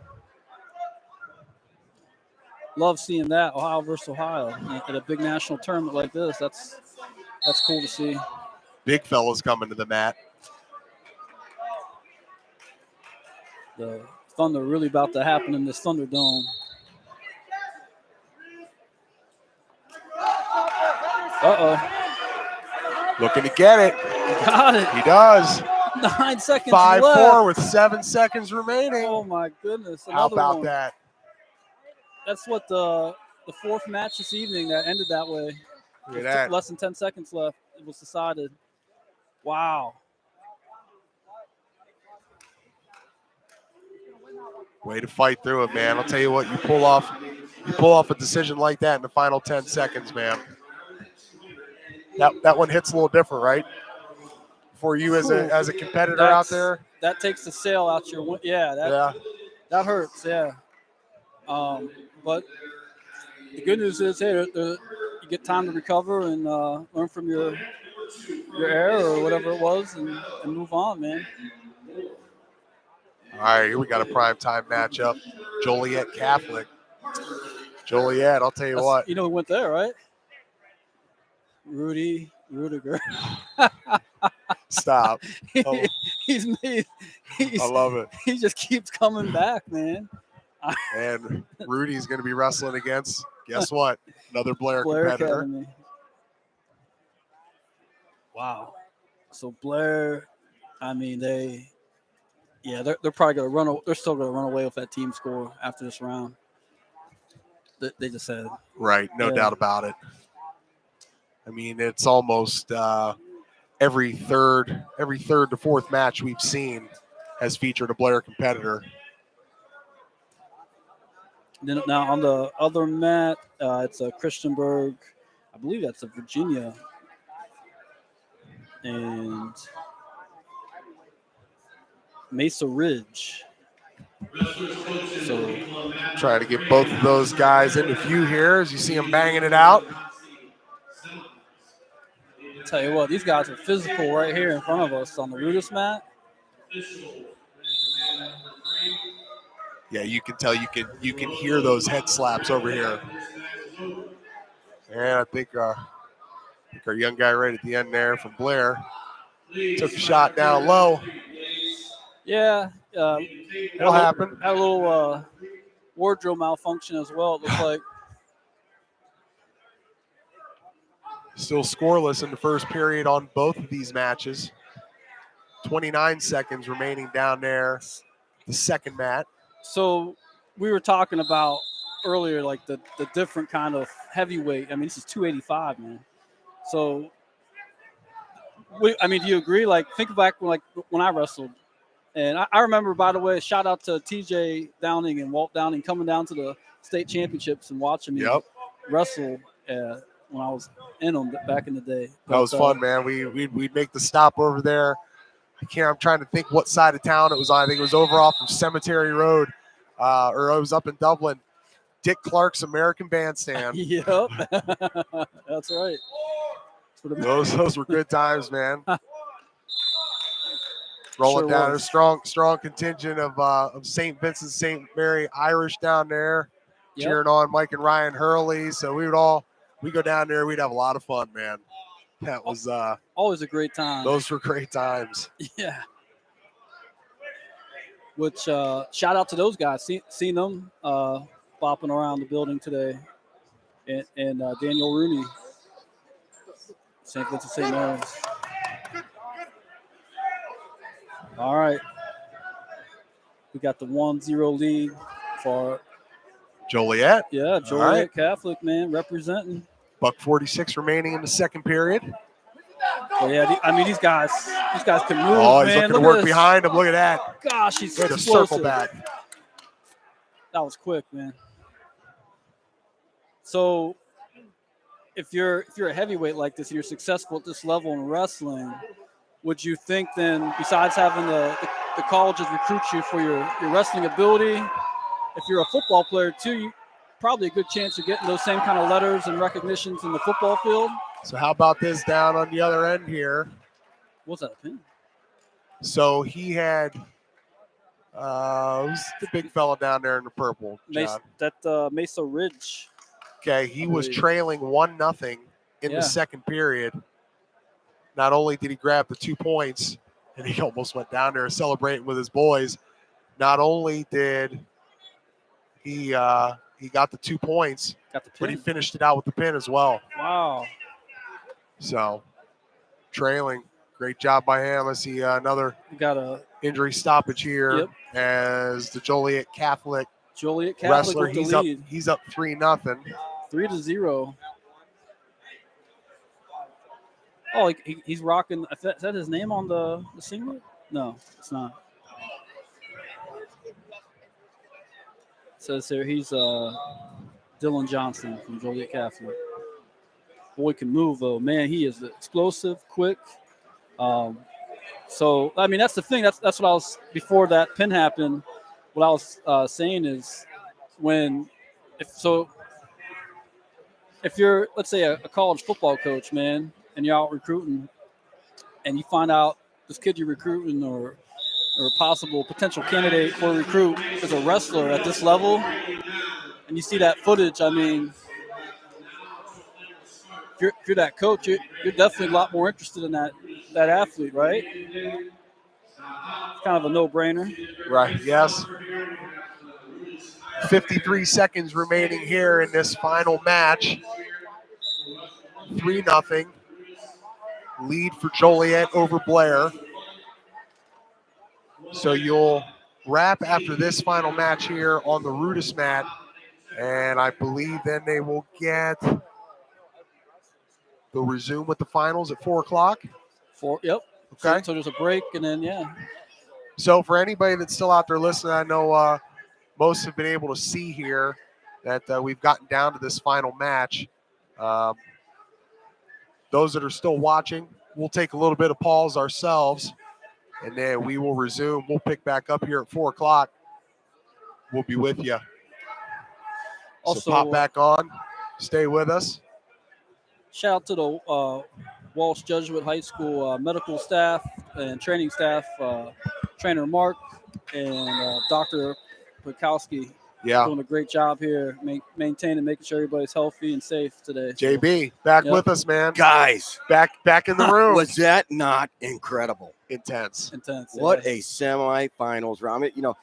Love seeing that, Ohio versus Ohio at a big national tournament like this. That's cool to see. Big fellas coming to the mat. The thunder really about to happen in this Thunderdome. Looking to get it. Got it. He does. 9 seconds 5-4 left. with 7 seconds remaining. Oh my goodness. How about one. that? That's what the fourth match this evening that ended that way. Look at that. Less than 10 seconds left. It was decided. Wow. Way to fight through it, man. I'll tell you what, you pull off a decision like that in the final 10 seconds, man. That one hits a little different, right? For you as a competitor out there. That takes the sail out your that hurts, yeah. But the good news is, hey, you get time to recover and learn from your error or whatever it was and move on, man. All right, here we got a primetime matchup. Joliet Catholic. Joliet, I'll tell you what. You know who went there, right? Rudy Rudiger. Stop. I love it. He just keeps coming back, man. And Rudy's going to be wrestling against, guess what? Another Blair competitor. Academy. Wow. So Blair, I mean, they're probably going to run. They're still going to run away with that team score after this round. They just said. Right. No doubt about it. I mean, it's almost every third to fourth match we've seen has featured a Blair competitor. Then now on the other mat, it's a Christiansburg. I believe that's a Virginia. And Mesa Ridge. So try to get both of those guys into view here as you see them banging it out. Tell you what, these guys are physical right here in front of us on the Rudis mat. Yeah, you can tell, you can hear those head slaps over here. And I think our young guy right at the end there from Blair took a shot down low. Yeah, it'll happen. Had a little wardrobe malfunction as well, it looks like. Still scoreless in the first period on both of these matches. 29 seconds remaining down there, the second mat. So we were talking about earlier, like the different kind of heavyweight. I mean, this is 285, man. So, do you agree? Like, think back when I wrestled. And I remember, by the way, shout out to TJ Downing and Walt Downing coming down to the state championships and watching me wrestle when I was in them back in the day. That was fun, man. We'd make the stop over there. I'm trying to think what side of town it was on. I think it was over off of Cemetery Road, or it was up in Dublin. Dick Clark's American Bandstand. Yep, that's right. Those were good times, man. Rolling down a strong contingent of St. Vincent, St. Mary Irish down there, cheering on Mike and Ryan Hurley. So we'd go down there. We'd have a lot of fun, man. That was always a great time. Those were great times. Yeah. Which shout out to those guys. Seen them bopping around the building today, and Daniel Rooney, St. Vincent St. Mary's. All right. We got the 1-0 lead for Joliet. Yeah, Joliet Catholic, man, representing. $1:46 remaining in the second period. Well, yeah, these guys can move. Oh, he's man. looking to work behind him. Look at that. Gosh, he's a circle back. That was quick, man. So, if you're a heavyweight like this, and you're successful at this level in wrestling, would you think then, besides having the colleges recruit you for your wrestling ability, if you're a football player too, probably a good chance of getting those same kind of letters and recognitions in the football field? So how about this down on the other end here? What's that, a pin? So he had who's the big fella down there in the purple, John? Mesa Ridge. Okay, he was trailing 1-0 in the second period. Not only did he grab the 2 points, and he almost went down there celebrating with his boys, not only did he got the 2 points, but he finished it out with the pin as well. Wow. So, trailing. Great job by him. I see another injury stoppage here as the Joliet Catholic wrestler. He's up 3-0. 3-0. Oh, he's rocking. Is that his name on the singlet? No, it's not. It says here he's Dylan Johnson from Joliet Catholic. Boy can move, though. Man, he is explosive, quick. So, I mean, that's the thing. That's what I was, before that pin happened, what I was saying is if you're, let's say, a college football coach, man, and you're out recruiting, and you find out this kid you're recruiting or a possible potential candidate for a recruit is a wrestler at this level, and you see that footage, I mean, if you're that coach, you're definitely a lot more interested in that athlete, right? It's kind of a no-brainer. Right, yes. 53 seconds remaining here in this final match. 3-0 lead for Joliet over Blair. So you'll wrap after this final match here on the Rudis mat, and I believe then they will they'll resume with the finals at 4 o'clock. Yep. Okay. So there's a break, and then So for anybody that's still out there listening, I know most have been able to see here that we've gotten down to this final match. Those that are still watching, we'll take a little bit of pause ourselves, and then we will resume. We'll pick back up here at 4 o'clock. We'll be with you. Also, so pop back on. Stay with us. Shout out to the Walsh Jesuit High School medical staff and training staff, trainer Mark and Dr. Pekowski. Yeah. Doing a great job here, maintaining, making sure everybody's healthy and safe today. JB, back with us, man. Guys. Back in the room. Was that not incredible? Intense. What a semifinals round. I mean, you know,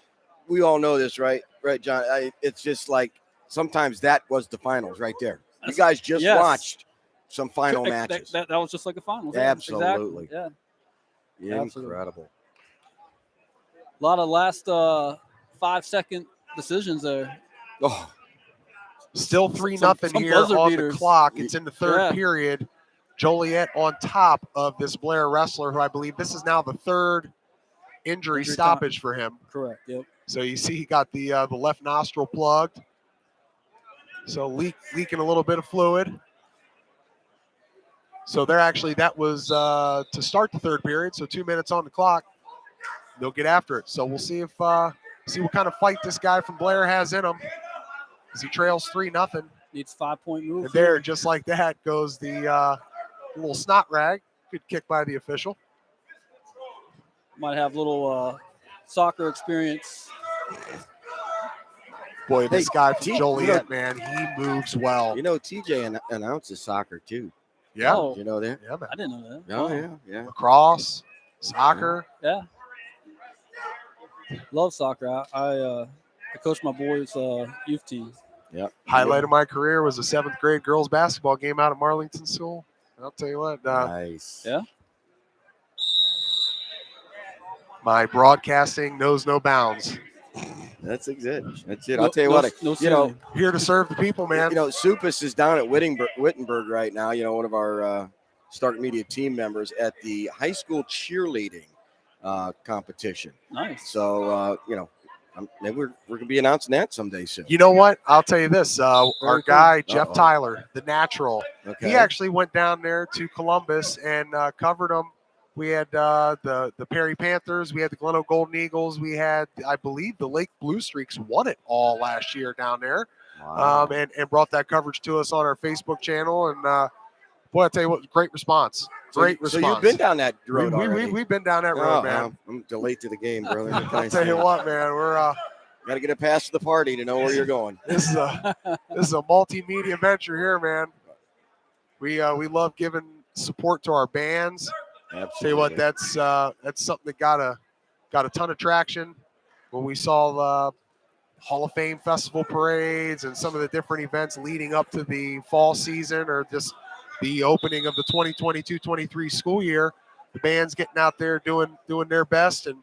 we all know this, right? Right, John? It's just like sometimes that was the finals right there. You guys just watched some final matches. That was just like a finals. Absolutely. Exactly. Yeah. Incredible. A lot of last 5-second decisions there. Oh, still 3-0 here on beaters. The clock. It's in the third period. Joliet on top of this Blair wrestler, who I believe this is now the third injury stoppage for him. Correct. Yep. So you see, he got the left nostril plugged. So leaking a little bit of fluid. So that was to start the third period. So 2 minutes on the clock. They'll get after it. So we'll see see what kind of fight this guy from Blair has in him, as he trails 3-0. Needs 5-point move. And there, just like that, goes the little snot rag. Good kick by the official. Might have little soccer experience. Boy, this guy from Joliet, man, he moves well. You know, TJ announces soccer too. Yeah. Oh, you know that? Yeah, man. I didn't know that. Oh, yeah. Lacrosse, soccer. Yeah. Love soccer. I coach my boys' youth team. Yeah. Highlight of my career was a 7th grade girls basketball game out at Marlington School. I'll tell you what. Nice. Yeah. My broadcasting knows no bounds. That's it. That's it. I'll tell you what. Here to serve the people, man. You know, Supus is down at Wittenberg right now. You know, one of our Stark Media team members at the high school cheerleading competition. Nice. So, maybe we're going to be announcing that someday soon. You know what? I'll tell you this. Our guy, Jeff Tyler, the natural, he actually went down there to Columbus and covered them. We had the Perry Panthers. We had the Glen Oak Golden Eagles. We had, I believe, the Lake Blue Streaks won it all last year down there. Wow. And brought that coverage to us on our Facebook channel. And, boy, I'll tell you what, great response. Great response. So you've been down that road already. We've been down that road, man. I'm late to the game, brother. I'll tell you what, man. We're got to get a pass to the party to know where you're going. This is a multimedia venture here, man. We love giving support to our bands. Absolutely. Tell you what, that's something that got a ton of traction when we saw the Hall of Fame festival parades and some of the different events leading up to the fall season or just the opening of the 2022-23 school year. The band's getting out there doing their best and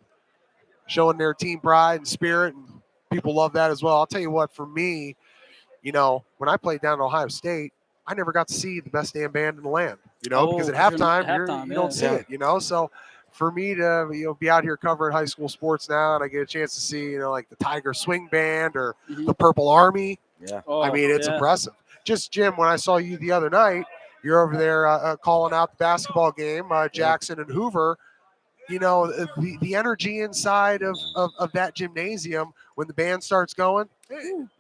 showing their team pride and spirit, and people love that as well. I'll tell you what, for me, when I played down at Ohio State, I never got to see the best damn band in the land, because at halftime you don't see it, So for me to be out here covering high school sports now, and I get a chance to see like the Tiger Swing Band or the Purple Army, I mean it's impressive. Just Jim, when I saw you the other night, you're over there calling out the basketball game, Jackson and Hoover. The energy inside of that gymnasium when the band starts going,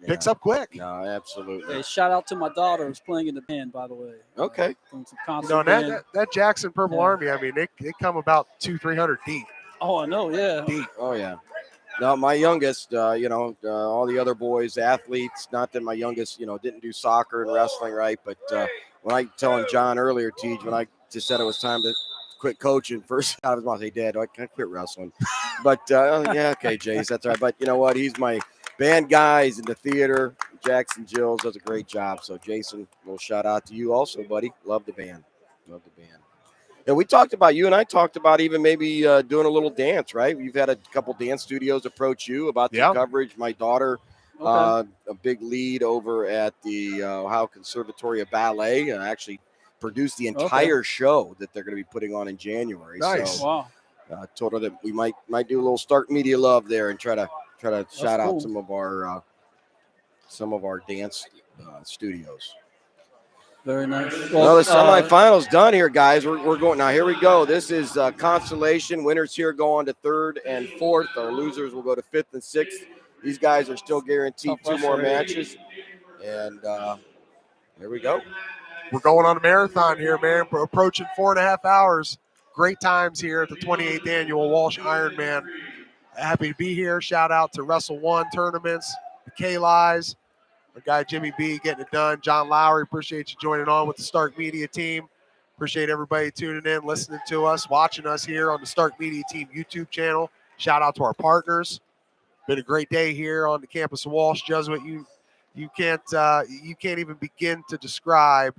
picks up quick. No, absolutely. Hey, shout out to my daughter who's playing in the band, by the way. Okay. Doing some concert that Jackson Purple Army, I mean, they come about 200-300 deep. Oh, I know, yeah. Deep. Oh, yeah. No, my youngest, all the other boys, athletes, not that my youngest, didn't do soccer and wrestling right, but when I telling John earlier, Tej, when I just said it was time to quit coaching, first out of his mouth, hey, Dad, I can't quit wrestling. But, okay, Jace, that's all right. But you know what? He's my band guys in the theater. Jackson Jills does a great job. So Jason, a little shout out to you also, buddy. Love the band. Love the band. And we talked about, you and I talked about even maybe doing a little dance, right? We've had a couple dance studios approach you about some coverage. My daughter, a big lead over at the Ohio Conservatory of Ballet, and actually produced the entire show that they're going to be putting on in January. Nice. So, told her that we might do a little Stark Media love there and try to shout out some of our dance studios. Very nice. Well, the semifinals done here, guys. We're going now. Here we go. This is consolation. Winners here go on to 3rd and 4th. Our losers will go to 5th and 6th. These guys are still guaranteed 2 more matches. And here we go. We're going on a marathon here, man. We're approaching 4.5 hours. Great times here at the 28th annual Walsh Ironman. Happy to be here. Shout out to Wrestle 1 tournaments, the Kallais. Our guy Jimmy B getting it done. John Lowery, appreciate you joining on with the Stark Media team. Appreciate everybody tuning in, listening to us, watching us here on the Stark Media team YouTube channel. Shout out to our partners. Been a great day here on the campus of Walsh Jesuit. You can't even begin to describe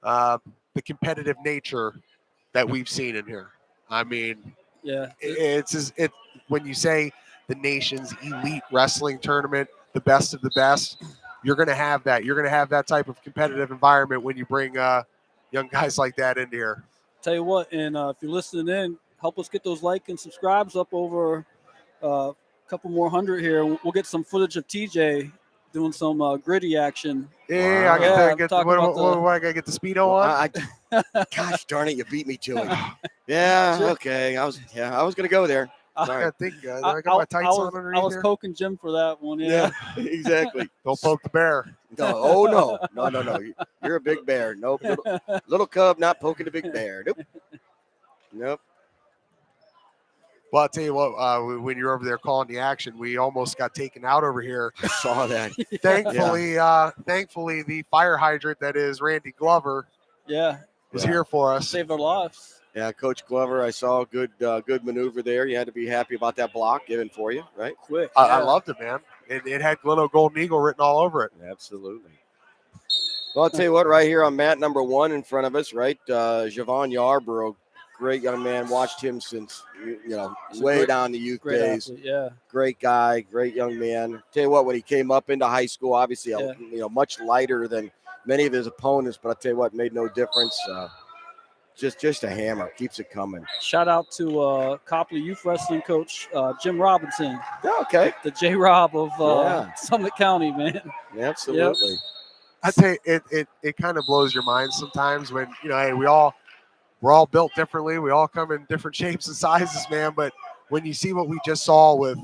the competitive nature that we've seen in here. I mean, it's when you say the nation's elite wrestling tournament, the best of the best. You're going to have that. You're going to have that type of competitive environment when you bring young guys like that into here. Tell you what, and if you're listening in, help us get those like and subscribes up over a couple more hundred here. We'll get some footage of TJ doing some gritty action. Yeah, I gotta get the Speedo on. Gosh darn it, you beat me to it. Yeah, okay. I was gonna go there. Sorry. I got my tights on underneath. I was poking Jim for that one. Yeah, exactly. Don't poke the bear. No, no. You're a big bear. Nope. Little cub not poking the big bear. Nope. Well, I'll tell you what, when you're over there calling the action, we almost got taken out over here. I saw that. Thankfully, the fire hydrant that is Randy Glover was here for us. Saved our lives. Yeah, Coach Glover, I saw good maneuver there. You had to be happy about that block given for you, right? Quick. I loved it, man. It had Gleno Golden Eagle written all over it. Absolutely. Well, I'll tell you what, right here on mat number 1 in front of us, right, Javon Yarborough, great young man. Watched him since, way down the youth days. Athlete, Great guy, great young man. Tell you what, when he came up into high school, obviously, much lighter than many of his opponents, but I'll tell you what, made no difference. Just a hammer, keeps it coming. Shout out to Copley Youth Wrestling Coach Jim Robinson. Yeah, okay. The J-Rob of Summit County, man. Absolutely. Yep. I tell you, it kind of blows your mind sometimes when, hey, we're all built differently. We all come in different shapes and sizes, man. But when you see what we just saw with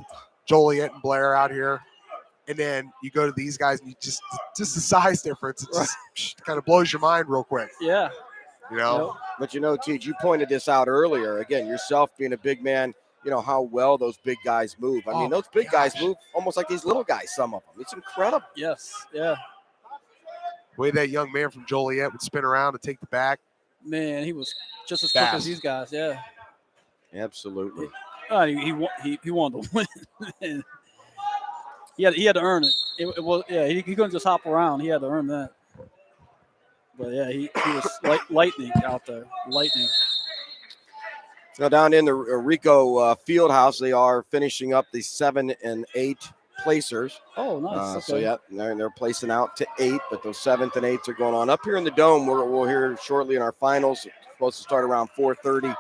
Joliet and Blair out here, and then you go to these guys and you just the size difference, it just kind of blows your mind real quick. Yeah. But Teej, you pointed this out earlier. Again, yourself being a big man, how well those big guys move. I mean, those big guys move almost like these little guys, some of them. It's incredible. Yes, yeah. The way that young man from Joliet would spin around and take the back. Man, he was just as quick as these guys, yeah. Absolutely. He wanted to win. he had to earn it. He couldn't just hop around. He had to earn that. But he was lightning out there. Lightning. Now down in the Rico field house, they are finishing up the 7 and 8 placers. Oh, nice. Okay. So they're placing out to 8, but those 7th and 8s are going on up here in the dome. We'll hear shortly in our finals. It's supposed to start around 4:30. Of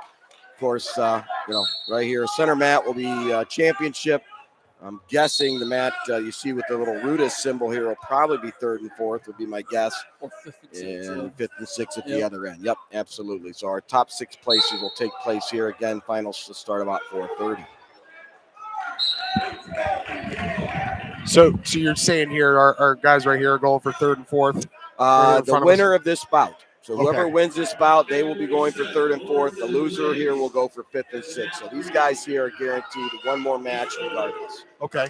course, right here, center mat will be championship. I'm guessing the mat you see with the little Ruta symbol here will probably be 3rd and 4th would be my guess. Or 5th and 6th. And 5th and 6th at the other end. Yep, absolutely. So our top 6 places will take place here. Again, finals will start about 4:30. So you're saying here our guys right here are going for 3rd and 4th? The winner of this bout. So whoever wins this bout, they will be going for 3rd and 4th. The loser here will go for 5th and 6th. So these guys here are guaranteed one more match regardless. Okay.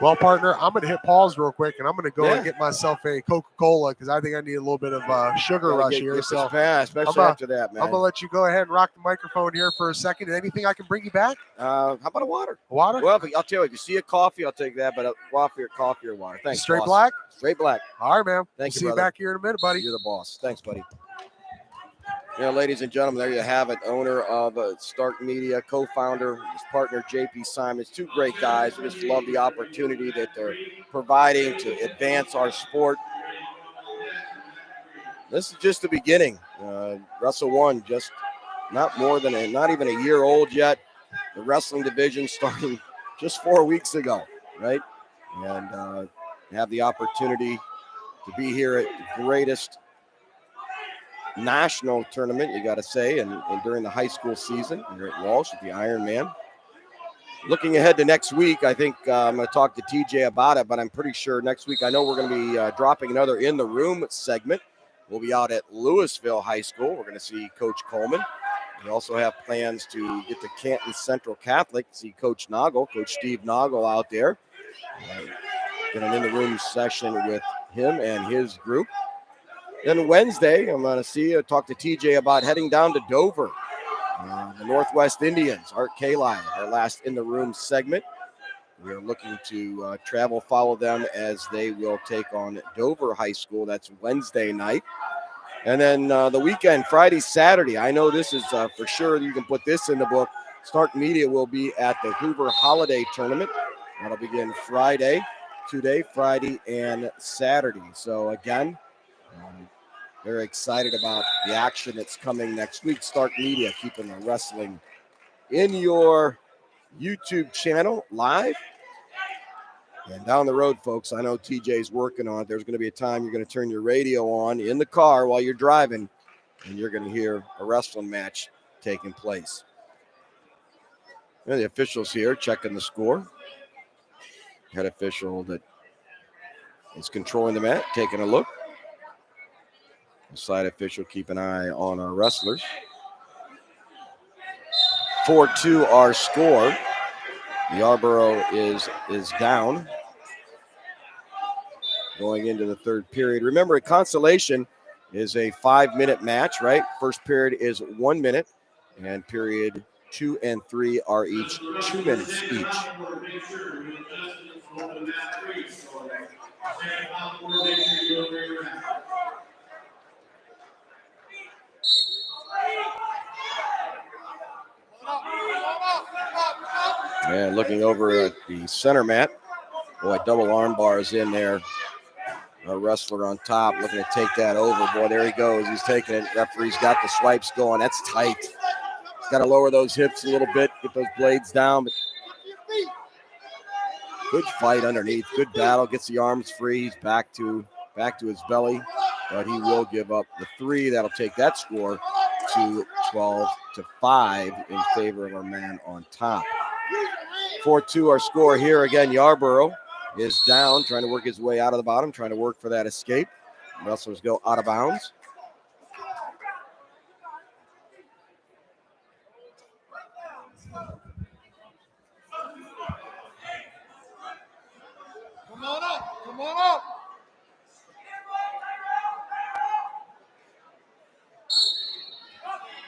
Well, partner, I'm going to hit pause real quick, and I'm going to go Yeah. and get myself a Coca-Cola because I think I need a little bit of sugar rush here. Get So especially after that, man. I'm going to let you go ahead and rock the microphone here for a second. Anything I can bring you back? How about a water? Water? Well, I'll tell you, if you see a coffee, I'll take that, but a coffee or water. Thanks, Straight boss. black? Straight black. All right, man. Thank you, See you brother. back here in a minute, buddy. You're the boss. Thanks, buddy. Ladies and gentlemen, there you have it. Owner of Stark Media, co-founder, his partner, JP Simons. Two great guys. We just love the opportunity that they're providing to advance our sport. This is just the beginning. Wrestle 1, just not even a year old yet. The wrestling division starting just 4 weeks ago, right? And have the opportunity to be here at the greatest national tournament, you got to say, and during the high school season here at Walsh at the Ironman. Looking ahead to next week, I think I'm going to talk to TJ about it, but I'm pretty sure next week, I know we're going to be dropping another In the Room segment. We'll be out at Louisville High School. We're going to see Coach Coleman. We also have plans to get to Canton Central Catholic, see Coach Steve Noggle out there. Get an In the Room session with him and his group. Then Wednesday, I'm going to talk to TJ about heading down to Dover. The Northwest Indians, Art Kallai, our last In the Room segment. We are looking to follow them as they will take on Dover High School. That's Wednesday night. And then the weekend, Friday, Saturday. I know this is for sure. You can put this in the book. Stark Media will be at the Hoover Holiday Tournament. That'll begin Friday, 2-day, Friday and Saturday. So again, very excited about the action that's coming next week. Stark Media keeping the wrestling in your YouTube channel live. And down the road, folks, I know TJ's working on it. There's going to be a time you're going to turn your radio on in the car while you're driving, and you're going to hear a wrestling match taking place. And the officials here checking the score. Head official that is controlling the mat, taking a look. The side official keep an eye on our wrestlers. 4-2 our score. Yarborough is down going into the third period. Remember, a consolation is a 5-minute match, right? First period is 1 minute, and period 2 and 3 are each 2 minutes each. And looking over at the center mat, boy, double arm bars in there. A wrestler on top looking to take that over. Boy, there he goes. He's taking it. Referee's got the swipes going. That's tight. He's got to lower those hips a little bit, get those blades down. But good fight underneath. Good battle. Gets the arms free. He's back to his belly. But he will give up the 3. That'll take that score to 12-5 in favor of our man on top. 4-2 our score here. Again, Yarborough is down, trying to work his way out of the bottom, trying to work for that escape. Wrestlers go out of bounds. Come on up. Come on up.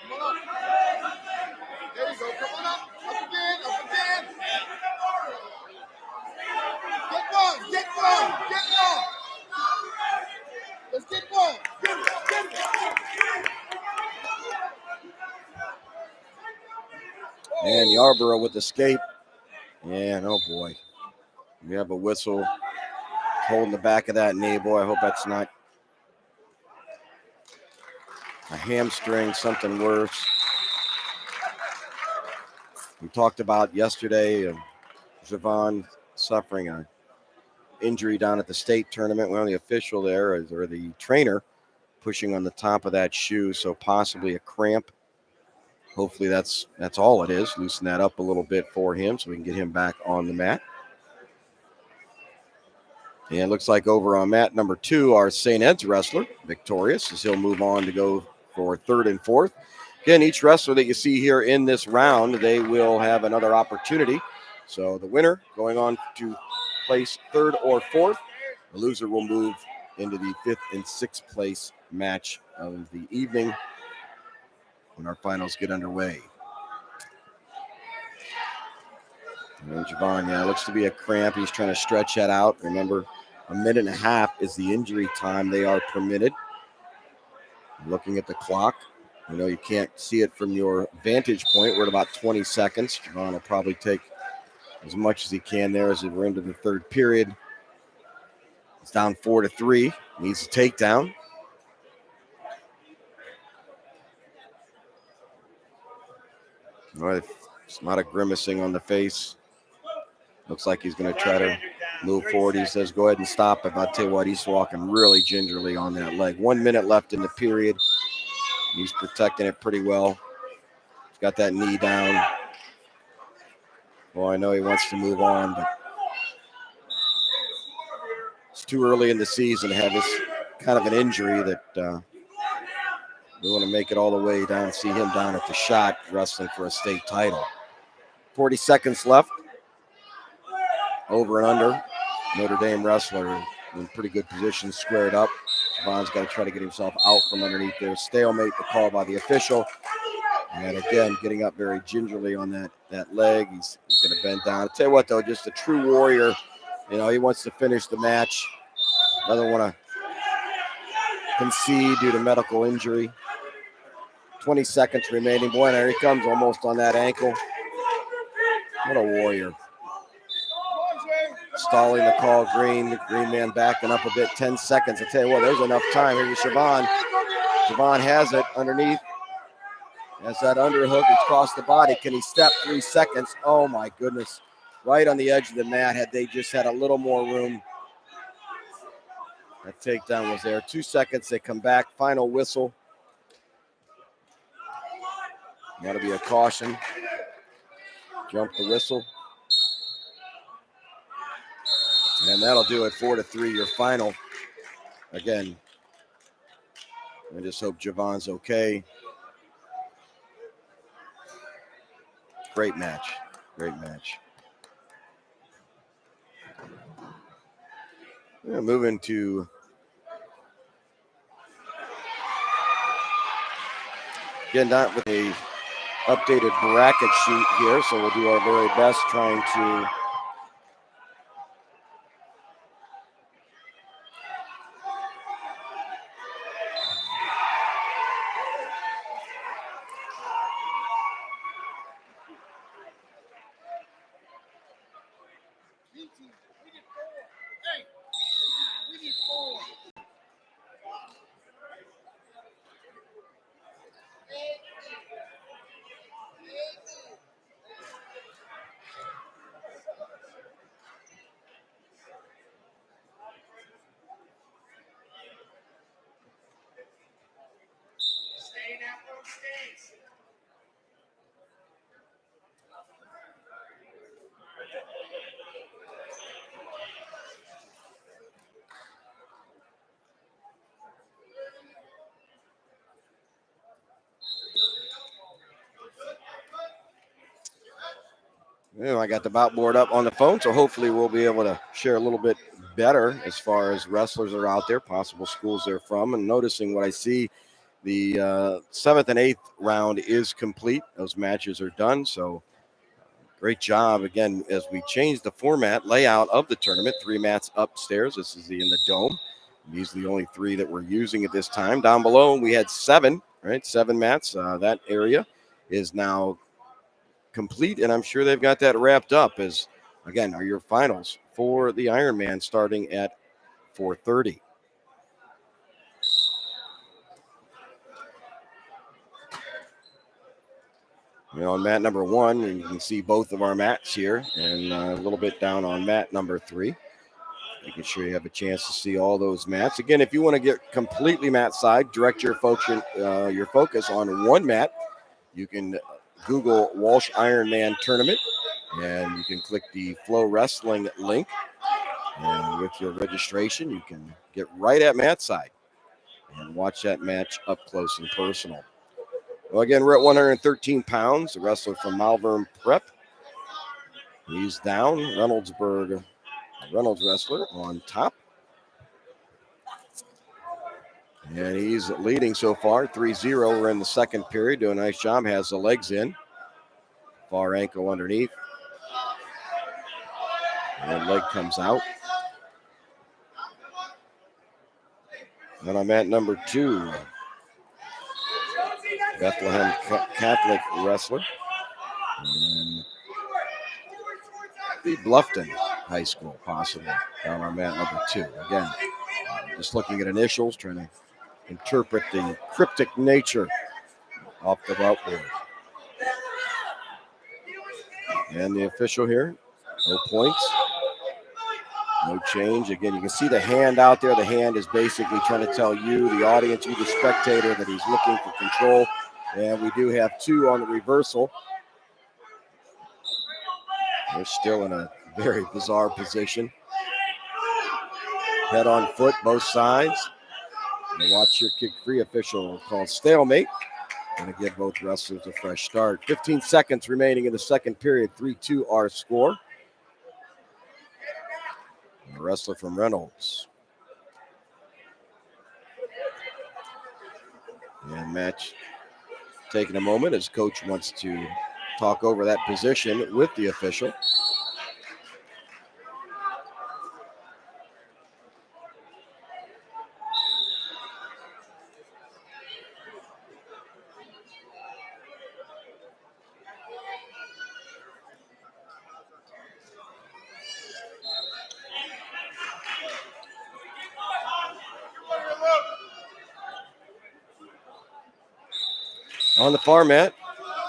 Come on up. There you go. Come on up. Up again. Up again. Get one. Get one. Get one. Let's get one. Get it. Get it. And Yarborough with escape. And oh boy, we have a whistle holding the back of that knee. Boy, I hope that's not a hamstring, something worse. We talked about yesterday Javon suffering an injury down at the state tournament. Well, the official there, or the trainer, pushing on the top of that shoe, so possibly a cramp. Hopefully that's all it is. Loosen that up a little bit for him so we can get him back on the mat. And it looks like over on mat number 2, our St. Ed's wrestler, victorious, as he'll move on to go for 3rd and 4th. Again, each wrestler that you see here in this round, they will have another opportunity. So the winner going on to place 3rd or 4th. The loser will move into the 5th and 6th place match of the evening when our finals get underway. And Javon, yeah, looks to be a cramp. He's trying to stretch that out. Remember, a minute and a half is the injury time they are permitted. Looking at the clock, you know you can't see it from your vantage point. We're at about 20 seconds. Javon will probably take as much as he can there as we're into the 3rd period. It's down 4-3. Needs a takedown. All right, it's not a grimacing on the face. Looks like he's going to try to move forward. He says, go ahead and stop. But I'll tell you what, he's walking really gingerly on that leg. 1 minute left in the period. He's protecting it pretty well. He's got that knee down. Well, I know he wants to move on, but it's too early in the season to have this kind of an injury that we want to make it all the way down, see him down at the shot, wrestling for a state title. 40 seconds left. Over and under. Notre Dame wrestler in pretty good position, squared up. Javon's got to try to get himself out from underneath there. Stalemate, the call by the official. And again, getting up very gingerly on that leg. He's going to bend down. I'll tell you what, though, just a true warrior. You know, he wants to finish the match. Doesn't want to concede due to medical injury. 20 seconds remaining. Boy, there he comes almost on that ankle. What a warrior. Stalling the call, Green. The Green man backing up a bit. 10 seconds. I tell you what, there's enough time. Here's Javon. Javon has it underneath. As that underhook has crossed the body. Can he step? 3 seconds. Oh, my goodness. Right on the edge of the mat. Had they just had a little more room. That takedown was there. 2 seconds. They come back. Final whistle. Got to be a caution. Jump the whistle. And that'll do it. 4-3, your final. Again, I just hope Javon's okay. Great match. Great match. We're going to move into again, not with a updated bracket sheet here, so we'll do our very best trying to I got the bout board up on the phone, so hopefully we'll be able to share a little bit better as far as wrestlers are out there, possible schools they're from, and noticing what I see. The 7th and 8th round is complete. Those matches are done, so great job. Again, as we change the format layout of the tournament, 3 mats upstairs. This is in the dome. These are the only 3 that we're using at this time. Down below, we had 7, right? 7 mats. That area is now complete, and I'm sure they've got that wrapped up as, again, are your finals for the Ironman starting at 4:30. On mat number 1, you can see both of our mats here, and a little bit down on mat number 3. Making sure you have a chance to see all those mats. Again, if you want to get completely mat side, direct your focus on one mat. You can Google Walsh Ironman Tournament, and you can click the Flow Wrestling link. And with your registration, you can get right at mat side and watch that match up close and personal. Well, again, we're at 113 pounds. The wrestler from Malvern Prep. He's down. Reynoldsburg Reynolds wrestler on top. And he's leading so far, 3-0. We're in the second period, doing a nice job, has the legs in. Far ankle underneath. And leg comes out. And I'm at number 2. Bethlehem Catholic wrestler. And the Bluffton High School, possibly. Down on mat number 2. Again, just looking at initials, trying to interpret the cryptic nature off the route board. And the official here, no points, no change. Again, you can see the hand out there. The hand is basically trying to tell you, the audience, you, the spectator, that he's looking for control. And we do have 2 on the reversal. They're still in a very bizarre position. Head on foot, both sides. And watch your kick free. Official called stalemate. Going to give both wrestlers a fresh start. 15 seconds remaining in the second period. 3-2 our score. And the wrestler from Reynolds. And match taking a moment as coach wants to talk over that position with the official. On the far mat,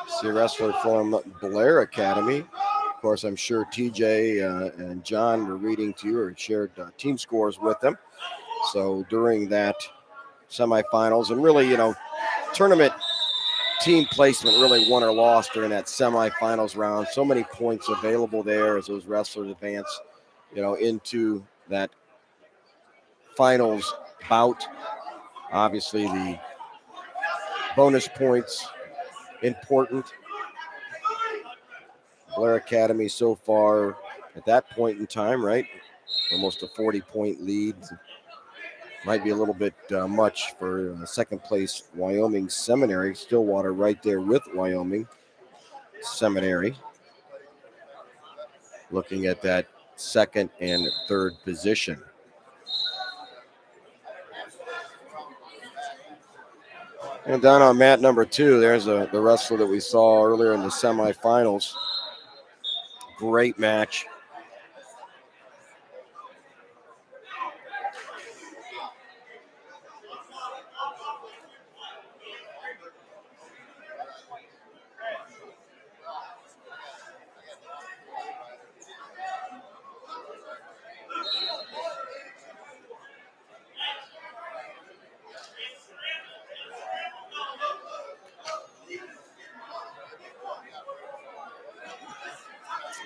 see a wrestler from Blair Academy. Of course, I'm sure TJ and John were reading to you or shared team scores with them. So during that semifinals, and really, tournament team placement really won or lost during that semifinals round. So many points available there as those wrestlers advance, into that finals bout. Obviously, the bonus points important. Blair Academy so far at that point in time, right? Almost a 40-point lead. Might be a little bit much for second place Wyoming Seminary. Stillwater right there with Wyoming Seminary. Looking at that second and third position. And down on mat number 2, there's the wrestler that we saw earlier in the semifinals. Great match.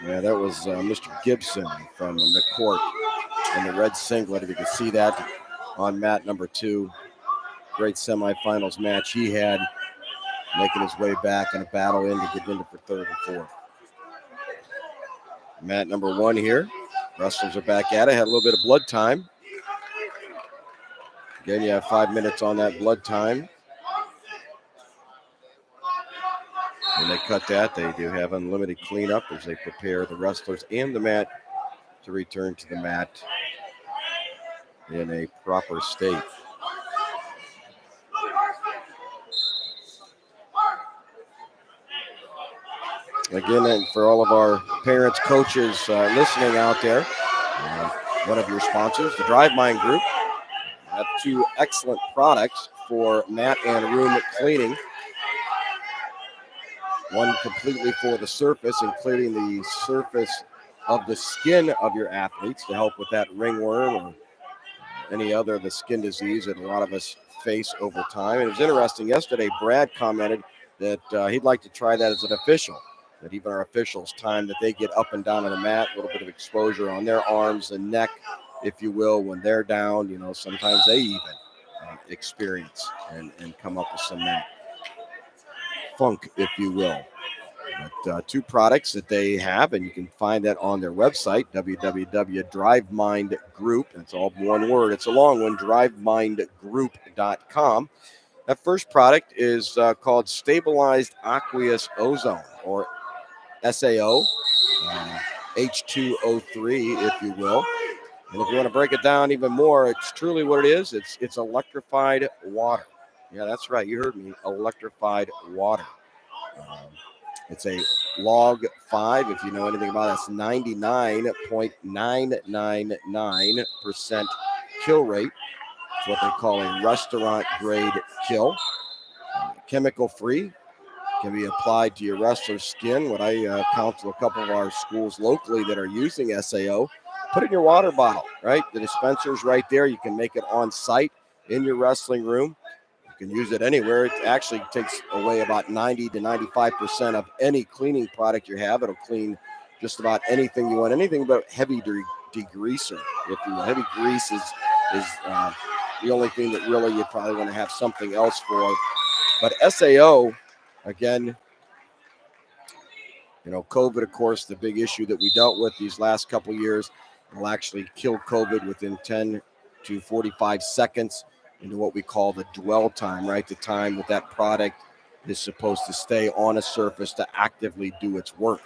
Yeah, that was Mr. Gibson from McCourt in the red singlet. If you can see that on mat number 2. Great semifinals match he had, making his way back in a battle in to get into for third and fourth. Mat number 1 here. Wrestlers are back at it. Had a little bit of blood time. Again, you have 5 minutes on that blood time. When they cut that, they do have unlimited cleanup as they prepare the wrestlers and the mat to return to the mat in a proper state. Again, and for all of our parents, coaches listening out there, one of your sponsors, the Drive Mine Group, have 2 excellent products for mat and room cleaning. One completely for the surface, including the surface of the skin of your athletes to help with that ringworm or any other of the skin disease that a lot of us face over time. And it was interesting. Yesterday, Brad commented that he'd like to try that as an official, that even our officials, time that they get up and down on the mat, a little bit of exposure on their arms and neck, if you will, when they're down, sometimes they even experience and come up with some funk, if you will. But, 2 products that they have, and you can find that on their website, www.drivemindgroup. That's all one word. It's a long one, drivemindgroup.com. That first product is called Stabilized Aqueous Ozone, or SAO, H2O3, if you will. And if you want to break it down even more, it's truly what it is. It's electrified water. Yeah, that's right. You heard me. Electrified water. It's a log 5. If you know anything about it, it's 99.999% kill rate. It's what they call a restaurant grade kill. Chemical free. Can be applied to your wrestler's skin. What I counsel a couple of our schools locally that are using SAO, put it in your water bottle, right? The dispenser's right there. You can make it on site in your wrestling room. You can use it anywhere. It actually takes away about 90 to 95% of any cleaning product you have. It'll clean just about anything you want, anything but heavy degreaser. If you heavy grease is the only thing that really you probably want to have something else for. But SAO, again, COVID, of course, the big issue that we dealt with these last couple of years, will actually kill COVID within 10 to 45 seconds into what we call the dwell time, right? The time that product is supposed to stay on a surface to actively do its work.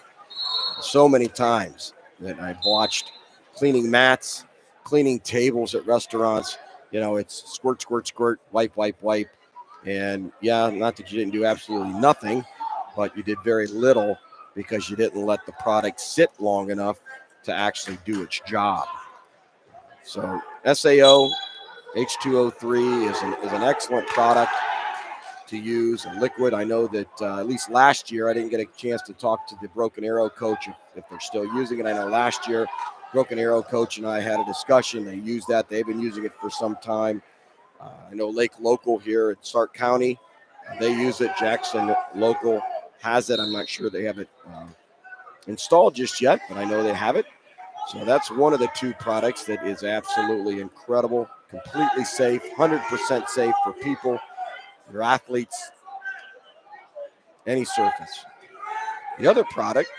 So many times that I've watched cleaning mats, cleaning tables at restaurants, it's squirt, squirt, squirt, wipe, wipe, wipe. And yeah, not that you didn't do absolutely nothing, but you did very little because you didn't let the product sit long enough to actually do its job. So SAO H2O3 is an excellent product to use, a liquid. I know that at least last year, I didn't get a chance to talk to the Broken Arrow coach if they're still using it. I know last year, Broken Arrow coach and I had a discussion. They used that. They've been using it for some time. I know Lake Local here at Stark County, they use it. Jackson Local has it. I'm not sure they have it installed just yet, but I know they have it. So that's one of the 2 products that is absolutely incredible, completely safe, 100% safe for people, your athletes, any surface. The other product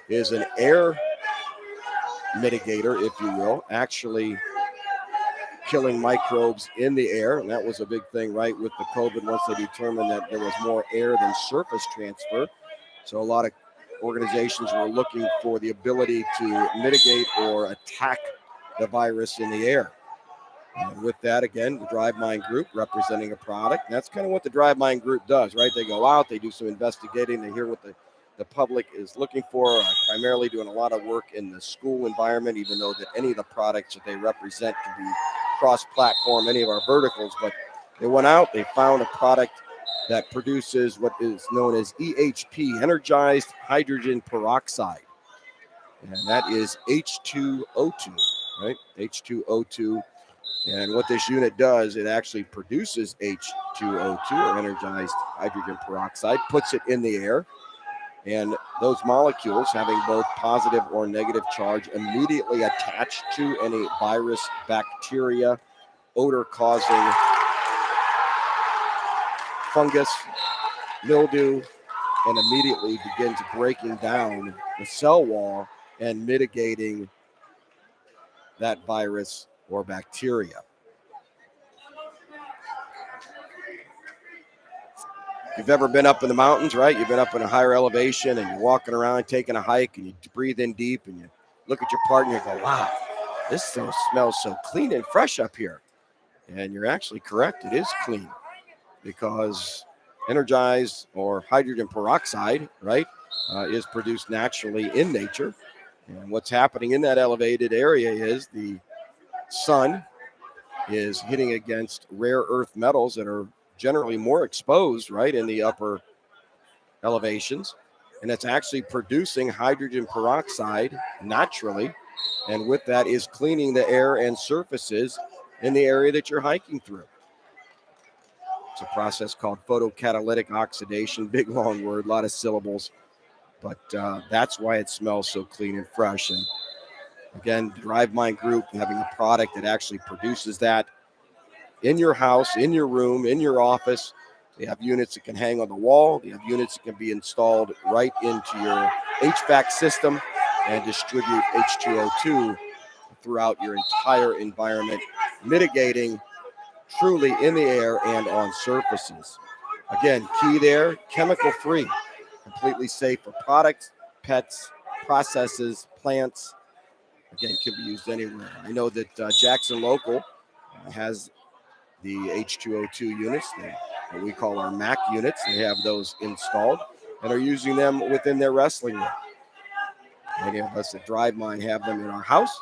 is an air mitigator, if you will, actually killing microbes in the air. And that was a big thing, right, with the COVID, once they determined that there was more air than surface transfer. So a lot of organizations were looking for the ability to mitigate or attack the virus in the air. And with that, again, the Drive Mind Group representing a product. And that's kind of what the Drive Mind Group does, right? They go out, they do some investigating, they hear what the public is looking for, primarily doing a lot of work in the school environment, even though that any of the products that they represent can be cross-platform, any of our verticals. But they went out, they found a product that produces what is known as EHP, energized hydrogen peroxide. And that is H2O2, right? H2O2. And what this unit does, it actually produces H2O2, or energized hydrogen peroxide, puts it in the air. And those molecules, having both positive or negative charge, immediately attach to any virus, bacteria, odor-causing fungus, mildew, and immediately begins breaking down the cell wall and mitigating that virus or bacteria. You've ever been up in the mountains, right? You've been up in a higher elevation and you're walking around taking a hike and you breathe in deep and you look at your partner and you go, wow, this smells so clean and fresh up here. And you're actually correct. It is clean because energized or hydrogen peroxide, right, is produced naturally in nature. And what's happening in that elevated area is the sun is hitting against rare earth metals that are generally more exposed, right, in the upper elevations. And it's actually producing hydrogen peroxide naturally. And with that is cleaning the air and surfaces in the area that you're hiking through. It's a process called photocatalytic oxidation. Big, long word, a lot of syllables. But that's why it smells so clean and fresh. And again, Drive Mind Group having a product that actually produces that in your house, in your room, in your office, They have units that can hang on the wall. They have units that can be installed right into your HVAC system and distribute H2O2 throughout your entire environment, mitigating truly in the air and on surfaces. Again, key there, chemical free, completely safe for products, pets, processes, plants. Again, can be used anywhere. I know that Jackson Local has the H2O2 units, what we call our MAC units. They have those installed and are using them within their wrestling room. Many of us that drive mine have them in our house,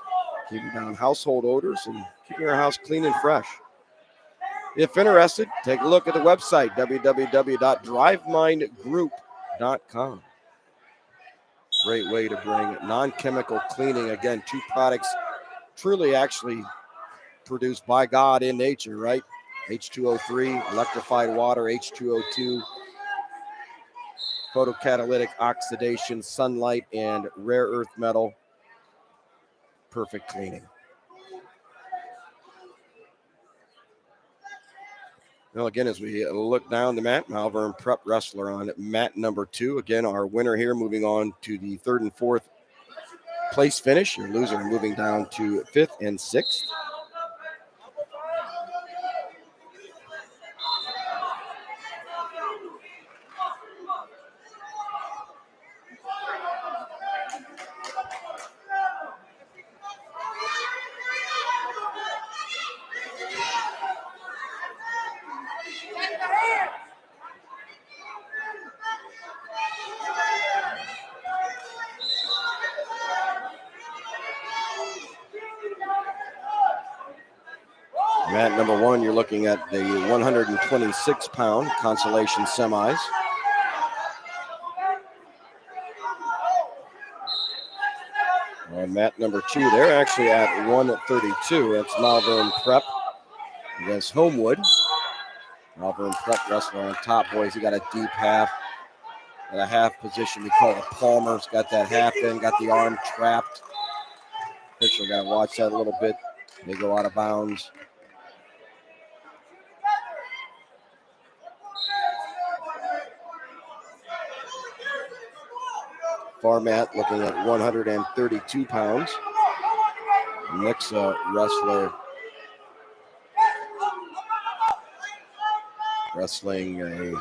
keeping down household odors and keeping our house clean and fresh. If interested, take a look at the website, www.drivemindgroup.com. Great way to bring non-chemical cleaning. Again, two products truly actually produced by God in nature, right? H2O3, electrified water, H2O2, photocatalytic oxidation, sunlight, and rare earth metal. Perfect cleaning. Well, again, as we look down the mat, Malvern Prep Wrestler on mat number 2. Again, our winner here moving on to the 3rd and 4th place finish. Your loser moving down to 5th and 6th. Mat number 1, you're looking at the 126-pound consolation semis. And mat number 2, they're actually at 132. That's Malvern Prep against Homewood. Malvern Prep Wrestler on top, boys. He got a deep half. Got a half position we call a palmer. He's got that half in, got the arm trapped. Official got to watch that a little bit. They go out of bounds. Far mat looking at 132 pounds. Next wrestler wrestling a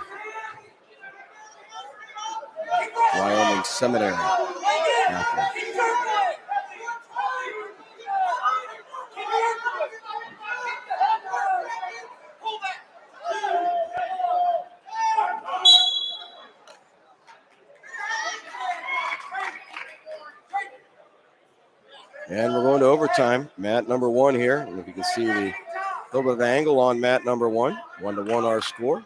Wyoming Seminary athlete. And we're going to overtime. Mat number 1 here. And if you can see the little bit of angle on mat number 1. 1-1 our score.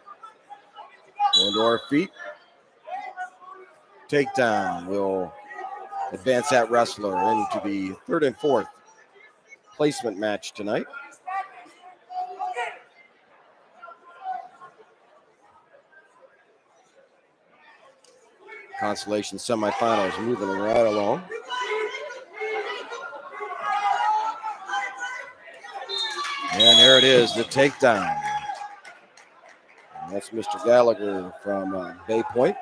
Going to our feet. Takedown will advance that wrestler into the 3rd and 4th placement match tonight. Consolation semifinals moving right along. And there it is, the takedown. And that's Mr. Gallagher from Bay Point,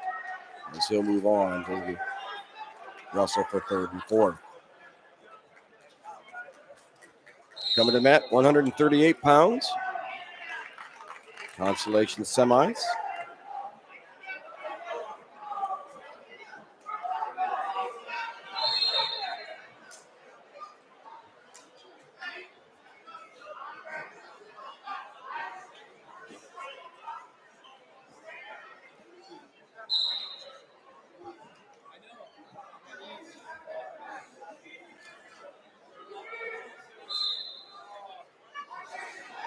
as he'll move on to wrestle for 3rd and 4th. Coming to mat, 138 pounds. Consolation semis.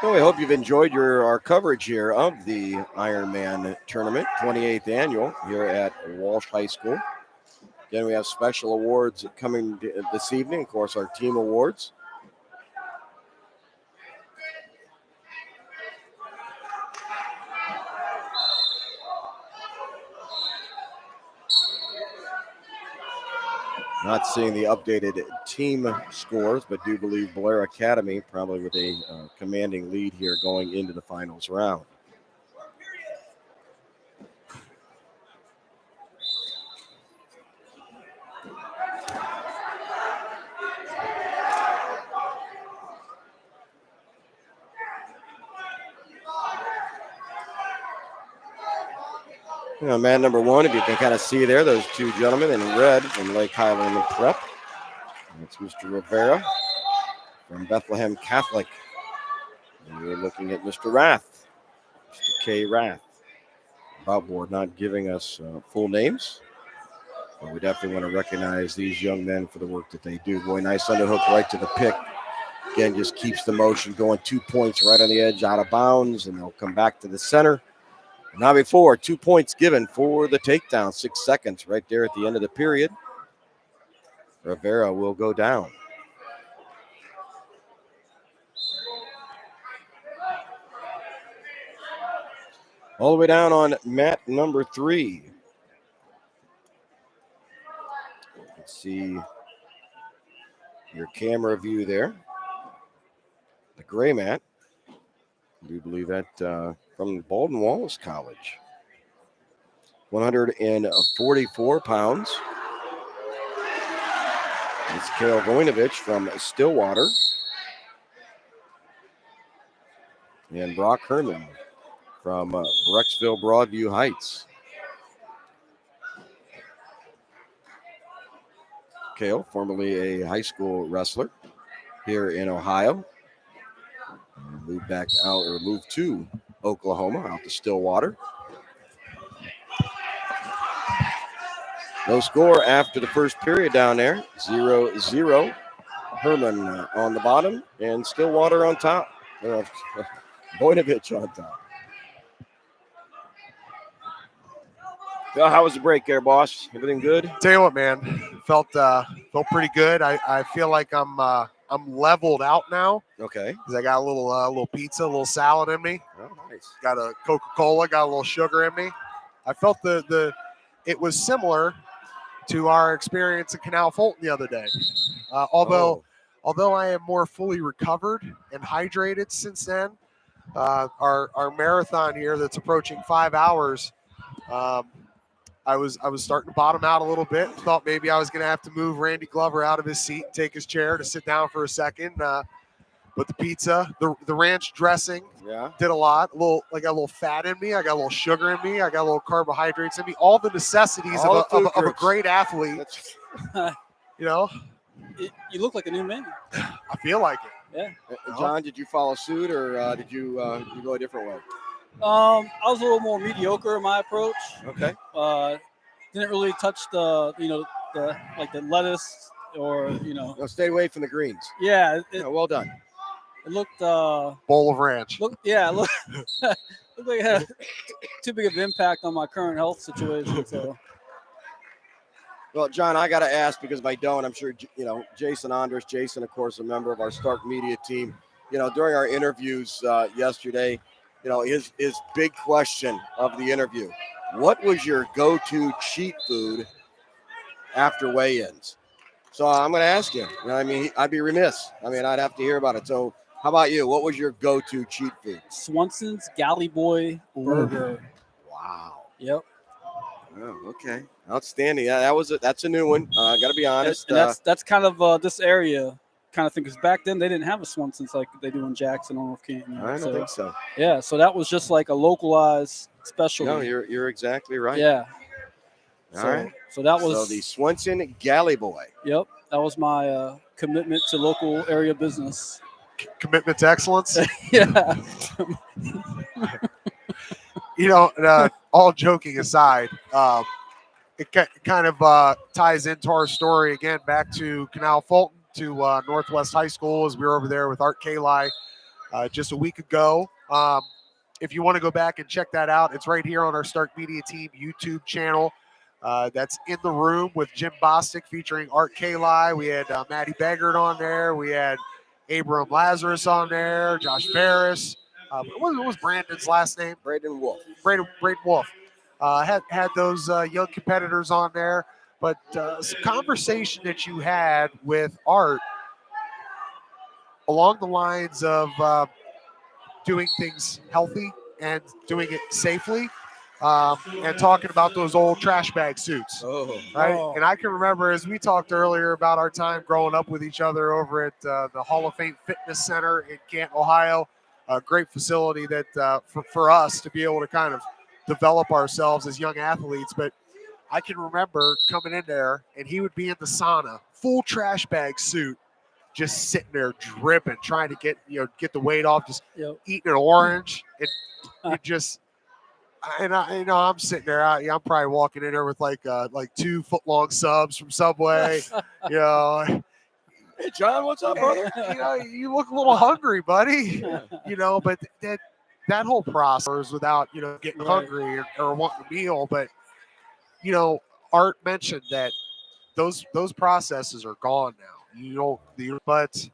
Well, we hope you've enjoyed our coverage here of the Ironman tournament, 28th annual here at Walsh High School. Again, we have special awards coming this evening, of course, our team awards. Not seeing the updated team scores, but do believe Blair Academy probably with a commanding lead here going into the finals round. Man number 1, if you can kind of see there, those two gentlemen in red from Lake Highland Prep. That's Mr. Rivera from Bethlehem Catholic. And we're looking at Mr. Rath, Mr. K. Rath. About board not giving us full names, but we definitely want to recognize these young men for the work that they do. Boy, nice underhook right to the pick. Again, just keeps the motion going. 2 points right on the edge, out of bounds, and they'll come back to the center. Now before, 2 points given for the takedown. 6 seconds right there at the end of the period. Rivera will go down. All the way down on mat number 3. Let's see your camera view there. The gray mat. I do believe that from Baldwin Wallace College. 144 pounds. It's Carol Voinovich from Stillwater. And Brock Herman from Brecksville Broadview Heights. Kale, formerly a high school wrestler here in Ohio. Moved back out, or moved to Oklahoma, out to Stillwater. No score after the first period down there. 0-0. Herman on the bottom and Stillwater on top. Voinovich on top. Well, how was the break there, boss? Everything good? Tell you what, man, felt pretty good. I feel like I'm leveled out now. Okay. Because I got a little pizza, a little salad in me. Oh, nice. Got a Coca-Cola, got a little sugar in me. I felt it was similar to our experience at Canal Fulton the other day. Although I am more fully recovered and hydrated since then, our marathon here that's approaching 5 hours. I was starting to bottom out a little bit. Thought maybe I was going to have to move Randy Glover out of his seat and take his chair to sit down for a second. But the pizza, the ranch dressing, did a lot. I got a little fat in me. I got a little sugar in me. I got a little carbohydrates in me. All the necessities of a great athlete. You know, you look like a new man. I feel like it. Yeah. John, did you follow suit, or did you go a different way? I was a little more mediocre in my approach. Okay. Didn't really touch the lettuce or No, stay away from the greens. Yeah. Well done. It looked bowl of ranch. Looked like it had too big of an impact on my current health situation. So. Well, John, I got to ask because if I don't, I'm sure Jason Andres. Jason, of course, a member of our Stark Media team. During our interviews yesterday. His big question of the interview, what was your go-to cheat food after weigh-ins? So I'm going to ask him. I'd be remiss. I'd have to hear about it. So how about you? What was your go-to cheat food? Swanson's Galley Boy burger. Wow. Yep. Oh, okay. Outstanding. That's a new one. I got to be honest. And that's kind of this area kind of thing, because back then they didn't have a Swanson's like they do in Jackson or North Canton. I don't think so. Yeah, so that was just like a localized specialty. No, you're exactly right. Yeah. All right. So that was the Swanson Galley Boy. Yep, that was my commitment to local area business. Commitment to excellence. Yeah. All joking aside, it kind of ties into our story again back to Canal Fulton, to Northwest High School, as we were over there with Art Kallai just a week ago. If you want to go back and check that out, it's right here on our Stark Media Team YouTube channel. That's In the Room with Jim Bostic featuring Art Kallai. We had Maddie Beggard on there. We had Abram Lazarus on there, Josh Ferris. What was Brandon's last name? Braden Wolf. Braden Wolf. Had those young competitors on there. But some conversation that you had with Art along the lines of doing things healthy and doing it safely, and talking about those old trash bag suits. Right? Oh. And I can remember, as we talked earlier about our time growing up with each other over at the Hall of Fame Fitness Center in Canton, Ohio, a great facility that for us to be able to kind of develop ourselves as young athletes. But I can remember coming in there, and he would be in the sauna, full trash bag suit, just sitting there dripping, trying to get the weight off, just eating an orange, and it just. And I'm sitting there. I'm probably walking in there with like 2 foot-long subs from Subway. Hey, John, what's up, brother? You look a little hungry, buddy. But that whole process was without getting hungry or wanting a meal. But Art mentioned that those processes are gone now. But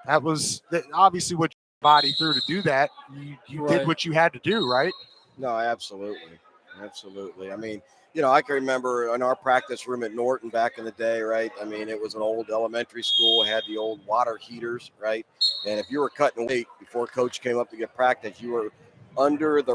that was obviously what your body through to do that. You did what you had to do, right? No, absolutely. Absolutely. I mean, I can remember in our practice room at Norton back in the day, right? I mean, it was an old elementary school, had the old water heaters, right? And if you were cutting weight before coach came up to get practice, you were under the